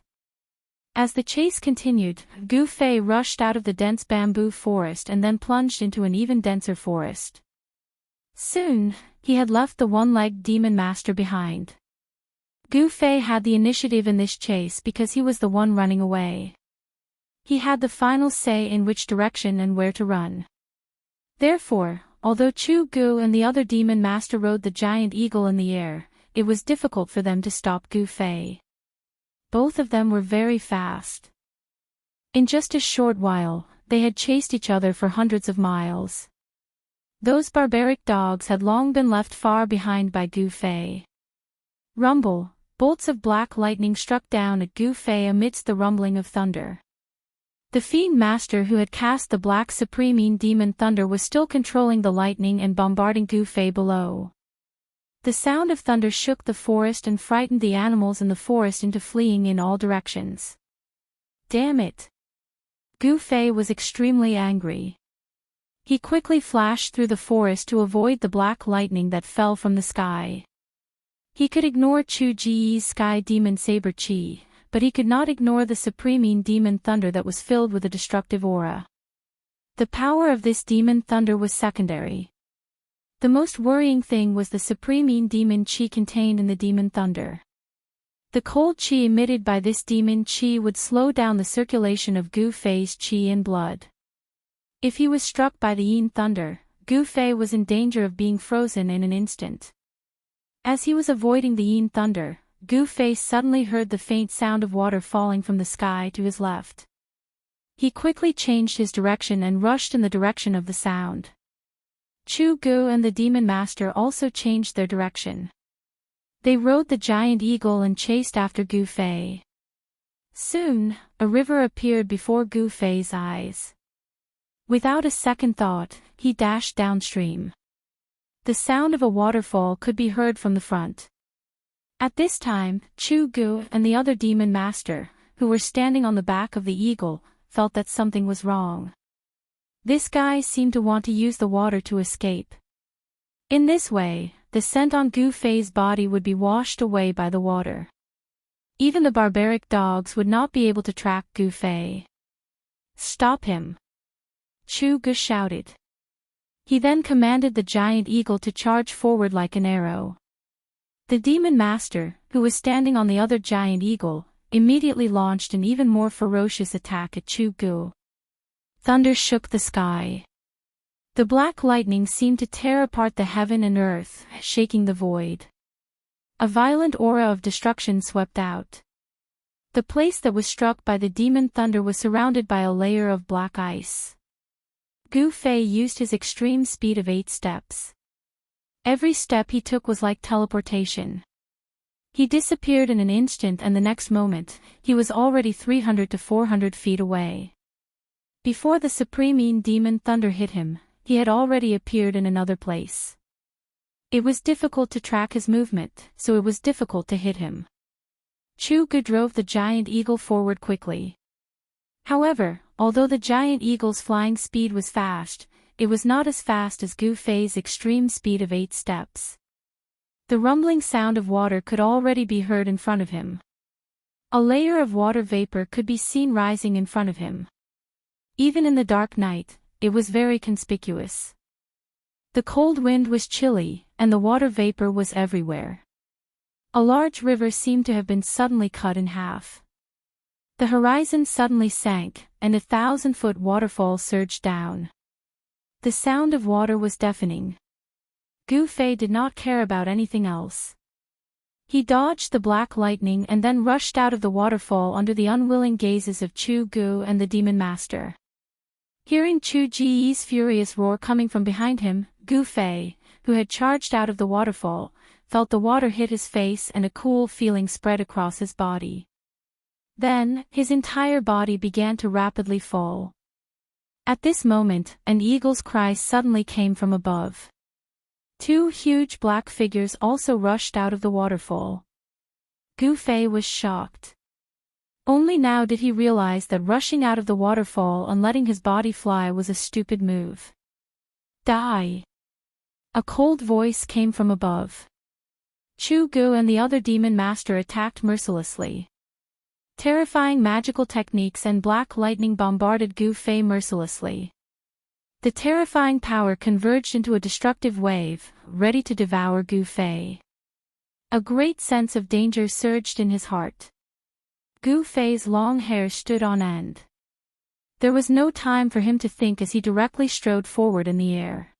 As the chase continued, Gu Fei rushed out of the dense bamboo forest and then plunged into an even denser forest. Soon, he had left the one-legged demon master behind. Gu Fei had the initiative in this chase because he was the one running away. He had the final say in which direction and where to run. Therefore, although Chu Gu and the other demon master rode the giant eagle in the air, it was difficult for them to stop Gu Fei. Both of them were very fast. In just a short while, they had chased each other for hundreds of miles. Those barbaric dogs had long been left far behind by Gu Fei. Rumble, bolts of black lightning struck down at Gu Fei amidst the rumbling of thunder. The fiend master who had cast the black supreme demon thunder was still controlling the lightning and bombarding Gu Fei below. The sound of thunder shook the forest and frightened the animals in the forest into fleeing in all directions. Damn it! Gu Fei was extremely angry. He quickly flashed through the forest to avoid the black lightning that fell from the sky. He could ignore Chu Ji's sky demon saber chi, but he could not ignore the supreme demon thunder that was filled with a destructive aura. The power of this demon thunder was secondary. The most worrying thing was the supreme demon chi contained in the demon thunder. The cold chi emitted by this demon chi would slow down the circulation of Gu Fei's chi in blood. If he was struck by the yin thunder, Gu Fei was in danger of being frozen in an instant. As he was avoiding the yin thunder, Gu Fei suddenly heard the faint sound of water falling from the sky to his left. He quickly changed his direction and rushed in the direction of the sound. Chu Gu and the demon master also changed their direction. They rode the giant eagle and chased after Gu Fei. Soon, a river appeared before Gu Fei's eyes. Without a second thought, he dashed downstream. The sound of a waterfall could be heard from the front. At this time, Chu Gu and the other demon master, who were standing on the back of the eagle, felt that something was wrong. This guy seemed to want to use the water to escape. In this way, the scent on Gu Fei's body would be washed away by the water. Even the barbaric dogs would not be able to track Gu Fei. Stop him! Chu Gu shouted. He then commanded the giant eagle to charge forward like an arrow. The demon master, who was standing on the other giant eagle, immediately launched an even more ferocious attack at Chu Gu. Thunder shook the sky. The black lightning seemed to tear apart the heaven and earth, shaking the void. A violent aura of destruction swept out. The place that was struck by the demon thunder was surrounded by a layer of black ice. Gu Fei used his extreme speed of 8 steps. Every step he took was like teleportation. He disappeared in an instant and the next moment, he was already 300 to 400 feet away. Before the supreme demon thunder hit him, he had already appeared in another place. It was difficult to track his movement, so it was difficult to hit him. Chu Gu drove the giant eagle forward quickly. However, although the giant eagle's flying speed was fast, it was not as fast as Gu Fei's extreme speed of 8 steps. The rumbling sound of water could already be heard in front of him. A layer of water vapor could be seen rising in front of him. Even in the dark night, it was very conspicuous. The cold wind was chilly, and the water vapor was everywhere. A large river seemed to have been suddenly cut in half. The horizon suddenly sank, and a 1,000-foot waterfall surged down. The sound of water was deafening. Gu Fei did not care about anything else. He dodged the black lightning and then rushed out of the waterfall under the unwilling gazes of Chu Gu and the demon master. Hearing Chu Ji's furious roar coming from behind him, Gu Fei, who had charged out of the waterfall, felt the water hit his face and a cool feeling spread across his body. Then, his entire body began to rapidly fall. At this moment, an eagle's cry suddenly came from above. Two huge black figures also rushed out of the waterfall. Gu Fei was shocked. Only now did he realize that rushing out of the waterfall and letting his body fly was a stupid move. Die! A cold voice came from above. Chu Gu and the other demon master attacked mercilessly. Terrifying magical techniques and black lightning bombarded Gu Fei mercilessly. The terrifying power converged into a destructive wave, ready to devour Gu Fei. A great sense of danger surged in his heart. Gu Fei's long hair stood on end. There was no time for him to think as he directly strode forward in the air.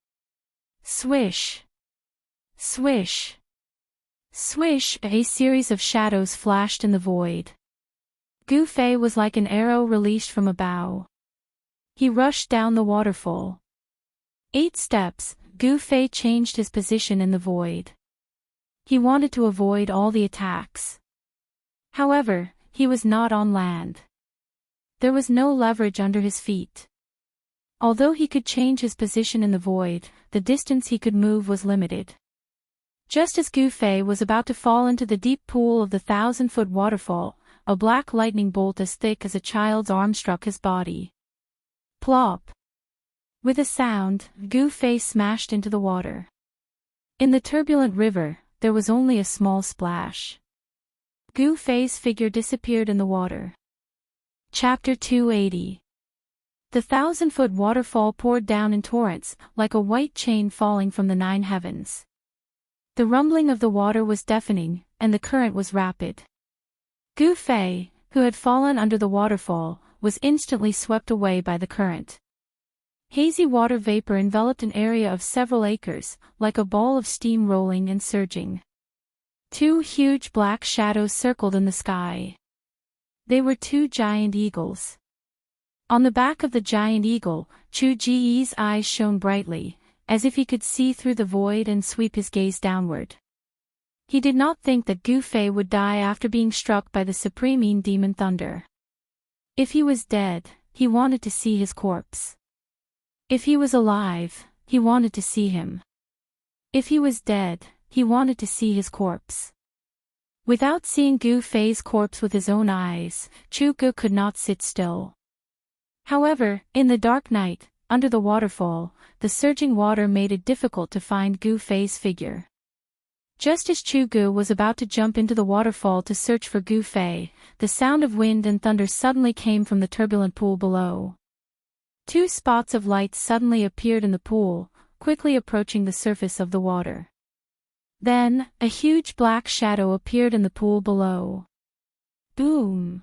Swish! Swish! Swish! A series of shadows flashed in the void. Gu Fei was like an arrow released from a bow. He rushed down the waterfall. 8 steps, Gu Fei changed his position in the void. He wanted to avoid all the attacks. However, he was not on land. There was no leverage under his feet. Although he could change his position in the void, the distance he could move was limited. Just as Gu Fei was about to fall into the deep pool of the 1,000-foot waterfall, a black lightning bolt as thick as a child's arm struck his body. Plop! With a sound, Gu Fei smashed into the water. In the turbulent river, there was only a small splash. Gu Fei's figure disappeared in the water. Chapter 280. The 1,000-foot waterfall poured down in torrents, like a white chain falling from the 9 heavens. The rumbling of the water was deafening, and the current was rapid. Gu Fei, who had fallen under the waterfall, was instantly swept away by the current. Hazy water vapor enveloped an area of several acres, like a ball of steam rolling and surging. 2 huge black shadows circled in the sky. They were 2 giant eagles. On the back of the giant eagle, Chu Ji's eyes shone brightly, as if he could see through the void and sweep his gaze downward. He did not think that Gu Fei would die after being struck by the supreme demon thunder. If he was dead, he wanted to see his corpse. If he was alive, he wanted to see him. If he was dead, he wanted to see his corpse. Without seeing Gu Fei's corpse with his own eyes, Chu Gu could not sit still. However, in the dark night, under the waterfall, the surging water made it difficult to find Gu Fei's figure. Just as Chu Gu was about to jump into the waterfall to search for Gu Fei, the sound of wind and thunder suddenly came from the turbulent pool below. 2 spots of light suddenly appeared in the pool, quickly approaching the surface of the water. Then, a huge black shadow appeared in the pool below. Boom!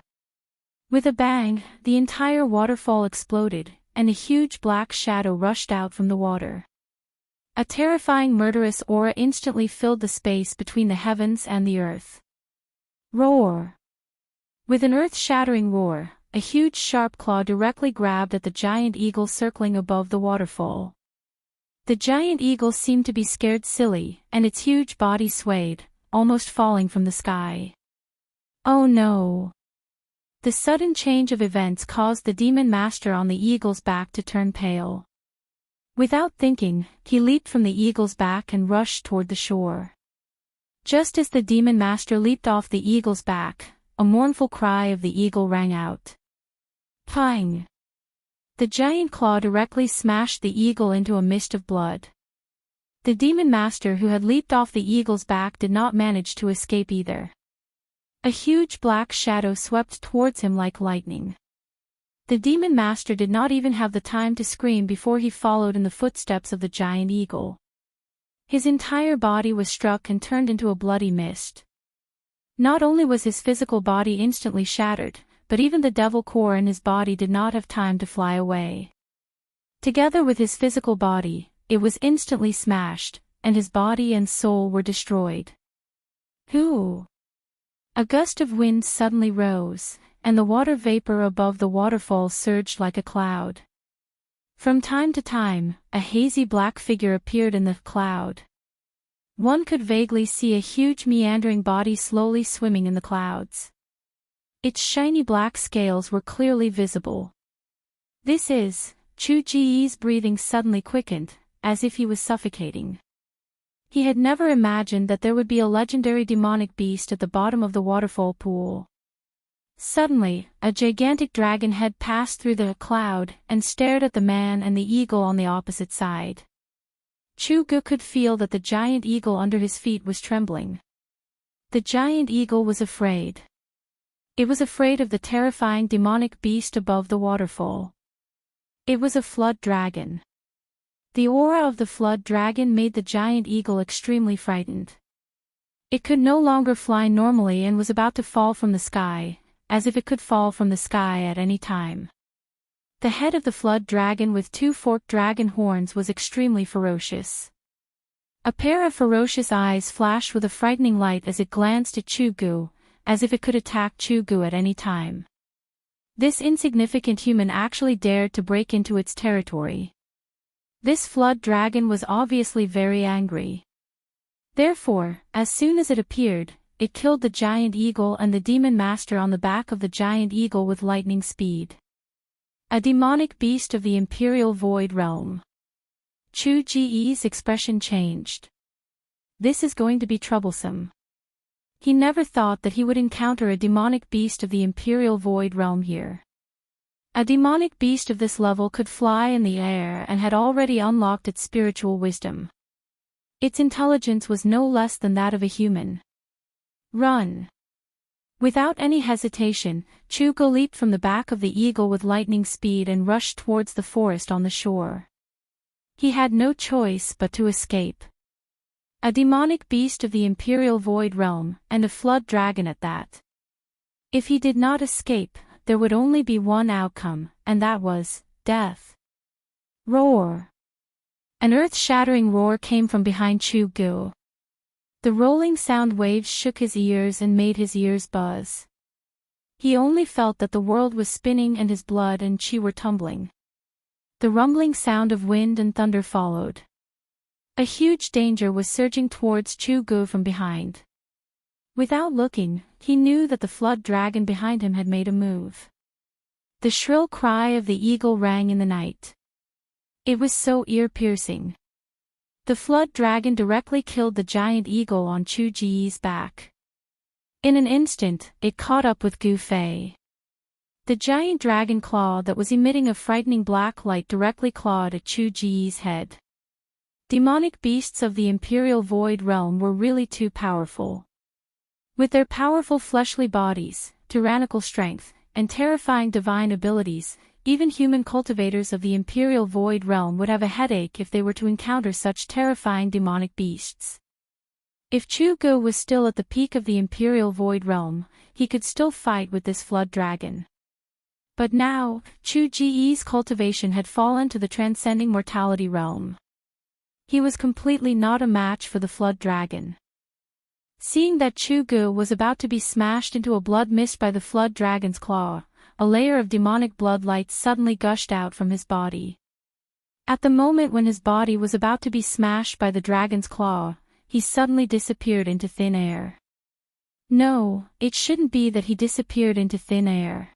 With a bang, the entire waterfall exploded, and a huge black shadow rushed out from the water. A terrifying murderous aura instantly filled the space between the heavens and the earth. Roar! With an earth-shattering roar, a huge sharp claw directly grabbed at the giant eagle circling above the waterfall. The giant eagle seemed to be scared silly, and its huge body swayed, almost falling from the sky. Oh no! The sudden change of events caused the demon master on the eagle's back to turn pale. Without thinking, he leaped from the eagle's back and rushed toward the shore. Just as the demon master leaped off the eagle's back, a mournful cry of the eagle rang out. Pang! The giant claw directly smashed the eagle into a mist of blood. The demon master who had leaped off the eagle's back did not manage to escape either. A huge black shadow swept towards him like lightning. The demon master did not even have the time to scream before he followed in the footsteps of the giant eagle. His entire body was struck and turned into a bloody mist. Not only was his physical body instantly shattered, but even the devil core in his body did not have time to fly away. Together with his physical body, it was instantly smashed, and his body and soul were destroyed. Hoo! A gust of wind suddenly rose, and the water vapor above the waterfall surged like a cloud. From time to time, a hazy black figure appeared in the cloud. One could vaguely see a huge meandering body slowly swimming in the clouds. Its shiny black scales were clearly visible. This is, Chu Ji's breathing suddenly quickened, as if he was suffocating. He had never imagined that there would be a legendary demonic beast at the bottom of the waterfall pool. Suddenly, a gigantic dragon head passed through the cloud and stared at the man and the eagle on the opposite side. Chu Gu could feel that the giant eagle under his feet was trembling. The giant eagle was afraid. It was afraid of the terrifying demonic beast above the waterfall. It was a flood dragon. The aura of the flood dragon made the giant eagle extremely frightened. It could no longer fly normally and was about to fall from the sky, as if it could fall from the sky at any time. The head of the flood dragon with two forked dragon horns was extremely ferocious. A pair of ferocious eyes flashed with a frightening light as it glanced at Chu Gu, as if it could attack Chu Gu at any time. This insignificant human actually dared to break into its territory. This flood dragon was obviously very angry. Therefore, as soon as it appeared, it killed the giant eagle and the demon master on the back of the giant eagle with lightning speed. A demonic beast of the Imperial Void Realm. Chu Ji's expression changed. This is going to be troublesome. He never thought that he would encounter a demonic beast of the Imperial Void Realm here. A demonic beast of this level could fly in the air and had already unlocked its spiritual wisdom. Its intelligence was no less than that of a human. Run! Without any hesitation, Chu Gu leaped from the back of the eagle with lightning speed and rushed towards the forest on the shore. He had no choice but to escape. A demonic beast of the Imperial Void Realm, and a flood dragon at that. If he did not escape, there would only be one outcome, and that was death. Roar! An earth-shattering roar came from behind Chu Gu. The rolling sound waves shook his ears and made his ears buzz. He only felt that the world was spinning and his blood and chi were tumbling. The rumbling sound of wind and thunder followed. A huge danger was surging towards Chu Gu from behind. Without looking, he knew that the flood dragon behind him had made a move. The shrill cry of the eagle rang in the night. It was so ear-piercing. The flood dragon directly killed the giant eagle on Chu Ji's back. In an instant, it caught up with Gu Fei. The giant dragon claw that was emitting a frightening black light directly clawed at Chu Ji's head. Demonic beasts of the Imperial Void Realm were really too powerful. With their powerful fleshly bodies, tyrannical strength, and terrifying divine abilities, even human cultivators of the Imperial Void Realm would have a headache if they were to encounter such terrifying demonic beasts. If Chu Gu was still at the peak of the Imperial Void Realm, he could still fight with this flood dragon. But now, Chu Ji's cultivation had fallen to the transcending mortality realm. He was completely not a match for the flood dragon. Seeing that Chu Gu was about to be smashed into a blood mist by the flood dragon's claw, a layer of demonic blood light suddenly gushed out from his body. At the moment when his body was about to be smashed by the dragon's claw, he suddenly disappeared into thin air. No, it shouldn't be that he disappeared into thin air.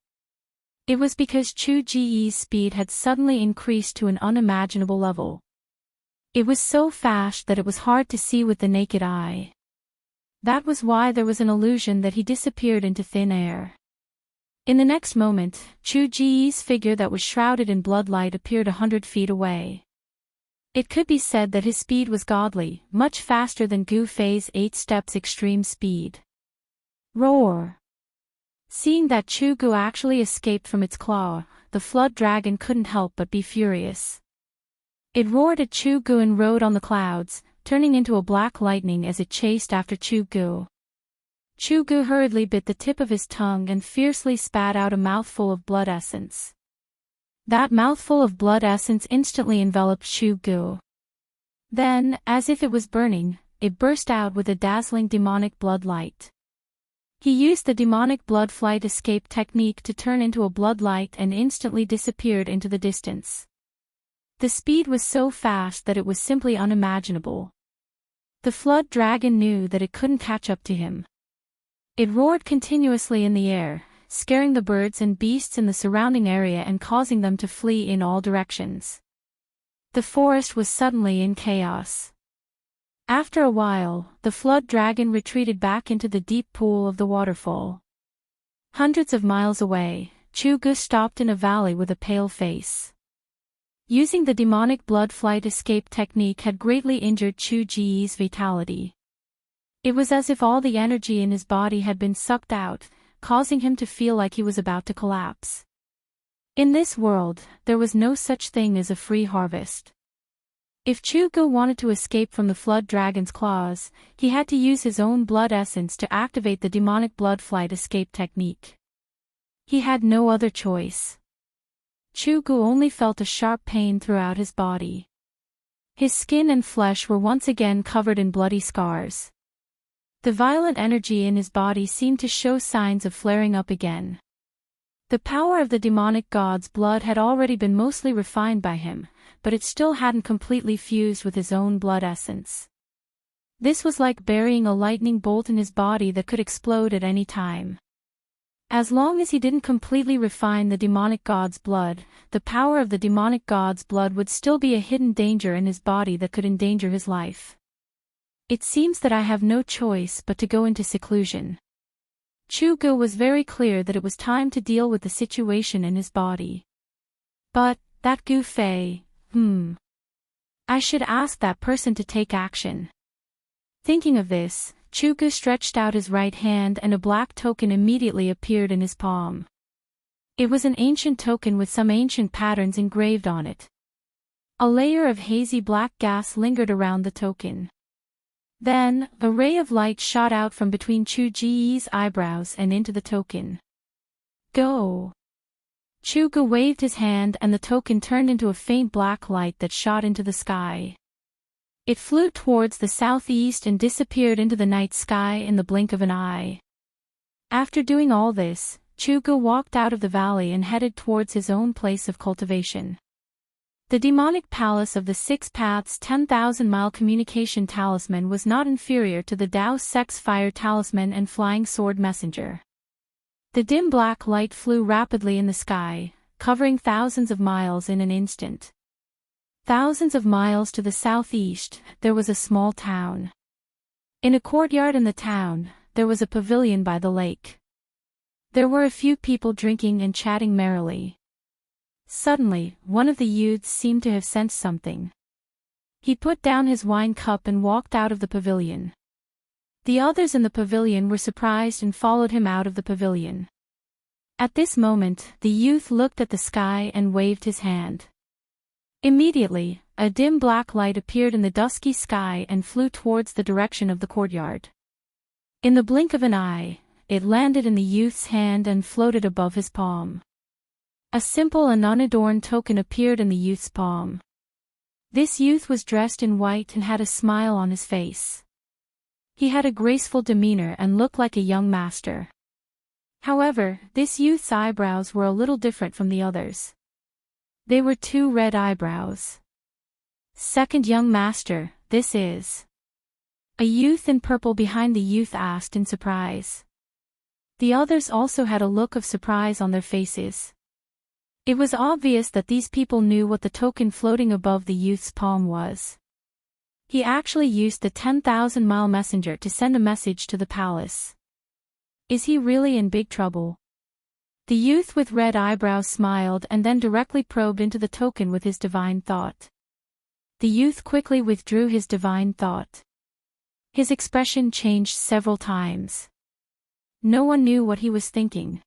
It was because Chu Ji's speed had suddenly increased to an unimaginable level. It was so fast that it was hard to see with the naked eye. That was why there was an illusion that he disappeared into thin air. In the next moment, Chu Ji's figure that was shrouded in bloodlight appeared 100 feet away. It could be said that his speed was godly, much faster than Gu Fei's 8 steps extreme speed. Roar! Seeing that Chu Gu actually escaped from its claw, the flood dragon couldn't help but be furious. It roared at Chu Gu and rode on the clouds, turning into a black lightning as it chased after Chu Gu. Chu Gu hurriedly bit the tip of his tongue and fiercely spat out a mouthful of blood essence. That mouthful of blood essence instantly enveloped Chu Gu. Then, as if it was burning, it burst out with a dazzling demonic blood light. He used the demonic blood flight escape technique to turn into a blood light and instantly disappeared into the distance. The speed was so fast that it was simply unimaginable. The flood dragon knew that it couldn't catch up to him. It roared continuously in the air, scaring the birds and beasts in the surrounding area and causing them to flee in all directions. The forest was suddenly in chaos. After a while, the flood dragon retreated back into the deep pool of the waterfall. Hundreds of miles away, Chu-gu stopped in a valley with a pale face. Using the demonic blood flight escape technique had greatly injured Chu-ji's vitality. It was as if all the energy in his body had been sucked out, causing him to feel like he was about to collapse. In this world, there was no such thing as a free harvest. If Chu-gu wanted to escape from the flood dragon's claws, he had to use his own blood essence to activate the demonic blood flight escape technique. He had no other choice. Chu-gu only felt a sharp pain throughout his body. His skin and flesh were once again covered in bloody scars. The violent energy in his body seemed to show signs of flaring up again. The power of the demonic god's blood had already been mostly refined by him, but it still hadn't completely fused with his own blood essence. This was like burying a lightning bolt in his body that could explode at any time. As long as he didn't completely refine the demonic god's blood, the power of the demonic god's blood would still be a hidden danger in his body that could endanger his life. It seems that I have no choice but to go into seclusion. Chu-gu was very clear that it was time to deal with the situation in his body. But, that Gu Fei, I should ask that person to take action. Thinking of this, Chu-gu stretched out his right hand and a black token immediately appeared in his palm. It was an ancient token with some ancient patterns engraved on it. A layer of hazy black gas lingered around the token. Then, a ray of light shot out from between Chu-ji's eyebrows and into the token. Go! Chu-gu waved his hand and the token turned into a faint black light that shot into the sky. It flew towards the southeast and disappeared into the night sky in the blink of an eye. After doing all this, Chu-gu walked out of the valley and headed towards his own place of cultivation. The demonic palace of the Six Paths 10,000-mile communication talisman was not inferior to the Dao sect's fire talisman and flying sword messenger. The dim black light flew rapidly in the sky, covering thousands of miles in an instant. Thousands of miles to the southeast, there was a small town. In a courtyard in the town, there was a pavilion by the lake. There were a few people drinking and chatting merrily. Suddenly, one of the youths seemed to have sensed something. He put down his wine cup and walked out of the pavilion. The others in the pavilion were surprised and followed him out of the pavilion. At this moment, the youth looked at the sky and waved his hand. Immediately, a dim black light appeared in the dusky sky and flew towards the direction of the courtyard. In the blink of an eye, it landed in the youth's hand and floated above his palm. A simple and unadorned token appeared in the youth's palm. This youth was dressed in white and had a smile on his face. He had a graceful demeanor and looked like a young master. However, this youth's eyebrows were a little different from the others. They were two red eyebrows. Second young master, this is. A youth in purple behind the youth asked in surprise. The others also had a look of surprise on their faces. It was obvious that these people knew what the token floating above the youth's palm was. He actually used the 10,000-mile messenger to send a message to the palace. Is he really in big trouble? The youth with red eyebrows smiled and then directly probed into the token with his divine thought. The youth quickly withdrew his divine thought. His expression changed several times. No one knew what he was thinking.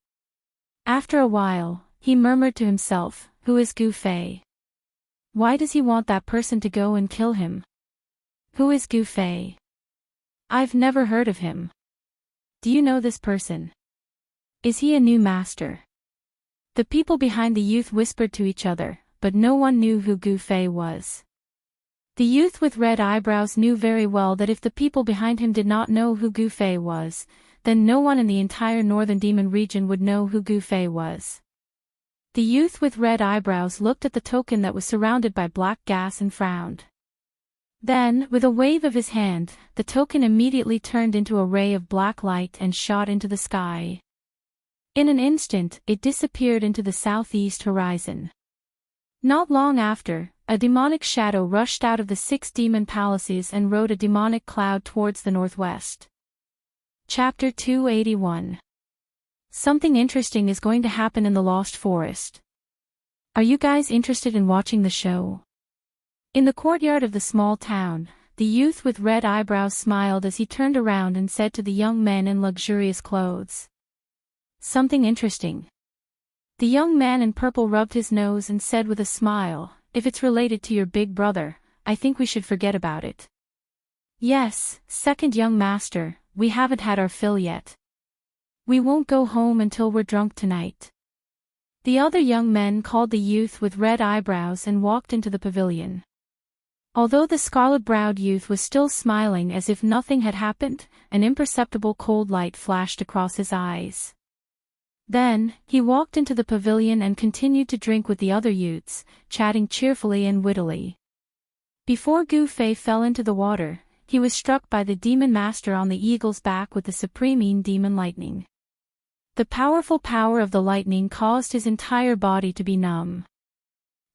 After a while, he murmured to himself, "Who is Gu Fei? Why does he want that person to go and kill him? Who is Gu Fei? I've never heard of him. Do you know this person? Is he a new master?" The people behind the youth whispered to each other, but no one knew who Gu Fei was. The youth with red eyebrows knew very well that if the people behind him did not know who Gu Fei was, then no one in the entire northern demon region would know who Gu Fei was. The youth with red eyebrows looked at the token that was surrounded by black gas and frowned. Then, with a wave of his hand, the token immediately turned into a ray of black light and shot into the sky. In an instant, it disappeared into the southeast horizon. Not long after, a demonic shadow rushed out of the 6 demon palaces and rode a demonic cloud towards the northwest. Chapter 281. Something interesting is going to happen in the Lost Forest. Are you guys interested in watching the show? In the courtyard of the small town, the youth with red eyebrows smiled as he turned around and said to the young men in luxurious clothes. Something interesting. The young man in purple rubbed his nose and said with a smile, if it's related to your big brother, I think we should forget about it. Yes, second young master, we haven't had our fill yet. We won't go home until we're drunk tonight. The other young men called the youth with red eyebrows and walked into the pavilion. Although the scarlet-browed youth was still smiling as if nothing had happened, an imperceptible cold light flashed across his eyes. Then, he walked into the pavilion and continued to drink with the other youths, chatting cheerfully and wittily. Before Gu Fei fell into the water, he was struck by the demon master on the eagle's back with the supreme demon lightning. The powerful power of the lightning caused his entire body to be numb.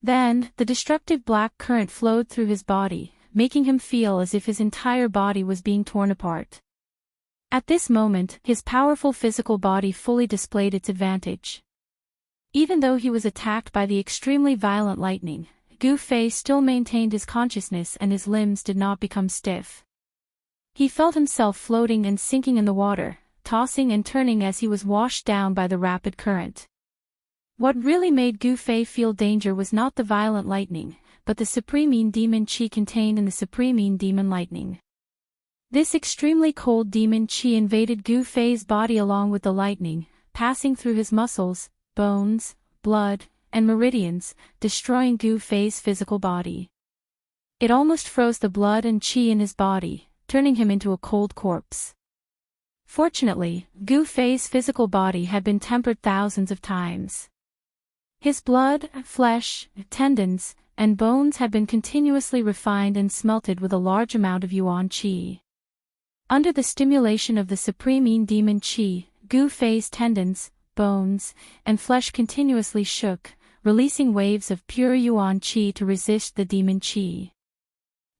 Then, the destructive black current flowed through his body, making him feel as if his entire body was being torn apart. At this moment, his powerful physical body fully displayed its advantage. Even though he was attacked by the extremely violent lightning, Gu Fei still maintained his consciousness and his limbs did not become stiff. He felt himself floating and sinking in the water, tossing and turning as he was washed down by the rapid current. What really made Gu Fei feel danger was not the violent lightning, but the supreme demon chi contained in the supreme demon lightning. This extremely cold demon chi invaded Gu Fei's body along with the lightning, passing through his muscles, bones, blood, and meridians, destroying Gu Fei's physical body. It almost froze the blood and chi in his body, turning him into a cold corpse. Fortunately, Gu Fei's physical body had been tempered thousands of times. His blood, flesh, tendons, and bones had been continuously refined and smelted with a large amount of yuan qi. Under the stimulation of the supreme demon qi, Gu Fei's tendons, bones, and flesh continuously shook, releasing waves of pure yuan qi to resist the demon qi.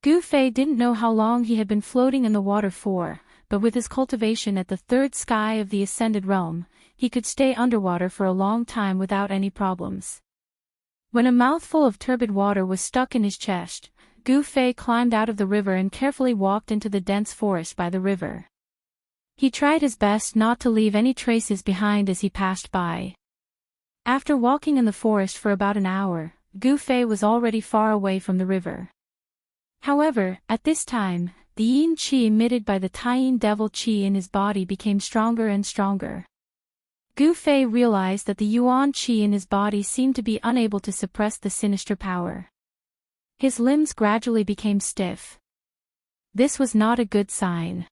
Gu Fei didn't know how long he had been floating in the water for, but with his cultivation at the 3rd sky of the ascended realm, he could stay underwater for a long time without any problems. When a mouthful of turbid water was stuck in his chest, Gu Fei climbed out of the river and carefully walked into the dense forest by the river. He tried his best not to leave any traces behind as he passed by. After walking in the forest for about an hour, Gu Fei was already far away from the river. However, at this time, the yin qi emitted by the Taiyin devil qi in his body became stronger and stronger. Gu Fei realized that the yuan qi in his body seemed to be unable to suppress the sinister power. His limbs gradually became stiff. This was not a good sign.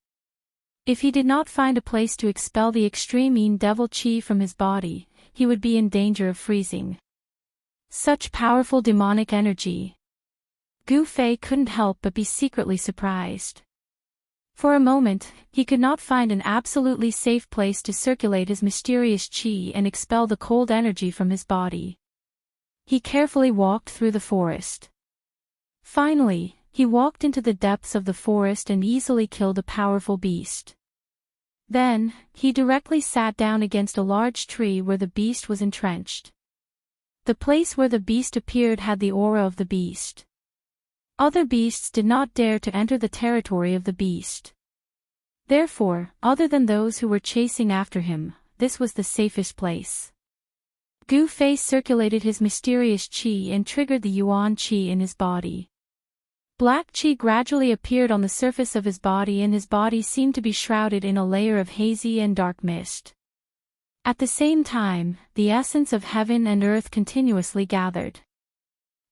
If he did not find a place to expel the extreme yin devil qi from his body, he would be in danger of freezing. Such powerful demonic energy. Gu Fei couldn't help but be secretly surprised. For a moment, he could not find an absolutely safe place to circulate his mysterious qi and expel the cold energy from his body. He carefully walked through the forest. Finally, he walked into the depths of the forest and easily killed a powerful beast. Then, he directly sat down against a large tree where the beast was entrenched. The place where the beast appeared had the aura of the beast. Other beasts did not dare to enter the territory of the beast. Therefore, other than those who were chasing after him, this was the safest place. Gu Fei circulated his mysterious qi and triggered the yuan qi in his body. Black qi gradually appeared on the surface of his body and his body seemed to be shrouded in a layer of hazy and dark mist. At the same time, the essence of heaven and earth continuously gathered.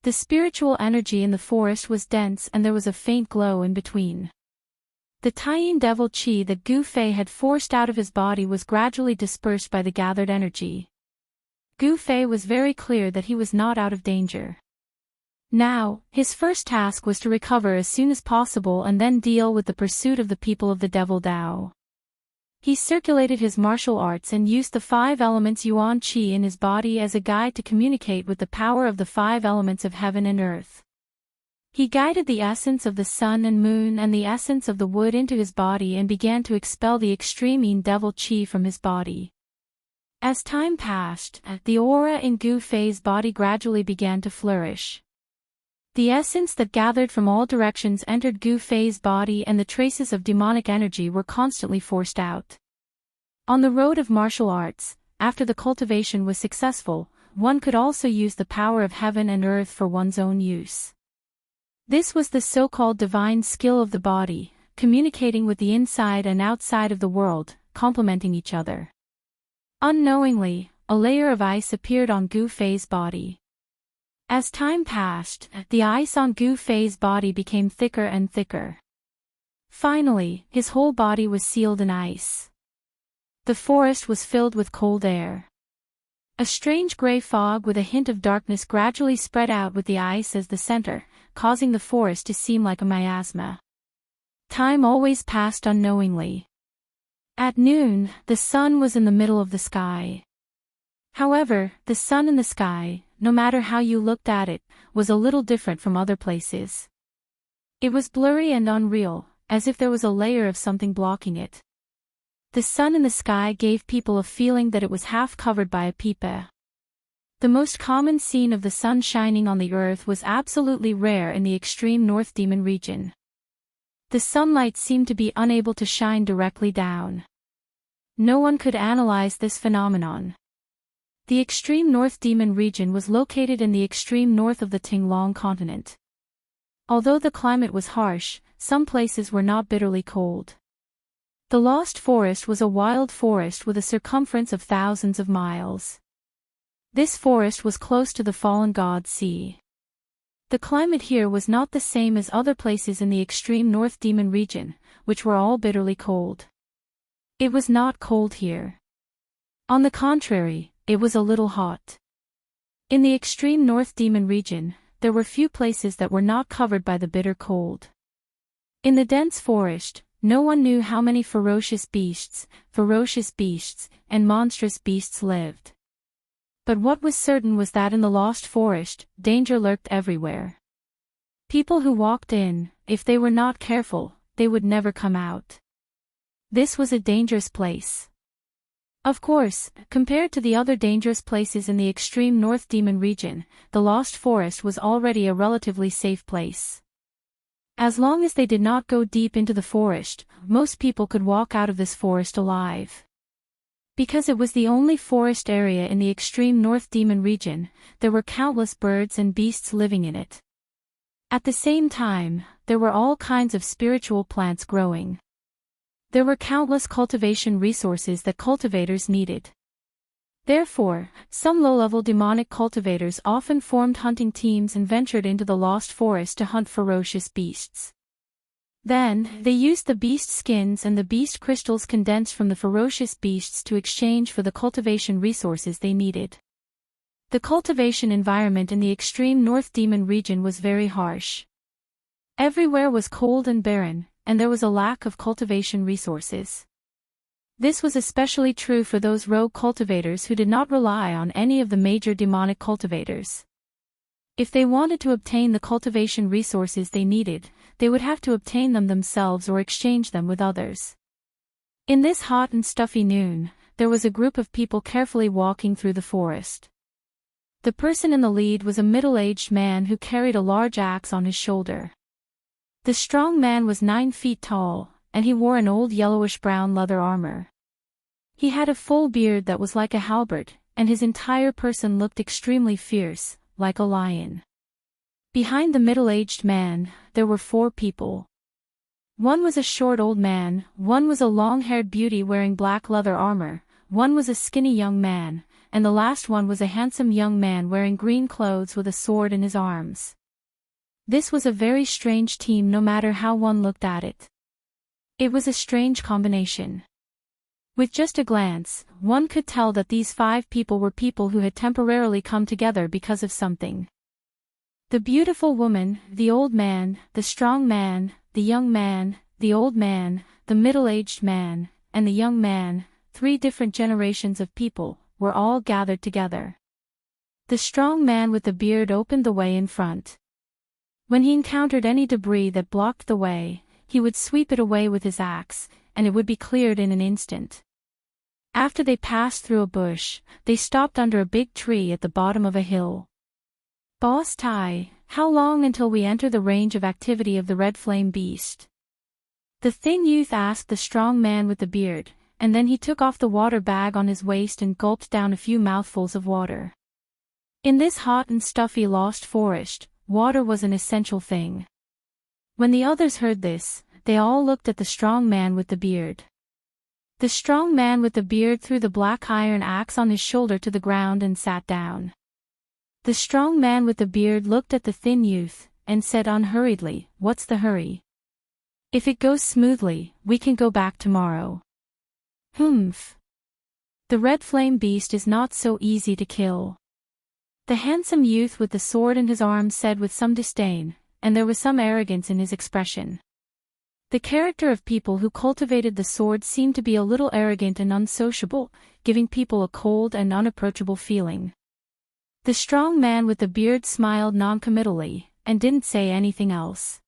The spiritual energy in the forest was dense and there was a faint glow in between. The tiny devil chi that Gu Fei had forced out of his body was gradually dispersed by the gathered energy. Gu Fei was very clear that he was not out of danger. Now, his first task was to recover as soon as possible and then deal with the pursuit of the people of the Devil Dao. He circulated his martial arts and used the 5 elements Yuan Qi in his body as a guide to communicate with the power of the 5 elements of heaven and earth. He guided the essence of the sun and moon and the essence of the wood into his body and began to expel the extreme Yin devil Qi from his body. As time passed, the aura in Gu Fei's body gradually began to flourish. The essence that gathered from all directions entered Gu Fei's body and the traces of demonic energy were constantly forced out. On the road of martial arts, after the cultivation was successful, one could also use the power of heaven and earth for one's own use. This was the so-called divine skill of the body, communicating with the inside and outside of the world, complementing each other. Unknowingly, a layer of ice appeared on Gu Fei's body. As time passed, the ice on Gu Fei's body became thicker and thicker. Finally, his whole body was sealed in ice. The forest was filled with cold air. A strange gray fog with a hint of darkness gradually spread out with the ice as the center, causing the forest to seem like a miasma. Time always passed unknowingly. At noon, the sun was in the middle of the sky. However, the sun in the sky, no matter how you looked at it, was a little different from other places. It was blurry and unreal, as if there was a layer of something blocking it. The sun in the sky gave people a feeling that it was half covered by a pipa. The most common scene of the sun shining on the earth was absolutely rare in the extreme North Demon region. The sunlight seemed to be unable to shine directly down. No one could analyze this phenomenon. The extreme North Demon region was located in the extreme north of the Tinglong continent. Although the climate was harsh, some places were not bitterly cold. The Lost Forest was a wild forest with a circumference of thousands of miles. This forest was close to the fallen god sea. The climate here was not the same as other places in the extreme North Demon region, which were all bitterly cold. It was not cold here. On the contrary, it was a little hot. In the extreme North Demon region, there were few places that were not covered by the bitter cold. In the dense forest, no one knew how many ferocious beasts, and monstrous beasts lived. But what was certain was that in the Lost Forest, danger lurked everywhere. People who walked in, if they were not careful, they would never come out. This was a dangerous place. Of course, compared to the other dangerous places in the extreme North Demon region, the Lost Forest was already a relatively safe place. As long as they did not go deep into the forest, most people could walk out of this forest alive. Because it was the only forest area in the extreme North Demon region, there were countless birds and beasts living in it. At the same time, there were all kinds of spiritual plants growing. There were countless cultivation resources that cultivators needed. Therefore, some low-level demonic cultivators often formed hunting teams and ventured into the Lost Forest to hunt ferocious beasts. Then, they used the beast skins and the beast crystals condensed from the ferocious beasts to exchange for the cultivation resources they needed. The cultivation environment in the extreme North Demon region was very harsh. Everywhere was cold and barren, and there was a lack of cultivation resources. This was especially true for those rogue cultivators who did not rely on any of the major demonic cultivators. If they wanted to obtain the cultivation resources they needed, they would have to obtain them themselves or exchange them with others. In this hot and stuffy noon, there was a group of people carefully walking through the forest. The person in the lead was a middle-aged man who carried a large axe on his shoulder. The strong man was 9 feet tall, and he wore an old yellowish-brown leather armor. He had a full beard that was like a halberd, and his entire person looked extremely fierce, like a lion. Behind the middle-aged man, there were 4 people. One was a short old man, one was a long-haired beauty wearing black leather armor, one was a skinny young man, and the last one was a handsome young man wearing green clothes with a sword in his arms. This was a very strange team no matter how one looked at it. It was a strange combination. With just a glance, one could tell that these 5 people were people who had temporarily come together because of something. The beautiful woman, the old man, the strong man, the young man, the old man, the middle-aged man, and the young man, 3 different generations of people, were all gathered together. The strong man with the beard opened the way in front. When he encountered any debris that blocked the way, he would sweep it away with his axe, and it would be cleared in an instant. After they passed through a bush, they stopped under a big tree at the bottom of a hill. "Boss Tai, how long until we enter the range of activity of the red flame beast?" The thin youth asked the strong man with the beard, and then he took off the water bag on his waist and gulped down a few mouthfuls of water. In this hot and stuffy lost forest, water was an essential thing. When the others heard this, they all looked at the strong man with the beard. The strong man with the beard threw the black iron axe on his shoulder to the ground and sat down. The strong man with the beard looked at the thin youth, and said unhurriedly, "What's the hurry? If it goes smoothly, we can go back tomorrow." "Humph. The red flame beast is not so easy to kill," the handsome youth with the sword in his arms said with some disdain, and there was some arrogance in his expression. The character of people who cultivated the sword seemed to be a little arrogant and unsociable, giving people a cold and unapproachable feeling. The strong man with the beard smiled noncommittally, and didn't say anything else.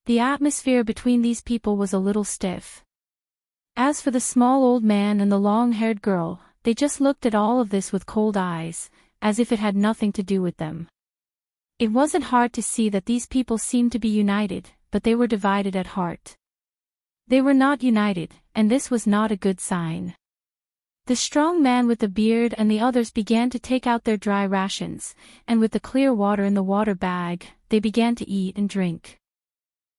The atmosphere between these people was a little stiff. As for the small old man and the long-haired girl, they just looked at all of this with cold eyes, as if it had nothing to do with them. It wasn't hard to see that these people seemed to be united, but they were divided at heart. They were not united, and this was not a good sign. The strong man with the beard and the others began to take out their dry rations, and with the clear water in the water bag, they began to eat and drink.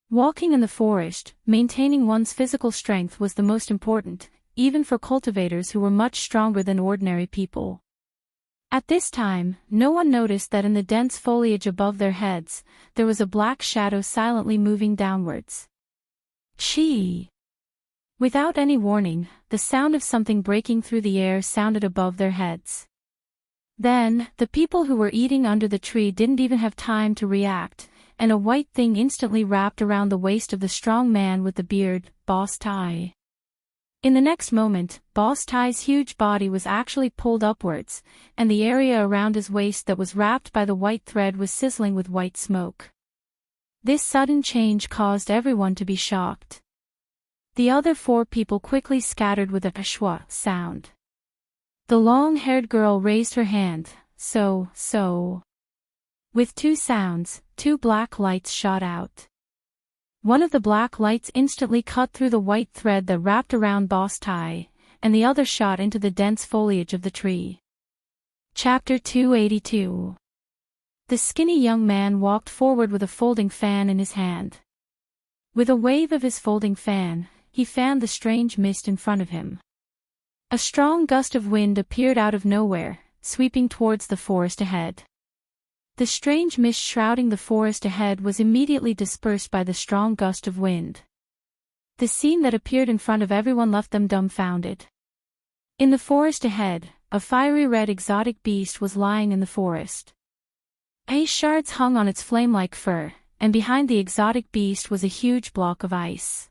Walking in the forest, maintaining one's physical strength was the most important, even for cultivators who were much stronger than ordinary people. At this time, no one noticed that in the dense foliage above their heads, there was a black shadow silently moving downwards. Chee! Without any warning, the sound of something breaking through the air sounded above their heads. Then, the people who were eating under the tree didn't even have time to react, and a white thing instantly wrapped around the waist of the strong man with the beard, Boss Tai. In the next moment, Boss Tai's huge body was actually pulled upwards, and the area around his waist that was wrapped by the white thread was sizzling with white smoke. This sudden change caused everyone to be shocked. The other 4 people quickly scattered with a shwa sound. The long-haired girl raised her hand, so. With 2 sounds, 2 black lights shot out. One of the black lights instantly cut through the white thread that wrapped around Boss Tai, and the other shot into the dense foliage of the tree. Chapter 282. The skinny young man walked forward with a folding fan in his hand. With a wave of his folding fan, he fanned the strange mist in front of him. A strong gust of wind appeared out of nowhere, sweeping towards the forest ahead. The strange mist shrouding the forest ahead was immediately dispersed by the strong gust of wind. The scene that appeared in front of everyone left them dumbfounded. In the forest ahead, a fiery red exotic beast was lying in the forest. Ice shards hung on its flame-like fur, and behind the exotic beast was a huge block of ice.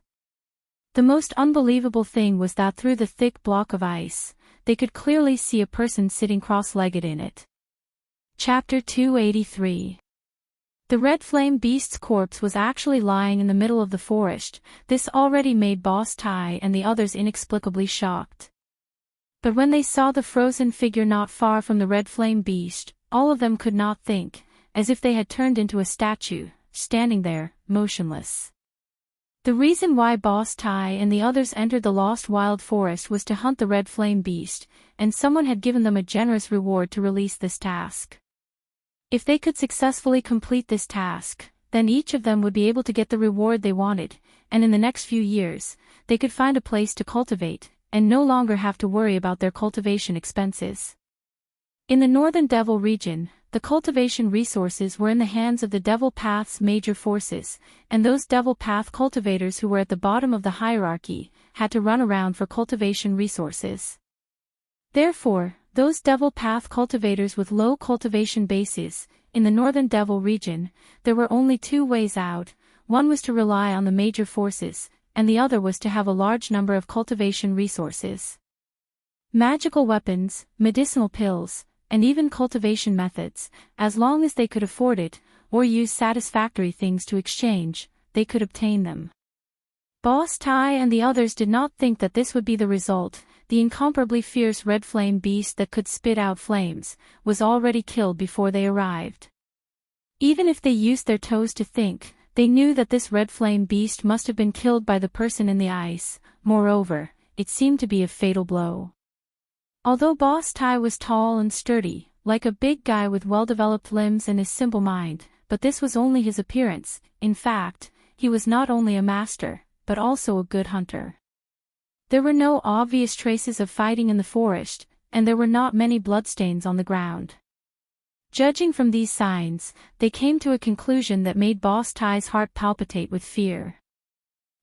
The most unbelievable thing was that through the thick block of ice, they could clearly see a person sitting cross-legged in it. Chapter 283. The red flame beast's corpse was actually lying in the middle of the forest. This already made Boss Tai and the others inexplicably shocked. But when they saw the frozen figure not far from the red flame beast, all of them could not think, as if they had turned into a statue, standing there, motionless. The reason why Boss Tai and the others entered the lost wild forest was to hunt the red flame beast, and someone had given them a generous reward to release this task. If they could successfully complete this task, then each of them would be able to get the reward they wanted, and in the next few years, they could find a place to cultivate, and no longer have to worry about their cultivation expenses. In the Northern Devil region, the cultivation resources were in the hands of the Devil Path's major forces, and those Devil Path cultivators who were at the bottom of the hierarchy had to run around for cultivation resources. Therefore, those Devil Path cultivators with low cultivation bases, in the Northern Devil region, there were only two ways out. One was to rely on the major forces, and the other was to have a large number of cultivation resources. Magical weapons, medicinal pills, and even cultivation methods, as long as they could afford it, or use satisfactory things to exchange, they could obtain them. Boss Tai and the others did not think that this would be the result. The incomparably fierce red flame beast that could spit out flames was already killed before they arrived. Even if they used their toes to think, they knew that this red flame beast must have been killed by the person in the ice. Moreover, it seemed to be a fatal blow. Although Boss Tai was tall and sturdy, like a big guy with well-developed limbs and a simple mind, but this was only his appearance. In fact, he was not only a master, but also a good hunter. There were no obvious traces of fighting in the forest, and there were not many bloodstains on the ground. Judging from these signs, they came to a conclusion that made Boss Tai's heart palpitate with fear.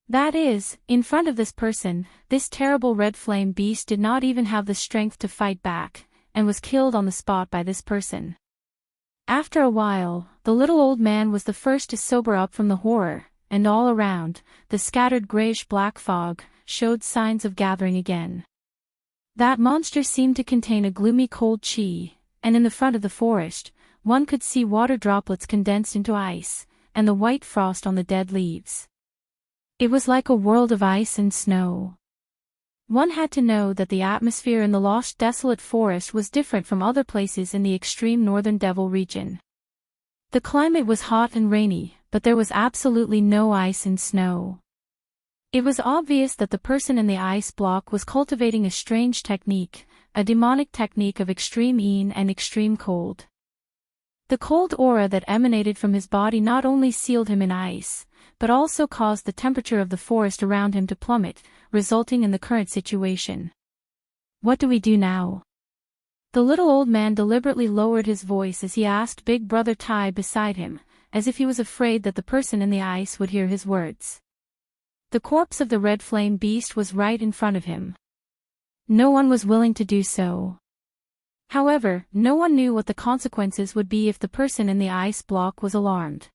That is, in front of this person, this terrible red flame beast did not even have the strength to fight back, and was killed on the spot by this person. After a while, the little old man was the first to sober up from the horror, and all around, the scattered grayish-black fog showed signs of gathering again. That monster seemed to contain a gloomy cold chi, and in the front of the forest, one could see water droplets condensed into ice, and the white frost on the dead leaves. It was like a world of ice and snow. One had to know that the atmosphere in the lost desolate forest was different from other places in the extreme Northern Devil region. The climate was hot and rainy, but there was absolutely no ice and snow. It was obvious that the person in the ice block was cultivating a strange technique, a demonic technique of extreme yin and extreme cold. The cold aura that emanated from his body not only sealed him in ice, but also caused the temperature of the forest around him to plummet, resulting in the current situation. What do we do now? The little old man deliberately lowered his voice as he asked Big Brother Tai beside him, as if he was afraid that the person in the ice would hear his words. The corpse of the red flame beast was right in front of him. No one was willing to do so. However, no one knew what the consequences would be if the person in the ice block was alarmed.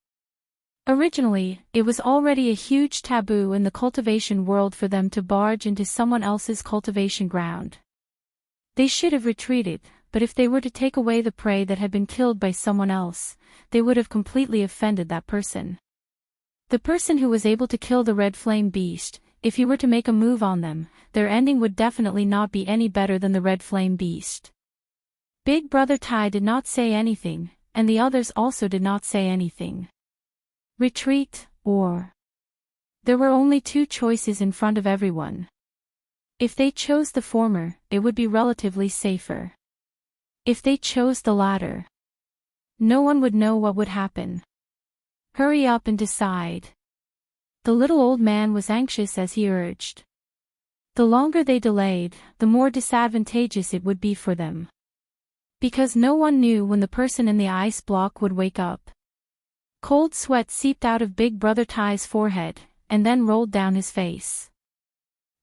Originally, it was already a huge taboo in the cultivation world for them to barge into someone else's cultivation ground. They should have retreated, but if they were to take away the prey that had been killed by someone else, they would have completely offended that person. The person who was able to kill the red flame beast, if he were to make a move on them, their ending would definitely not be any better than the red flame beast. Big Brother Tai did not say anything, and the others also did not say anything. Retreat, or... There were only two choices in front of everyone. If they chose the former, it would be relatively safer. If they chose the latter, no one would know what would happen. Hurry up and decide. The little old man was anxious as he urged. The longer they delayed, the more disadvantageous it would be for them. Because no one knew when the person in the ice block would wake up. Cold sweat seeped out of Big Brother Tai's forehead, and then rolled down his face.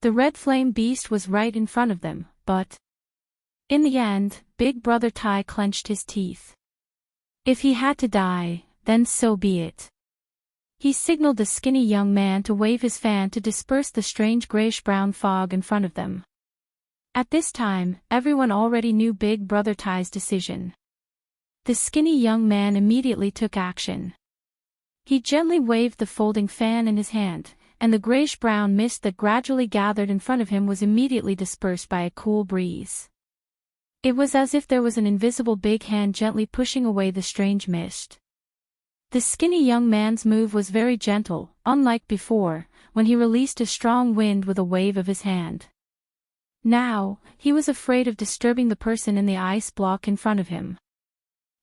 The red flame beast was right in front of them, but... In the end, Big Brother Tai clenched his teeth. If he had to die, then so be it. He signaled the skinny young man to wave his fan to disperse the strange grayish-brown fog in front of them. At this time, everyone already knew Big Brother Tai's decision. The skinny young man immediately took action. He gently waved the folding fan in his hand, and the grayish-brown mist that gradually gathered in front of him was immediately dispersed by a cool breeze. It was as if there was an invisible big hand gently pushing away the strange mist. The skinny young man's move was very gentle, unlike before, when he released a strong wind with a wave of his hand. Now, he was afraid of disturbing the person in the ice block in front of him.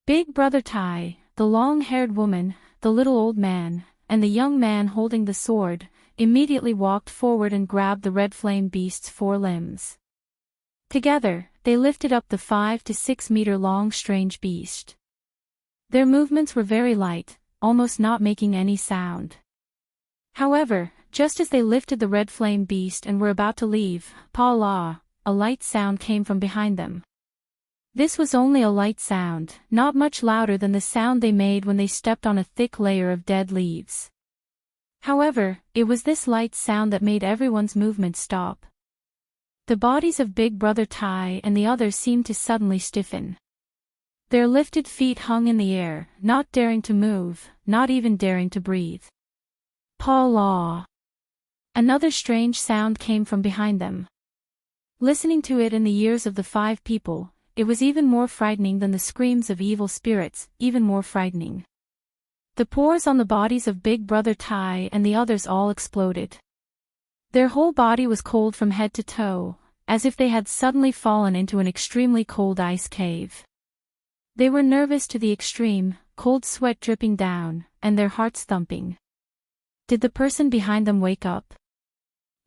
Big Brother Tai, the long-haired woman, the little old man, and the young man holding the sword, immediately walked forward and grabbed the red flame beast's four limbs. Together, they lifted up the 5 to 6 meter long strange beast. Their movements were very light, almost not making any sound. However, just as they lifted the red flame beast and were about to leave, pa-la, a light sound came from behind them. This was only a light sound, not much louder than the sound they made when they stepped on a thick layer of dead leaves. However, it was this light sound that made everyone's movement stop. The bodies of Big Brother Tai and the others seemed to suddenly stiffen. Their lifted feet hung in the air, not daring to move, not even daring to breathe. Pa-la. Another strange sound came from behind them. Listening to it in the ears of the 5 people, it was even more frightening than the screams of evil spirits, even more frightening. The pores on the bodies of Big Brother Tai and the others all exploded. Their whole body was cold from head to toe, as if they had suddenly fallen into an extremely cold ice cave. They were nervous to the extreme, cold sweat dripping down, and their hearts thumping. Did the person behind them wake up?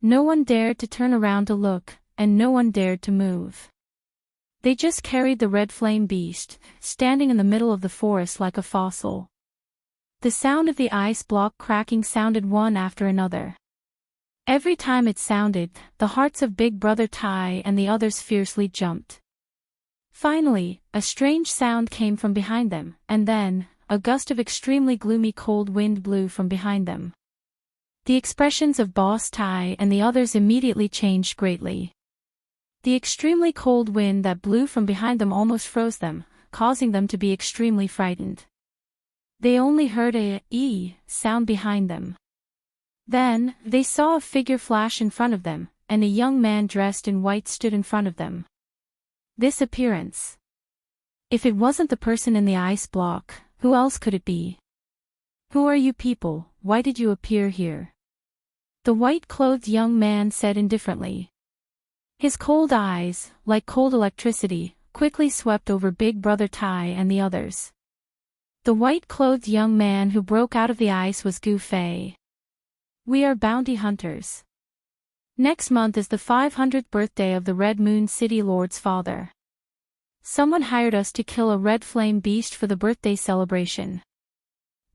No one dared to turn around to look, and no one dared to move. They just carried the red flame beast, standing in the middle of the forest like a fossil. The sound of the ice block cracking sounded one after another. Every time it sounded, the hearts of Big Brother Tai and the others fiercely jumped. Finally, a strange sound came from behind them, and then, a gust of extremely gloomy cold wind blew from behind them. The expressions of Boss Tai and the others immediately changed greatly. The extremely cold wind that blew from behind them almost froze them, causing them to be extremely frightened. They only heard a "ee" sound behind them. Then, they saw a figure flash in front of them, and a young man dressed in white stood in front of them. This appearance. If it wasn't the person in the ice block, who else could it be? "Who are you people? Why did you appear here?" The white-clothed young man said indifferently. His cold eyes, like cold electricity, quickly swept over Big Brother Tai and the others. The white-clothed young man who broke out of the ice was Gu Fei. "We are bounty hunters. Next month is the 500th birthday of the Red Moon City Lord's father. Someone hired us to kill a red flame beast for the birthday celebration."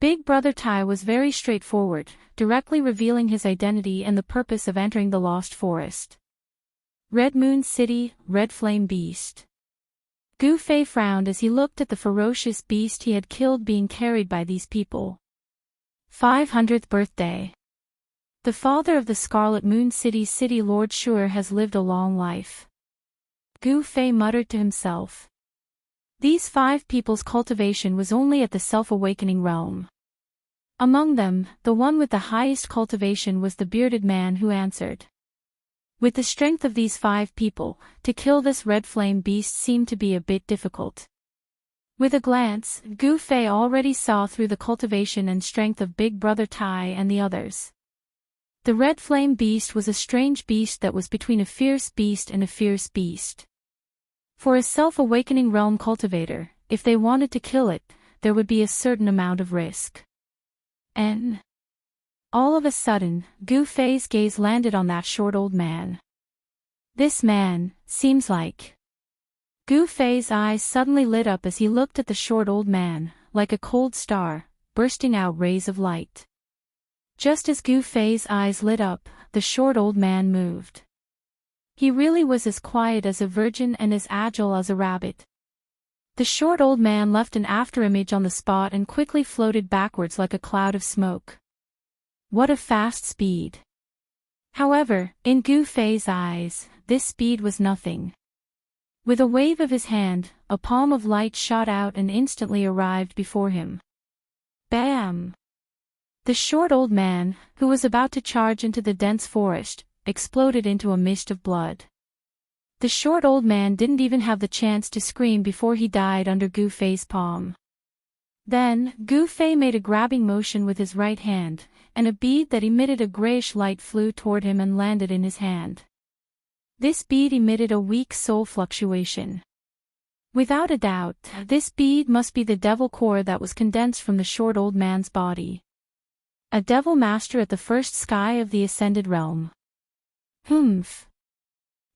Big Brother Tai was very straightforward, directly revealing his identity and the purpose of entering the Lost Forest. Red Moon City, Red Flame Beast. Gu Fei frowned as he looked at the ferocious beast he had killed being carried by these people. 500th birthday. The father of the Scarlet Moon City Lord sure has lived a long life. Gu Fei muttered to himself. These 5 people's cultivation was only at the self-awakening realm. Among them, the one with the highest cultivation was the bearded man who answered. With the strength of these 5 people, to kill this red flame beast seemed to be a bit difficult. With a glance, Gu Fei already saw through the cultivation and strength of Big Brother Tai and the others. The red flame beast was a strange beast that was between a fierce beast and a fierce beast. For a self-awakening realm cultivator, if they wanted to kill it, there would be a certain amount of risk. And all of a sudden, Gu Fei's gaze landed on that short old man. This man, seems like. Gu Fei's eyes suddenly lit up as he looked at the short old man, like a cold star, bursting out rays of light. Just as Gu Fei's eyes lit up, the short old man moved. He really was as quiet as a virgin and as agile as a rabbit. The short old man left an afterimage on the spot and quickly floated backwards like a cloud of smoke. What a fast speed! However, in Gu Fei's eyes, this speed was nothing. With a wave of his hand, a palm of light shot out and instantly arrived before him. Bam! The short old man, who was about to charge into the dense forest, exploded into a mist of blood. The short old man didn't even have the chance to scream before he died under Gu Fei's palm. Then, Gu Fei made a grabbing motion with his right hand, and a bead that emitted a grayish light flew toward him and landed in his hand. This bead emitted a weak soul fluctuation. Without a doubt, this bead must be the devil core that was condensed from the short old man's body. A devil master at the first sky of the ascended realm. Humph.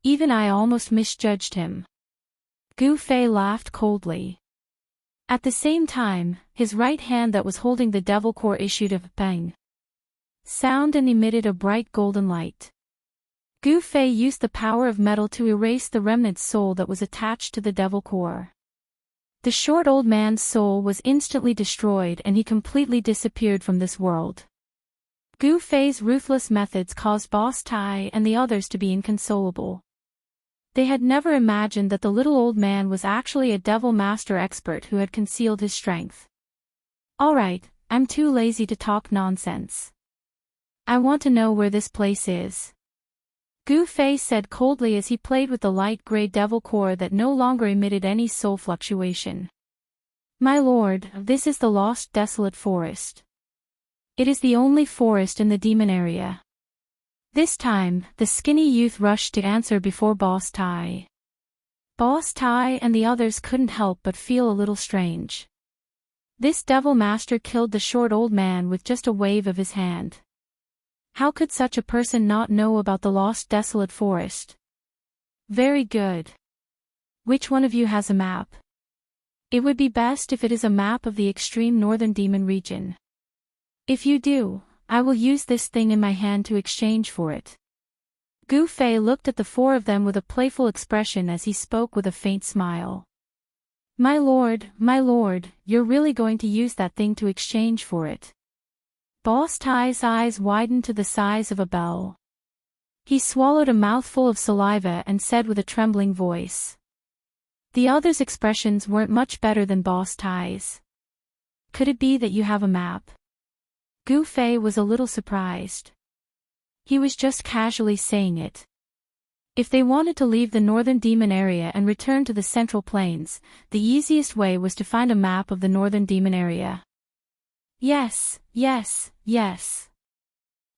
Even I almost misjudged him. Gu Fei laughed coldly. At the same time, his right hand that was holding the devil core issued a bang sound and emitted a bright golden light. Gu Fei used the power of metal to erase the remnant soul that was attached to the devil core. The short old man's soul was instantly destroyed and he completely disappeared from this world. Gu Fei's ruthless methods caused Boss Tai and the others to be inconsolable. They had never imagined that the little old man was actually a devil master expert who had concealed his strength. Alright, I'm too lazy to talk nonsense. I want to know where this place is. Gu Fei said coldly as he played with the light gray devil core that no longer emitted any soul fluctuation. My lord, this is the lost desolate forest. It is the only forest in the demon area. This time, the skinny youth rushed to answer before Boss Tai. Boss Tai and the others couldn't help but feel a little strange. This devil master killed the short old man with just a wave of his hand. How could such a person not know about the lost desolate forest? Very good. Which one of you has a map? It would be best if it is a map of the extreme northern demon region. If you do, I will use this thing in my hand to exchange for it. Gu Fei looked at the four of them with a playful expression as he spoke with a faint smile. My lord, you're really going to use that thing to exchange for it? Boss Tai's eyes widened to the size of a bell. He swallowed a mouthful of saliva and said with a trembling voice. The others' expressions weren't much better than Boss Tai's. Could it be that you have a map? Gu Fei was a little surprised. He was just casually saying it. If they wanted to leave the northern demon area and return to the central plains, the easiest way was to find a map of the northern demon area. Yes.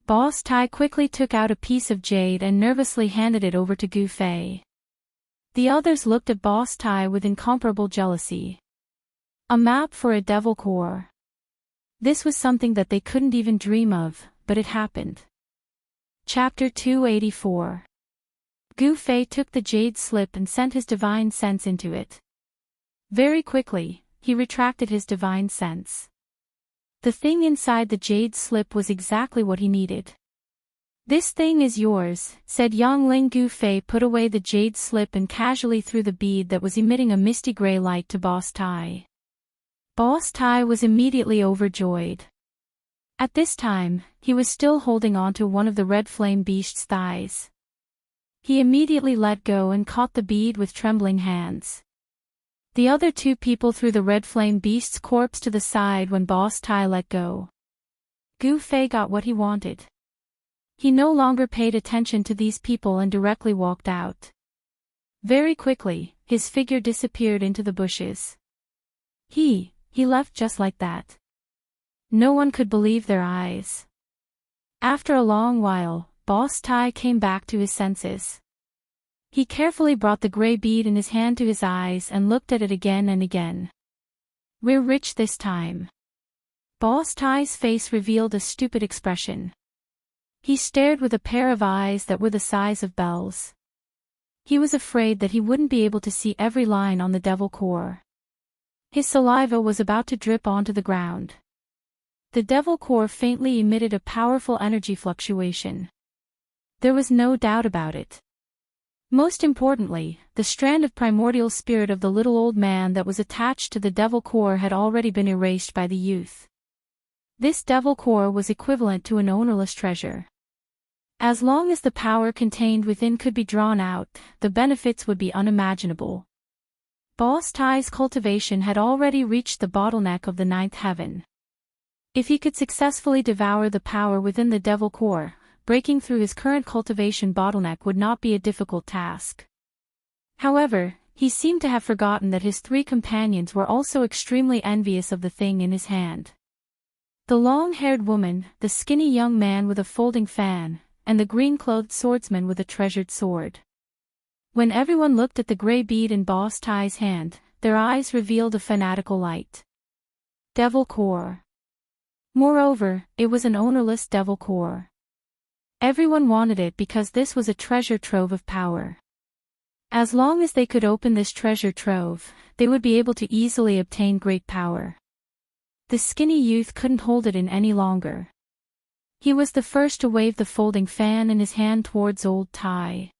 Boss Tai quickly took out a piece of jade and nervously handed it over to Gu Fei. The others looked at Boss Tai with incomparable jealousy. A map for a devil core. This was something that they couldn't even dream of, but it happened. Chapter 284. Gu Fei took the jade slip and sent his divine sense into it. Very quickly, he retracted his divine sense. The thing inside the jade slip was exactly what he needed. This thing is yours, said Yongling. Gu Fei put away the jade slip and casually threw the bead that was emitting a misty gray light to Boss Tai. Boss Tai was immediately overjoyed. At this time, he was still holding on to one of the red flame beast's thighs. He immediately let go and caught the bead with trembling hands. The other two people threw the red flame beast's corpse to the side when Boss Tai let go. Gu Fei got what he wanted. He no longer paid attention to these people and directly walked out. Very quickly, his figure disappeared into the bushes. He left just like that. No one could believe their eyes. After a long while, Boss Tai came back to his senses. He carefully brought the gray bead in his hand to his eyes and looked at it again and again. We're rich this time. Boss Tai's face revealed a stupid expression. He stared with a pair of eyes that were the size of bells. He was afraid that he wouldn't be able to see every line on the devil core. His saliva was about to drip onto the ground. The devil core faintly emitted a powerful energy fluctuation. There was no doubt about it. Most importantly, the strand of primordial spirit of the little old man that was attached to the devil core had already been erased by the youth. This devil core was equivalent to an ownerless treasure. As long as the power contained within could be drawn out, the benefits would be unimaginable. Boss Tai's cultivation had already reached the bottleneck of the ninth heaven. If he could successfully devour the power within the devil core, breaking through his current cultivation bottleneck would not be a difficult task. However, he seemed to have forgotten that his three companions were also extremely envious of the thing in his hand. The long-haired woman, the skinny young man with a folding fan, and the green-clothed swordsman with a treasured sword. When everyone looked at the gray bead in Boss Tai's hand, their eyes revealed a fanatical light. Devil core. Moreover, it was an ownerless devil core. Everyone wanted it because this was a treasure trove of power. As long as they could open this treasure trove, they would be able to easily obtain great power. The skinny youth couldn't hold it in any longer. He was the first to wave the folding fan in his hand towards old Tai.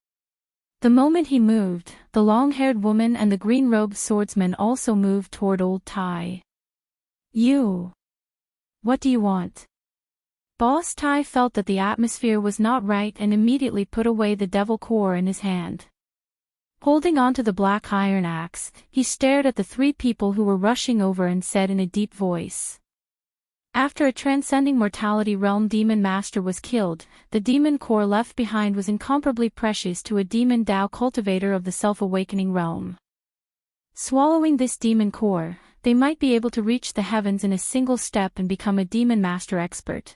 The moment he moved, the long-haired woman and the green-robed swordsman also moved toward old Tai. You. What do you want? Boss Tai felt that the atmosphere was not right and immediately put away the devil core in his hand. Holding onto the black iron axe, he stared at the three people who were rushing over and said in a deep voice. After a transcending mortality realm demon master was killed, the demon core left behind was incomparably precious to a demon Tao cultivator of the self-awakening realm. Swallowing this demon core, they might be able to reach the heavens in a single step and become a demon master expert.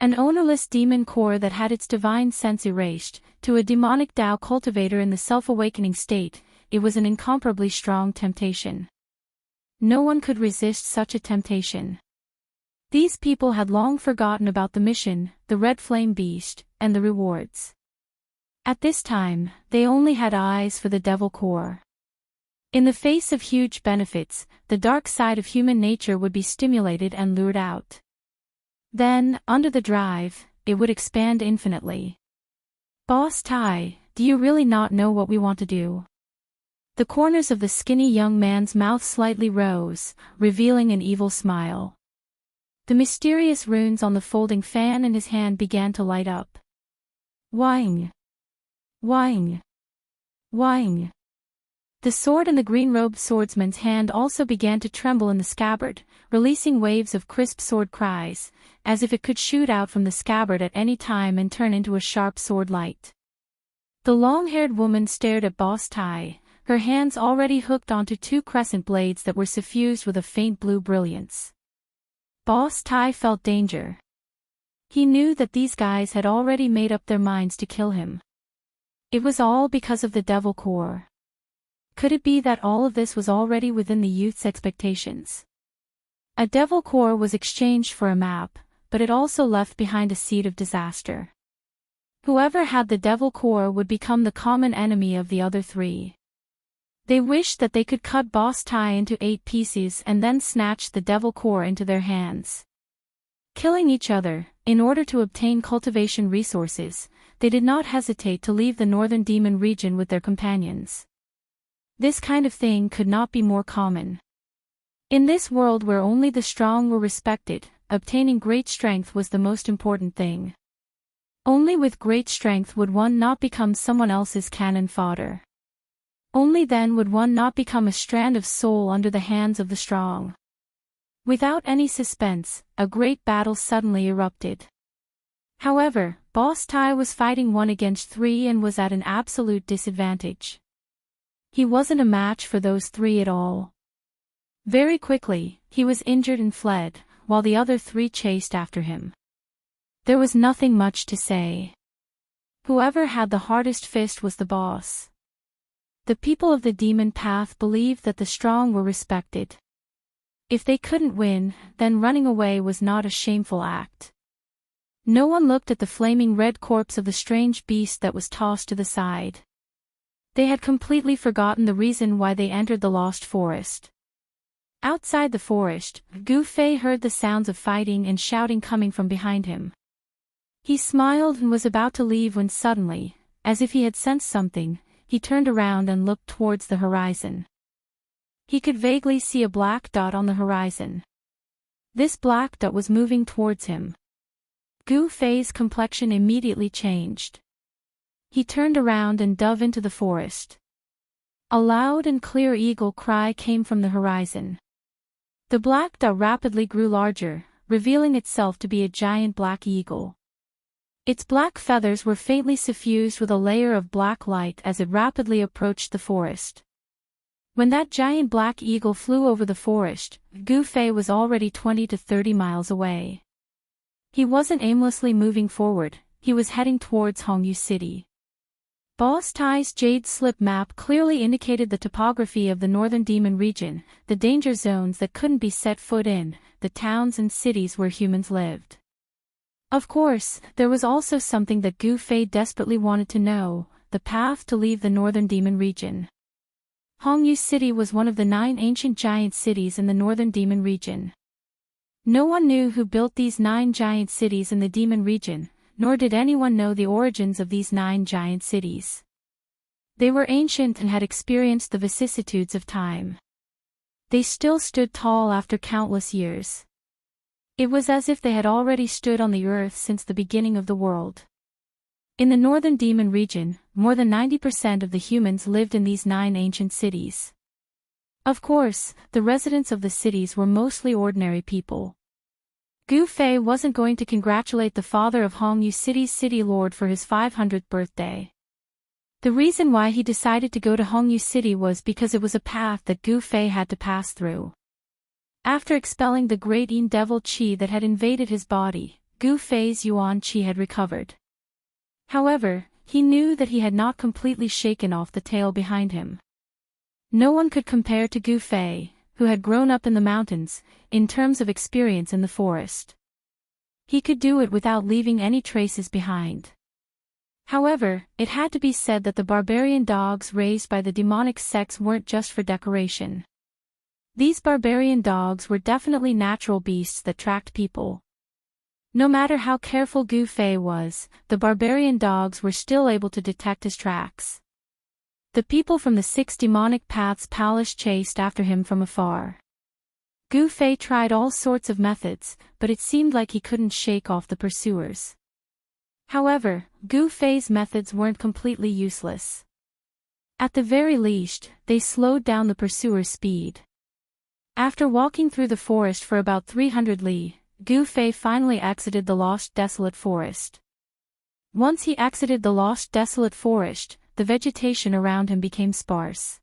An ownerless demon core that had its divine sense erased, to a demonic Tao cultivator in the self-awakening state, it was an incomparably strong temptation. No one could resist such a temptation. These people had long forgotten about the mission, the red flame beast, and the rewards. At this time, they only had eyes for the devil core. In the face of huge benefits, the dark side of human nature would be stimulated and lured out. Then, under the drive, it would expand infinitely. Boss Tai, do you really not know what we want to do? The corners of the skinny young man's mouth slightly rose, revealing an evil smile. The mysterious runes on the folding fan in his hand began to light up. Wang! Wang! Wang! The sword in the green-robed swordsman's hand also began to tremble in the scabbard, releasing waves of crisp sword cries, as if it could shoot out from the scabbard at any time and turn into a sharp sword light. The long-haired woman stared at Boss Tai, her hands already hooked onto two crescent blades that were suffused with a faint blue brilliance. Boss Tai felt danger. He knew that these guys had already made up their minds to kill him. It was all because of the devil core. Could it be that all of this was already within the youth's expectations? A devil core was exchanged for a map, but it also left behind a seed of disaster. Whoever had the devil core would become the common enemy of the other three. They wished that they could cut Boss Tai into 8 pieces and then snatch the devil core into their hands. Killing each other, in order to obtain cultivation resources, they did not hesitate to leave the northern demon region with their companions. This kind of thing could not be more common. In this world where only the strong were respected, obtaining great strength was the most important thing. Only with great strength would one not become someone else's cannon fodder. Only then would one not become a strand of soul under the hands of the strong. Without any suspense, a great battle suddenly erupted. However, Boss Tai was fighting 1 against 3 and was at an absolute disadvantage. He wasn't a match for those 3 at all. Very quickly, he was injured and fled, while the other 3 chased after him. There was nothing much to say. Whoever had the hardest fist was the boss. The people of the demon path believed that the strong were respected. If they couldn't win, then running away was not a shameful act. No one looked at the flaming red corpse of the strange beast that was tossed to the side. They had completely forgotten the reason why they entered the lost forest. Outside the forest, Gu Fei heard the sounds of fighting and shouting coming from behind him. He smiled and was about to leave when suddenly, as if he had sensed something, he turned around and looked towards the horizon. He could vaguely see a black dot on the horizon. This black dot was moving towards him. Gu Fei's complexion immediately changed. He turned around and dove into the forest. A loud and clear eagle cry came from the horizon. The black dot rapidly grew larger, revealing itself to be a giant black eagle. Its black feathers were faintly suffused with a layer of black light as it rapidly approached the forest. When that giant black eagle flew over the forest, Gu Fei was already 20 to 30 miles away. He wasn't aimlessly moving forward, he was heading towards Hongyu City. Boss Tai's Jade Slip map clearly indicated the topography of the northern demon region, the danger zones that couldn't be set foot in, the towns and cities where humans lived. Of course, there was also something that Gu Fei desperately wanted to know, the path to leave the northern demon region. Hongyu City was one of the 9 ancient giant cities in the northern demon region. No one knew who built these 9 giant cities in the demon region, nor did anyone know the origins of these 9 giant cities. They were ancient and had experienced the vicissitudes of time. They still stood tall after countless years. It was as if they had already stood on the earth since the beginning of the world. In the northern demon region, more than 90% of the humans lived in these 9 ancient cities. Of course, the residents of the cities were mostly ordinary people. Gu Fei wasn't going to congratulate the father of Hongyu City's city lord for his 500th birthday. The reason why he decided to go to Hongyu City was because it was a path that Gu Fei had to pass through. After expelling the great Yin devil qi that had invaded his body, Gu Fei's Yuan qi had recovered. However, he knew that he had not completely shaken off the tail behind him. No one could compare to Gu Fei, who had grown up in the mountains, in terms of experience in the forest. He could do it without leaving any traces behind. However, it had to be said that the barbarian dogs raised by the demonic sects weren't just for decoration. These barbarian dogs were definitely natural beasts that tracked people. No matter how careful Gu Fei was, the barbarian dogs were still able to detect his tracks. The people from the 6 demonic paths palace chased after him from afar. Gu Fei tried all sorts of methods, but it seemed like he couldn't shake off the pursuers. However, Gu Fei's methods weren't completely useless. At the very least, they slowed down the pursuer's speed. After walking through the forest for about 300 li, Gu Fei finally exited the lost desolate forest. Once he exited the lost desolate forest, the vegetation around him became sparse.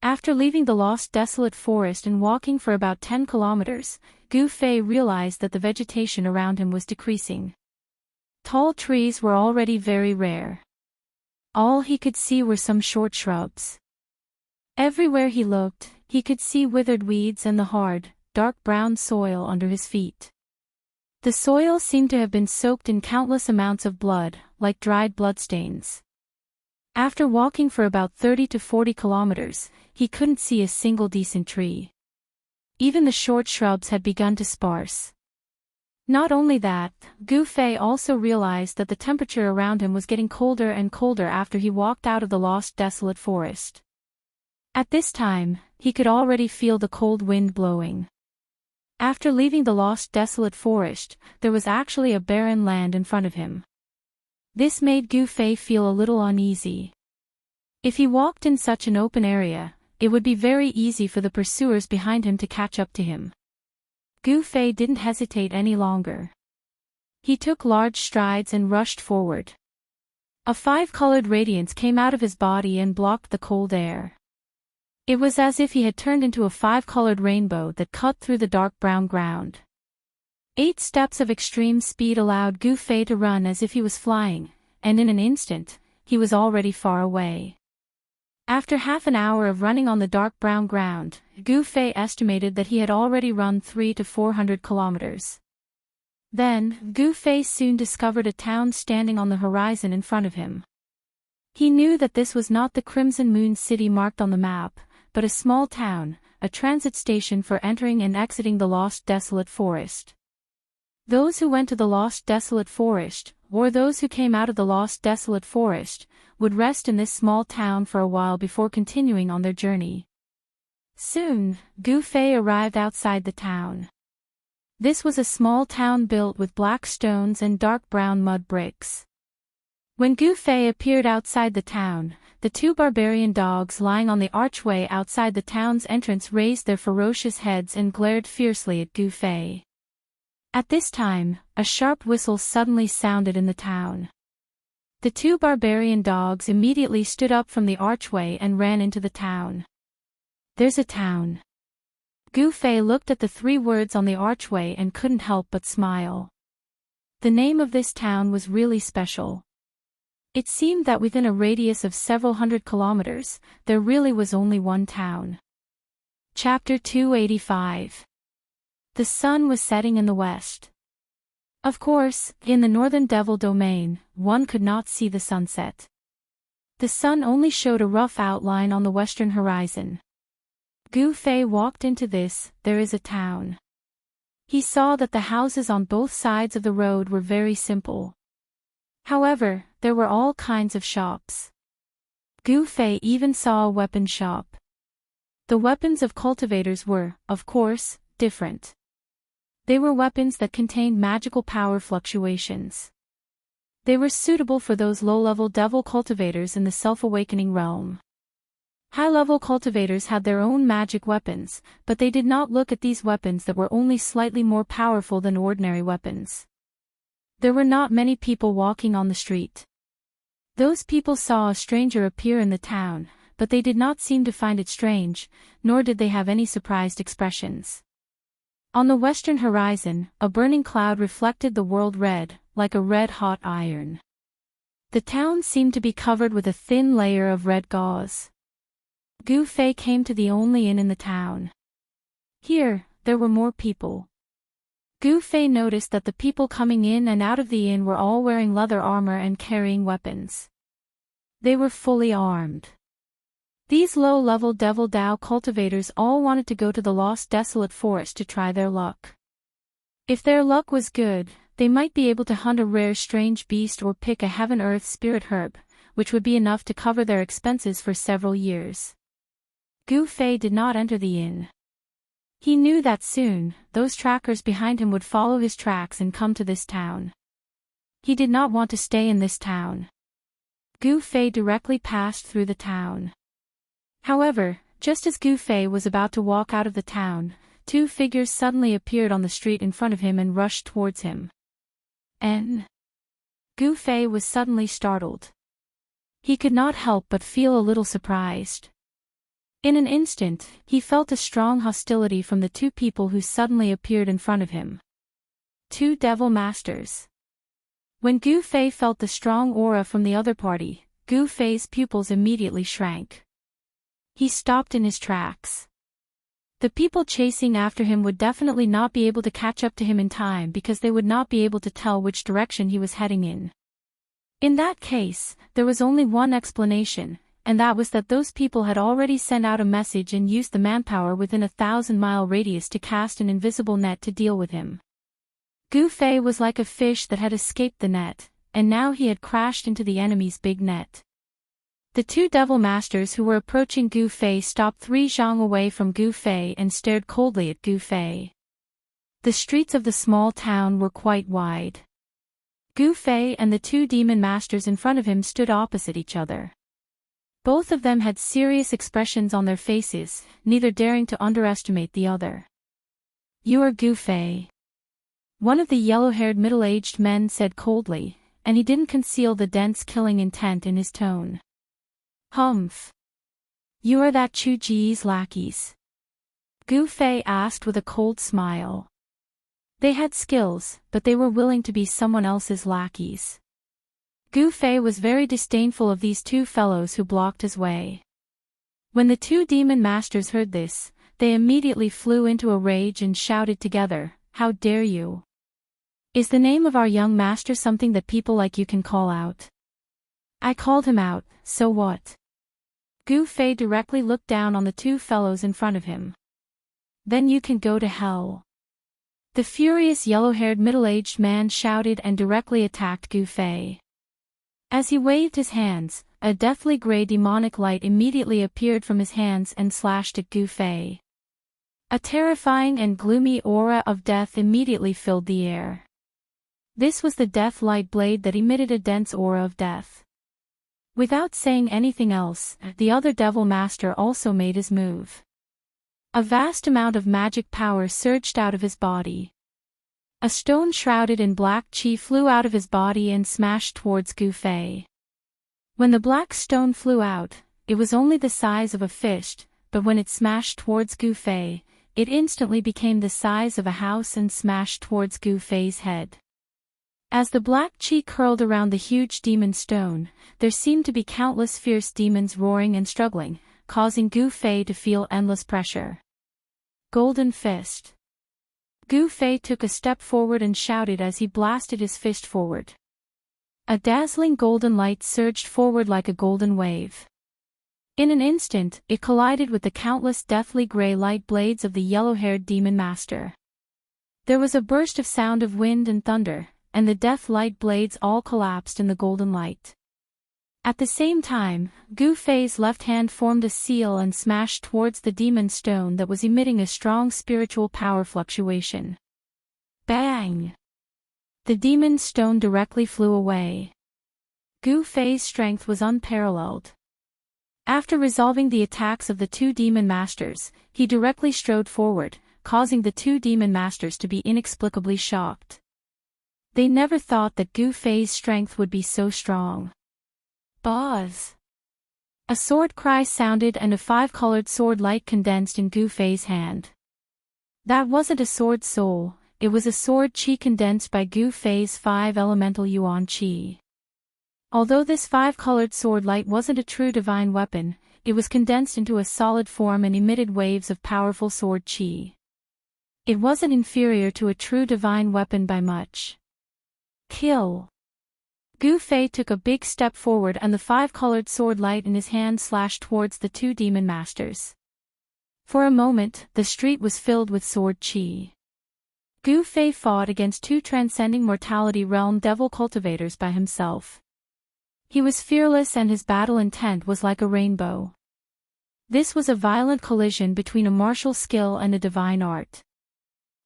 After leaving the lost desolate forest and walking for about 10 kilometers, Gu Fei realized that the vegetation around him was decreasing. Tall trees were already very rare. All he could see were some short shrubs. Everywhere he looked, he could see withered weeds and the hard, dark brown soil under his feet. The soil seemed to have been soaked in countless amounts of blood, like dried bloodstains. After walking for about 30 to 40 kilometers, he couldn't see a single decent tree. Even the short shrubs had begun to sparse. Not only that, Gu Fei also realized that the temperature around him was getting colder and colder after he walked out of the lost desolate forest. At this time, he could already feel the cold wind blowing. After leaving the lost desolate forest, there was actually a barren land in front of him. This made Gu Fei feel a little uneasy. If he walked in such an open area, it would be very easy for the pursuers behind him to catch up to him. Gu Fei didn't hesitate any longer. He took large strides and rushed forward. A 5-colored radiance came out of his body and blocked the cold air. It was as if he had turned into a 5-colored rainbow that cut through the dark brown ground. 8 steps of extreme speed allowed Gu Fei to run as if he was flying, and in an instant, he was already far away. After half an hour of running on the dark brown ground, Gu Fei estimated that he had already run 300 to 400 kilometers. Then, Gu Fei soon discovered a town standing on the horizon in front of him. He knew that this was not the Crimson Moon City marked on the map, but a small town, a transit station for entering and exiting the lost desolate forest. Those who went to the lost desolate forest, or those who came out of the lost desolate forest, would rest in this small town for a while before continuing on their journey. Soon, Gu Fei arrived outside the town. This was a small town built with black stones and dark brown mud bricks. When Gu Fei appeared outside the town, the 2 barbarian dogs lying on the archway outside the town's entrance raised their ferocious heads and glared fiercely at Gu Fei. At this time, a sharp whistle suddenly sounded in the town. The 2 barbarian dogs immediately stood up from the archway and ran into the town. There's a town. Gu Fei looked at the 3 words on the archway and couldn't help but smile. The name of this town was really special. It seemed that within a radius of several hundred kilometers, there really was only one town. Chapter 285. The sun was setting in the west. Of course, in the northern devil domain, one could not see the sunset. The sun only showed a rough outline on the western horizon. Gu Fei walked into this, there is a town. He saw that the houses on both sides of the road were very simple. However, there were all kinds of shops. Gu Fei even saw a weapon shop. The weapons of cultivators were, of course, different. They were weapons that contained magical power fluctuations. They were suitable for those low-level devil cultivators in the self-awakening realm. High-level cultivators had their own magic weapons, but they did not look at these weapons that were only slightly more powerful than ordinary weapons. There were not many people walking on the street. Those people saw a stranger appear in the town, but they did not seem to find it strange, nor did they have any surprised expressions. On the western horizon, a burning cloud reflected the world red, like a red-hot iron. The town seemed to be covered with a thin layer of red gauze. Gu Fei came to the only inn in the town. Here, there were more people. Gu Fei noticed that the people coming in and out of the inn were all wearing leather armor and carrying weapons. They were fully armed. These low-level Devil Dao cultivators all wanted to go to the lost desolate forest to try their luck. If their luck was good, they might be able to hunt a rare strange beast or pick a heaven-earth spirit herb, which would be enough to cover their expenses for several years. Gu Fei did not enter the inn. He knew that soon, those trackers behind him would follow his tracks and come to this town. He did not want to stay in this town. Gu Fei directly passed through the town. However, just as Gu Fei was about to walk out of the town, two figures suddenly appeared on the street in front of him and rushed towards him. Gu Fei was suddenly startled. He could not help but feel a little surprised. In an instant, he felt a strong hostility from the two people who suddenly appeared in front of him. Two devil masters. When Gu Fei felt the strong aura from the other party, Gu Fei's pupils immediately shrank. He stopped in his tracks. The people chasing after him would definitely not be able to catch up to him in time because they would not be able to tell which direction he was heading in. In that case, there was only one explanation, and that was that those people had already sent out a message and used the manpower within a 1,000-mile radius to cast an invisible net to deal with him. Gu Fei was like a fish that had escaped the net, and now he had crashed into the enemy's big net. The two devil masters who were approaching Gu Fei stopped 3 zhang away from Gu Fei and stared coldly at Gu Fei. The streets of the small town were quite wide. Gu Fei and the two demon masters in front of him stood opposite each other. Both of them had serious expressions on their faces, neither daring to underestimate the other. "You are Gu Fei," one of the yellow-haired middle-aged men said coldly, and he didn't conceal the dense killing intent in his tone. "Humph. You are that Chu Ji's lackeys?" Gu Fei asked with a cold smile. They had skills, but they were willing to be someone else's lackeys. Gu Fei was very disdainful of these two fellows who blocked his way. When the two demon masters heard this, they immediately flew into a rage and shouted together, "How dare you? Is the name of our young master something that people like you can call out?" "I called him out, so what?" Gu Fei directly looked down on the two fellows in front of him. "Then you can go to hell." The furious yellow-haired middle-aged man shouted and directly attacked Gu Fei. As he waved his hands, a deathly gray demonic light immediately appeared from his hands and slashed at Gu Fei. A terrifying and gloomy aura of death immediately filled the air. This was the death light blade that emitted a dense aura of death. Without saying anything else, the other devil master also made his move. A vast amount of magic power surged out of his body. A stone shrouded in black chi flew out of his body and smashed towards Gu Fei. When the black stone flew out, it was only the size of a fist, but when it smashed towards Gu Fei, it instantly became the size of a house and smashed towards Gu Fei's head. As the black chi curled around the huge demon stone, there seemed to be countless fierce demons roaring and struggling, causing Gu Fei to feel endless pressure. Golden Fist. Gu Fei took a step forward and shouted as he blasted his fist forward. A dazzling golden light surged forward like a golden wave. In an instant, it collided with the countless deathly gray light blades of the yellow-haired demon master. There was a burst of sound of wind and thunder, and the death light blades all collapsed in the golden light. At the same time, Gu Fei's left hand formed a seal and smashed towards the demon stone that was emitting a strong spiritual power fluctuation. Bang! The demon stone directly flew away. Gu Fei's strength was unparalleled. After resolving the attacks of the two demon masters, he directly strode forward, causing the two demon masters to be inexplicably shocked. They never thought that Gu Fei's strength would be so strong. Buzz! A sword cry sounded and a five-colored sword light condensed in Gu Fei's hand. That wasn't a sword soul, it was a sword chi condensed by Gu Fei's five elemental yuan chi. Although this five-colored sword light wasn't a true divine weapon, it was condensed into a solid form and emitted waves of powerful sword chi. It wasn't inferior to a true divine weapon by much. Kill! Gu Fei took a big step forward and the five-colored sword light in his hand slashed towards the two demon masters. For a moment, the street was filled with sword chi. Gu Fei fought against two transcending mortality realm devil cultivators by himself. He was fearless and his battle intent was like a rainbow. This was a violent collision between a martial skill and a divine art.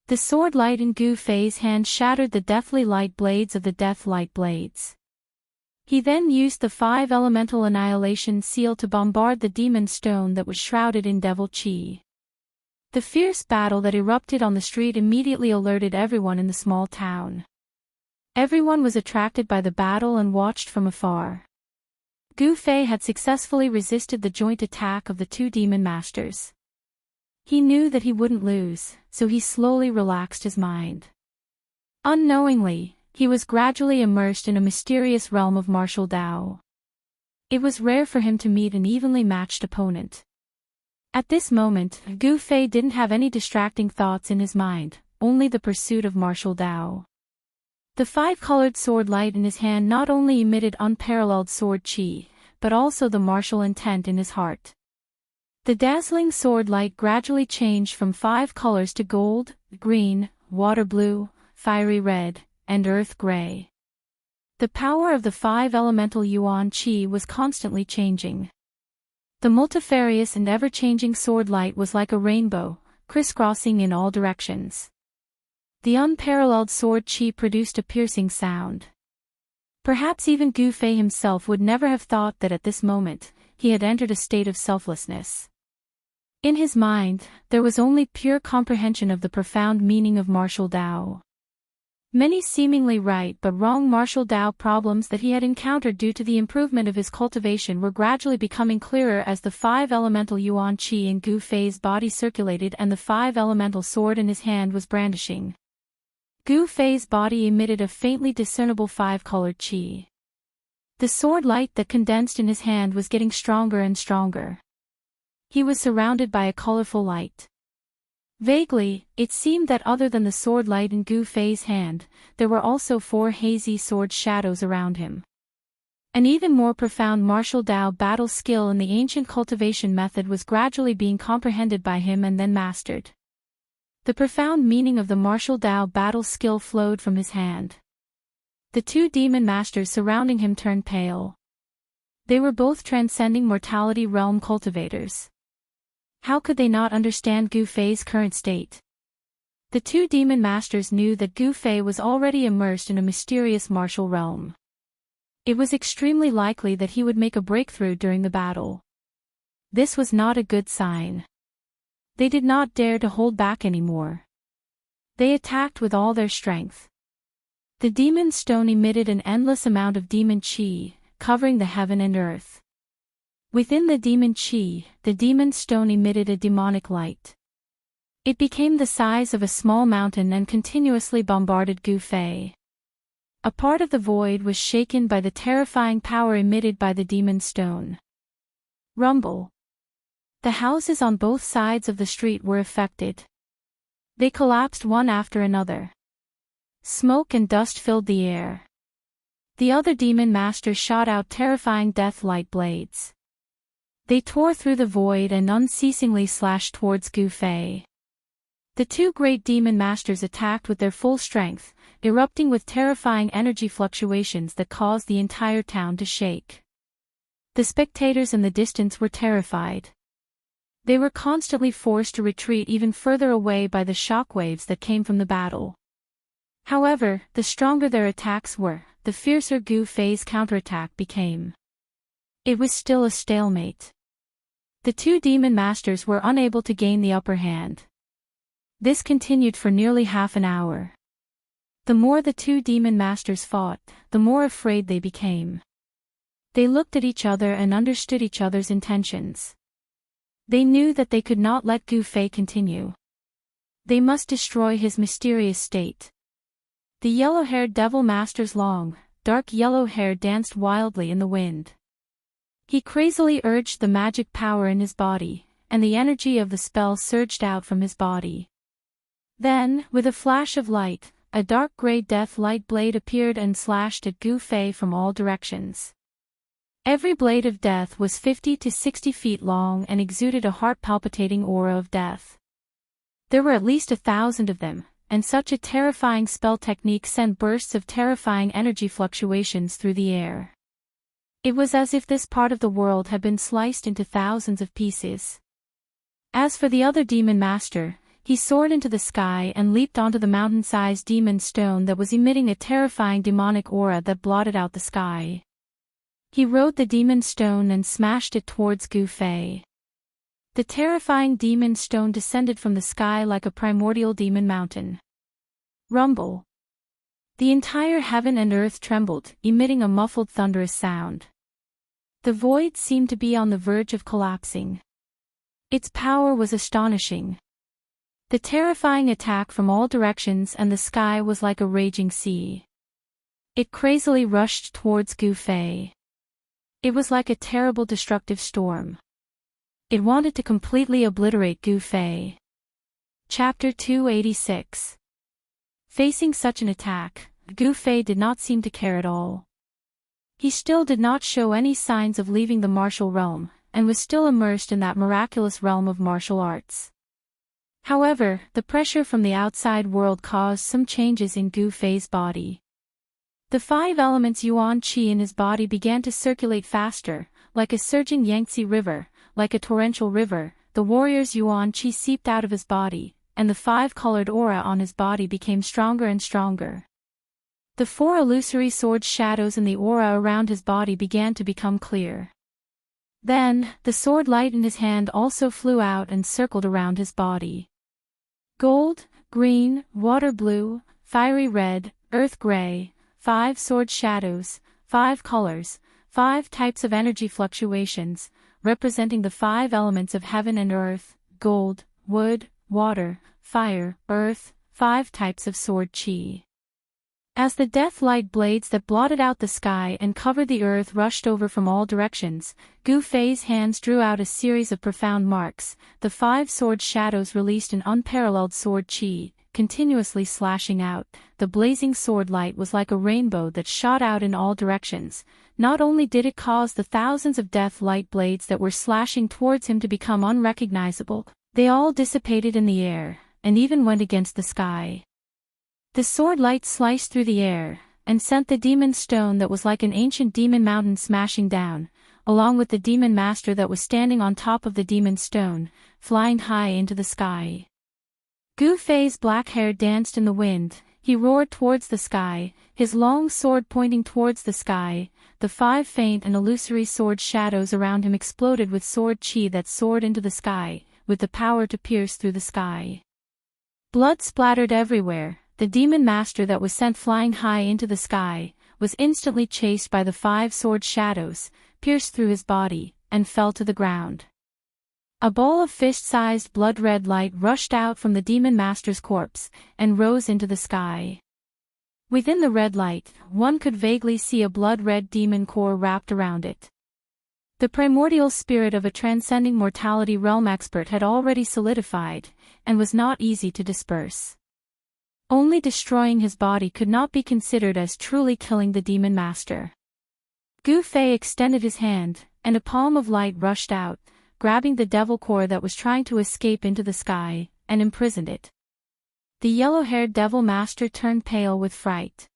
The sword light in Gu Fei's hand shattered the deathly light blades of the death light blades. He then used the five elemental annihilation seal to bombard the demon stone that was shrouded in devil chi. The fierce battle that erupted on the street immediately alerted everyone in the small town. Everyone was attracted by the battle and watched from afar. Gu Fei had successfully resisted the joint attack of the two demon masters. He knew that he wouldn't lose, so he slowly relaxed his mind. Unknowingly, he was gradually immersed in a mysterious realm of martial Tao. It was rare for him to meet an evenly matched opponent. At this moment, Gu Fei didn't have any distracting thoughts in his mind, only the pursuit of martial Tao. The five-colored sword light in his hand not only emitted unparalleled sword chi, but also the martial intent in his heart. The dazzling sword light gradually changed from five colors to gold, green, water blue, fiery red, and earth gray. The power of the five elemental yuan chi was constantly changing. The multifarious and ever-changing sword light was like a rainbow, crisscrossing in all directions. The unparalleled sword chi produced a piercing sound. Perhaps even Gu Fei himself would never have thought that at this moment, he had entered a state of selflessness. In his mind, there was only pure comprehension of the profound meaning of martial Tao. Many seemingly right but wrong martial Tao problems that he had encountered due to the improvement of his cultivation were gradually becoming clearer as the five elemental yuan chi in Gu Fei's body circulated and the five elemental sword in his hand was brandishing. Gu Fei's body emitted a faintly discernible five-colored chi. The sword light that condensed in his hand was getting stronger and stronger. He was surrounded by a colorful light. Vaguely, it seemed that other than the sword light in Gu Fei's hand, there were also four hazy sword shadows around him. An even more profound martial Tao battle skill in the ancient cultivation method was gradually being comprehended by him and then mastered. The profound meaning of the martial Tao battle skill flowed from his hand. The two demon masters surrounding him turned pale. They were both transcending mortality realm cultivators. How could they not understand Gu Fei's current state? The two demon masters knew that Gu Fei was already immersed in a mysterious martial realm. It was extremely likely that he would make a breakthrough during the battle. This was not a good sign. They did not dare to hold back anymore. They attacked with all their strength. The demon stone emitted an endless amount of demon chi, covering the heaven and earth. Within the demon chi, the demon stone emitted a demonic light. It became the size of a small mountain and continuously bombarded Gu Fei. A part of the void was shaken by the terrifying power emitted by the demon stone. Rumble. The houses on both sides of the street were affected. They collapsed one after another. Smoke and dust filled the air. The other demon masters shot out terrifying death light blades. They tore through the void and unceasingly slashed towards Gu Fei. The two great demon masters attacked with their full strength, erupting with terrifying energy fluctuations that caused the entire town to shake. The spectators in the distance were terrified. They were constantly forced to retreat even further away by the shockwaves that came from the battle. However, the stronger their attacks were, the fiercer Gu Fei's counterattack became. It was still a stalemate. The two demon masters were unable to gain the upper hand. This continued for nearly half an hour. The more the two demon masters fought, the more afraid they became. They looked at each other and understood each other's intentions. They knew that they could not let Gu Fei continue. They must destroy his mysterious state. The yellow-haired devil master's long, dark yellow hair danced wildly in the wind. He crazily urged the magic power in his body, and the energy of the spell surged out from his body. Then, with a flash of light, a dark gray death light blade appeared and slashed at Gu Fei from all directions. Every blade of death was 50 to 60 feet long and exuded a heart-palpitating aura of death. There were at least 1,000 of them, and such a terrifying spell technique sent bursts of terrifying energy fluctuations through the air. It was as if this part of the world had been sliced into thousands of pieces. As for the other demon master, he soared into the sky and leaped onto the mountain-sized demon stone that was emitting a terrifying demonic aura that blotted out the sky. He rode the demon stone and smashed it towards Gu Fei. The terrifying demon stone descended from the sky like a primordial demon mountain. Rumble. The entire heaven and earth trembled, emitting a muffled thunderous sound. The void seemed to be on the verge of collapsing. Its power was astonishing. The terrifying attack from all directions and the sky was like a raging sea. It crazily rushed towards Gu Fei. It was like a terrible destructive storm. It wanted to completely obliterate Gu Fei. Chapter 286. Facing such an attack, Gu Fei did not seem to care at all. He still did not show any signs of leaving the martial realm, and was still immersed in that miraculous realm of martial arts. However, the pressure from the outside world caused some changes in Gu Fei's body. The 5 elements yuan qi in his body began to circulate faster, like a surging Yangtze River, like a torrential river. The warrior's yuan qi seeped out of his body, and the 5-colored aura on his body became stronger and stronger. The 4 illusory sword shadows in the aura around his body began to become clear. Then, the sword light in his hand also flew out and circled around his body. Gold, green, water blue, fiery red, earth gray, 5 sword shadows, 5 colors, 5 types of energy fluctuations, representing the 5 elements of heaven and earth, gold, wood, water, fire, earth, 5 types of sword qi. As the death light blades that blotted out the sky and covered the earth rushed over from all directions, Gu Fei's hands drew out a series of profound marks. The 5 sword shadows released an unparalleled sword qi, continuously slashing out. The blazing sword light was like a rainbow that shot out in all directions. Not only did it cause the thousands of death light blades that were slashing towards him to become unrecognizable, they all dissipated in the air, and even went against the sky. The sword light sliced through the air, and sent the demon stone that was like an ancient demon mountain smashing down, along with the demon master that was standing on top of the demon stone, flying high into the sky. Gu Fei's black hair danced in the wind. He roared towards the sky, his long sword pointing towards the sky. The 5 faint and illusory sword shadows around him exploded with sword qi that soared into the sky, with the power to pierce through the sky. Blood splattered everywhere. The demon master that was sent flying high into the sky, was instantly chased by the 5 sword shadows, pierced through his body, and fell to the ground. A ball of fist-sized blood-red light rushed out from the demon master's corpse, and rose into the sky. Within the red light, one could vaguely see a blood-red demon core wrapped around it. The primordial spirit of a transcending mortality realm expert had already solidified, and was not easy to disperse. Only destroying his body could not be considered as truly killing the demon master. Gu Fei extended his hand, and a palm of light rushed out, grabbing the devil core that was trying to escape into the sky, and imprisoned it. The yellow-haired devil master turned pale with fright.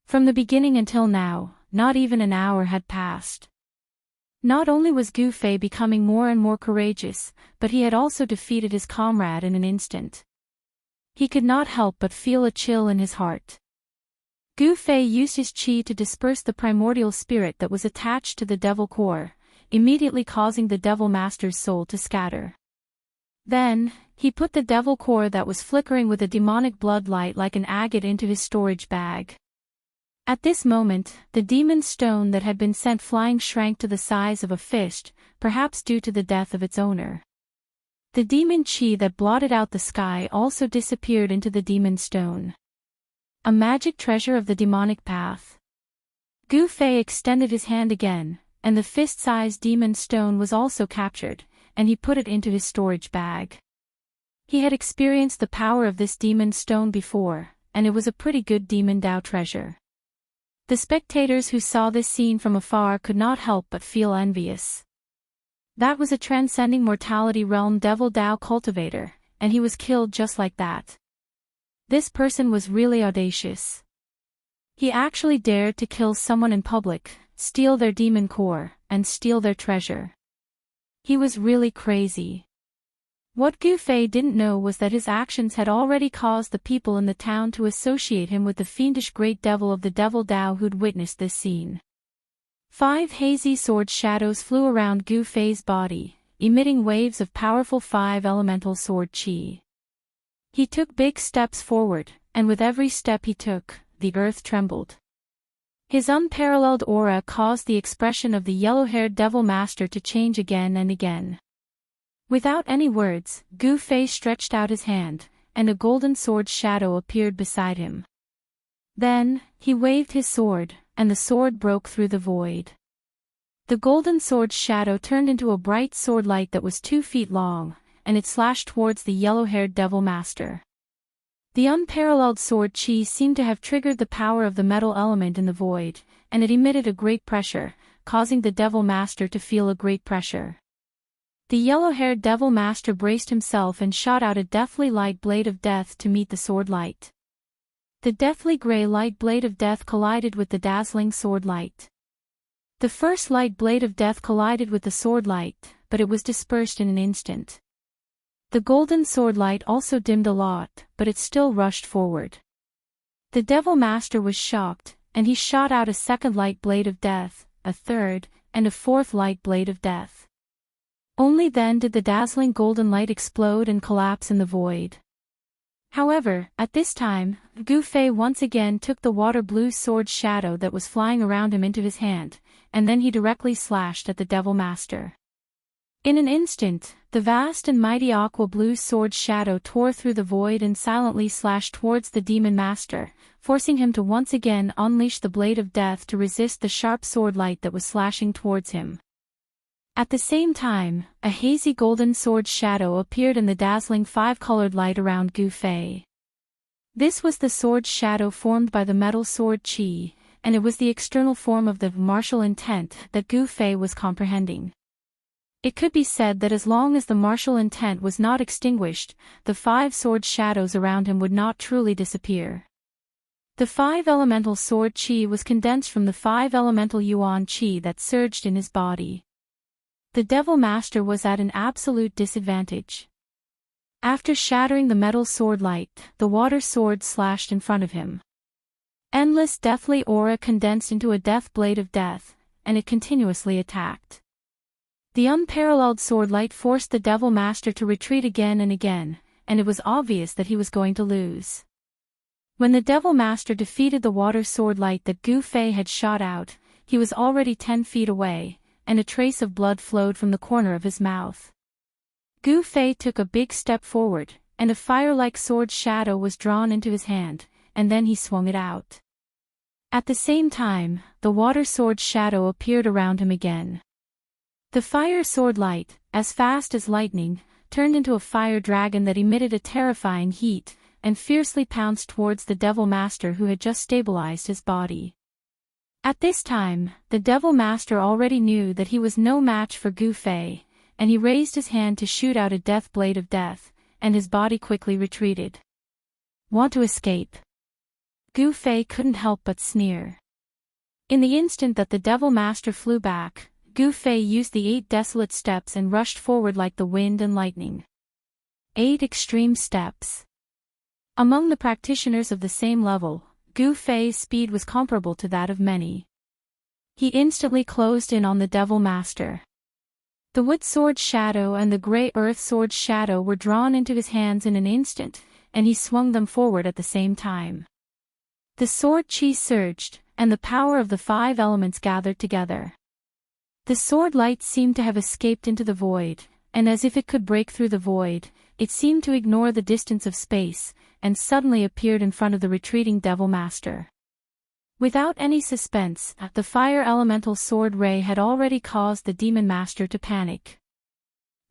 From the beginning until now, not even an hour had passed. Not only was Gu Fei becoming more and more courageous, but he had also defeated his comrade in an instant. He could not help but feel a chill in his heart. Gu Fei used his qi to disperse the primordial spirit that was attached to the devil core, immediately causing the devil master's soul to scatter. Then, he put the devil core that was flickering with a demonic bloodlight like an agate into his storage bag. At this moment, the demon stone that had been sent flying shrank to the size of a fist, perhaps due to the death of its owner. The demon qi that blotted out the sky also disappeared into the demon stone. A magic treasure of the demonic path. Gu Fei extended his hand again, and the fist-sized demon stone was also captured, and he put it into his storage bag. He had experienced the power of this demon stone before, and it was a pretty good demon Dao treasure. The spectators who saw this scene from afar could not help but feel envious. That was a transcending mortality realm devil Dao cultivator, and he was killed just like that. This person was really audacious. He actually dared to kill someone in public, steal their demon core, and steal their treasure. He was really crazy. What Gu Fei didn't know was that his actions had already caused the people in the town to associate him with the fiendish great devil of the devil Dao who'd witnessed this scene. 5 hazy sword shadows flew around Gu Fei's body, emitting waves of powerful 5 elemental sword qi. He took big steps forward, and with every step he took, the earth trembled. His unparalleled aura caused the expression of the yellow-haired devil master to change again and again. Without any words, Gu Fei stretched out his hand, and a golden sword shadow appeared beside him. Then, he waved his sword, and the sword broke through the void. The golden sword shadow turned into a bright sword light that was 2 feet long, and it slashed towards the yellow-haired devil master. The unparalleled sword qi seemed to have triggered the power of the metal element in the void, and it emitted a great pressure, causing the devil master to feel a great pressure. The yellow-haired devil master braced himself and shot out a deathly light blade of death to meet the sword light. The deathly gray light blade of death collided with the dazzling sword light. The first light blade of death collided with the sword light, but it was dispersed in an instant. The golden sword light also dimmed a lot, but it still rushed forward. The devil master was shocked, and he shot out a second light blade of death, a third, and a fourth light blade of death. Only then did the dazzling golden light explode and collapse in the void. However, at this time, Gu Fei once again took the water blue sword shadow that was flying around him into his hand, and then he directly slashed at the devil master. In an instant, the vast and mighty aqua blue sword shadow tore through the void and silently slashed towards the demon master, forcing him to once again unleash the blade of death to resist the sharp sword light that was slashing towards him. At the same time, a hazy golden sword shadow appeared in the dazzling 5-colored light around Gu Fei. This was the sword shadow formed by the metal sword qi, and it was the external form of the martial intent that Gu Fei was comprehending. It could be said that as long as the martial intent was not extinguished, the 5 sword shadows around him would not truly disappear. The 5 elemental sword qi was condensed from the 5 elemental yuan qi that surged in his body. The devil master was at an absolute disadvantage. After shattering the metal sword light, the water sword slashed in front of him. Endless deathly aura condensed into a death blade of death, and it continuously attacked. The unparalleled sword light forced the devil master to retreat again and again, and it was obvious that he was going to lose. When the devil master defeated the water sword light that Gu Fei had shot out, he was already 10 feet away, and a trace of blood flowed from the corner of his mouth. Gu Fei took a big step forward, and a fire-like sword shadow was drawn into his hand, and then he swung it out. At the same time, the water sword shadow appeared around him again. The fire sword light, as fast as lightning, turned into a fire dragon that emitted a terrifying heat, and fiercely pounced towards the Devil Master who had just stabilized his body. At this time, the Devil Master already knew that he was no match for Gu Fei, and he raised his hand to shoot out a death blade of death, and his body quickly retreated. Want to escape? Gu Fei couldn't help but sneer. In the instant that the Devil Master flew back, Gu Fei used the 8 desolate steps and rushed forward like the wind and lightning. 8 extreme steps. Among the practitioners of the same level, Gu Fei's speed was comparable to that of many. He instantly closed in on the Devil Master. The wood sword's shadow and the grey earth sword's shadow were drawn into his hands in an instant, and he swung them forward at the same time. The sword chi surged, and the power of the 5 elements gathered together. The sword light seemed to have escaped into the void, and as if it could break through the void, it seemed to ignore the distance of space, and suddenly appeared in front of the retreating Devil Master. Without any suspense, the fire elemental sword ray had already caused the Demon Master to panic.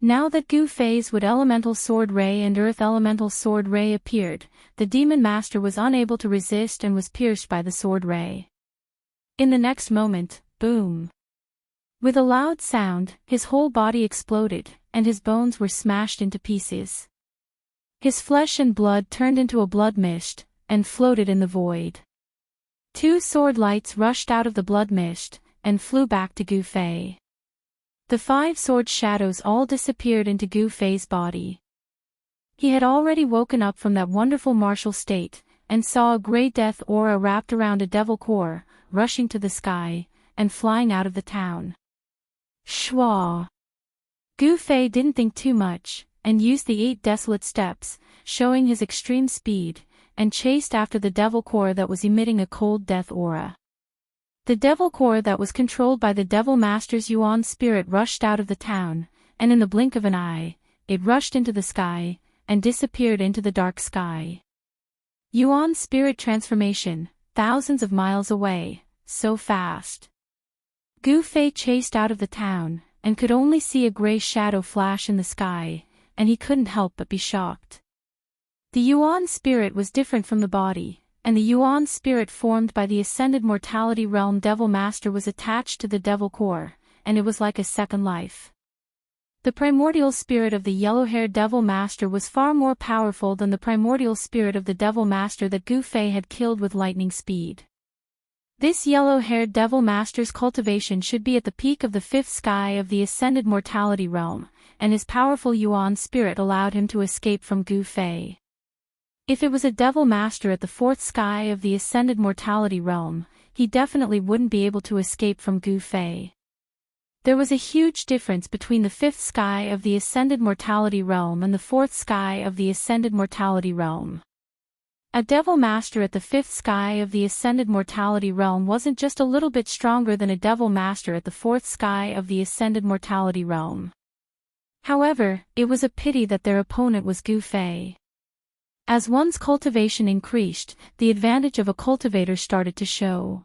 Now that Gu Fei's wood elemental sword ray and earth elemental sword ray appeared, the Demon Master was unable to resist and was pierced by the sword ray. In the next moment, boom! With a loud sound, his whole body exploded, and his bones were smashed into pieces. His flesh and blood turned into a blood mist, and floated in the void. 2 sword lights rushed out of the blood mist, and flew back to Gu Fei. The 5 sword shadows all disappeared into Gu Fei's body. He had already woken up from that wonderful martial state, and saw a grey death aura wrapped around a devil core, rushing to the sky, and flying out of the town. Shwa! Gu Fei didn't think too much, and used the 8 desolate steps, showing his extreme speed, and chased after the devil core that was emitting a cold death aura. The devil core that was controlled by the Devil Master's Yuan spirit rushed out of the town, and in the blink of an eye, it rushed into the sky, and disappeared into the dark sky. Yuan spirit transformation, thousands of miles away, so fast. Gu Fei chased out of the town, and could only see a grey shadow flash in the sky, and he couldn't help but be shocked. The Yuan spirit was different from the body, and the Yuan spirit formed by the ascended mortality realm Devil Master was attached to the devil core, and it was like a second life. The primordial spirit of the yellow-haired Devil Master was far more powerful than the primordial spirit of the Devil Master that Gu Fei had killed with lightning speed. This yellow-haired Devil Master's cultivation should be at the peak of the 5th sky of the ascended mortality realm, and his powerful Yuan spirit allowed him to escape from Gu Fei. If it was a Devil Master at the 4th sky of the ascended mortality realm, he definitely wouldn't be able to escape from Gu Fei. There was a huge difference between the 5th sky of the ascended mortality realm and the 4th sky of the ascended mortality realm. A Devil Master at the 5th sky of the ascended mortality realm wasn't just a little bit stronger than a Devil Master at the 4th sky of the ascended mortality realm. However, it was a pity that their opponent was Gu Fei. As one's cultivation increased, the advantage of a cultivator started to show.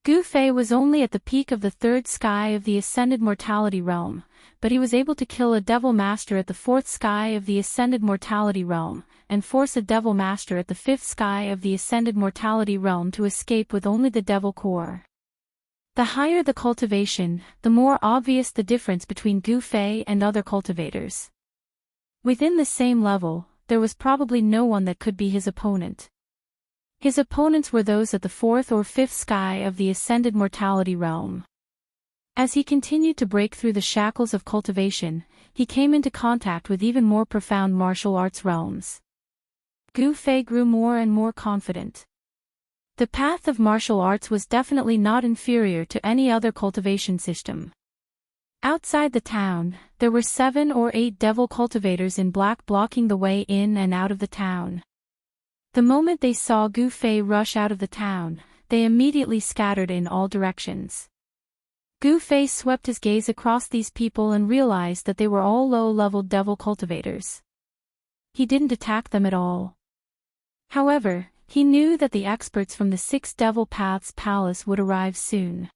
Gu Fei was only at the peak of the 3rd sky of the ascended mortality realm, but he was able to kill a Devil Master at the 4th sky of the ascended mortality realm, and force a Devil Master at the 5th sky of the ascended mortality realm to escape with only the devil core. The higher the cultivation, the more obvious the difference between Gu Fei and other cultivators. Within the same level, there was probably no one that could be his opponent. His opponents were those at the 4th or 5th sky of the ascended mortality realm. As he continued to break through the shackles of cultivation, he came into contact with even more profound martial arts realms. Gu Fei grew more and more confident. The path of martial arts was definitely not inferior to any other cultivation system. Outside the town, there were 7 or 8 devil cultivators in black blocking the way in and out of the town. The moment they saw Gu Fei rush out of the town, they immediately scattered in all directions. Gu Fei swept his gaze across these people and realized that they were all low-level devil cultivators. He didn't attack them at all. However, he knew that the experts from the 6 Devil Paths Palace would arrive soon.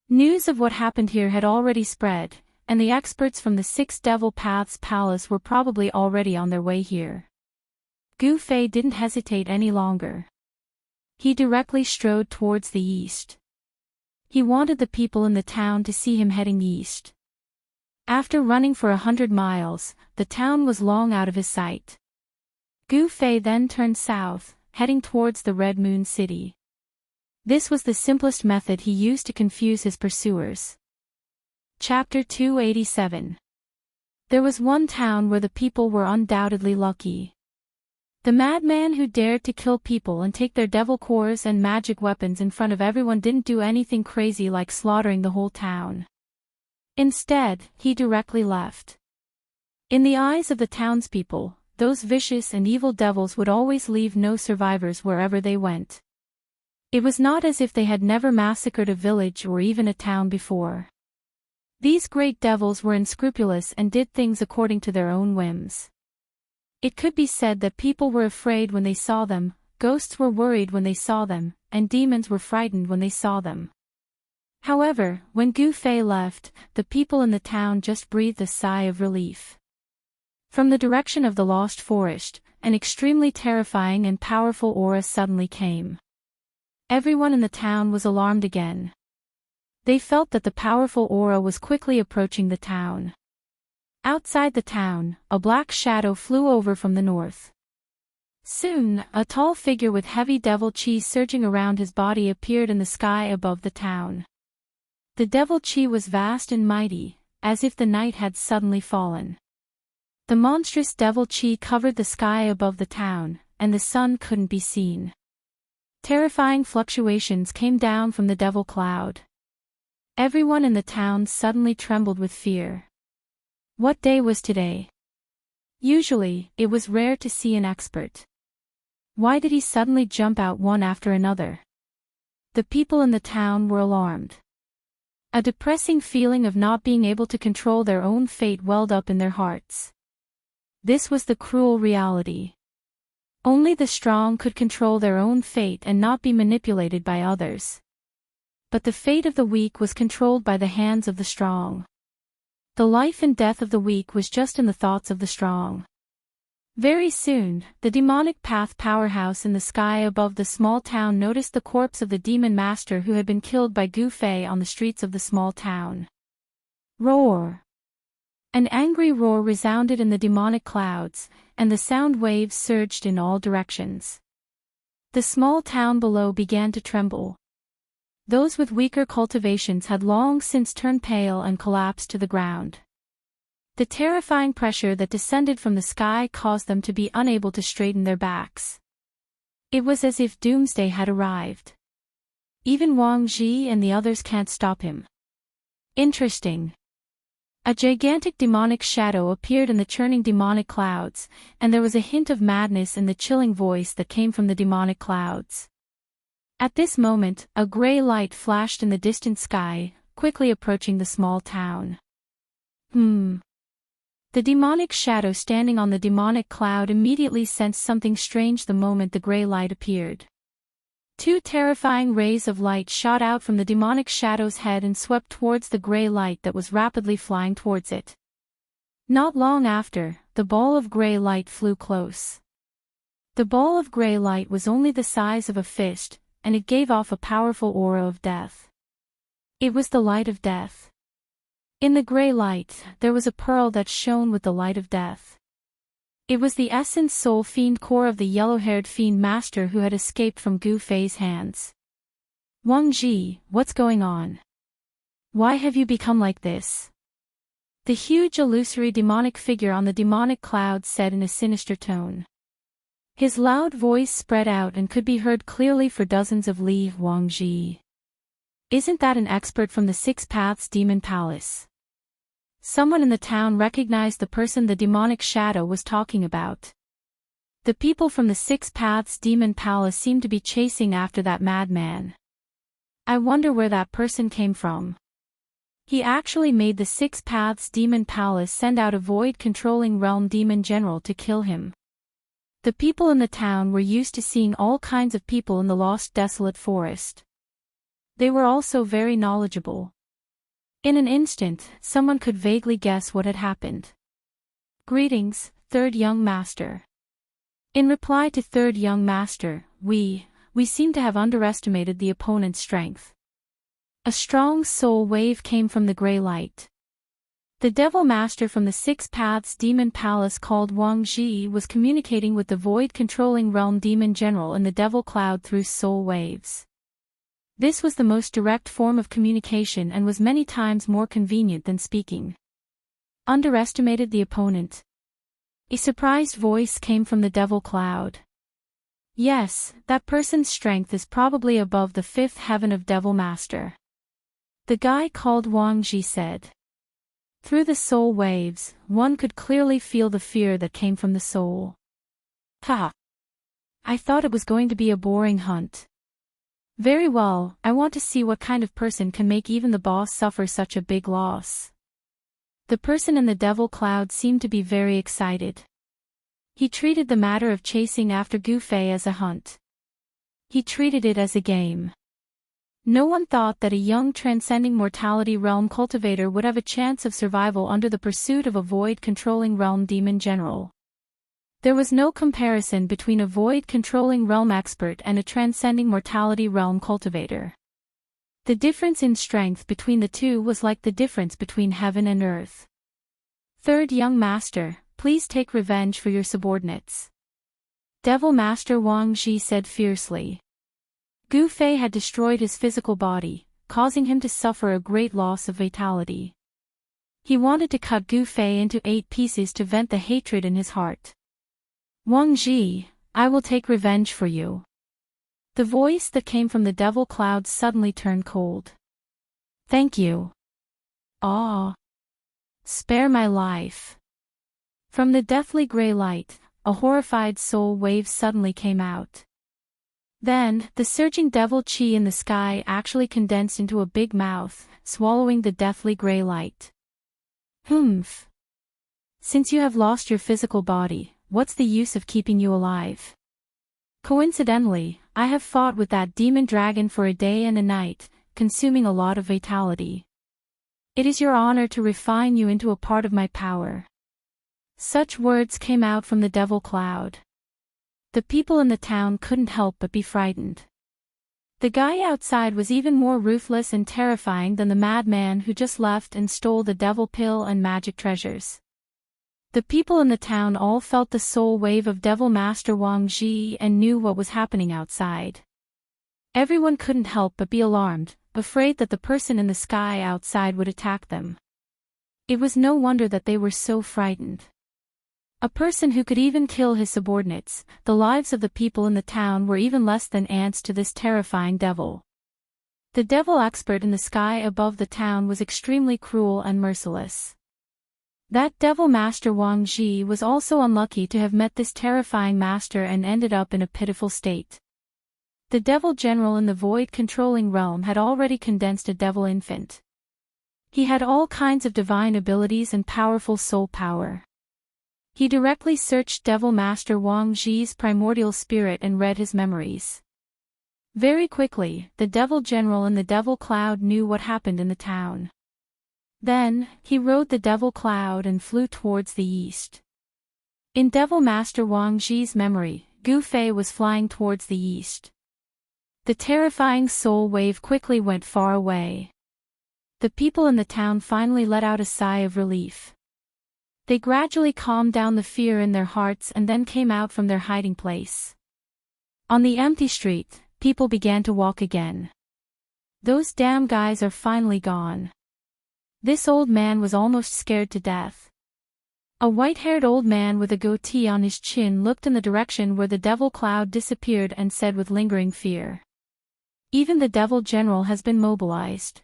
News of what happened here had already spread, and the experts from the 6 Devil Paths Palace were probably already on their way here. Gu Fei didn't hesitate any longer. He directly strode towards the east. He wanted the people in the town to see him heading east. After running for 100 miles, the town was long out of his sight. Gu Fei then turned south, heading towards the Red Moon City. This was the simplest method he used to confuse his pursuers. Chapter 287. There was one town where the people were undoubtedly lucky. The madman who dared to kill people and take their devil cores and magic weapons in front of everyone didn't do anything crazy like slaughtering the whole town. Instead, he directly left. In the eyes of the townspeople, those vicious and evil devils would always leave no survivors wherever they went. It was not as if they had never massacred a village or even a town before. These great devils were unscrupulous and did things according to their own whims. It could be said that people were afraid when they saw them, ghosts were worried when they saw them, and demons were frightened when they saw them. However, when Gu Fei left, the people in the town just breathed a sigh of relief. From the direction of the lost forest, an extremely terrifying and powerful aura suddenly came. Everyone in the town was alarmed again. They felt that the powerful aura was quickly approaching the town. Outside the town, a black shadow flew over from the north. Soon, a tall figure with heavy devil chi surging around his body appeared in the sky above the town. The devil chi was vast and mighty, as if the night had suddenly fallen. The monstrous devil chi covered the sky above the town, and the sun couldn't be seen. Terrifying fluctuations came down from the devil cloud. Everyone in the town suddenly trembled with fear. What day was today? Usually, it was rare to see an expert. Why did he suddenly jump out one after another? The people in the town were alarmed. A depressing feeling of not being able to control their own fate welled up in their hearts. This was the cruel reality. Only the strong could control their own fate and not be manipulated by others. But the fate of the weak was controlled by the hands of the strong. The life and death of the weak was just in the thoughts of the strong. Very soon, the demonic path powerhouse in the sky above the small town noticed the corpse of the demon master who had been killed by Gu Fei on the streets of the small town. Roar! An angry roar resounded in the demonic clouds, and the sound waves surged in all directions. The small town below began to tremble. Those with weaker cultivations had long since turned pale and collapsed to the ground. The terrifying pressure that descended from the sky caused them to be unable to straighten their backs. It was as if doomsday had arrived. Even Wang Ji and the others can't stop him. Interesting. A gigantic demonic shadow appeared in the churning demonic clouds, and there was a hint of madness in the chilling voice that came from the demonic clouds. At this moment, a gray light flashed in the distant sky, quickly approaching the small town. The demonic shadow standing on the demonic cloud immediately sensed something strange the moment the gray light appeared. Two terrifying rays of light shot out from the demonic shadow's head and swept towards the gray light that was rapidly flying towards it. Not long after, the ball of gray light flew close. The ball of gray light was only the size of a fist, and it gave off a powerful aura of death. It was the light of death. In the gray light, there was a pearl that shone with the light of death. It was the essence soul fiend core of the yellow-haired fiend master who had escaped from Gu Fei's hands. Wang Ji, what's going on? Why have you become like this? The huge illusory demonic figure on the demonic cloud said in a sinister tone. His loud voice spread out and could be heard clearly for dozens of li. Wang Ji. Isn't that an expert from the Six Paths Demon Palace? Someone in the town recognized the person the demonic shadow was talking about. The people from the Six Paths Demon Palace seemed to be chasing after that madman. I wonder where that person came from. He actually made the Six Paths Demon Palace send out a void-controlling realm demon general to kill him. The people in the town were used to seeing all kinds of people in the lost desolate forest. They were also very knowledgeable. In an instant, someone could vaguely guess what had happened. Greetings, third young master. In reply to third young master, we seem to have underestimated the opponent's strength. A strong soul wave came from the gray light. The devil master from the Six Paths Demon Palace called Wang Ji was communicating with the void-controlling realm demon general in the devil cloud through soul waves. This was the most direct form of communication and was many times more convenient than speaking. Underestimated the opponent. A surprised voice came from the devil cloud. Yes, that person's strength is probably above the fifth heaven of Devil Master. The guy called Wang Ji said. Through the soul waves, one could clearly feel the fear that came from the soul. Ha! I thought it was going to be a boring hunt. Very well, I want to see what kind of person can make even the boss suffer such a big loss. The person in the devil cloud seemed to be very excited. He treated the matter of chasing after Gu Fei as a hunt. He treated it as a game. No one thought that a young transcending mortality realm cultivator would have a chance of survival under the pursuit of a void-controlling realm demon general. There was no comparison between a void-controlling realm expert and a transcending mortality realm cultivator. The difference in strength between the two was like the difference between heaven and earth. Third young master, please take revenge for your subordinates. Devil Master Wang Ji said fiercely. Gu Fei had destroyed his physical body, causing him to suffer a great loss of vitality. He wanted to cut Gu Fei into 8 pieces to vent the hatred in his heart. Wang Ji, I will take revenge for you. The voice that came from the devil cloud suddenly turned cold. Thank you. Ah. Spare my life. From the deathly gray light, a horrified soul wave suddenly came out. Then, the surging devil chi in the sky actually condensed into a big mouth, swallowing the deathly gray light. Humph. Since you have lost your physical body, what's the use of keeping you alive? Coincidentally, I have fought with that demon dragon for a day and a night, consuming a lot of vitality. It is your honor to refine you into a part of my power. Such words came out from the devil cloud. The people in the town couldn't help but be frightened. The guy outside was even more ruthless and terrifying than the madman who just left and stole the devil pill and magic treasures. The people in the town all felt the soul wave of Devil Master Wang Ji and knew what was happening outside. Everyone couldn't help but be alarmed, afraid that the person in the sky outside would attack them. It was no wonder that they were so frightened. A person who could even kill his subordinates, the lives of the people in the town were even less than ants to this terrifying devil. The devil expert in the sky above the town was extremely cruel and merciless. That devil master Wang Ji was also unlucky to have met this terrifying master and ended up in a pitiful state. The devil general in the void-controlling realm had already condensed a devil infant. He had all kinds of divine abilities and powerful soul power. He directly searched Devil Master Wang Ji's primordial spirit and read his memories. Very quickly, the devil general in the devil cloud knew what happened in the town. Then, he rode the devil cloud and flew towards the east. In Devil Master Wang Ji's memory, Gu Fei was flying towards the east. The terrifying soul wave quickly went far away. The people in the town finally let out a sigh of relief. They gradually calmed down the fear in their hearts and then came out from their hiding place. On the empty street, people began to walk again. Those damn guys are finally gone. This old man was almost scared to death. A white-haired old man with a goatee on his chin looked in the direction where the devil cloud disappeared and said with lingering fear. Even the devil general has been mobilized.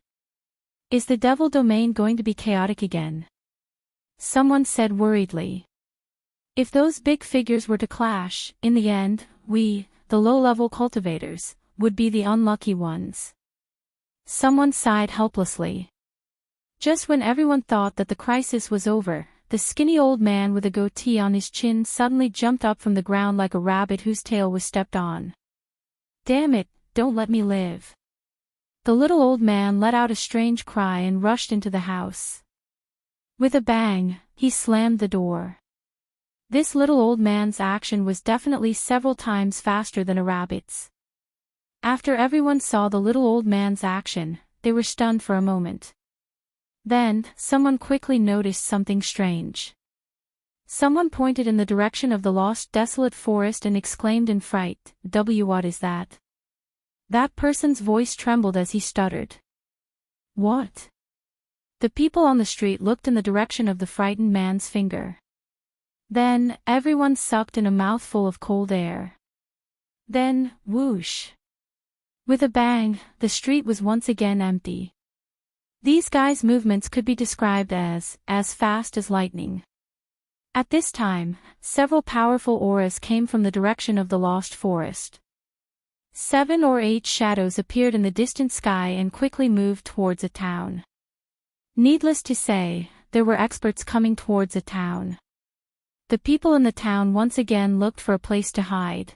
Is the devil domain going to be chaotic again? Someone said worriedly. If those big figures were to clash, in the end, we, the low-level cultivators, would be the unlucky ones. Someone sighed helplessly. Just when everyone thought that the crisis was over, the skinny old man with a goatee on his chin suddenly jumped up from the ground like a rabbit whose tail was stepped on. Damn it, don't let me live. The little old man let out a strange cry and rushed into the house. With a bang, he slammed the door. This little old man's action was definitely several times faster than a rabbit's. After everyone saw the little old man's action, they were stunned for a moment. Then, someone quickly noticed something strange. Someone pointed in the direction of the lost desolate forest and exclaimed in fright, What is that? That person's voice trembled as he stuttered. What? The people on the street looked in the direction of the frightened man's finger. Then, everyone sucked in a mouthful of cold air. Then, whoosh! With a bang, the street was once again empty. These guys' movements could be described as fast as lightning. At this time, several powerful auras came from the direction of the lost forest. 7 or 8 shadows appeared in the distant sky and quickly moved towards a town. Needless to say, there were experts coming towards a town. The people in the town once again looked for a place to hide.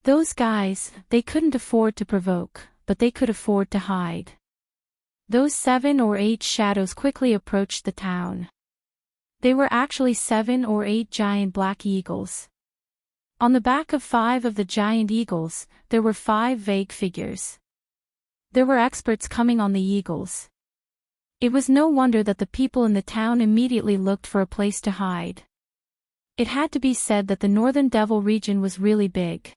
Those guys, they couldn't afford to provoke, but they could afford to hide. Those 7 or 8 shadows quickly approached the town. They were actually 7 or 8 giant black eagles. On the back of 5 of the giant eagles, there were 5 vague figures. There were experts coming on the eagles. It was no wonder that the people in the town immediately looked for a place to hide. It had to be said that the Northern Devil region was really big.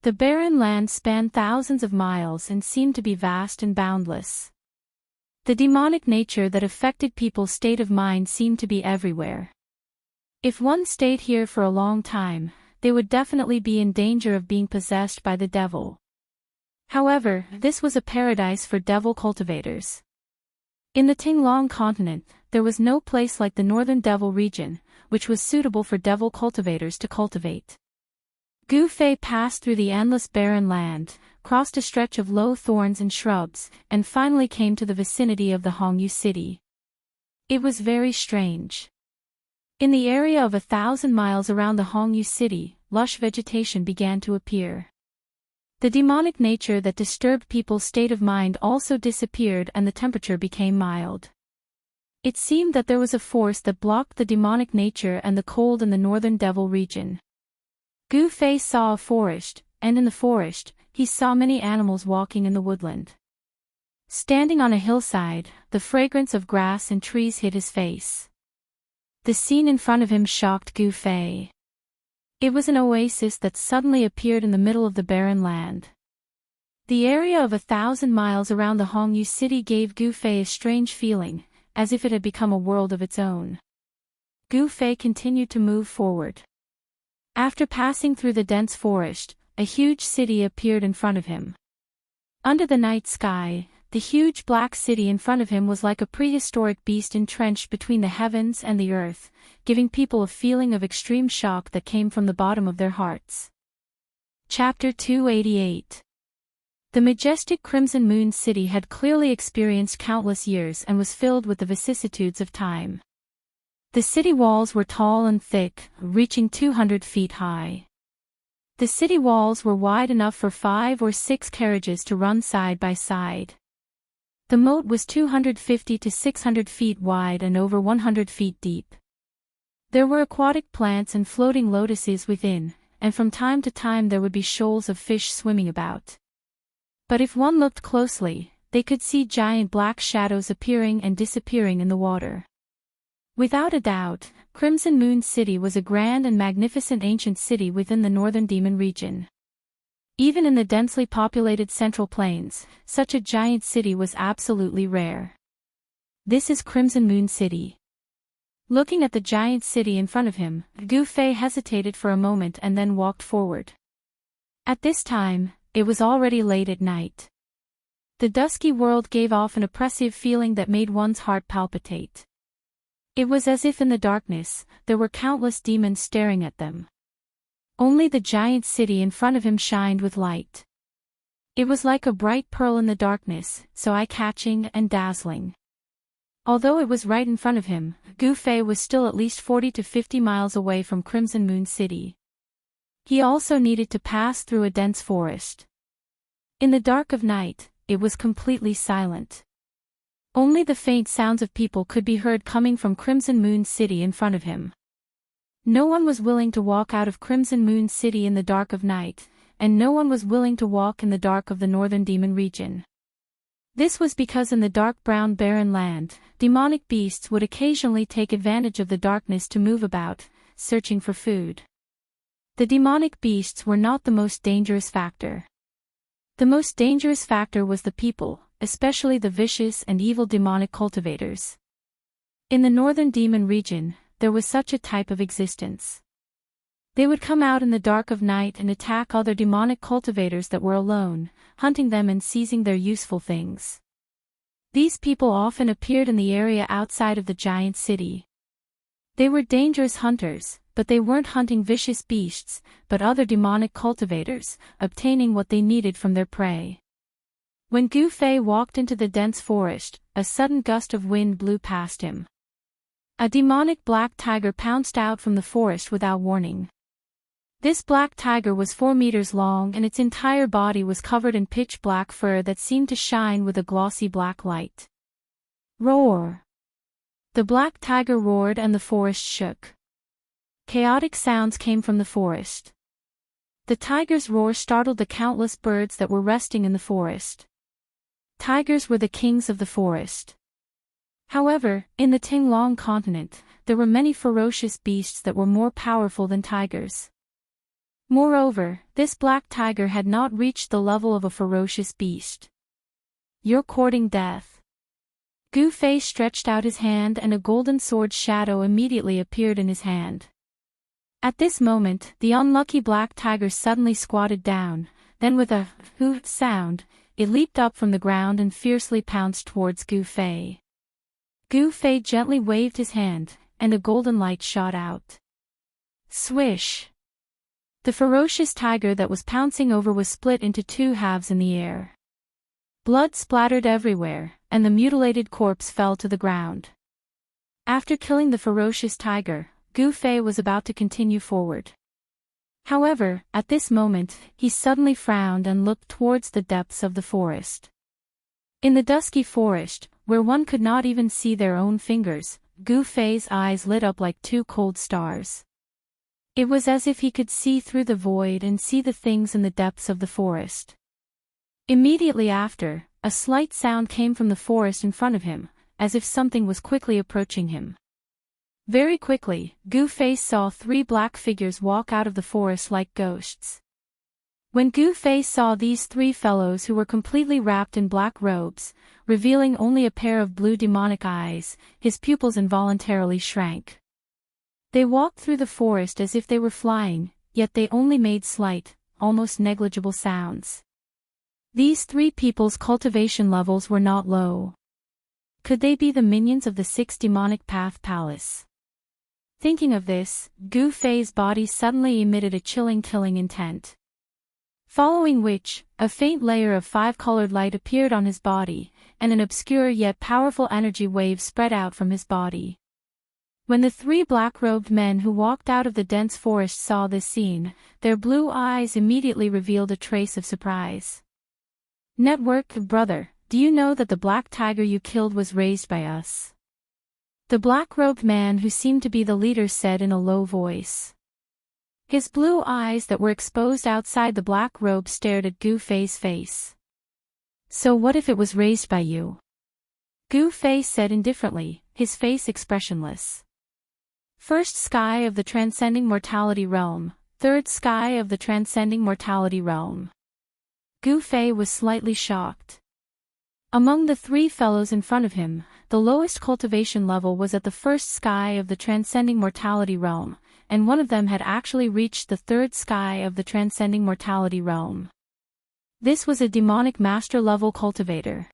The barren land spanned thousands of miles and seemed to be vast and boundless. The demonic nature that affected people's state of mind seemed to be everywhere. If one stayed here for a long time, they would definitely be in danger of being possessed by the devil. However, this was a paradise for devil cultivators. In the Tinglong continent, there was no place like the Northern Devil region, which was suitable for devil cultivators to cultivate. Gu Fei passed through the endless barren land, crossed a stretch of low thorns and shrubs, and finally came to the vicinity of the Hongyu city. It was very strange. In the area of 1,000 miles around the Hongyu city, lush vegetation began to appear. The demonic nature that disturbed people's state of mind also disappeared and the temperature became mild. It seemed that there was a force that blocked the demonic nature and the cold in the Northern Devil region. Gu Fei saw a forest, and in the forest, he saw many animals walking in the woodland. Standing on a hillside, the fragrance of grass and trees hid his face. The scene in front of him shocked Gu Fei. It was an oasis that suddenly appeared in the middle of the barren land. The area of 1,000 miles around the Hongyu city gave Gu Fei a strange feeling, as if it had become a world of its own. Gu Fei continued to move forward. After passing through the dense forest, a huge city appeared in front of him. Under the night sky, the huge black city in front of him was like a prehistoric beast entrenched between the heavens and the earth, giving people a feeling of extreme shock that came from the bottom of their hearts. Chapter 288. The majestic Crimson Moon City had clearly experienced countless years and was filled with the vicissitudes of time. The city walls were tall and thick, reaching 200 feet high. The city walls were wide enough for 5 or 6 carriages to run side by side. The moat was 250 to 600 feet wide and over 100 feet deep. There were aquatic plants and floating lotuses within, and from time to time there would be shoals of fish swimming about. But if one looked closely, they could see giant black shadows appearing and disappearing in the water. Without a doubt, Crimson Moon City was a grand and magnificent ancient city within the Northern Demon region. Even in the densely populated Central Plains, such a giant city was absolutely rare. This is Crimson Moon City. Looking at the giant city in front of him, Gu Fei hesitated for a moment and then walked forward. At this time, it was already late at night. The dusky world gave off an oppressive feeling that made one's heart palpitate. It was as if in the darkness, there were countless demons staring at them. Only the giant city in front of him shined with light. It was like a bright pearl in the darkness, so eye-catching and dazzling. Although it was right in front of him, Gu Fei was still at least 40 to 50 miles away from Crimson Moon City. He also needed to pass through a dense forest. In the dark of night, it was completely silent. Only the faint sounds of people could be heard coming from Crimson Moon City in front of him. No one was willing to walk out of Crimson Moon City in the dark of night, and no one was willing to walk in the dark of the northern demon region. This was because in the dark brown barren land, demonic beasts would occasionally take advantage of the darkness to move about, searching for food. The demonic beasts were not the most dangerous factor. The most dangerous factor was the people, especially the vicious and evil demonic cultivators. In the northern demon region, there was such a type of existence. They would come out in the dark of night and attack other demonic cultivators that were alone, hunting them and seizing their useful things. These people often appeared in the area outside of the giant city. They were dangerous hunters, but they weren't hunting vicious beasts, but other demonic cultivators, obtaining what they needed from their prey. When Gu Fei walked into the dense forest, a sudden gust of wind blew past him. A demonic black tiger pounced out from the forest without warning. This black tiger was 4 meters long and its entire body was covered in pitch black fur that seemed to shine with a glossy black light. Roar! The black tiger roared and the forest shook. Chaotic sounds came from the forest. The tiger's roar startled the countless birds that were resting in the forest. Tigers were the kings of the forest. However, in the Tinglong continent, there were many ferocious beasts that were more powerful than tigers. Moreover, this black tiger had not reached the level of a ferocious beast. You're courting death. Gu Fei stretched out his hand and a golden sword shadow immediately appeared in his hand. At this moment, the unlucky black tiger suddenly squatted down, then with a hoo sound, it leaped up from the ground and fiercely pounced towards Gu Fei. Gu Fei gently waved his hand, and a golden light shot out. Swish! The ferocious tiger that was pouncing over was split into 2 halves in the air. Blood splattered everywhere, and the mutilated corpse fell to the ground. After killing the ferocious tiger, Gu Fei was about to continue forward. However, at this moment, he suddenly frowned and looked towards the depths of the forest. In the dusky forest, where one could not even see their own fingers, Gu Fei's eyes lit up like 2 cold stars. It was as if he could see through the void and see the things in the depths of the forest. Immediately after, a slight sound came from the forest in front of him, as if something was quickly approaching him. Very quickly, Gu Fei saw 3 black figures walk out of the forest like ghosts. When Gu Fei saw these 3 fellows who were completely wrapped in black robes, revealing only a pair of blue demonic eyes, his pupils involuntarily shrank. They walked through the forest as if they were flying, yet they only made slight, almost negligible sounds. These 3 people's cultivation levels were not low. Could they be the minions of the 6 demonic path palace? Thinking of this, Gu Fei's body suddenly emitted a chilling killing intent. Following which, a faint layer of 5-colored light appeared on his body, and an obscure yet powerful energy wave spread out from his body. When the 3 black-robed men who walked out of the dense forest saw this scene, their blue eyes immediately revealed a trace of surprise. Network, brother, do you know that the black tiger you killed was raised by us? The black-robed man who seemed to be the leader said in a low voice. His blue eyes that were exposed outside the black robe stared at Gu Fei's face. So what if it was raised by you? Gu Fei said indifferently, his face expressionless. First sky of the transcending mortality realm, 3rd sky of the transcending mortality realm. Gu Fei was slightly shocked. Among the 3 fellows in front of him, the lowest cultivation level was at the 1st sky of the transcending mortality realm, and one of them had actually reached the 3rd sky of the transcending mortality realm. This was a demonic master level cultivator.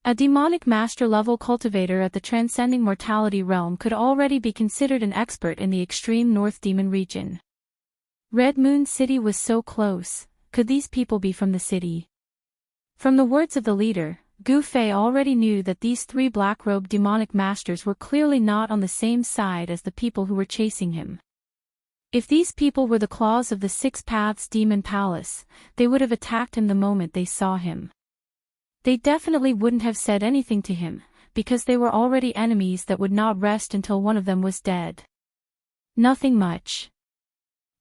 A demonic master level cultivator at the transcending mortality realm could already be considered an expert in the extreme north demon region. Red Moon City was so close, could these people be from the city? From the words of the leader, Gu Fei already knew that these 3 black-robed demonic masters were clearly not on the same side as the people who were chasing him. If these people were the claws of the 6 Paths Demon Palace, they would have attacked him the moment they saw him. They definitely wouldn't have said anything to him, because they were already enemies that would not rest until one of them was dead. Nothing much.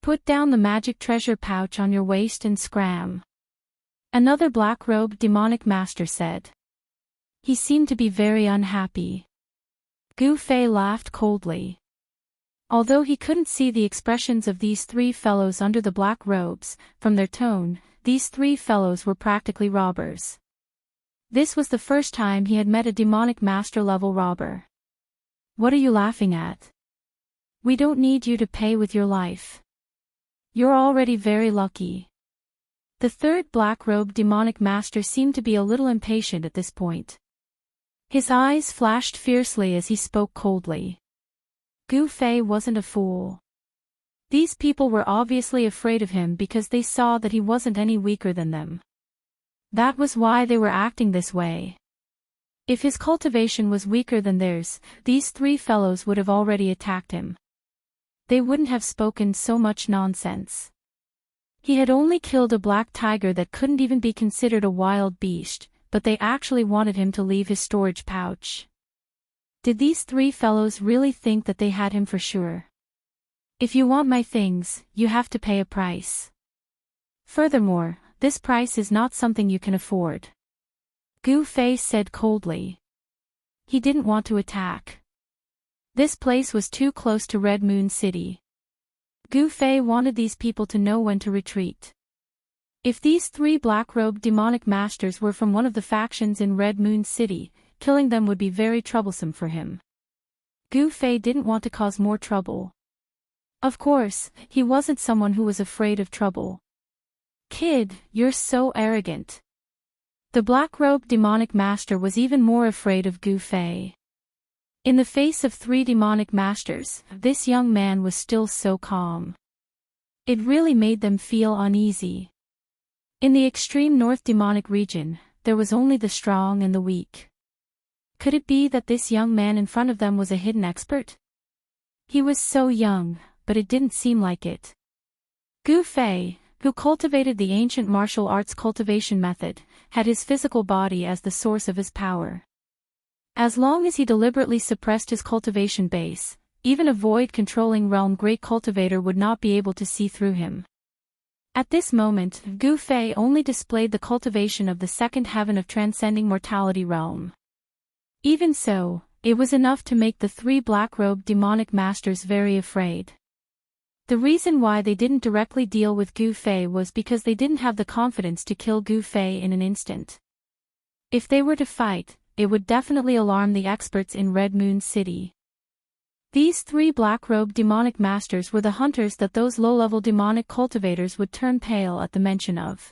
Put down the magic treasure pouch on your waist and scram. Another black-robed demonic master said. He seemed to be very unhappy. Gu Fei laughed coldly. Although he couldn't see the expressions of these three fellows under the black robes, from their tone, these three fellows were practically robbers. This was the first time he had met a demonic master-level robber. What are you laughing at? We don't need you to pay with your life. You're already very lucky. The third black-robed demonic master seemed to be a little impatient at this point. His eyes flashed fiercely as he spoke coldly. Gu Fei wasn't a fool. These people were obviously afraid of him because they saw that he wasn't any weaker than them. That was why they were acting this way. If his cultivation was weaker than theirs, these three fellows would have already attacked him. They wouldn't have spoken so much nonsense. He had only killed a black tiger that couldn't even be considered a wild beast, but they actually wanted him to leave his storage pouch. Did these three fellows really think that they had him for sure? If you want my things, you have to pay a price. Furthermore, this price is not something you can afford. Gu Fei said coldly. He didn't want to attack. This place was too close to Red Moon City. Gu Fei wanted these people to know when to retreat. If these three black-robed demonic masters were from one of the factions in Red Moon City, killing them would be very troublesome for him. Gu Fei didn't want to cause more trouble. Of course, he wasn't someone who was afraid of trouble. Kid, you're so arrogant. The black-robed demonic master was even more afraid of Gu Fei. In the face of three demonic masters, this young man was still so calm. It really made them feel uneasy. In the extreme north demonic region, there was only the strong and the weak. Could it be that this young man in front of them was a hidden expert? He was so young, but it didn't seem like it. Gu Fei, who cultivated the ancient martial arts cultivation method, had his physical body as the source of his power. As long as he deliberately suppressed his cultivation base, even a void-controlling realm great cultivator would not be able to see through him. At this moment, Gu Fei only displayed the cultivation of the second heaven of transcending mortality realm. Even so, it was enough to make the three black-robed demonic masters very afraid. The reason why they didn't directly deal with Gu Fei was because they didn't have the confidence to kill Gu Fei in an instant. If they were to fight, it would definitely alarm the experts in Red Moon City. These three black-robed demonic masters were the hunters that those low-level demonic cultivators would turn pale at the mention of.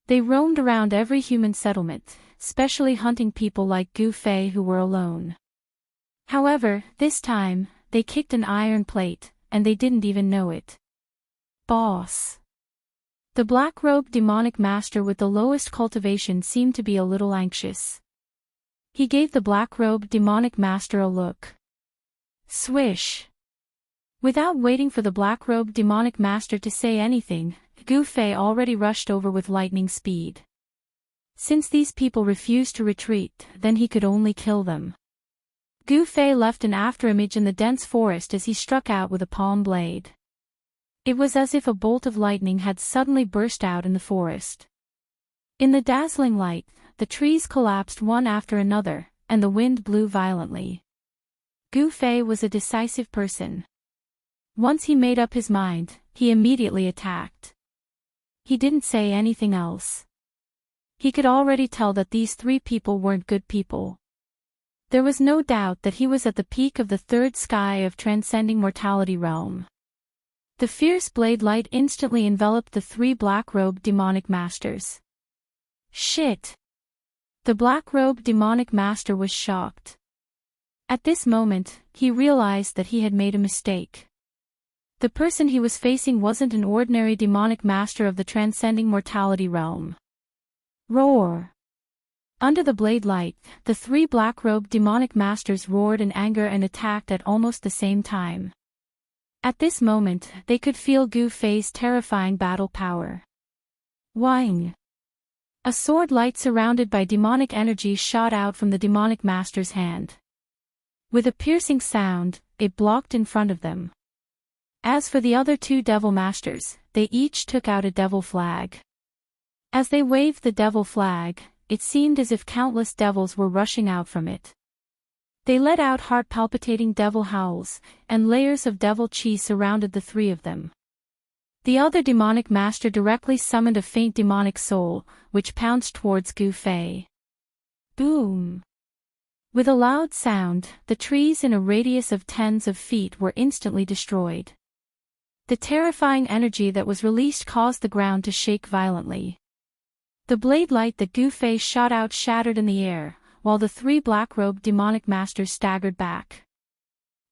They roamed around every human settlement, especially hunting people like Gu Fei who were alone. However, this time, they kicked an iron plate, and they didn't even know it. Boss. The black-robed demonic master with the lowest cultivation seemed to be a little anxious. He gave the black-robed demonic master a look. Swish. Without waiting for the black-robed demonic master to say anything, Gu Fei already rushed over with lightning speed. Since these people refused to retreat, then he could only kill them. Gu Fei left an afterimage in the dense forest as he struck out with a palm blade. It was as if a bolt of lightning had suddenly burst out in the forest. In the dazzling light, the trees collapsed one after another, and the wind blew violently. Gu Fei was a decisive person. Once he made up his mind, he immediately attacked. He didn't say anything else. He could already tell that these three people weren't good people. There was no doubt that he was at the peak of the third sky of transcending mortality realm. The fierce blade light instantly enveloped the three black-robed demonic masters. Shit! The black-robed demonic master was shocked. At this moment, he realized that he had made a mistake. The person he was facing wasn't an ordinary demonic master of the transcending mortality realm. Roar! Under the blade light, the three black-robed demonic masters roared in anger and attacked at almost the same time. At this moment, they could feel Gu Fei's terrifying battle power. Wang! A sword light surrounded by demonic energy shot out from the demonic master's hand. With a piercing sound, it blocked in front of them. As for the other two devil masters, they each took out a devil flag. As they waved the devil flag, it seemed as if countless devils were rushing out from it. They let out heart-palpitating devil howls, and layers of devil chi surrounded the three of them. The other demonic master directly summoned a faint demonic soul, which pounced towards Gu Fei. Boom! With a loud sound, the trees in a radius of tens of feet were instantly destroyed. The terrifying energy that was released caused the ground to shake violently. The blade light that Gu Fei shot out shattered in the air, while the three black-robed demonic masters staggered back.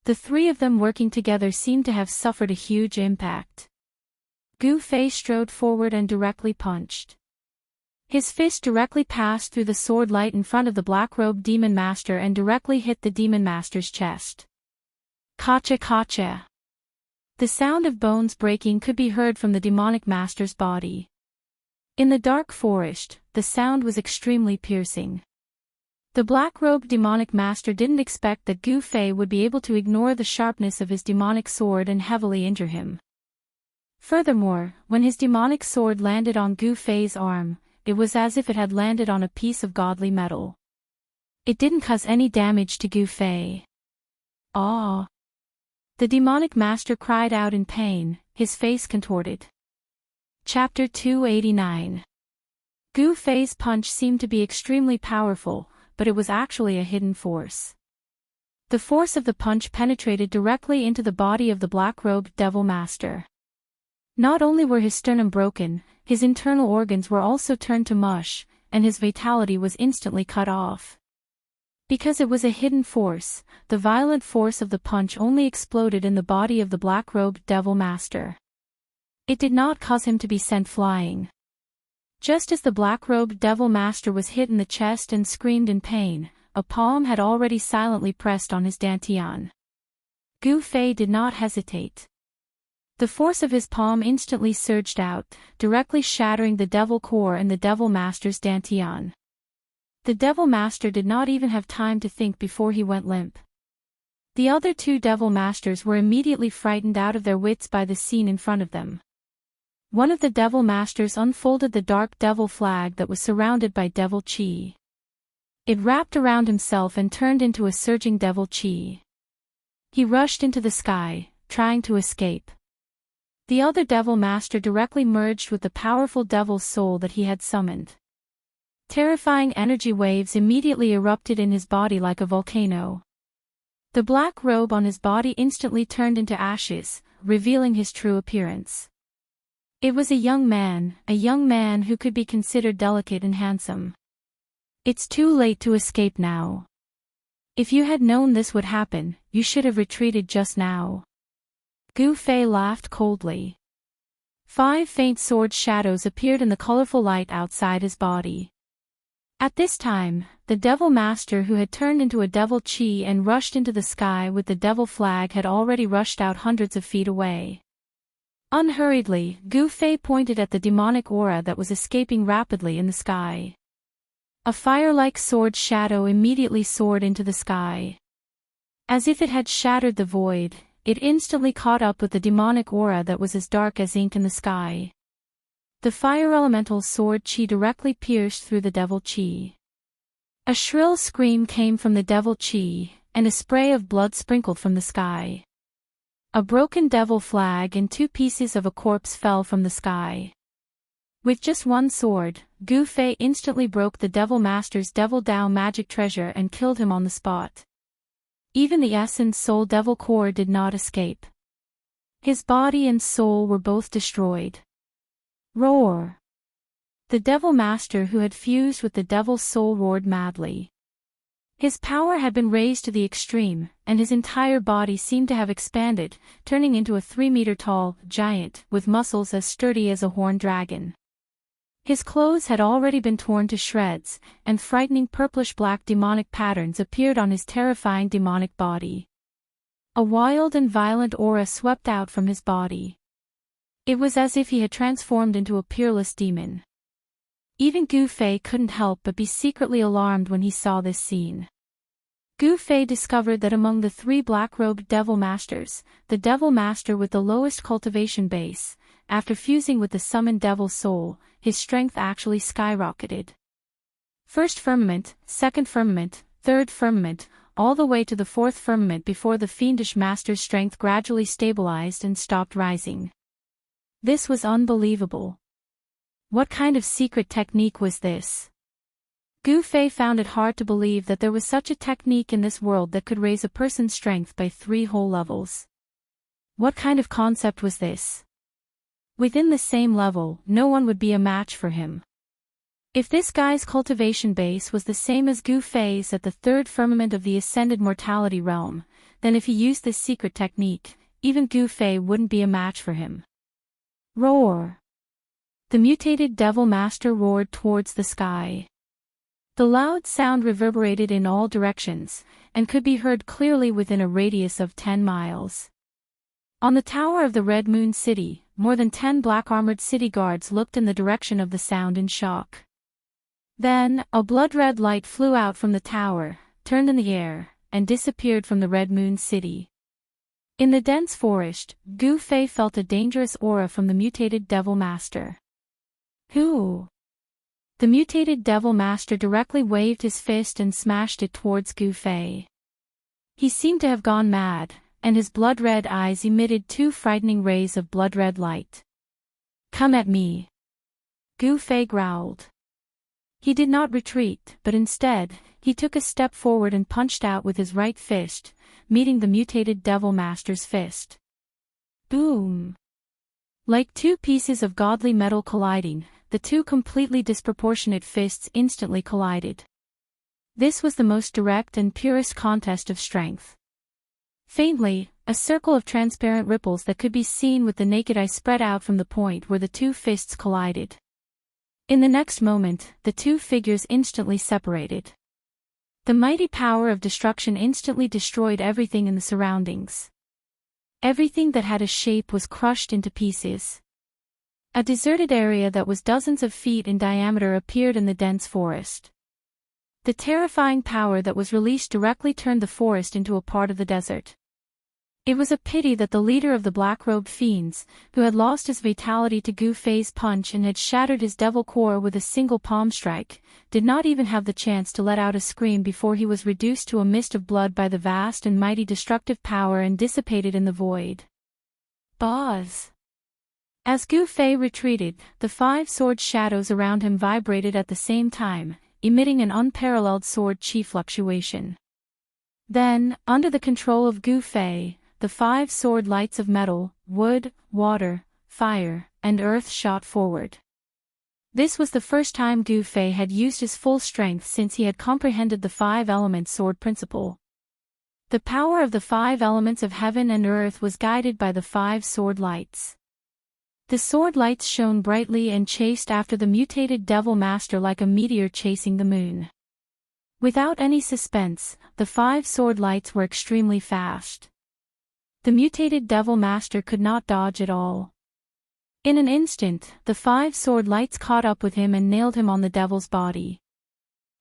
The three of them working together seemed to have suffered a huge impact. Gu Fei strode forward and directly punched. His fist directly passed through the sword light in front of the black-robed demon master and directly hit the demon master's chest. Kacha kacha! The sound of bones breaking could be heard from the demonic master's body. In the dark forest, the sound was extremely piercing. The black-robed demonic master didn't expect that Gu Fei would be able to ignore the sharpness of his demonic sword and heavily injure him. Furthermore, when his demonic sword landed on Gu Fei's arm, it was as if it had landed on a piece of godly metal. It didn't cause any damage to Gu Fei. Ah! The demonic master cried out in pain, his face contorted. Chapter 289. Gu Fei's punch seemed to be extremely powerful, but it was actually a hidden force. The force of the punch penetrated directly into the body of the black-robed devil master. Not only were his sternum broken, his internal organs were also turned to mush, and his vitality was instantly cut off. Because it was a hidden force, the violent force of the punch only exploded in the body of the black-robed devil master. It did not cause him to be sent flying. Just as the black-robed devil master was hit in the chest and screamed in pain, a palm had already silently pressed on his dantian. Gu Fei did not hesitate. The force of his palm instantly surged out, directly shattering the devil core and the devil master's dantian. The devil master did not even have time to think before he went limp. The other two devil masters were immediately frightened out of their wits by the scene in front of them. One of the devil masters unfolded the dark devil flag that was surrounded by devil chi. It wrapped around himself and turned into a surging devil chi. He rushed into the sky, trying to escape. The other devil master directly merged with the powerful devil soul that he had summoned. Terrifying energy waves immediately erupted in his body like a volcano. The black robe on his body instantly turned into ashes, revealing his true appearance. It was a young man who could be considered delicate and handsome. It's too late to escape now. If you had known this would happen, you should have retreated just now. Gu Fei laughed coldly. 5 faint sword shadows appeared in the colorful light outside his body. At this time, the devil master who had turned into a devil chi and rushed into the sky with the devil flag had already rushed out hundreds of feet away. Unhurriedly, Gu Fei pointed at the demonic aura that was escaping rapidly in the sky. A fire-like sword shadow immediately soared into the sky. As if it had shattered the void, it instantly caught up with the demonic aura that was as dark as ink in the sky. The fire elemental sword chi directly pierced through the devil chi. A shrill scream came from the devil chi, and a spray of blood sprinkled from the sky. A broken devil flag and 2 pieces of a corpse fell from the sky. With just one sword, Gu Fei instantly broke the devil master's devil Dao magic treasure and killed him on the spot. Even the essence soul devil core did not escape. His body and soul were both destroyed. Roar! The devil master who had fused with the devil soul roared madly. His power had been raised to the extreme, and his entire body seemed to have expanded, turning into a 3-meter-tall giant with muscles as sturdy as a horned dragon. His clothes had already been torn to shreds, and frightening purplish-black demonic patterns appeared on his terrifying demonic body. A wild and violent aura swept out from his body. It was as if he had transformed into a peerless demon. Even Gu Fei couldn't help but be secretly alarmed when he saw this scene. Gu Fei discovered that among the 3 black-robed Devil Masters, the Devil Master with the lowest cultivation base, after fusing with the summoned Devil Soul, his strength actually skyrocketed. First firmament, second firmament, third firmament, all the way to the 4th firmament before the fiendish master's strength gradually stabilized and stopped rising. This was unbelievable. What kind of secret technique was this? Gu Fei found it hard to believe that there was such a technique in this world that could raise a person's strength by 3 whole levels. What kind of concept was this? Within the same level, no one would be a match for him. If this guy's cultivation base was the same as Gu Fei's at the 3rd firmament of the ascended mortality realm, then if he used this secret technique, even Gu Fei wouldn't be a match for him. Roar! The mutated Devil Master roared towards the sky. The loud sound reverberated in all directions, and could be heard clearly within a radius of 10 miles. On the tower of the Red Moon City, more than 10 black-armored city guards looked in the direction of the sound in shock. Then, a blood-red light flew out from the tower, turned in the air, and disappeared from the Red Moon City. In the dense forest, Gu Fei felt a dangerous aura from the mutated Devil Master. Who? The mutated Devil Master directly waved his fist and smashed it towards Gu Fei. He seemed to have gone mad, and his blood-red eyes emitted 2 frightening rays of blood-red light. Come at me! Gu Fei growled. He did not retreat, but instead, he took a step forward and punched out with his right fist, meeting the mutated Devil Master's fist. Boom! Like 2 pieces of godly metal colliding, the 2 completely disproportionate fists instantly collided. This was the most direct and purest contest of strength. Faintly, a circle of transparent ripples that could be seen with the naked eye spread out from the point where the 2 fists collided. In the next moment, the 2 figures instantly separated. The mighty power of destruction instantly destroyed everything in the surroundings. Everything that had a shape was crushed into pieces. A deserted area that was dozens of feet in diameter appeared in the dense forest. The terrifying power that was released directly turned the forest into a part of the desert. It was a pity that the leader of the black-robed fiends, who had lost his vitality to Gu Fei's punch and had shattered his devil core with a single palm strike, did not even have the chance to let out a scream before he was reduced to a mist of blood by the vast and mighty destructive power and dissipated in the void. Buzz! As Gu Fei retreated, the 5 sword shadows around him vibrated at the same time, emitting an unparalleled sword chi fluctuation. Then, under the control of Gu Fei, the 5 sword lights of metal, wood, water, fire, and earth shot forward. This was the first time Gu Fei had used his full strength since he had comprehended the 5-element sword principle. The power of the 5 elements of heaven and earth was guided by the 5 sword lights. The sword lights shone brightly and chased after the mutated Devil Master like a meteor chasing the moon. Without any suspense, the 5 sword lights were extremely fast. The mutated Devil Master could not dodge at all. In an instant, the 5 sword lights caught up with him and nailed him on the devil's body.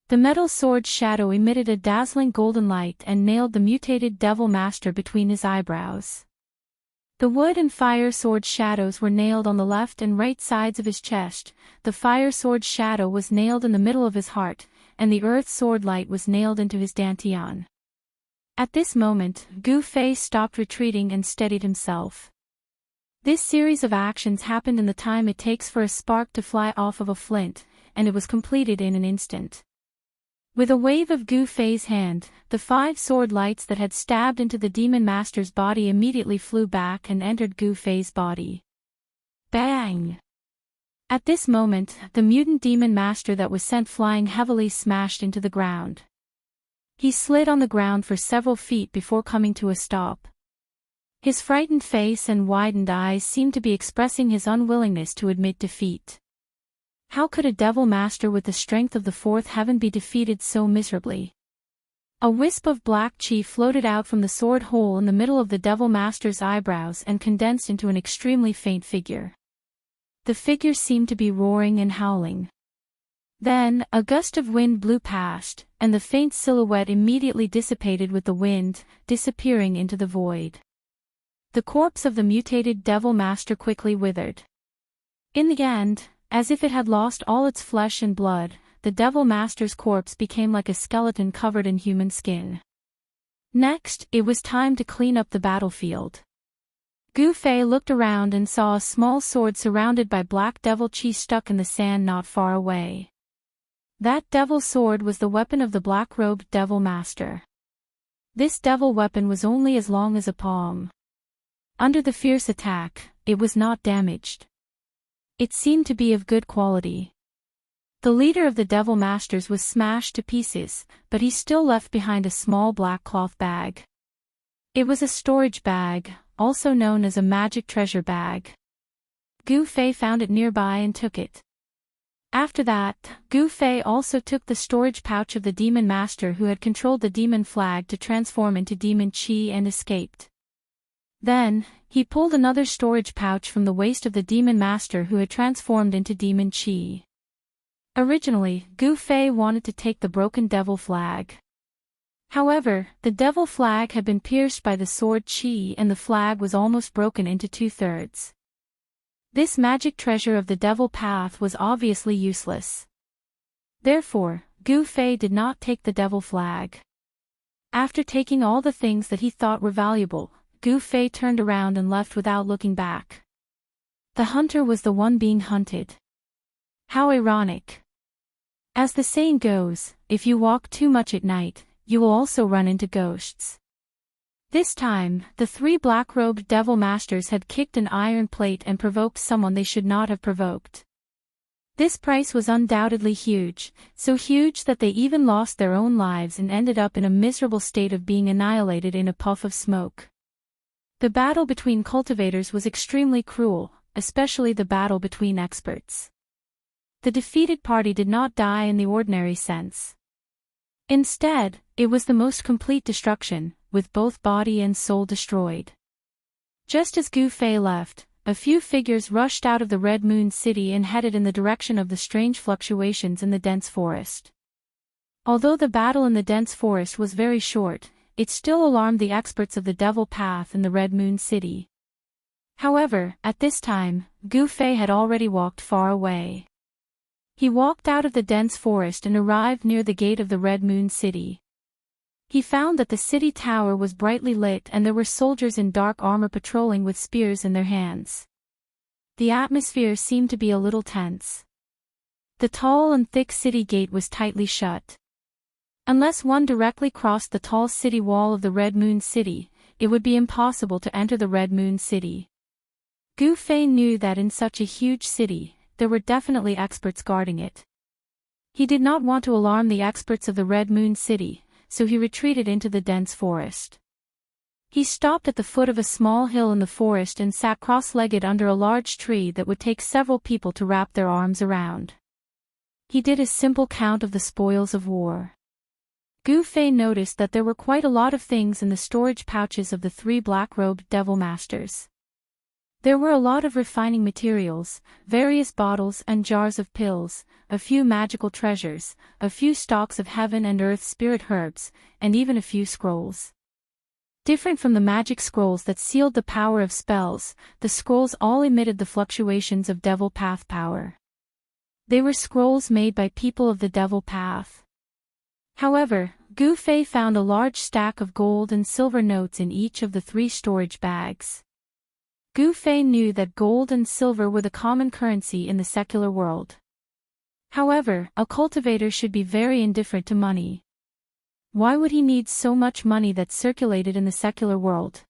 The metal sword's shadow emitted a dazzling golden light and nailed the mutated Devil Master between his eyebrows. The wood and fire sword shadows were nailed on the left and right sides of his chest, the fire sword shadow was nailed in the middle of his heart, and the earth sword light was nailed into his dantian. At this moment, Gu Fei stopped retreating and steadied himself. This series of actions happened in the time it takes for a spark to fly off of a flint, and it was completed in an instant. With a wave of Gu Fei's hand, the 5 sword lights that had stabbed into the Demon Master's body immediately flew back and entered Gu Fei's body. Bang! At this moment, the mutant Demon Master that was sent flying heavily smashed into the ground. He slid on the ground for several feet before coming to a stop. His frightened face and widened eyes seemed to be expressing his unwillingness to admit defeat. How could a Devil Master with the strength of the 4th heaven be defeated so miserably? A wisp of black chi floated out from the sword hole in the middle of the Devil Master's eyebrows and condensed into an extremely faint figure. The figure seemed to be roaring and howling. Then, a gust of wind blew past, and the faint silhouette immediately dissipated with the wind, disappearing into the void. The corpse of the mutated Devil Master quickly withered. In the end, as if it had lost all its flesh and blood, the Devil Master's corpse became like a skeleton covered in human skin. Next, it was time to clean up the battlefield. Gu Fei looked around and saw a small sword surrounded by black devil chi stuck in the sand not far away. That devil sword was the weapon of the black-robed Devil Master. This devil weapon was only as long as a palm. Under the fierce attack, it was not damaged. It seemed to be of good quality. The leader of the Devil Masters was smashed to pieces, but he still left behind a small black cloth bag. It was a storage bag, also known as a magic treasure bag. Gu Fei found it nearby and took it. After that, Gu Fei also took the storage pouch of the Demon Master who had controlled the demon flag to transform into demon chi and escaped. Then, he pulled another storage pouch from the waist of the Demon Master who had transformed into demon chi. Originally, Gu Fei wanted to take the broken devil flag. However, the devil flag had been pierced by the sword chi and the flag was almost broken into 2/3. This magic treasure of the devil path was obviously useless. Therefore, Gu Fei did not take the devil flag. After taking all the things that he thought were valuable, Gu Fei turned around and left without looking back. The hunter was the one being hunted. How ironic. As the saying goes, if you walk too much at night, you will also run into ghosts. This time, the 3 black-robed Devil Masters had kicked an iron plate and provoked someone they should not have provoked. This price was undoubtedly huge, so huge that they even lost their own lives and ended up in a miserable state of being annihilated in a puff of smoke. The battle between cultivators was extremely cruel, especially the battle between experts. The defeated party did not die in the ordinary sense. Instead, it was the most complete destruction, with both body and soul destroyed. Just as Gu Fei left, a few figures rushed out of the Red Moon City and headed in the direction of the strange fluctuations in the dense forest. Although the battle in the dense forest was very short, it still alarmed the experts of the Devil Path in the Red Moon City. However, at this time, Gu Fei had already walked far away. He walked out of the dense forest and arrived near the gate of the Red Moon City. He found that the city tower was brightly lit and there were soldiers in dark armor patrolling with spears in their hands. The atmosphere seemed to be a little tense. The tall and thick city gate was tightly shut. Unless one directly crossed the tall city wall of the Red Moon City, it would be impossible to enter the Red Moon City. Gu Fei knew that in such a huge city, there were definitely experts guarding it. He did not want to alarm the experts of the Red Moon City, so he retreated into the dense forest. He stopped at the foot of a small hill in the forest and sat cross-legged under a large tree that would take several people to wrap their arms around. He did a simple count of the spoils of war. Gu Fei noticed that there were quite a lot of things in the storage pouches of the 3 black-robed Devil Masters. There were a lot of refining materials, various bottles and jars of pills, a few magical treasures, a few stalks of heaven and earth spirit herbs, and even a few scrolls. Different from the magic scrolls that sealed the power of spells, the scrolls all emitted the fluctuations of Devil Path power. They were scrolls made by people of the Devil Path. However, Gu Fei found a large stack of gold and silver notes in each of the 3 storage bags. Gu Fei knew that gold and silver were the common currency in the secular world. However, a cultivator should be very indifferent to money. Why would he need so much money that circulated in the secular world?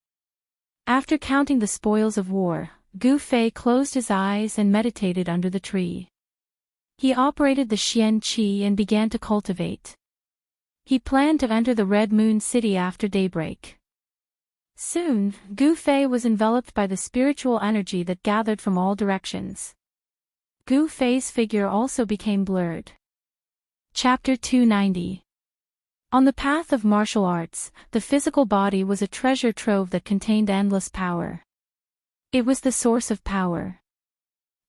After counting the spoils of war, Gu Fei closed his eyes and meditated under the tree. He operated the Xian Qi and began to cultivate. He planned to enter the Red Moon City after daybreak. Soon, Gu Fei was enveloped by the spiritual energy that gathered from all directions. Gu Fei's figure also became blurred. Chapter 290. On the path of martial arts, the physical body was a treasure trove that contained endless power. It was the source of power.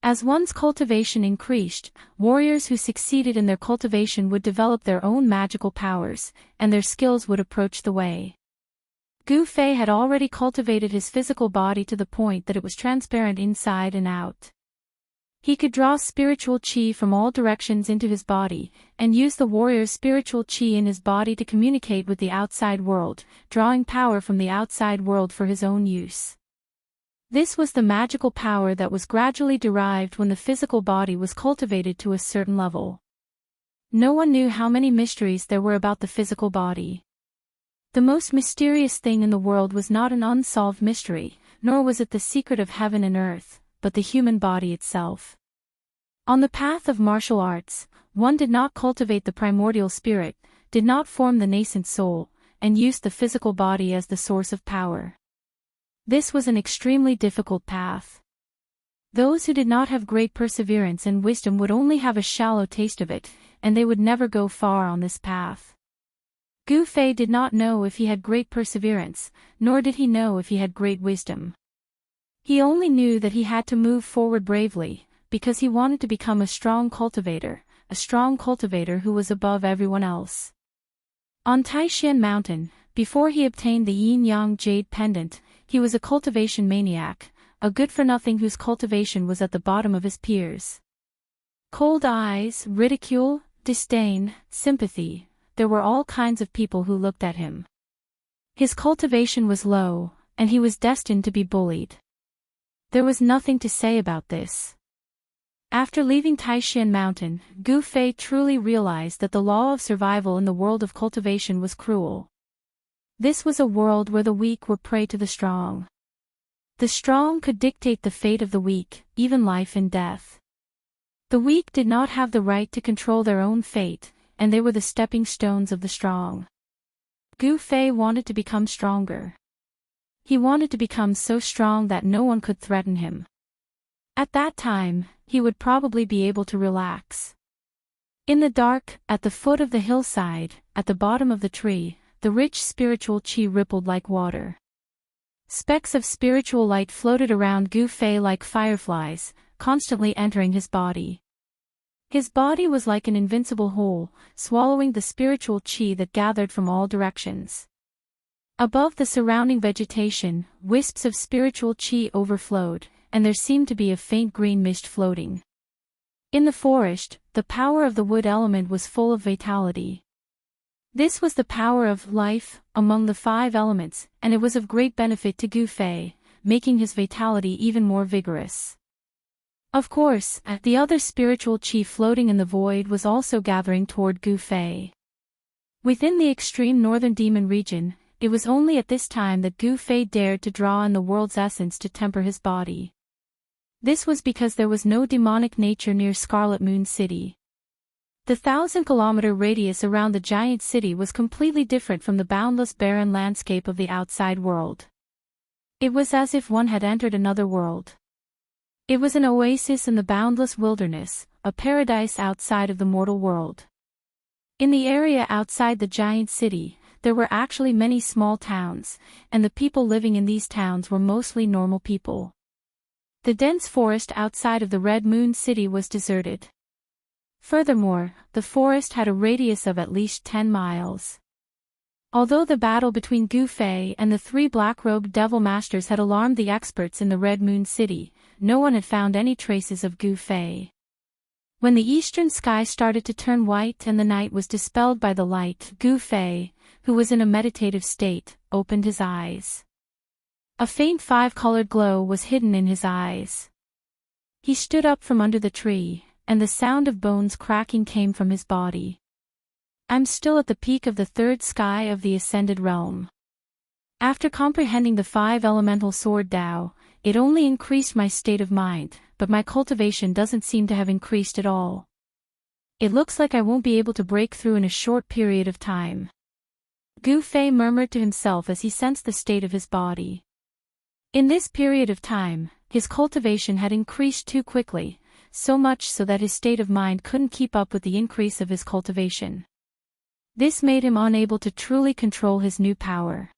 As one's cultivation increased, warriors who succeeded in their cultivation would develop their own magical powers, and their skills would approach the way. Gu Fei had already cultivated his physical body to the point that it was transparent inside and out. He could draw spiritual qi from all directions into his body, and use the warrior's spiritual qi in his body to communicate with the outside world, drawing power from the outside world for his own use. This was the magical power that was gradually derived when the physical body was cultivated to a certain level. No one knew how many mysteries there were about the physical body. The most mysterious thing in the world was not an unsolved mystery, nor was it the secret of heaven and earth, but the human body itself. On the path of martial arts, one did not cultivate the primordial spirit, did not form the nascent soul, and used the physical body as the source of power. This was an extremely difficult path. Those who did not have great perseverance and wisdom would only have a shallow taste of it, and they would never go far on this path. Gu Fei did not know if he had great perseverance, nor did he know if he had great wisdom. He only knew that he had to move forward bravely, because he wanted to become a strong cultivator who was above everyone else. On Taishan Mountain, before he obtained the yin-yang jade pendant, he was a cultivation maniac, a good-for-nothing whose cultivation was at the bottom of his peers. Cold eyes, ridicule, disdain, sympathy, there were all kinds of people who looked at him. His cultivation was low, and he was destined to be bullied. There was nothing to say about this. After leaving Taishan Mountain, Gu Fei truly realized that the law of survival in the world of cultivation was cruel. This was a world where the weak were prey to the strong. The strong could dictate the fate of the weak, even life and death. The weak did not have the right to control their own fate, and they were the stepping stones of the strong. Gu Fei wanted to become stronger. He wanted to become so strong that no one could threaten him. At that time, he would probably be able to relax. In the dark, at the foot of the hillside, at the bottom of the tree, the rich spiritual qi rippled like water. Specks of spiritual light floated around Gu Fei like fireflies, constantly entering his body. His body was like an invincible hole, swallowing the spiritual qi that gathered from all directions. Above the surrounding vegetation, wisps of spiritual qi overflowed, and there seemed to be a faint green mist floating. In the forest, the power of the wood element was full of vitality. This was the power of life among the 5 elements, and it was of great benefit to Gu Fei, making his vitality even more vigorous. Of course, the other spiritual qi floating in the void was also gathering toward Gu Fei. Within the extreme northern demon region, it was only at this time that Gu Fei dared to draw in the world's essence to temper his body. This was because there was no demonic nature near Scarlet Moon City. The 1,000-kilometer radius around the giant city was completely different from the boundless barren landscape of the outside world. It was as if one had entered another world. It was an oasis in the boundless wilderness, a paradise outside of the mortal world. In the area outside the giant city, there were actually many small towns, and the people living in these towns were mostly normal people. The dense forest outside of the Red Moon City was deserted. Furthermore, the forest had a radius of at least 10 miles. Although the battle between Gu Fei and the 3 black-robed devil masters had alarmed the experts in the Red Moon City, no one had found any traces of Gu Fei. When the eastern sky started to turn white and the night was dispelled by the light, Gu Fei, who was in a meditative state, opened his eyes. A faint 5-colored glow was hidden in his eyes. He stood up from under the tree, and the sound of bones cracking came from his body. I'm still at the peak of the 3rd sky of the ascended realm. After comprehending the 5 elemental sword Tao, it only increased my state of mind, but my cultivation doesn't seem to have increased at all. It looks like I won't be able to break through in a short period of time. Gu Fei murmured to himself as he sensed the state of his body. In this period of time, his cultivation had increased too quickly, so much so that his state of mind couldn't keep up with the increase of his cultivation. This made him unable to truly control his new power.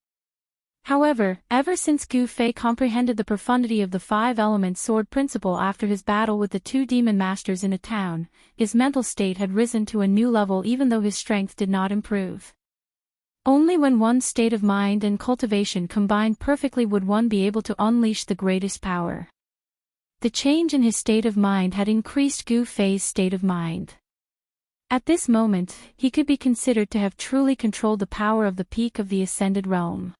However, ever since Gu Fei comprehended the profundity of the five-element sword principle after his battle with the two demon masters in a town, his mental state had risen to a new level even though his strength did not improve. Only when one's state of mind and cultivation combined perfectly would one be able to unleash the greatest power. The change in his state of mind had increased Gu Fei's state of mind. At this moment, he could be considered to have truly controlled the power of the peak of the ascended realm.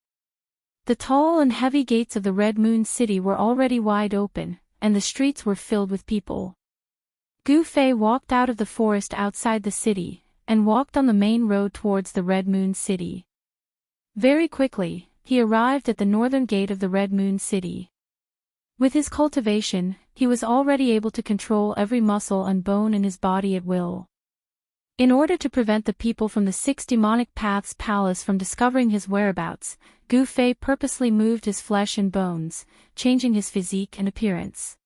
The tall and heavy gates of the Red Moon City were already wide open, and the streets were filled with people. Gu Fei walked out of the forest outside the city, and walked on the main road towards the Red Moon City. Very quickly, he arrived at the northern gate of the Red Moon City. With his cultivation, he was already able to control every muscle and bone in his body at will. In order to prevent the people from the Six Demonic Paths Palace from discovering his whereabouts, Gu Fei purposely moved his flesh and bones, changing his physique and appearance.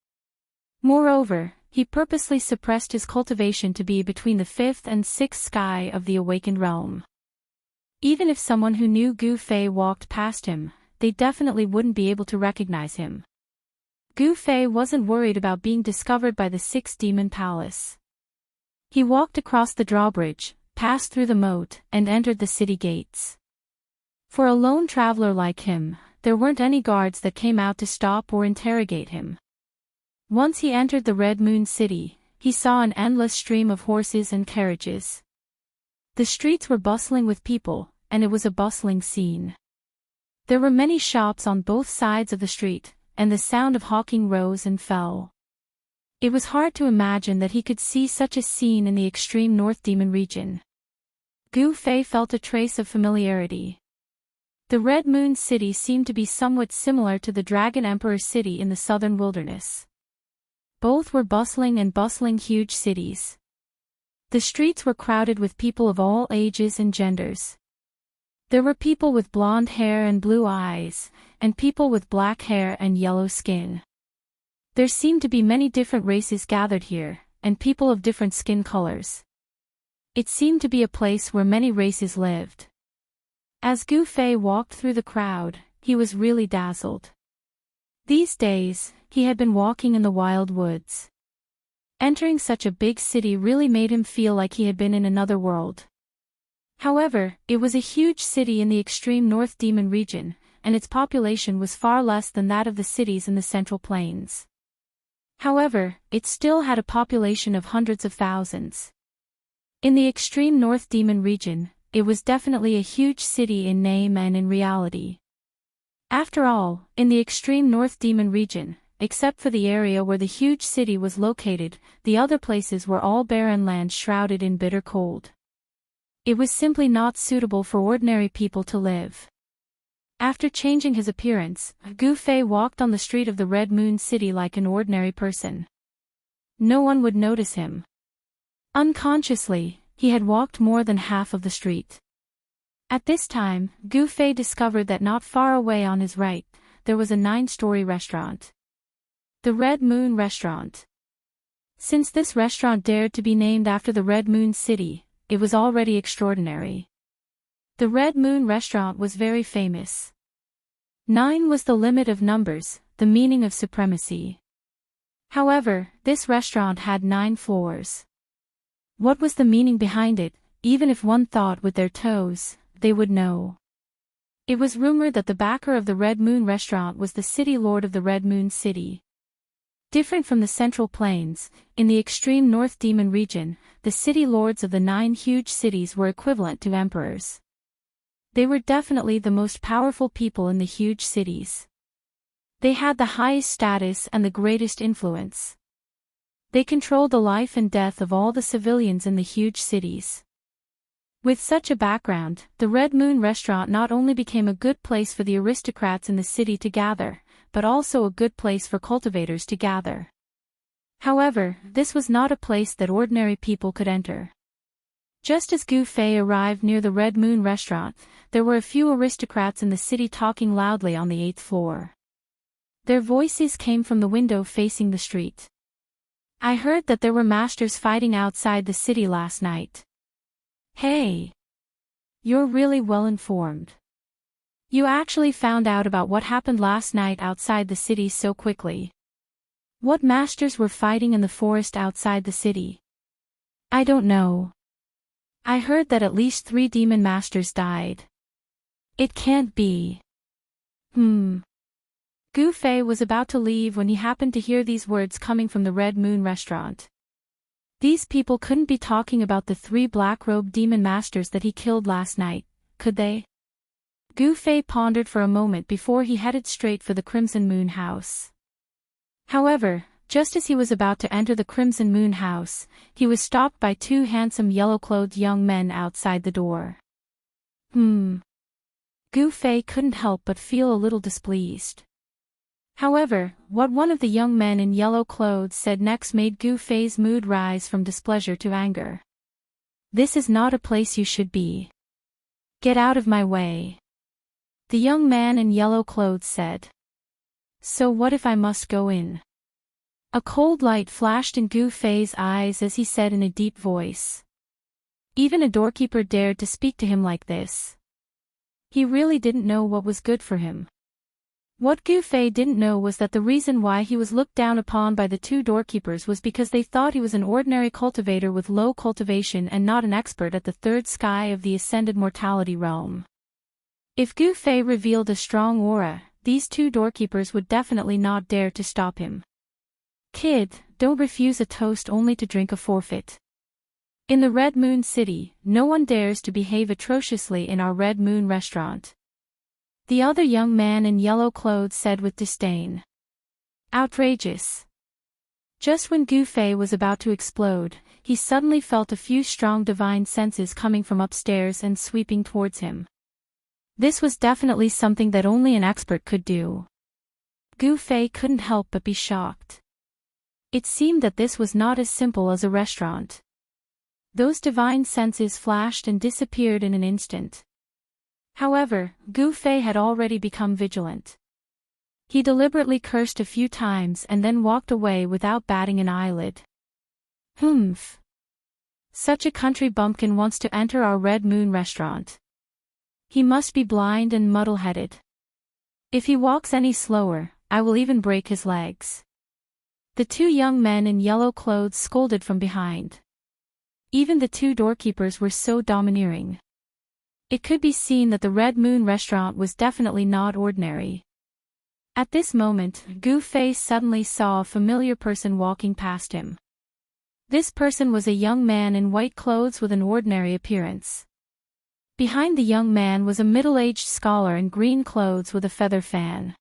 Moreover, he purposely suppressed his cultivation to be between the fifth and sixth sky of the awakened realm. Even if someone who knew Gu Fei walked past him, they definitely wouldn't be able to recognize him. Gu Fei wasn't worried about being discovered by the Sixth Demon Palace. He walked across the drawbridge, passed through the moat, and entered the city gates. For a lone traveler like him, there weren't any guards that came out to stop or interrogate him. Once he entered the Red Moon City, he saw an endless stream of horses and carriages. The streets were bustling with people, and it was a bustling scene. There were many shops on both sides of the street, and the sound of hawking rose and fell. It was hard to imagine that he could see such a scene in the extreme North Demon region. Gu Fei felt a trace of familiarity. The Red Moon City seemed to be somewhat similar to the Dragon Emperor City in the southern wilderness. Both were bustling huge cities. The streets were crowded with people of all ages and genders. There were people with blonde hair and blue eyes, and people with black hair and yellow skin. There seemed to be many different races gathered here, and people of different skin colors. It seemed to be a place where many races lived. As Gu Fei walked through the crowd, he was really dazzled. These days, he had been walking in the wild woods. Entering such a big city really made him feel like he had been in another world. However, it was a huge city in the extreme North Demon region, and its population was far less than that of the cities in the Central Plains. However, it still had a population of hundreds of thousands. In the extreme North Demon region, it was definitely a huge city in name and in reality. After all, in the extreme North Demon region, except for the area where the huge city was located, the other places were all barren lands shrouded in bitter cold. It was simply not suitable for ordinary people to live. After changing his appearance, Gu Fei walked on the street of the Red Moon City like an ordinary person. No one would notice him. Unconsciously, he had walked more than half of the street. At this time, Gu Fei discovered that not far away on his right, there was a 9-story restaurant. The Red Moon Restaurant. Since this restaurant dared to be named after the Red Moon City, it was already extraordinary. The Red Moon Restaurant was very famous. 9 was the limit of numbers, the meaning of supremacy. However, this restaurant had 9 floors. What was the meaning behind it? Even if one thought with their toes, they would know. It was rumored that the backer of the Red Moon Restaurant was the city lord of the Red Moon City. Different from the Central Plains, in the extreme North Demon region, the city lords of the 9 huge cities were equivalent to emperors. They were definitely the most powerful people in the huge cities. They had the highest status and the greatest influence. They controlled the life and death of all the civilians in the huge cities. With such a background, the Red Moon Restaurant not only became a good place for the aristocrats in the city to gather, but also a good place for cultivators to gather. However, this was not a place that ordinary people could enter. Just as Gu Fei arrived near the Red Moon Restaurant, there were a few aristocrats in the city talking loudly on the 8th floor. Their voices came from the window facing the street. I heard that there were masters fighting outside the city last night. Hey! You're really well informed. You actually found out about what happened last night outside the city so quickly. What masters were fighting in the forest outside the city? I don't know. I heard that at least 3 demon masters died. It can't be. Gu Fei was about to leave when he happened to hear these words coming from the Red Moon restaurant. These people couldn't be talking about the 3 black-robed demon masters that he killed last night, could they? Gu Fei pondered for a moment before he headed straight for the Crimson Moon House. However, just as he was about to enter the Crimson Moon House, he was stopped by 2 handsome yellow-clothed young men outside the door. Gu Fei couldn't help but feel a little displeased. However, what one of the young men in yellow clothes said next made Gu Fei's mood rise from displeasure to anger. This is not a place you should be. Get out of my way. The young man in yellow clothes said. So what if I must go in? A cold light flashed in Gu Fei's eyes as he said in a deep voice. Even a doorkeeper dared to speak to him like this. He really didn't know what was good for him. What Gu Fei didn't know was that the reason why he was looked down upon by the 2 doorkeepers was because they thought he was an ordinary cultivator with low cultivation and not an expert at the 3rd sky of the ascended mortality realm. If Gu Fei revealed a strong aura, these 2 doorkeepers would definitely not dare to stop him. Kid, don't refuse a toast only to drink a forfeit. In the Red Moon City, no one dares to behave atrociously in our Red Moon restaurant. The other young man in yellow clothes said with disdain. Outrageous. Just when Gu Fei was about to explode, he suddenly felt a few strong divine senses coming from upstairs and sweeping towards him. This was definitely something that only an expert could do. Gu Fei couldn't help but be shocked. It seemed that this was not as simple as a restaurant. Those divine senses flashed and disappeared in an instant. However, Gu Fei had already become vigilant. He deliberately cursed a few times and then walked away without batting an eyelid. Such a country bumpkin wants to enter our Red Moon restaurant. He must be blind and muddle-headed. If he walks any slower, I will even break his legs. The 2 young men in yellow clothes scolded from behind. Even the 2 doorkeepers were so domineering. It could be seen that the Red Moon restaurant was definitely not ordinary. At this moment, Gu Fei suddenly saw a familiar person walking past him. This person was a young man in white clothes with an ordinary appearance. Behind the young man was a middle-aged scholar in green clothes with a feather fan.